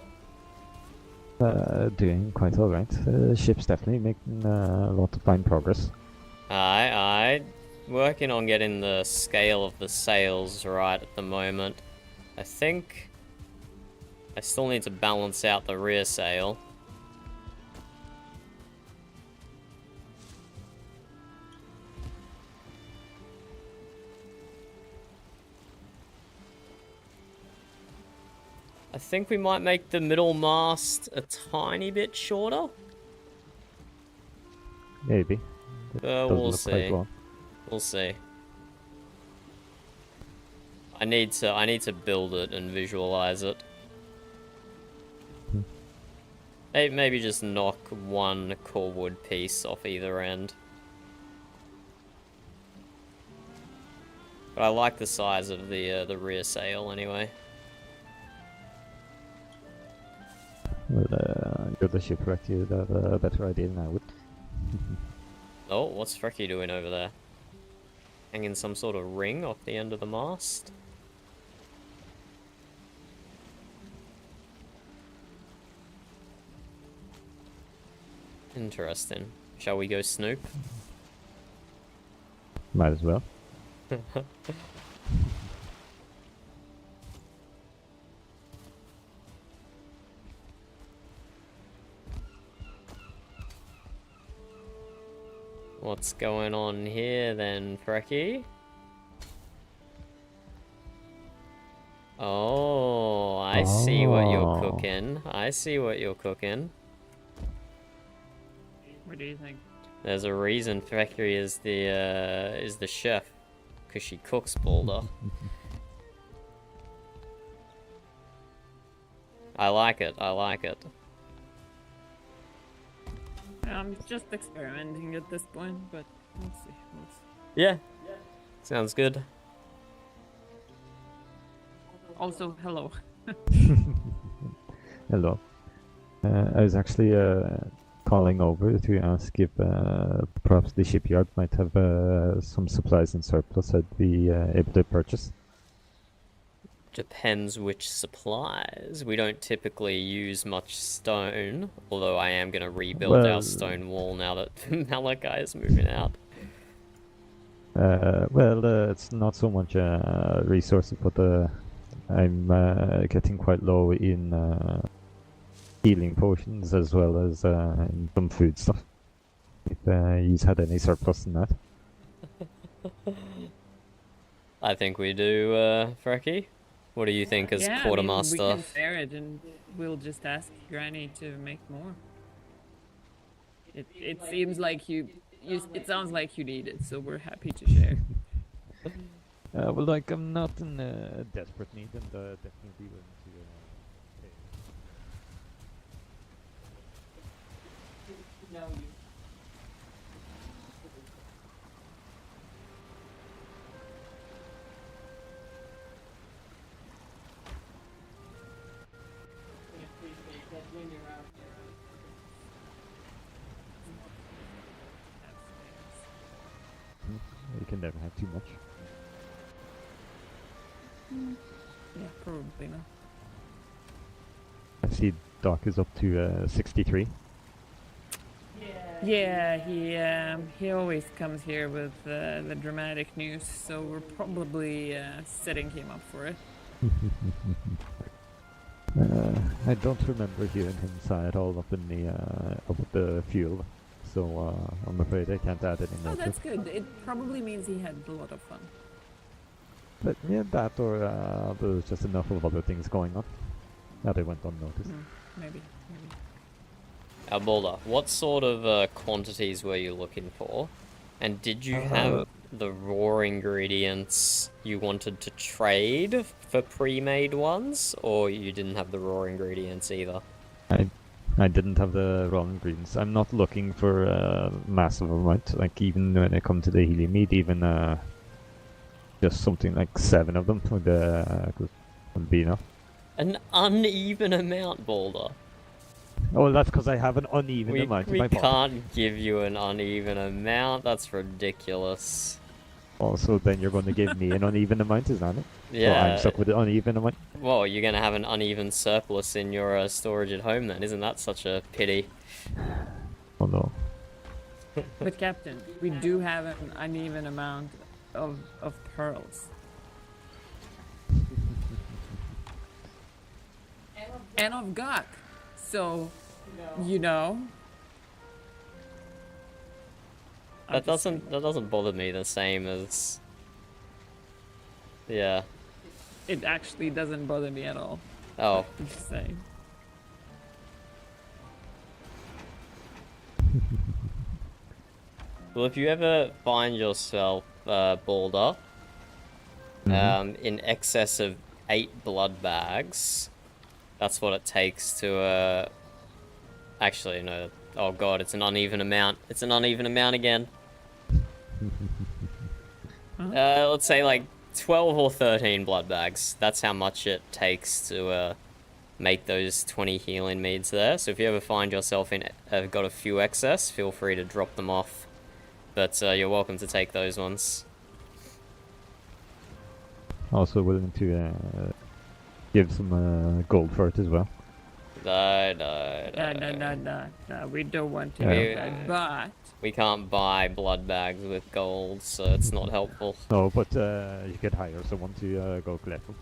Doing quite alright. Ship's definitely making a lot of fine progress. Aye. Working on getting the scale of the sails right at the moment. I think I still need to balance out the rear sail. I think we might make the middle mast a tiny bit shorter. Maybe. We'll see. We'll see. I need to build it and visualize it. Maybe just knock one core wood piece off either end. But I like the size of the rear sail anyway. Well, you're the shipwreck, you'd have a better idea than I would. Oh, what's Frecky doing over there? Hanging some sort of ring off the end of the mast? Interesting. Shall we go snoop? Might as well. What's going on here then, Frecky? Oh, I see what you're cooking. I see what you're cooking. What do you think? There's a reason Threkery is the chef, because she cooks Balder. I like it. I like it. I'm just experimenting at this point, but we'll see. Yeah. Sounds good. Also, hello. Hello. I was actually calling over to ask if perhaps the shipyard might have some supplies in surplus I'd be able to purchase. Depends which supplies. We don't typically use much stone, although I am going to rebuild our stone wall now that Malachi is moving out. It's not so much resources, but I'm getting quite low in healing potions as well as in some food stuff. If you had any surplus in that. I think we do, Frecky. What do you think as quartermaster? I mean, we can share it, and we'll just ask Granny to make more. It seems like you. It sounds like you need it, so we're happy to share. Well, like I'm not in desperate need, and definitely willing to pay. No, you. We appreciate that when you're out there. You can never have too much. Yeah, probably not. I see Doc is up to 63. Yeah, he always comes here with the dramatic news, so we're probably setting him up for it. I don't remember hearing him sigh at all up in the about the fuel, so I'm afraid I can't add any more. Oh, that's good. It probably means he had a lot of fun. But yeah, that or there was just enough of other things going on that I went unnoticed. Maybe. Balder, what sort of quantities were you looking for? And did you have the raw ingredients you wanted to trade for pre-made ones, or you didn't have the raw ingredients either? I didn't have the raw ingredients. I'm not looking for a massive amount, like even when it comes to the helium meat, even just something like 7 of them would be enough. An uneven amount, Balder. Oh, that's because I have an uneven amount in my pocket. We can't give you an uneven amount. That's ridiculous. Also, then you're going to give me an uneven amount, is that it? Yeah. So I'm stuck with an uneven amount. Well, you're going to have an uneven surplus in your storage at home then. Isn't that such a pity? Oh no. But Captain, we do have an uneven amount of pearls. And of gawk. So, you know. That doesn't bother me the same as. Yeah. It actually doesn't bother me at all. Oh. I'm just saying. Well, if you ever find yourself, Balder, in excess of 8 blood bags, that's what it takes to, actually, no. Oh god, it's an uneven amount. It's an uneven amount again. Let's say like 12 or 13 blood bags. That's how much it takes to, make those 20 healing meads there. So if you ever find yourself in, got a few excess, feel free to drop them off. But, you're welcome to take those ones. Also willing to, give some gold for it as well. No. We don't want to do that, but... We can't buy blood bags with gold, so it's not helpful. No, but you could hire someone to go collect them.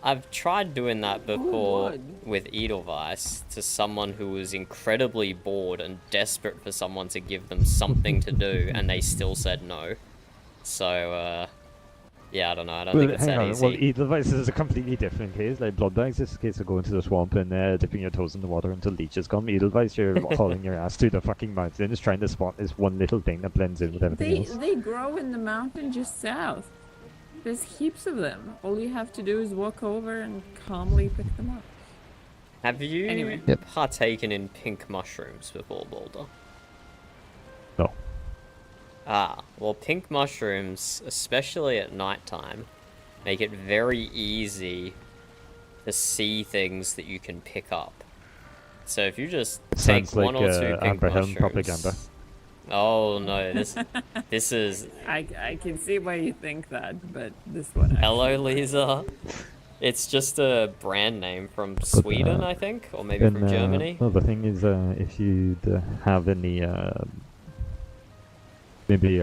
I've tried doing that before with Edelweiss to someone who was incredibly bored and desperate for someone to give them something to do, and they still said no. So, Yeah, I don't know. I don't think it's hang that on. easy. Well, Edelweiss is a completely different case. Like blood bags is a case of going to the swamp and dipping your toes in the water until leeches come. Edelweiss, you're hauling your ass to the fucking mountains trying to spot this one little thing that blends in with everything else. They grow in the mountain just south. There's heaps of them. All you have to do is walk over and calmly pick them up. Have you Anyway. partaken in pink mushrooms before, Boulder? No. Ah, well, pink mushrooms, especially at nighttime, make it very easy to see things that you can pick up. So if you just take Sounds one like or two pink Amber Helm mushrooms... propaganda. Oh no, this is... I can see why you think that, but this one... Hello, Lisa. It's just a brand name from Sweden, I think, or maybe from Germany. Well, the thing is, if you have any maybe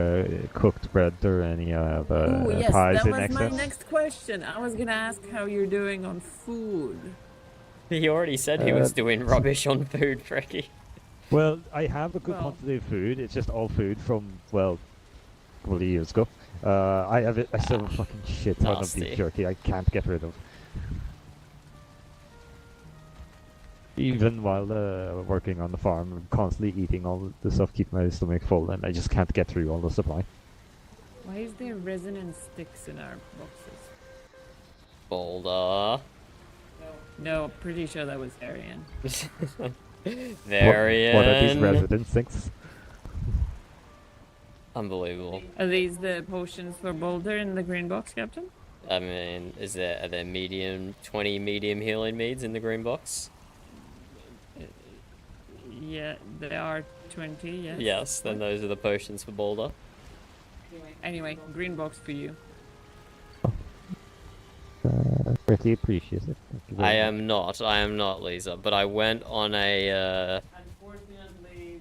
cooked bread or any Ooh, yes, pies that in was excess. my next question. I was gonna ask how you're doing on food. He already said he was doing rubbish on food, Frecky. Well, I have a good Well- quantity of food. It's just all food from, well, a couple of years ago. I still have a fucking shit ton of Nasty. beef jerky I can't get rid of. Even while working on the farm, I'm constantly eating all the stuff, keep my stomach full, and I just can't get through all the supply. Why is there resonant sticks in our boxes? Boulder. No, pretty sure that was Arian. Varian. What are these resident things? Unbelievable. Are these the potions for Boulder in the green box, Captain? I mean, are there 20 medium healing meads in the green box? Yeah, there are 20, yes. Yes, then those are the potions for Boulder. Anyway, green box for you. Greatly appreciate it. Thank you very much. I am not, Lisa, but I went on a, Unfortunately,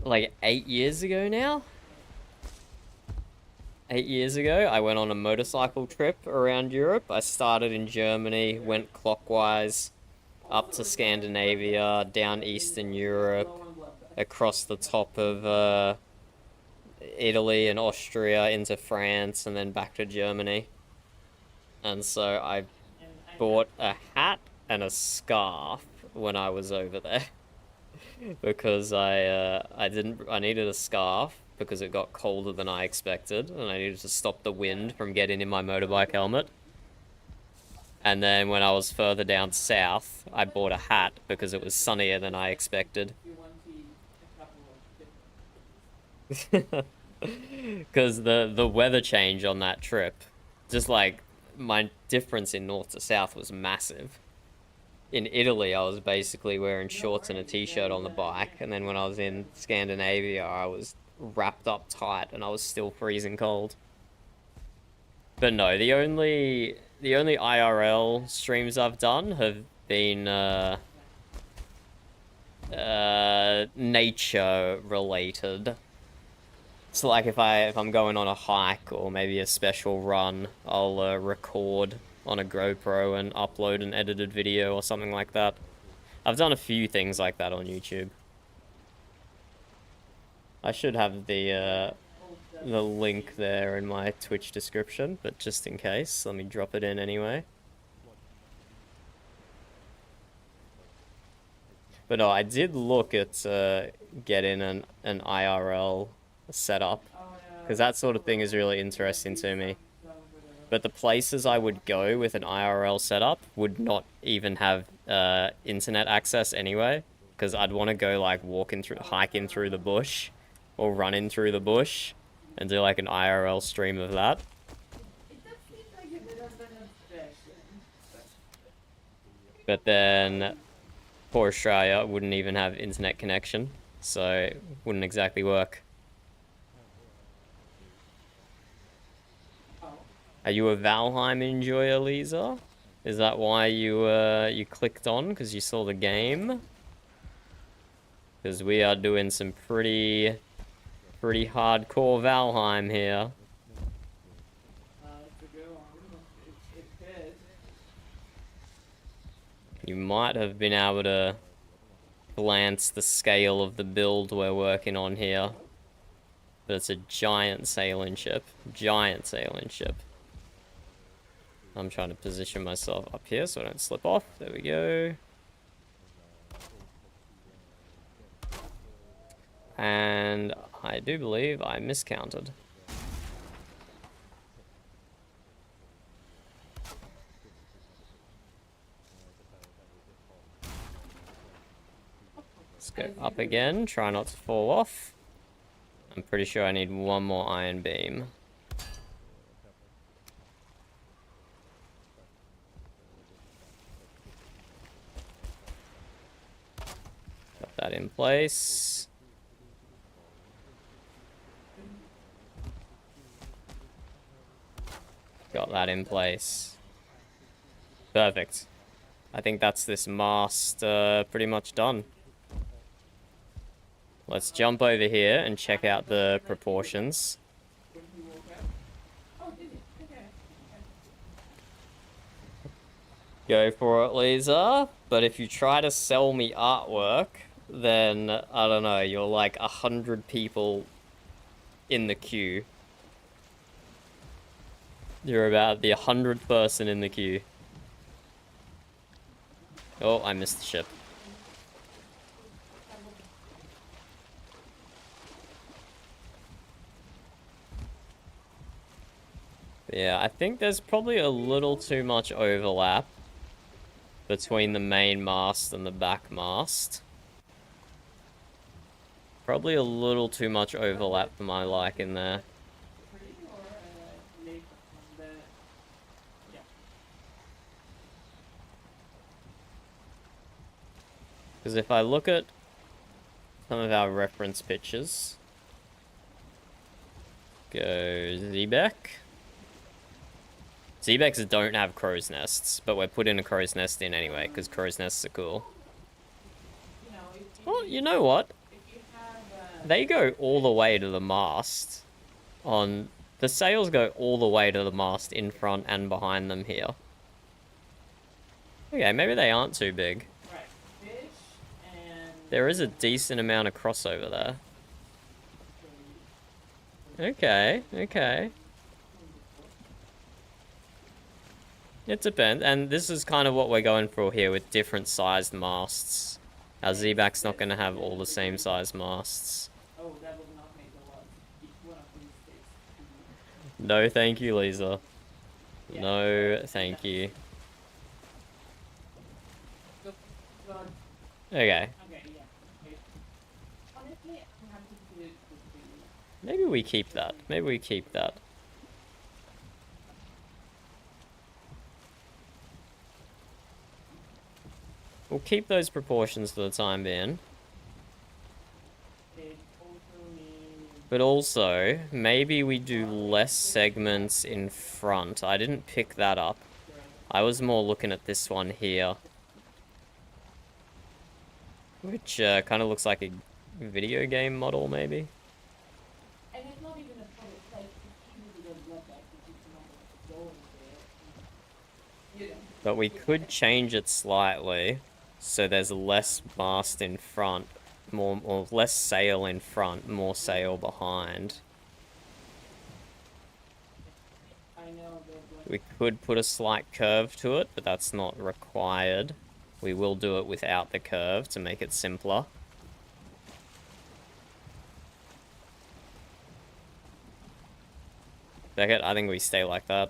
like 8 years ago now? 8 years ago, I went on a motorcycle trip around Europe. I started in Germany, went clockwise, up to Scandinavia, down Eastern Europe, across the top of Italy and Austria into France, and then back to Germany. And so I bought a hat and a scarf when I was over there. Because I needed a scarf because it got colder than I expected, and I needed to stop the wind from getting in my motorbike helmet. And then when I was further down south, I bought a hat because it was sunnier than I expected. Because the weather change on that trip, just like my difference in north to south was massive. In Italy, I was basically wearing shorts and a t-shirt on the bike, and then when I was in Scandinavia, I was wrapped up tight and I was still freezing cold. But no, the only IRL streams I've done have been nature related. So like if I'm going on a hike or maybe a special run, I'll record on a GoPro and upload an edited video or something like that. I've done a few things like that on YouTube. I should have the link there in my Twitch description, but just in case, let me drop it in anyway. But no, I did look at getting an IRL setup, because that sort of thing is really interesting to me. But the places I would go with an IRL setup would not even have internet access anyway, because I'd want to go like hiking through the bush, or running through the bush, and do like an IRL stream of that. But then, for Australia, wouldn't even have internet connection, so it wouldn't exactly work. Are you a Valheim enjoyer, Lisa? Is that why you clicked on, because you saw the game? Because we are doing some pretty hardcore Valheim here. You might have been able to glance the scale of the build we're working on here. But it's a giant sailing ship. Giant sailing ship. I'm trying to position myself up here so I don't slip off. There we go. And I do believe I miscounted. Let's go up again, try not to fall off. I'm pretty sure I need one more iron beam. Got that in place. Got that in place. Perfect. I think that's this mast pretty much done. Let's jump over here and check out the proportions. Go for it, Lisa. But if you try to sell me artwork, then, I don't know, you're like 100 people in the queue. You're about the 100th person in the queue. Oh, I missed the ship. Yeah, I think there's probably a little too much overlap between the main mast and the back mast. Probably a little too much overlap for my liking there. Because if I look at some of our reference pictures, go Zebek. Zebeks don't have crow's nests, but we're putting a crow's nest in anyway, because crow's nests are cool. Well, you know what? They go all the way to the mast. The sails go all the way to the mast in front and behind them here. Okay, maybe they aren't too big. There is a decent amount of crossover there. Okay, okay. It depends, and this is kind of what we're going for here with different sized masts. Our Z-Back's not going to have all the same size masts. No thank you, Lisa. No thank you. Okay. Maybe we keep that. Maybe we keep that. We'll keep those proportions for the time being. But also, maybe we do less segments in front. I didn't pick that up. I was more looking at this one here. Which kind of looks like a video game model, maybe? But we could change it slightly, so there's less mast in front, or less sail in front, more sail behind. We could put a slight curve to it, but that's not required. We will do it without the curve to make it simpler. Beckett, I think we stay like that.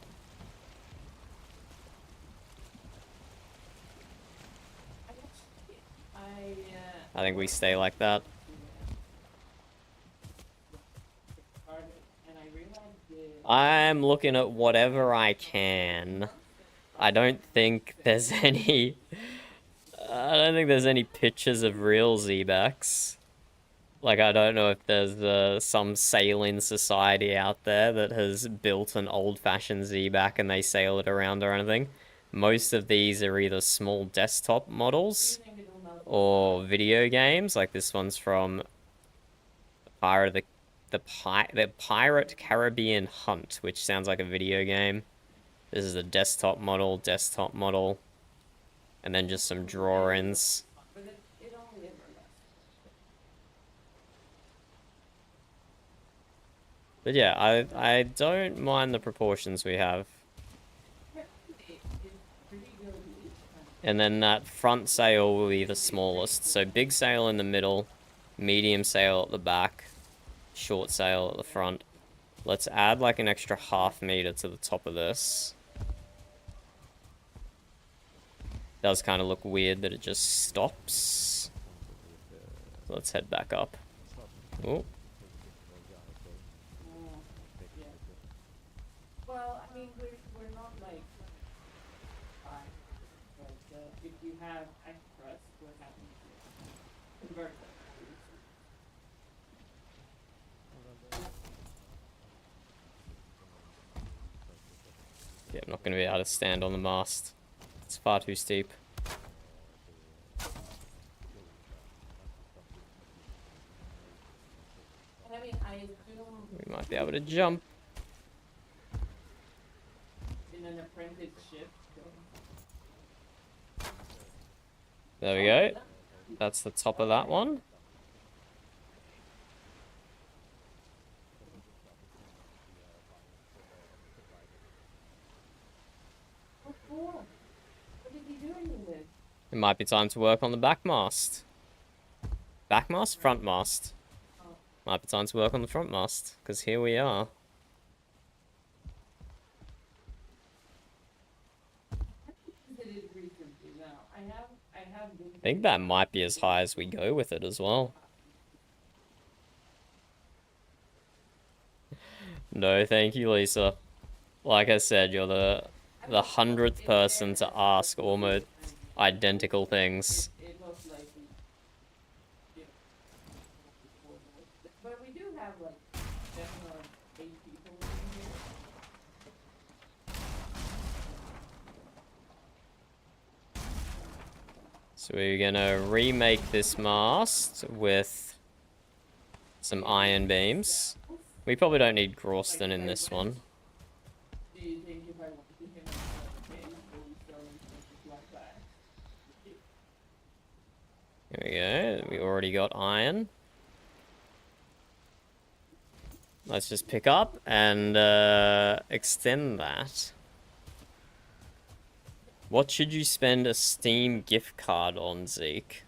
I think we stay like that. I'm looking at whatever I can. I don't think there's any... I don't think there's any pictures of real Z-backs. Like, I don't know if there's some sailing society out there that has built an old-fashioned Z-back and they sail it around or anything. Most of these are either small desktop models or video games. Like this one's from the Pirate Caribbean Hunt, which sounds like a video game. This is a desktop model, and then just some drawings. But yeah, I don't mind the proportions we have. And then that front sail will be the smallest. So big sail in the middle, medium sail at the back, short sail at the front. Let's add like an extra ½ meter to the top of this. Does kind of look weird that it just stops. So let's head back up. Oh. Yeah. Well, I mean, we're not like fine, but if you have extras, we're happy to convert them. Yeah, I'm not going to be able to stand on the mast. It's far too steep. And I mean, I assume We might be able to jump. in an apprenticeship. There we go. That's the top of that one. What for? What did you do in this? It might be time to work on the back mast. Back mast? Front mast. Might be time to work on the front mast, because here we are. It is recently now. I have been. I think that might be as high as we go with it as well. No, thank you, Lisa. Like I said, you're the 100th person to ask almost identical things. It looks like we, but we do have like 7 or 8 people in here. So we're gonna remake this mast with some iron beams. We probably don't need Grorston in this one. Do you think if I wanted him on the case, will we throw in something like that? Here we go. We already got iron. Let's just pick up and extend that. What should you spend a Steam gift card on, Zeke?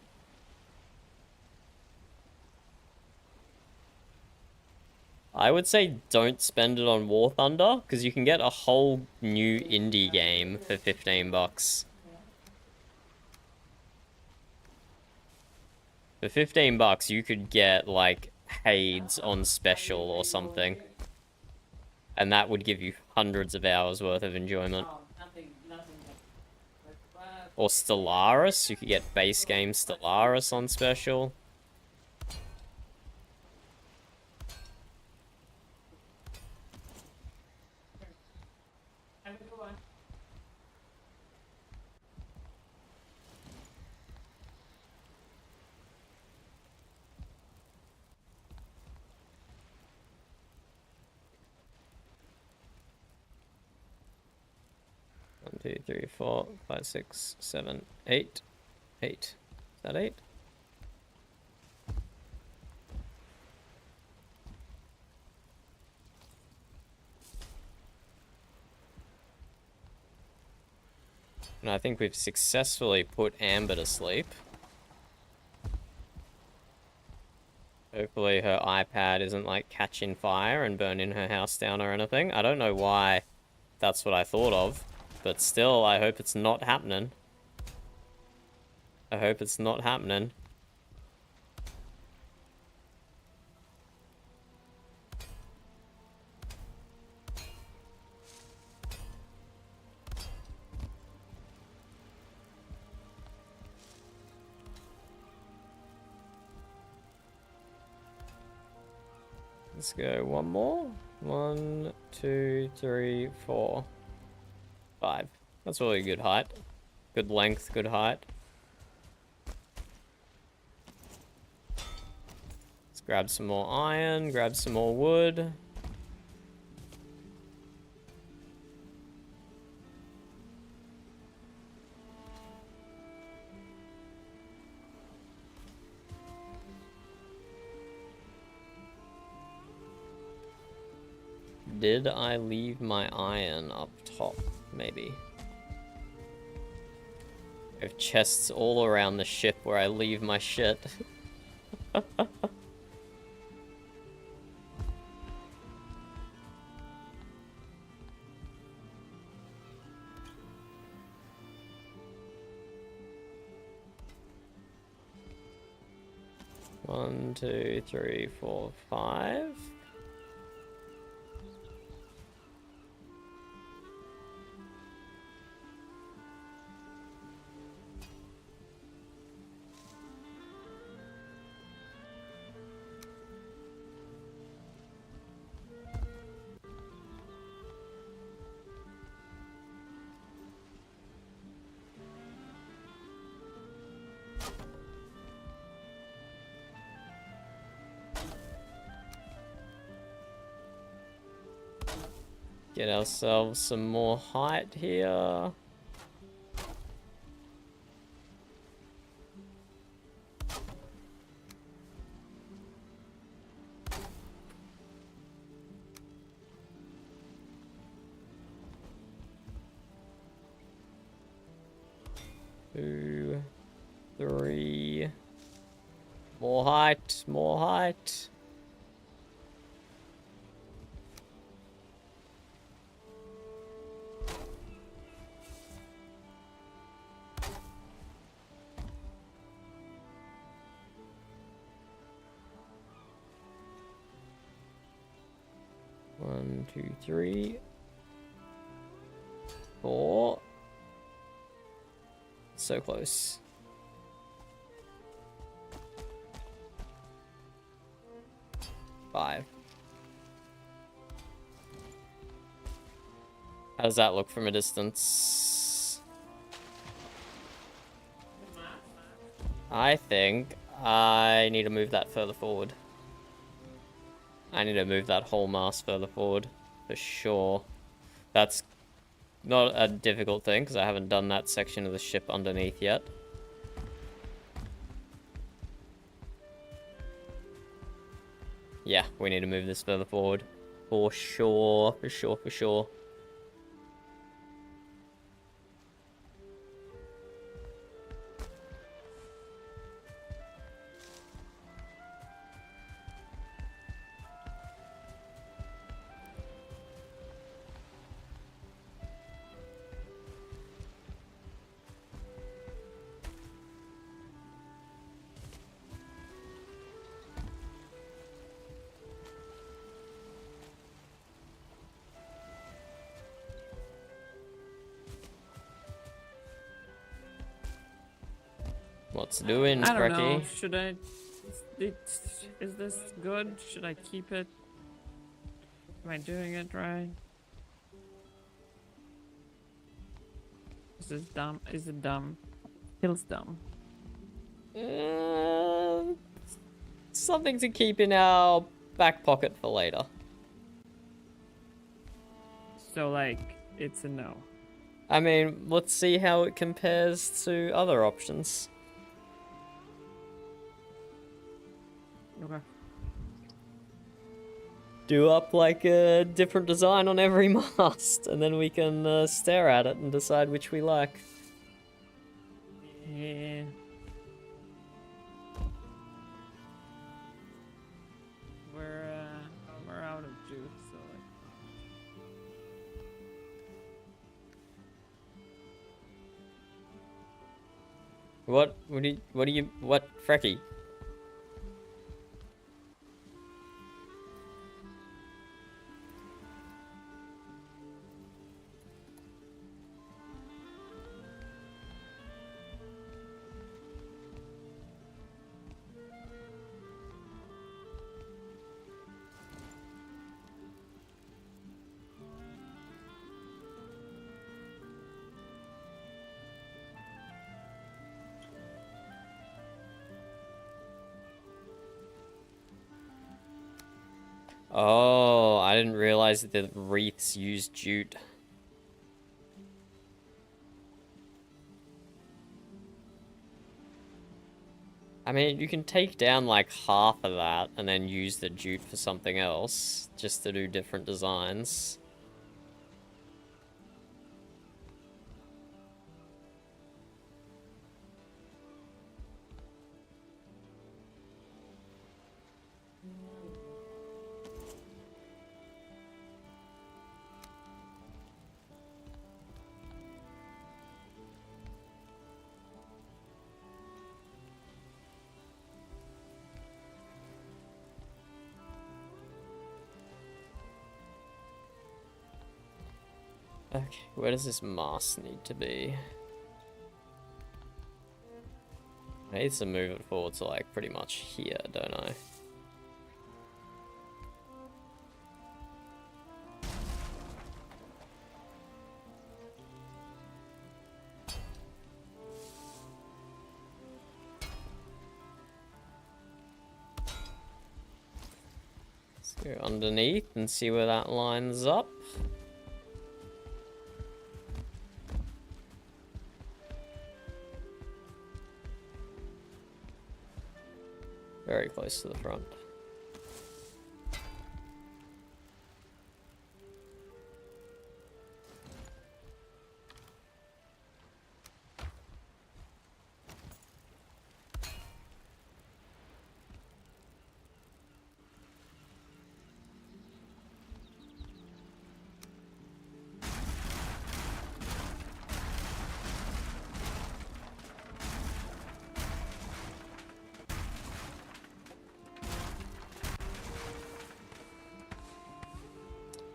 I would say don't spend it on War Thunder, because you can get a whole new indie game for 15 bucks. For 15 bucks, you could get, like, Hades on special or something. And that would give you hundreds of hours worth of enjoyment. Oh, nothing like, Or Stellaris, you could get base game Stellaris on special. have a good one. One, 2, 3, 4, 5, 6, 7, 8. 8. Is that 8? And I think we've successfully put Amber to sleep. Hopefully her iPad isn't like catching fire and burning her house down or anything. I don't know why that's what I thought of, but still, I hope it's not happening. I hope it's not happening. Let's go one more. 1, 2, 3, 4, 5. That's really good height. Good length, good height. Let's grab some more iron, grab some more wood. Did I leave my iron up top? Maybe. I have chests all around the ship where I leave my shit. One, two, three, four, five. Get ourselves some more height here. Two, three. More height, more height. One, two, three, four. So close. Five. How does that look from a distance? I think I need to move that further forward. I need to move that whole mast further forward, for sure. That's not a difficult thing, because I haven't done that section of the ship underneath yet. Yeah, we need to move this further forward. For sure, for sure, for sure. What's doing, I don't know. Sprecky? Should I? Is this good? Should I keep it? Am I doing it right? Is this dumb? Is it dumb? Feels dumb. Something to keep in our back pocket for later. So like, it's a no. I mean, let's see how it compares to other options. Okay. Do up like a different design on every mast, and then we can stare at it and decide which we like. Yeah. We're out of juice, so like. What, Frecky? Oh, I didn't realize that the wreaths use jute. I mean, you can take down like half of that and then use the jute for something else, just to do different designs. Okay, where does this mast need to be? I need to move it forward to like pretty much here, don't I? Let's go underneath and see where that lines up. Very close to the front.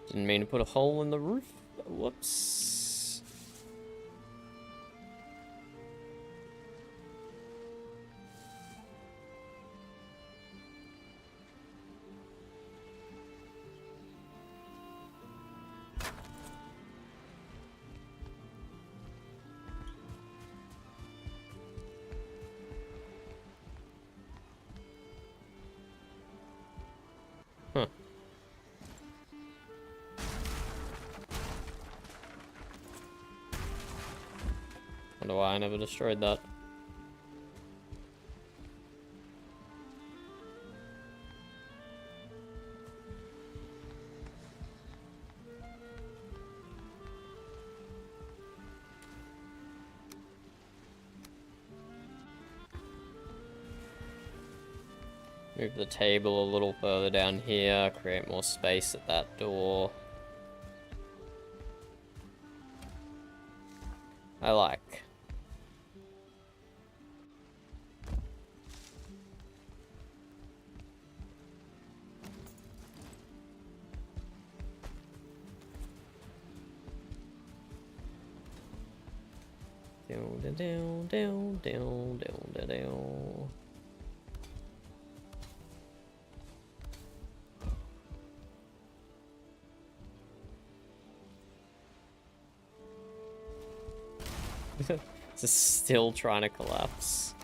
Didn't mean to put a hole in the roof. Whoops. Huh. Wonder why I never destroyed that. Move the table a little further down here, create more space at that door. I like. Down, down, down, down, down, down. Just still trying to collapse.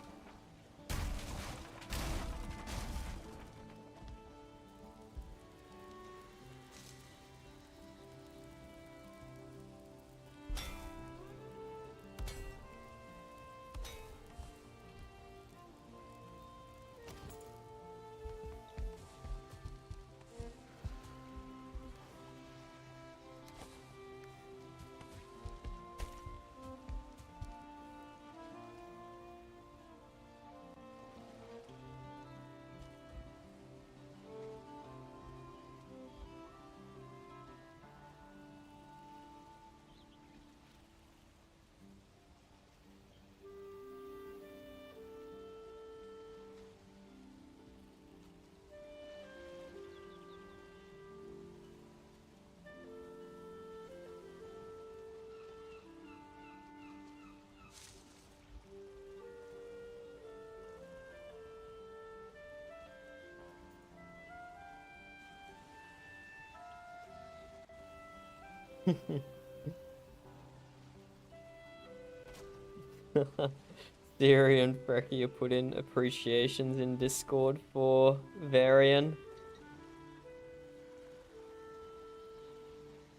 Theory and Frecky put in appreciations in Discord for Varian.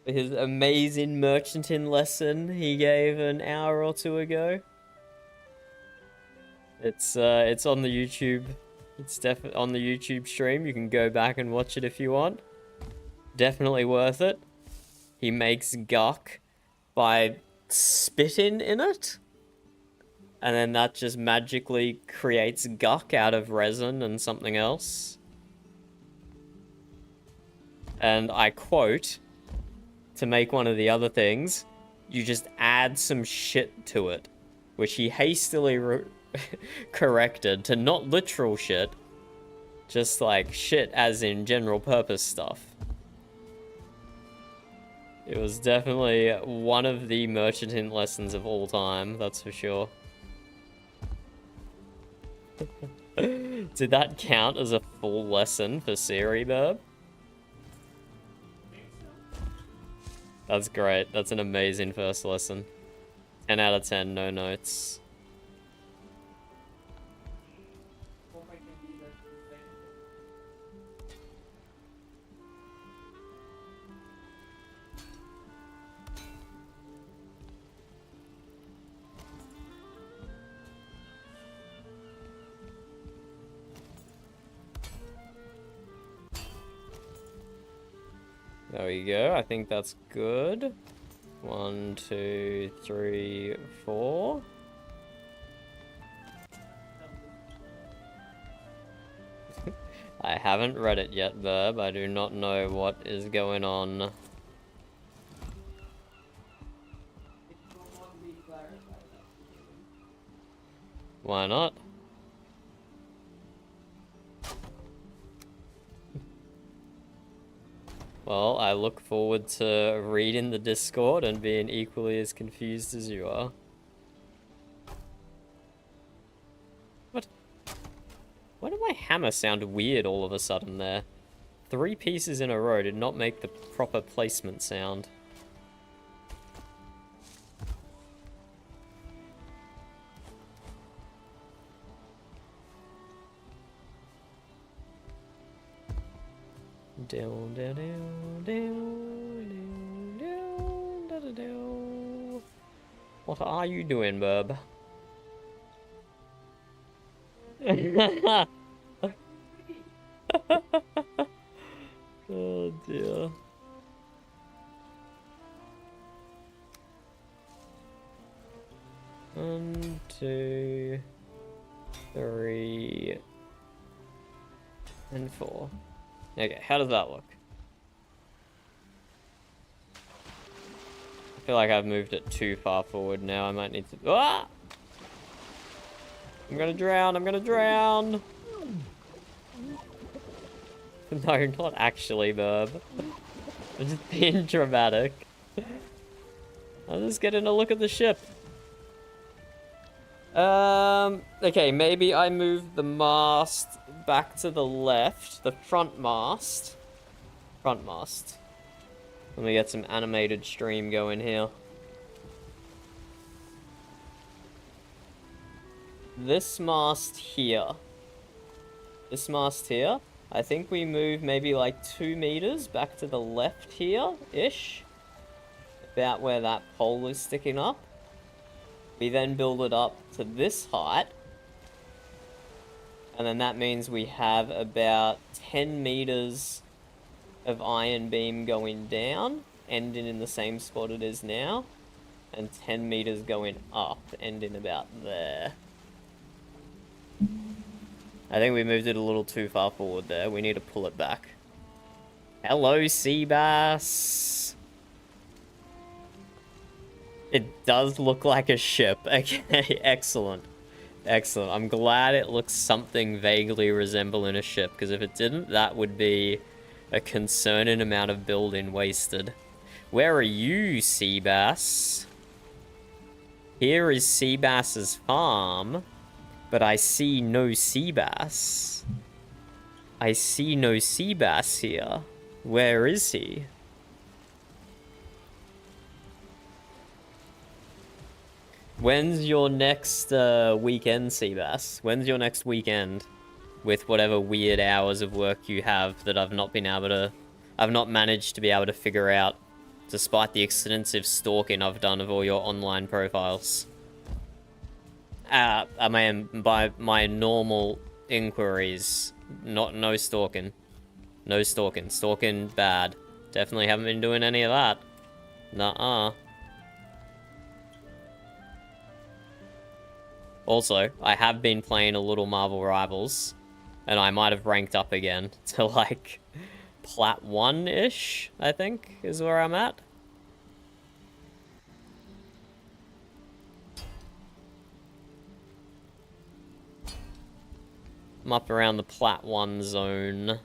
For his amazing merchanting lesson he gave an hour or two ago. It's on the YouTube. It's definitely on the YouTube stream. You can go back and watch it if you want. Definitely worth it. He makes guck by spitting in it. And then that just magically creates guck out of resin and something else. And I quote, to make one of the other things, you just add some shit to it. Which he hastily corrected to not literal shit. Just like shit as in general purpose stuff. It was definitely one of the merchant lessons of all time, that's for sure. Did that count as a full lesson for Siri, Burb? That's great. That's an amazing first lesson. 10 out of 10, no notes. There we go. I think that's good. 1, 2, 3, 4. I haven't read it yet, Verb. I do not know what is going on. Why not? Well, I look forward to reading the Discord and being equally as confused as you are. What? Why did my hammer sound weird all of a sudden there? 3 pieces in a row did not make the proper placement sound. Down, down, down, down, down, down, down, down. What are you doing, bub? Oh dear. One, 2, 3, and 4. Okay, how does that look? I feel like I've moved it too far forward now. I might need to... Ah! I'm gonna drown, I'm gonna drown! No, not actually, Burb. I'm just being dramatic. I'm just getting a look at the ship. Okay, maybe I move the mast back to the left, the front mast. Front mast. Let me get some animated stream going here. This mast here. This mast here. I think we move maybe like 2 meters back to the left here-ish. About where that pole is sticking up. We then build it up to this height. And then that means we have about 10 meters of iron beam going down, ending in the same spot it is now. And 10 meters going up, ending about there. I think we moved it a little too far forward there. We need to pull it back. Hello, sea bass. It does look like a ship. Okay, excellent. Excellent. I'm glad it looks something vaguely resembling a ship, because if it didn't, that would be a concerning amount of building wasted. Where are you, sea bass? Here is sea bass's farm, but I see no sea bass. I see no sea bass here. Where is he? When's your next weekend, Seabass? When's your next weekend? With whatever weird hours of work you have that I've not managed to be able to figure out, despite the extensive stalking I've done of all your online profiles. I mean, by my normal inquiries, no stalking. No stalking. Stalking, bad. Definitely haven't been doing any of that. Nuh-uh. Also, I have been playing a little Marvel Rivals, and I might have ranked up again to, like, Plat 1-ish, I think, is where I'm at. I'm up around the Plat 1 zone.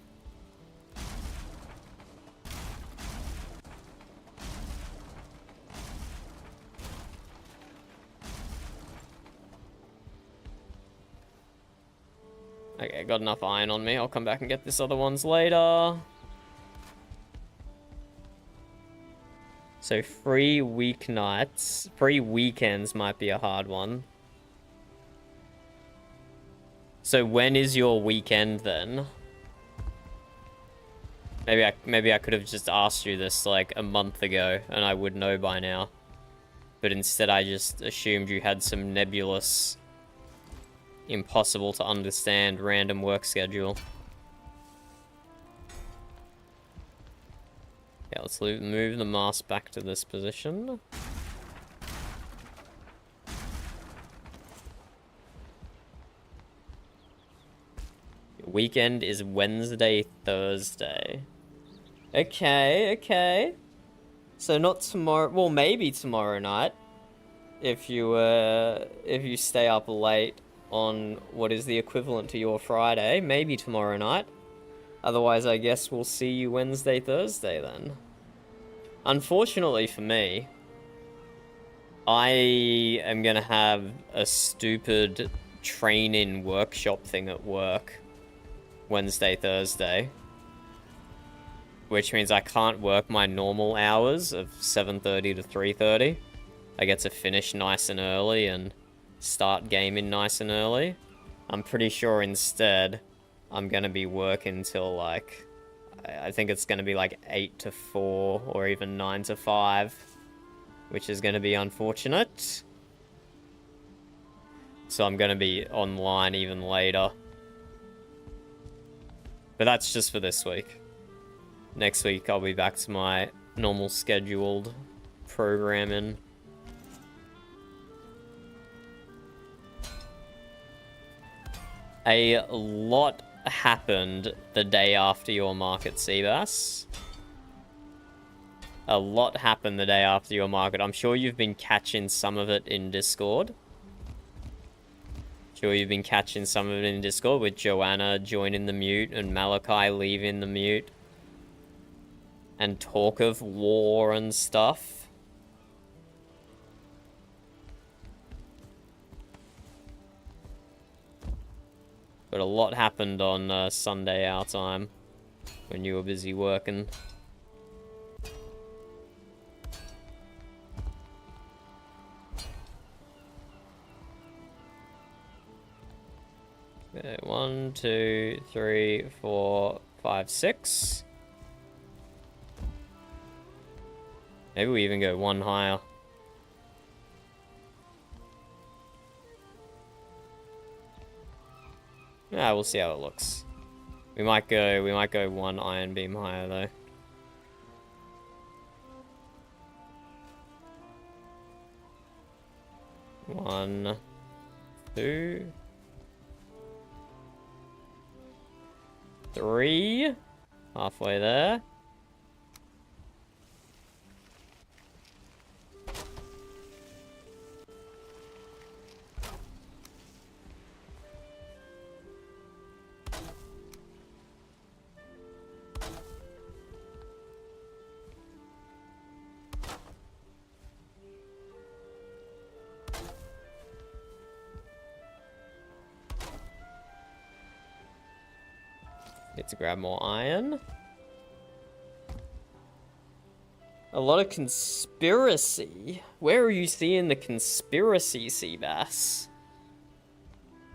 Okay, got enough iron on me. I'll come back and get this other ones later. So free weeknights. Free weekends might be a hard one. So when is your weekend then? Maybe I could have just asked you this like a month ago and I would know by now. But instead I just assumed you had some nebulous, impossible to understand random work schedule. Yeah, let's move the mast back to this position. Weekend is Wednesday, Thursday. Okay, okay. So not tomorrow, well maybe tomorrow night. If you stay up late on what is the equivalent to your Friday, maybe tomorrow night. Otherwise, I guess we'll see you Wednesday, Thursday then. Unfortunately for me, I am gonna have a stupid train-in workshop thing at work Wednesday, Thursday. Which means I can't work my normal hours of 7:30 to 3:30. I get to finish nice and early and start gaming nice and early. I'm pretty sure instead I'm gonna be working till like, I think it's gonna be like 8 to 4 or even 9 to 5, which is gonna be unfortunate. So I'm gonna be online even later. But that's just for this week. Next week I'll be back to my normal scheduled programming. A lot happened the day after your market, Seabass. A lot happened the day after your market. I'm sure you've been catching some of it in Discord. Sure you've been catching some of it in Discord with Joanna joining the mute and Malachi leaving the mute. And talk of war and stuff. But a lot happened on Sunday our time when you were busy working. Okay, 1, 2, 3, 4, 5, 6. Maybe we even go one higher. Yeah, we'll see how it looks. We might go one iron beam higher though. One, 2, 3. Halfway there. Get to grab more iron. A lot of conspiracy. Where are you seeing the conspiracy, Seabass?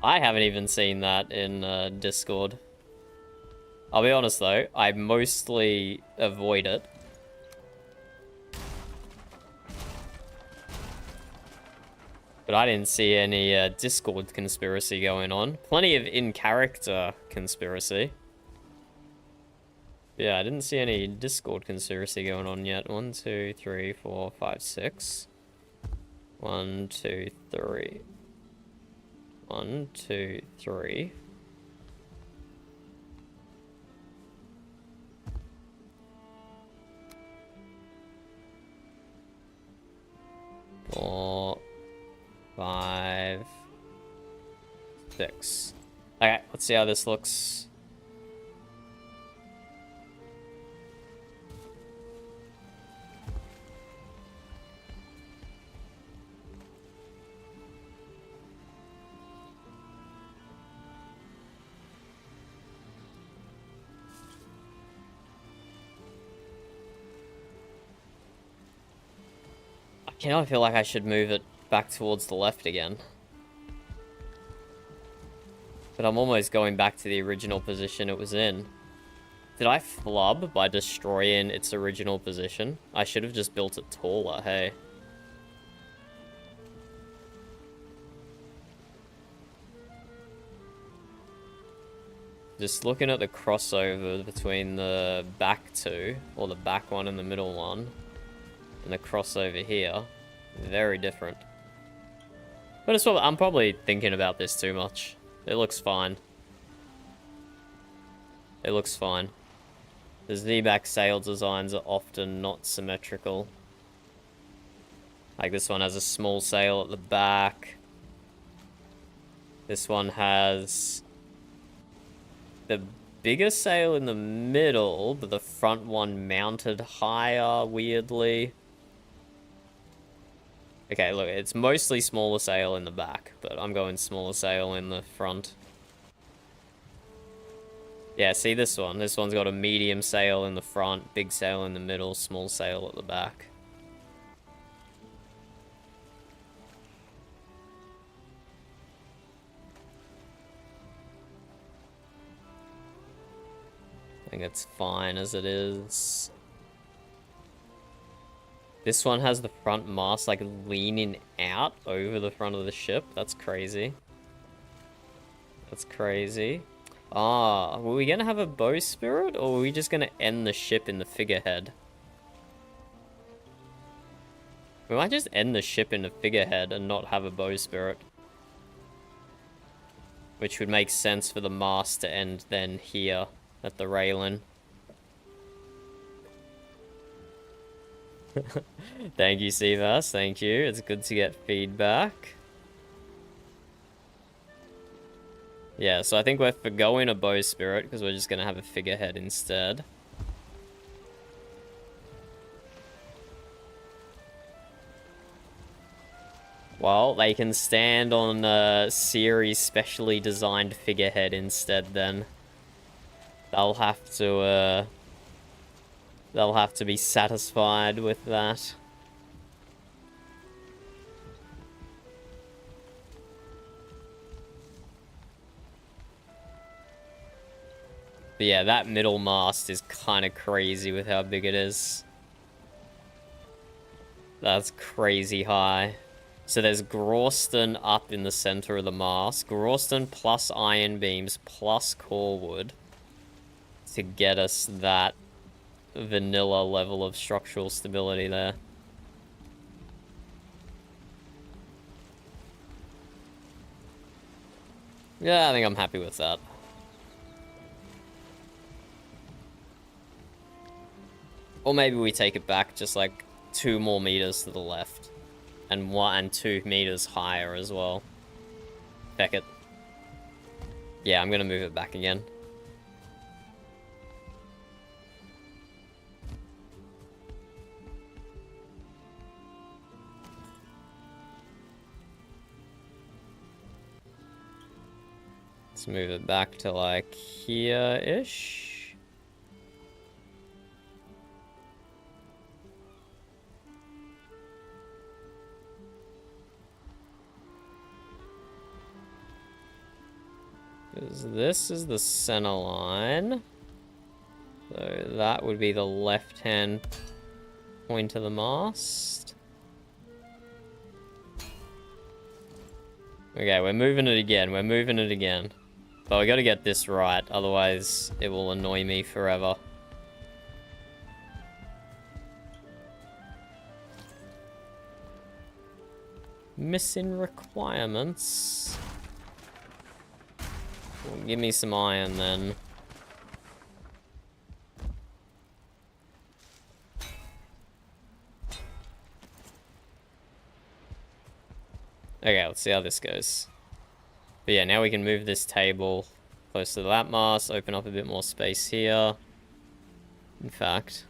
I haven't even seen that in Discord. I'll be honest though, I mostly avoid it. But I didn't see any Discord conspiracy going on. Plenty of in-character conspiracy. Yeah, I didn't see any Discord conspiracy going on yet. 1, 2, 3, 4, 5, 6. 1, 2, 3. 1, 2, 3. Four, 5, 6. Okay, let's see how this looks. Now I feel like I should move it back towards the left again. But I'm almost going back to the original position it was in. Did I flub by destroying its original position? I should have just built it taller, hey. Just looking at the crossover between the back two, or the back one and the middle one, and the crossover here, very different. But it's I'm probably thinking about this too much. It looks fine. It looks fine. The Z-back sail designs are often not symmetrical. Like this one has a small sail at the back. This one has the bigger sail in the middle, but the front one mounted higher, weirdly. Okay, look, it's mostly smaller sail in the back, but I'm going smaller sail in the front. Yeah, see this one? This one's got a medium sail in the front, big sail in the middle, small sail at the back. I think it's fine as it is. This one has the front mast like leaning out over the front of the ship. That's crazy. That's crazy. Ah, were we gonna have a bowsprit, or were we just gonna end the ship in the figurehead? We might just end the ship in the figurehead and not have a bowsprit. Which would make sense for the mast to end then here at the railing. Thank you, Sivas. Thank you. It's good to get feedback. Yeah, so I think we're forgoing a bowsprit because we're just going to have a figurehead instead. Well, they can stand on a series specially designed figurehead instead then. They'll have to be satisfied with that. But yeah, that middle mast is kind of crazy with how big it is. That's crazy high. So there's Grausten up in the center of the mast. Grausten plus iron beams plus core wood to get us that vanilla level of structural stability there. Yeah, I think I'm happy with that. Or maybe we take it back just like 2 more meters to the left. And 1 and 2 meters higher as well. Feck it. Yeah, I'm gonna move it back again. Let's move it back to like here-ish. Because this is the center line. So that would be the left-hand point of the mast. Okay, we're moving it again. We're moving it again. But we gotta get this right, otherwise it will annoy me forever. Missing requirements. Well, give me some iron then. Okay, let's see how this goes. But yeah, now we can move this table close to that mast, open up a bit more space here. In fact,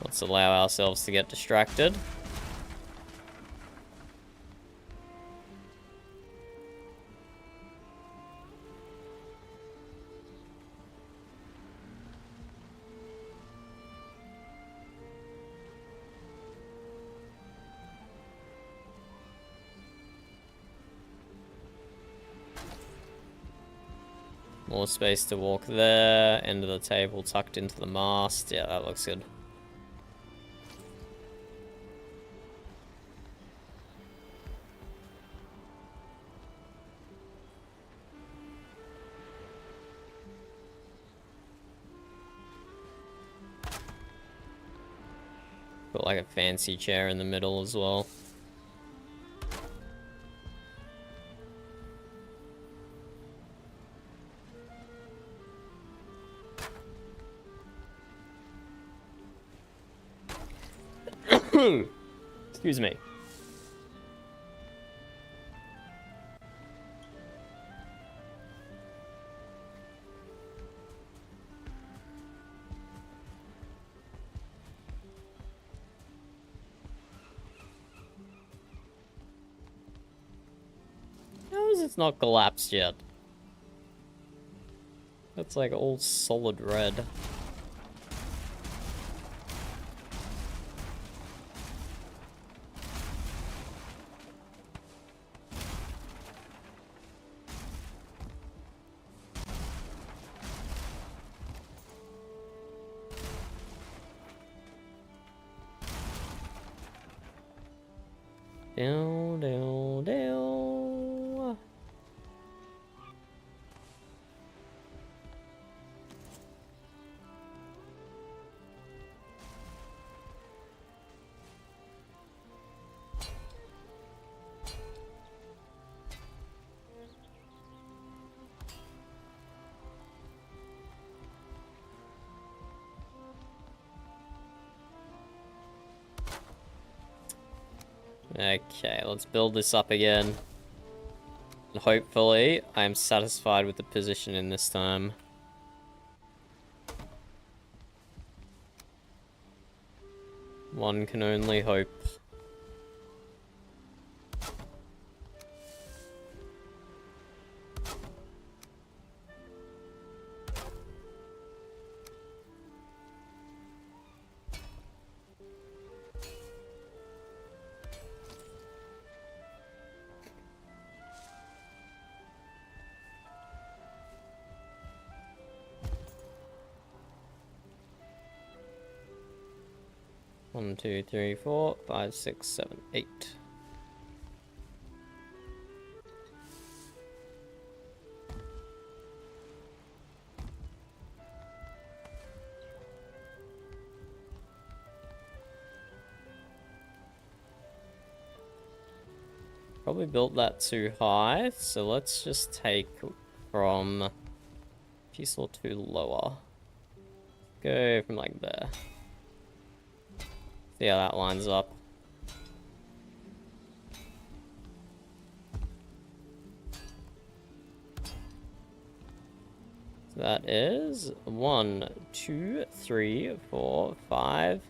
let's allow ourselves to get distracted. More space to walk there. End of the table tucked into the mast. Yeah, that looks good. Put like a fancy chair in the middle as well. Excuse me. How is it not collapsed yet? That's like all solid red. Down, down, down. Okay, let's build this up again. And hopefully, I am satisfied with the position in this time. One can only hope. One, two, three, 4, 5, 6, 7, 8. Probably built that too high, so let's just take from a piece or two lower. Go from like there. See how that lines up. So that is 1, 2, 3, 4, 5,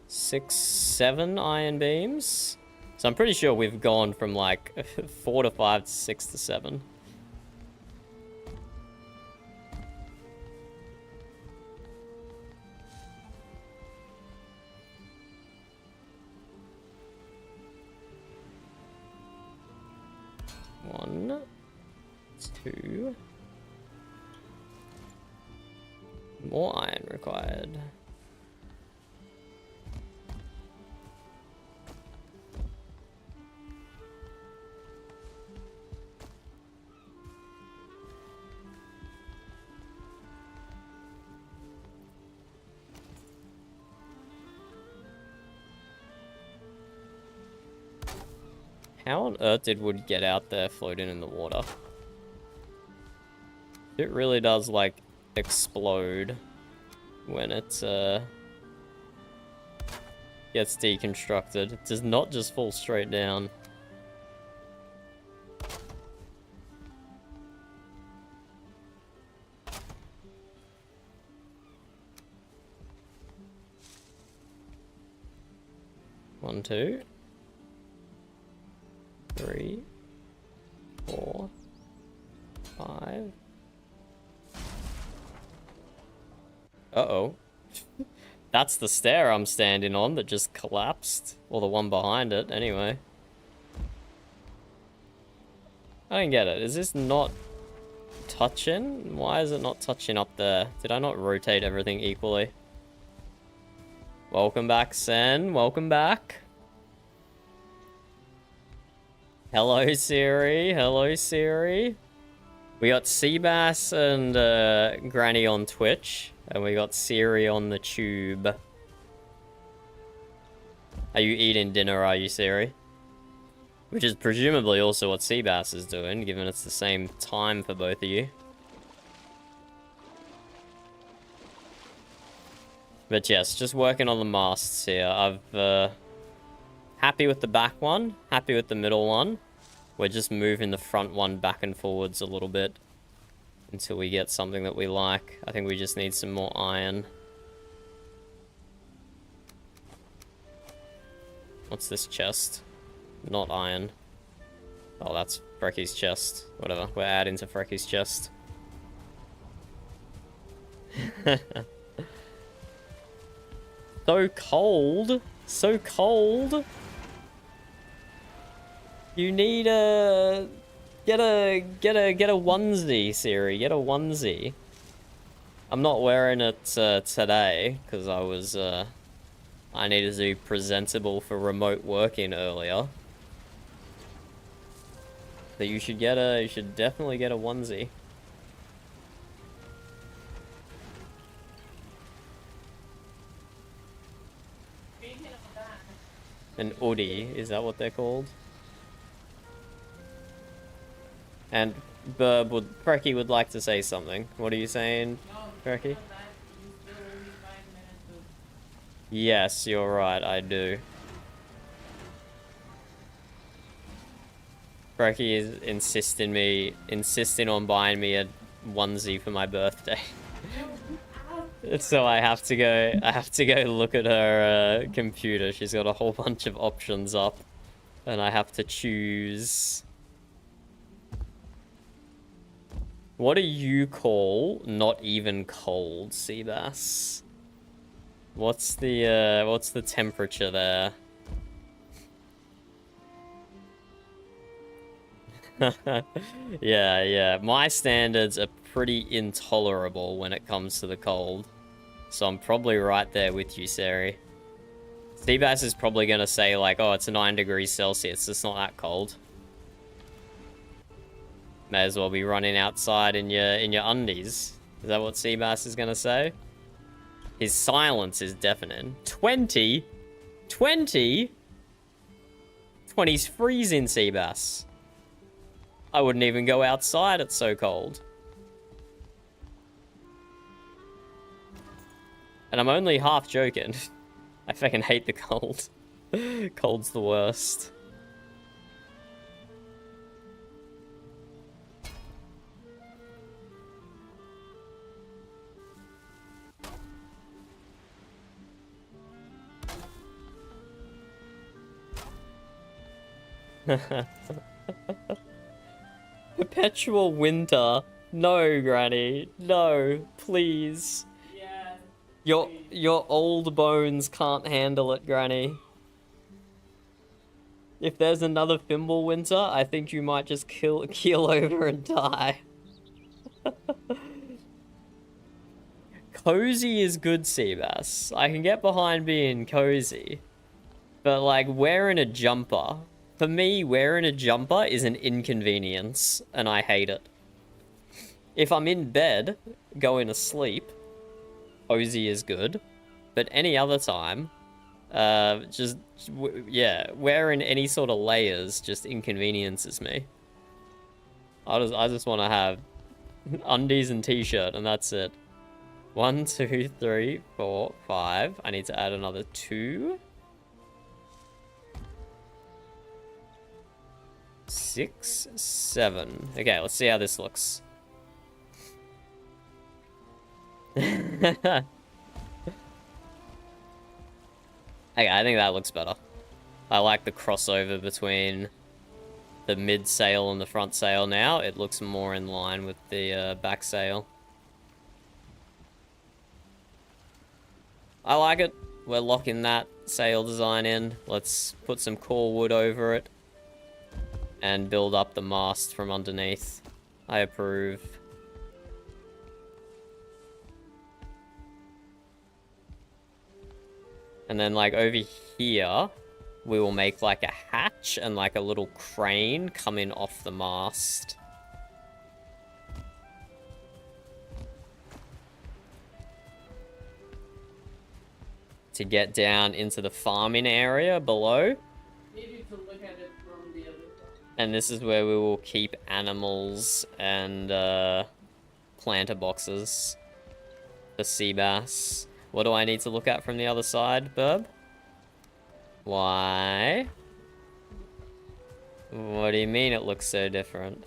6, 7 iron beams. So I'm pretty sure we've gone from like 4 to 5 to 6 to 7. One, 2. More iron required. How on earth did wood get out there floating in the water? It really does, like, explode when it, gets deconstructed. It does not just fall straight down. One, 2, 3, 4, 5. Uh-oh. That's the stair I'm standing on that just collapsed. Or the one behind it, anyway. I don't get it. Is this not touching? Why is it not touching up there? Did I not rotate everything equally? Welcome back, Sen. Welcome back. Hello, Siri. Hello, Siri. We got Seabass and Granny on Twitch, and we got Siri on the tube. Are you eating dinner, are you, Siri? Which is presumably also what Seabass is doing, given it's the same time for both of you. But yes, just working on the masts here. I've, happy with the back one, happy with the middle one. We're just moving the front one back and forwards a little bit until we get something that we like. I think we just need some more iron. What's this chest? Not iron. Oh, that's Frecky's chest. Whatever, we're adding to Frecky's chest. So cold! So cold! You need a... Get a onesie, Siri. Get a onesie. I'm not wearing it today, because I was, I needed to be presentable for remote working earlier. But you should definitely get a onesie. An hoodie, is that what they're called? And Frecky would like to say something. What are you saying, Frecky? Yes, you're right, I do. Frecky is insisting on buying me a onesie for my birthday. So I have to go look at her computer. She's got a whole bunch of options up, and I have to choose. What do you call not even cold, Seabass? What's the temperature there? Yeah. My standards are pretty intolerable when it comes to the cold. So I'm probably right there with you, Sari. Seabass is probably gonna say like, oh, it's 9 degrees Celsius. It's not that cold. May as well be running outside in your undies. Is that what Seabass is gonna say? His silence is deafening. 20? 20? 20's freezing, Seabass. I wouldn't even go outside, it's so cold. And I'm only half joking. I fucking hate the cold. Cold's the worst. Perpetual winter. No, Granny. No, please. Yeah. Your old bones can't handle it, Granny. If there's another Thimble winter, I think you might just keel over and die. Cozy is good, Seabass. I can get behind being cozy. But, like, wearing a jumper... For me, wearing a jumper is an inconvenience, and I hate it. If I'm in bed, going to sleep, cozy is good. But any other time, wearing any sort of layers just inconveniences me. I just want to have undies and t-shirt, and that's it. 1, 2, 3, 4, 5. I need to add another 2. 6, 7. Okay, let's see how this looks. Okay, I think that looks better. I like the crossover between the mid sail and the front sail now. It looks more in line with the back sail. I like it. We're locking that sail design in. Let's put some core wood over it. And build up the mast from underneath. I approve. And then like over here, we will make like a hatch and like a little crane coming off the mast. To get down into the farming area below. Maybe to look at it from the other side. And this is where we will keep animals and planter boxes for sea bass. What do I need to look at from the other side, Burb? Why? What do you mean it looks so different?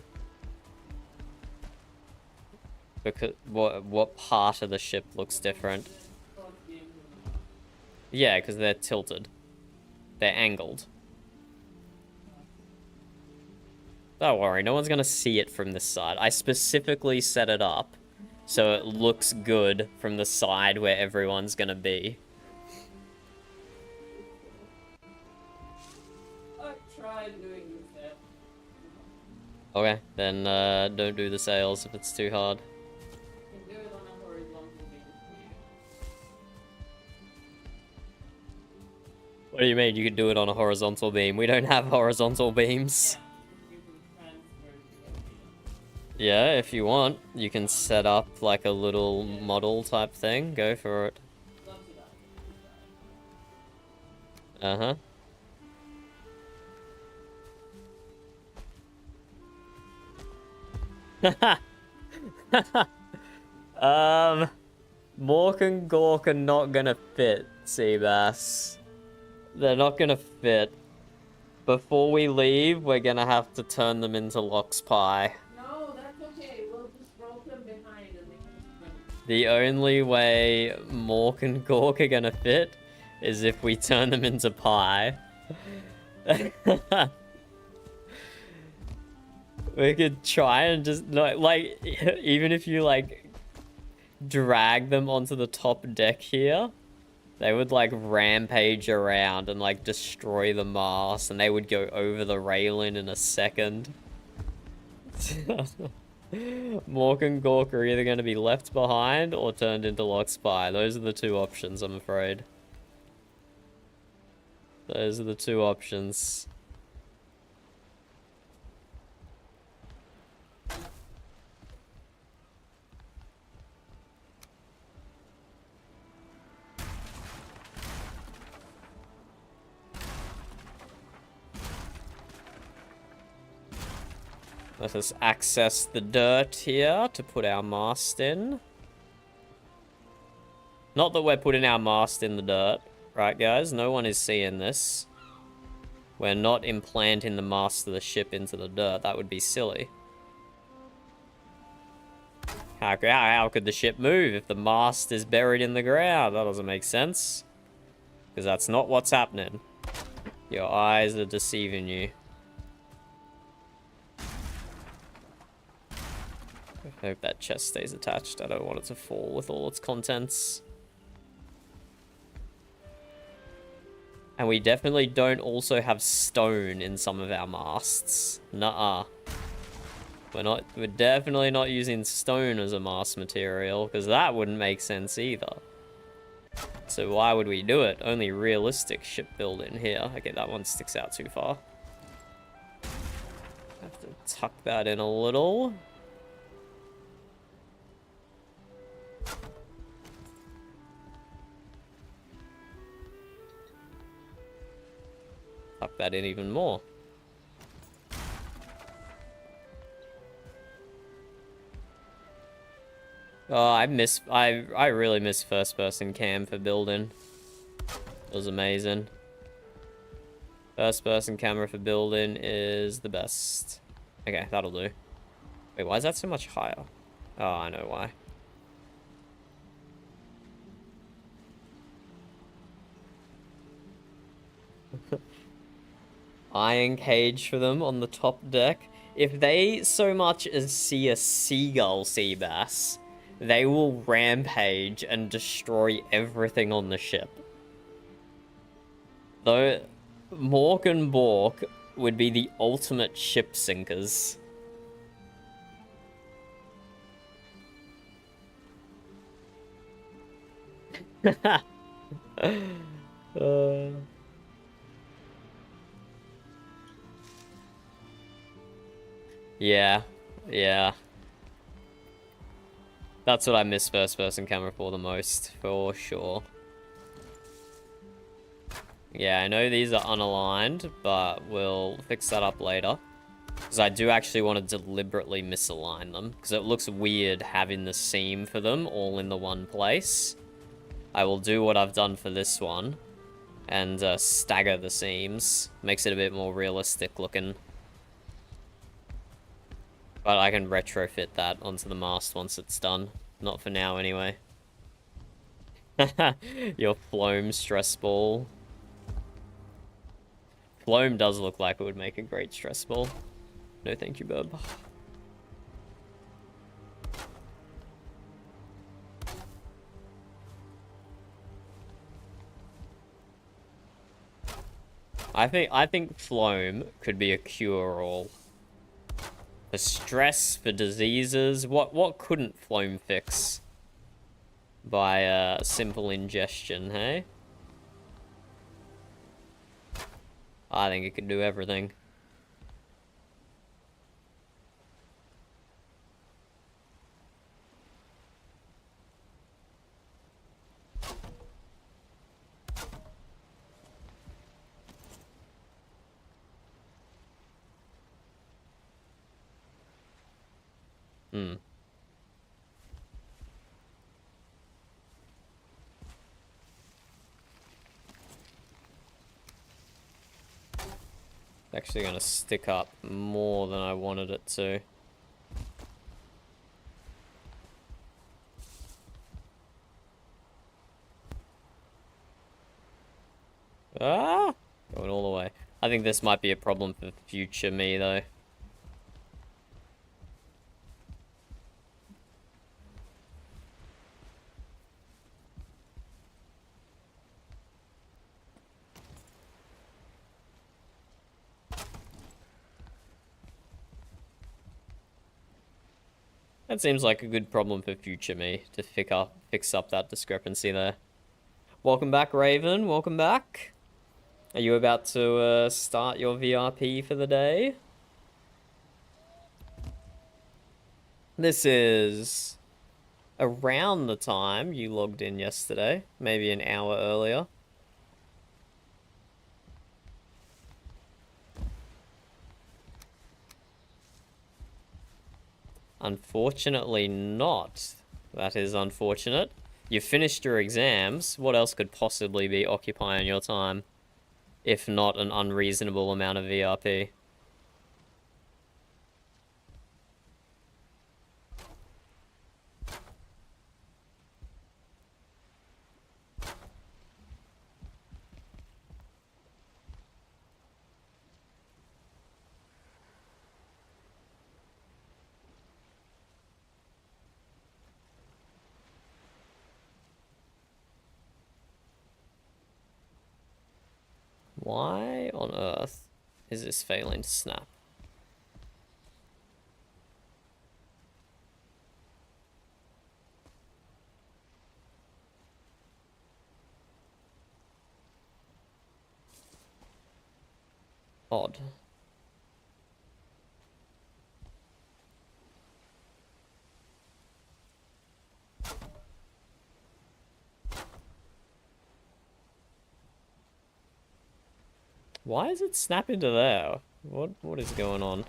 Because what part of the ship looks different? Yeah, because they're tilted. They're angled. Don't worry, no one's gonna see it from this side. I specifically set it up so it looks good from the side where everyone's gonna be. I tried doing that. Okay, then don't do the sails if it's too hard. You can do it on a horizontal beam. What do you mean you could do it on a horizontal beam? We don't have horizontal beams. You can transfer to the Yeah, if you want, you can set up like a little model type thing. Go for it. Uh-huh. Mork and Gork are not gonna fit, Seabass. They're not gonna fit. Before we leave, we're gonna have to turn them into Lox Pie. No, that's okay. We'll just rope them behind and they can swim. The only way Mork and Gork are gonna fit is if we turn them into pie. We could try and just, like, even if you, like, drag them onto the top deck here, they would, like, rampage around and, like, destroy the mast, and they would go over the railing in a second. Mork and Gork are either going to be left behind or turned into Lox Pie. Those are the two options, I'm afraid. Those are the two options. Let us access the dirt here to put our mast in. Not that we're putting our mast in the dirt, right guys? No one is seeing this. We're not implanting the mast of the ship into the dirt. That would be silly. How could the ship move if the mast is buried in the ground? That doesn't make sense. Because that's not what's happening. Your eyes are deceiving you. I hope that chest stays attached. I don't want it to fall with all its contents. And we definitely don't also have stone in some of our masts. Nuh-uh. We're definitely not using stone as a mast material, because that wouldn't make sense either. So why would we do it? Only realistic shipbuilding here. Okay, that one sticks out too far. Have to tuck that in a little. Tuck that in even more. Oh, I really miss first person cam for building. It was amazing. First person camera for building is the best. Okay, that'll do. Wait, why is that so much higher? Oh, I know why. Iron cage for them on the top deck. If they so much as see a seagull sea bass, they will rampage and destroy everything on the ship. Though Mork and Bork would be the ultimate ship sinkers. Yeah, yeah. That's what I miss first-person camera for the most, for sure. Yeah, I know these are unaligned, but we'll fix that up later. Because I do actually want to deliberately misalign them, because it looks weird having the seam for them all in the one place. I will do what I've done for this one, and stagger the seams. Makes it a bit more realistic looking. But I can retrofit that onto the mast once it's done. Not for now, anyway. Your Floam stress ball. Floam does look like it would make a great stress ball. No thank you, bub. I think Floam could be a cure-all. For stress, for diseases. What couldn't Floam fix? By simple ingestion, hey? I think it could do everything. Hmm. It's actually gonna stick up more than I wanted it to. Ah! Going all the way. I think this might be a problem for future me, though. That seems like a good problem for future me, to fix up that discrepancy there. Welcome back, Raven. Welcome back. Are you about to start your VRP for the day? This is around the time you logged in yesterday, maybe an hour earlier. Unfortunately not. That is unfortunate. You finished your exams. What else could possibly be occupying your time? If not an unreasonable amount of VRP. Why on earth is this failing to snap? Odd. Why is it snapping to there? What is going on?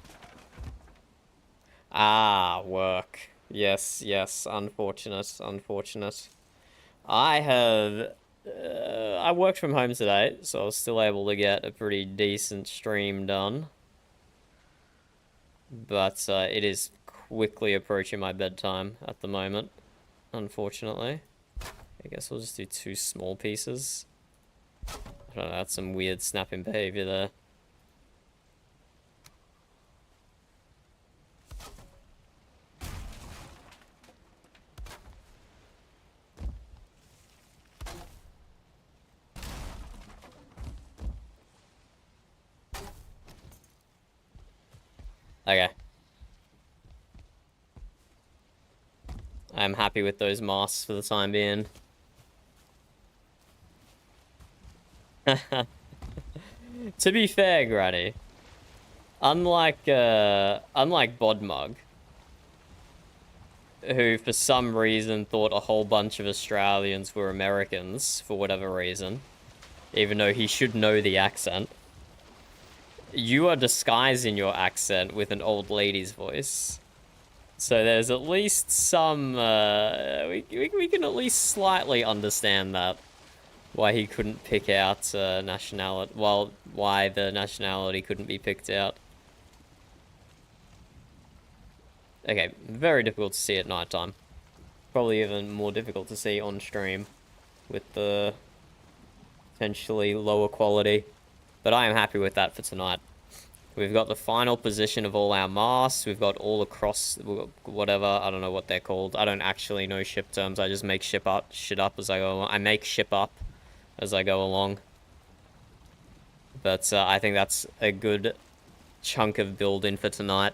Ah, work. Yes, yes, unfortunate, unfortunate. I worked from home today, so I was still able to get a pretty decent stream done. But it is quickly approaching my bedtime at the moment, unfortunately. I guess we'll just do 2 small pieces. I don't know, that's some weird snapping behavior there. Okay. I'm happy with those masks for the time being. To be fair, Granny, unlike Bodmug, who for some reason thought a whole bunch of Australians were Americans for whatever reason, even though he should know the accent, you are disguising your accent with an old lady's voice. So there's at least some, we can at least slightly understand that. Why he couldn't pick out nationality, well, why the nationality couldn't be picked out. Okay, very difficult to see at nighttime. Probably even more difficult to see on stream with the potentially lower quality. But I am happy with that for tonight. We've got the final position of all our masts. We've got all across, whatever, I don't know what they're called. I don't actually know ship terms. I just make shit up as I go along. I make ship up as I go along. But I think that's a good chunk of building for tonight.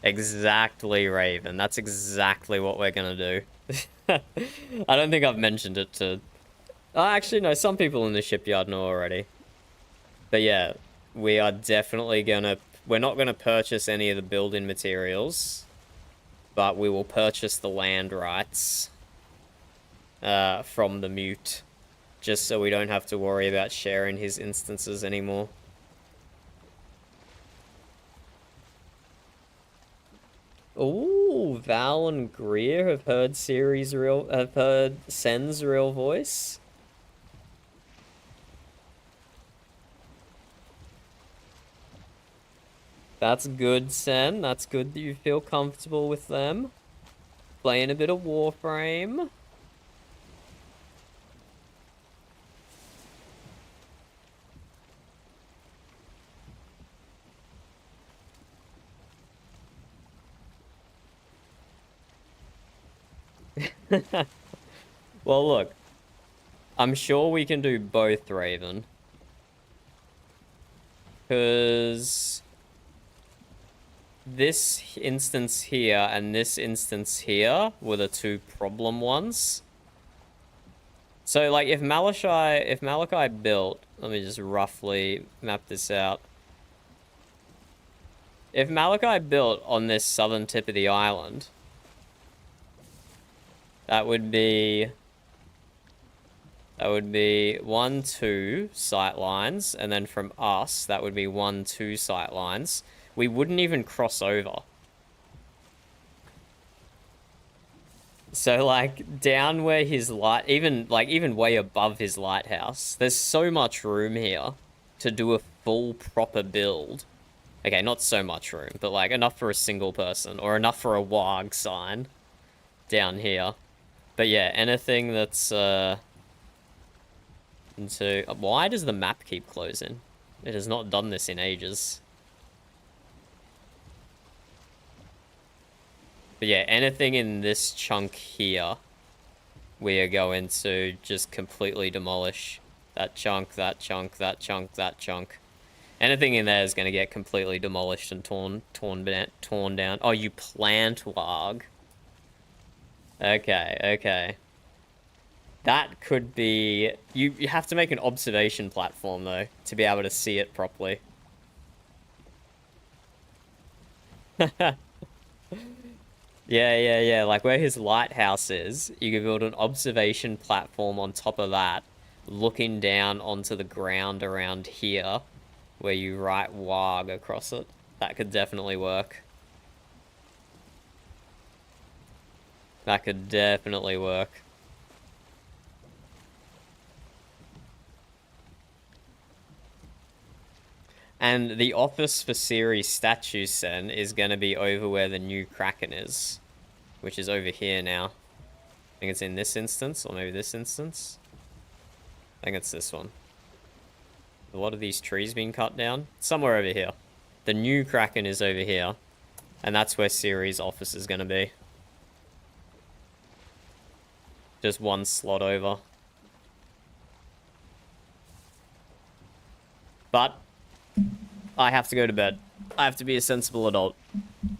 Exactly, Raven. That's exactly what we're gonna do. I don't think I've mentioned it to... Oh, actually, no, some people in the shipyard know already. But yeah, we are definitely gonna... We're not gonna purchase any of the building materials, but we will purchase the land rights from the mute, just so we don't have to worry about sharing his instances anymore. Ooh, Val and Greer have heard Sen's real voice. That's good, Sen. That's good that you feel comfortable with them. Playing a bit of Warframe. Well, look. I'm sure we can do both, Raven. Because... this instance here and this instance here were the two problem ones. So, like, if Malachi built... Let me just roughly map this out. If Malachi built on this southern tip of the island... That would be 1, 2 sight lines, and then from us, that would be 1, 2 sight lines. We wouldn't even cross over. So, like, down where his light, even way above his lighthouse, there's so much room here to do a full proper build. Okay, not so much room, but like enough for a single person, or enough for a WAG sign down here. But yeah, anything that's, into... Why does the map keep closing? It has not done this in ages. But yeah, anything in this chunk here, we are going to just completely demolish. That chunk, that chunk, that chunk, that chunk. Anything in there is going to get completely demolished and torn down. Oh, you plant WAG. Okay, okay. That could be... You have to make an observation platform, though, to be able to see it properly. Yeah. Like, where his lighthouse is, you could build an observation platform on top of that, looking down onto the ground around here, where you write WAG across it. That could definitely work. That could definitely work. And the office for Series Statues, then, is going to be over where the new Kraken is. Which is over here now. I think it's in this instance, or maybe this instance. I think it's this one. A lot of these trees being cut down. Somewhere over here. The new Kraken is over here. And that's where Series office is going to be. Just one slot over. But I have to go to bed. I have to be a sensible adult.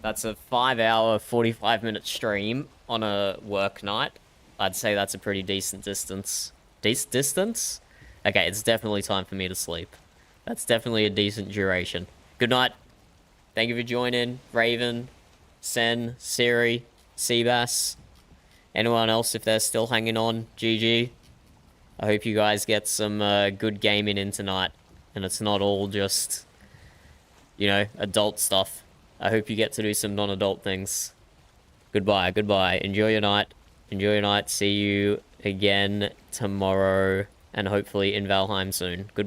That's a 5-hour, 45-minute stream on a work night. I'd say that's a pretty decent distance. Distance? Okay, it's definitely time for me to sleep. That's definitely a decent duration. Good night. Thank you for joining. Raven, Sen, Siri, Seabass. Anyone else, if they're still hanging on, GG. I hope you guys get some good gaming in tonight. And it's not all just, you know, adult stuff. I hope you get to do some non-adult things. Goodbye, goodbye. Enjoy your night. Enjoy your night. See you again tomorrow. And hopefully in Valheim soon. Goodbye.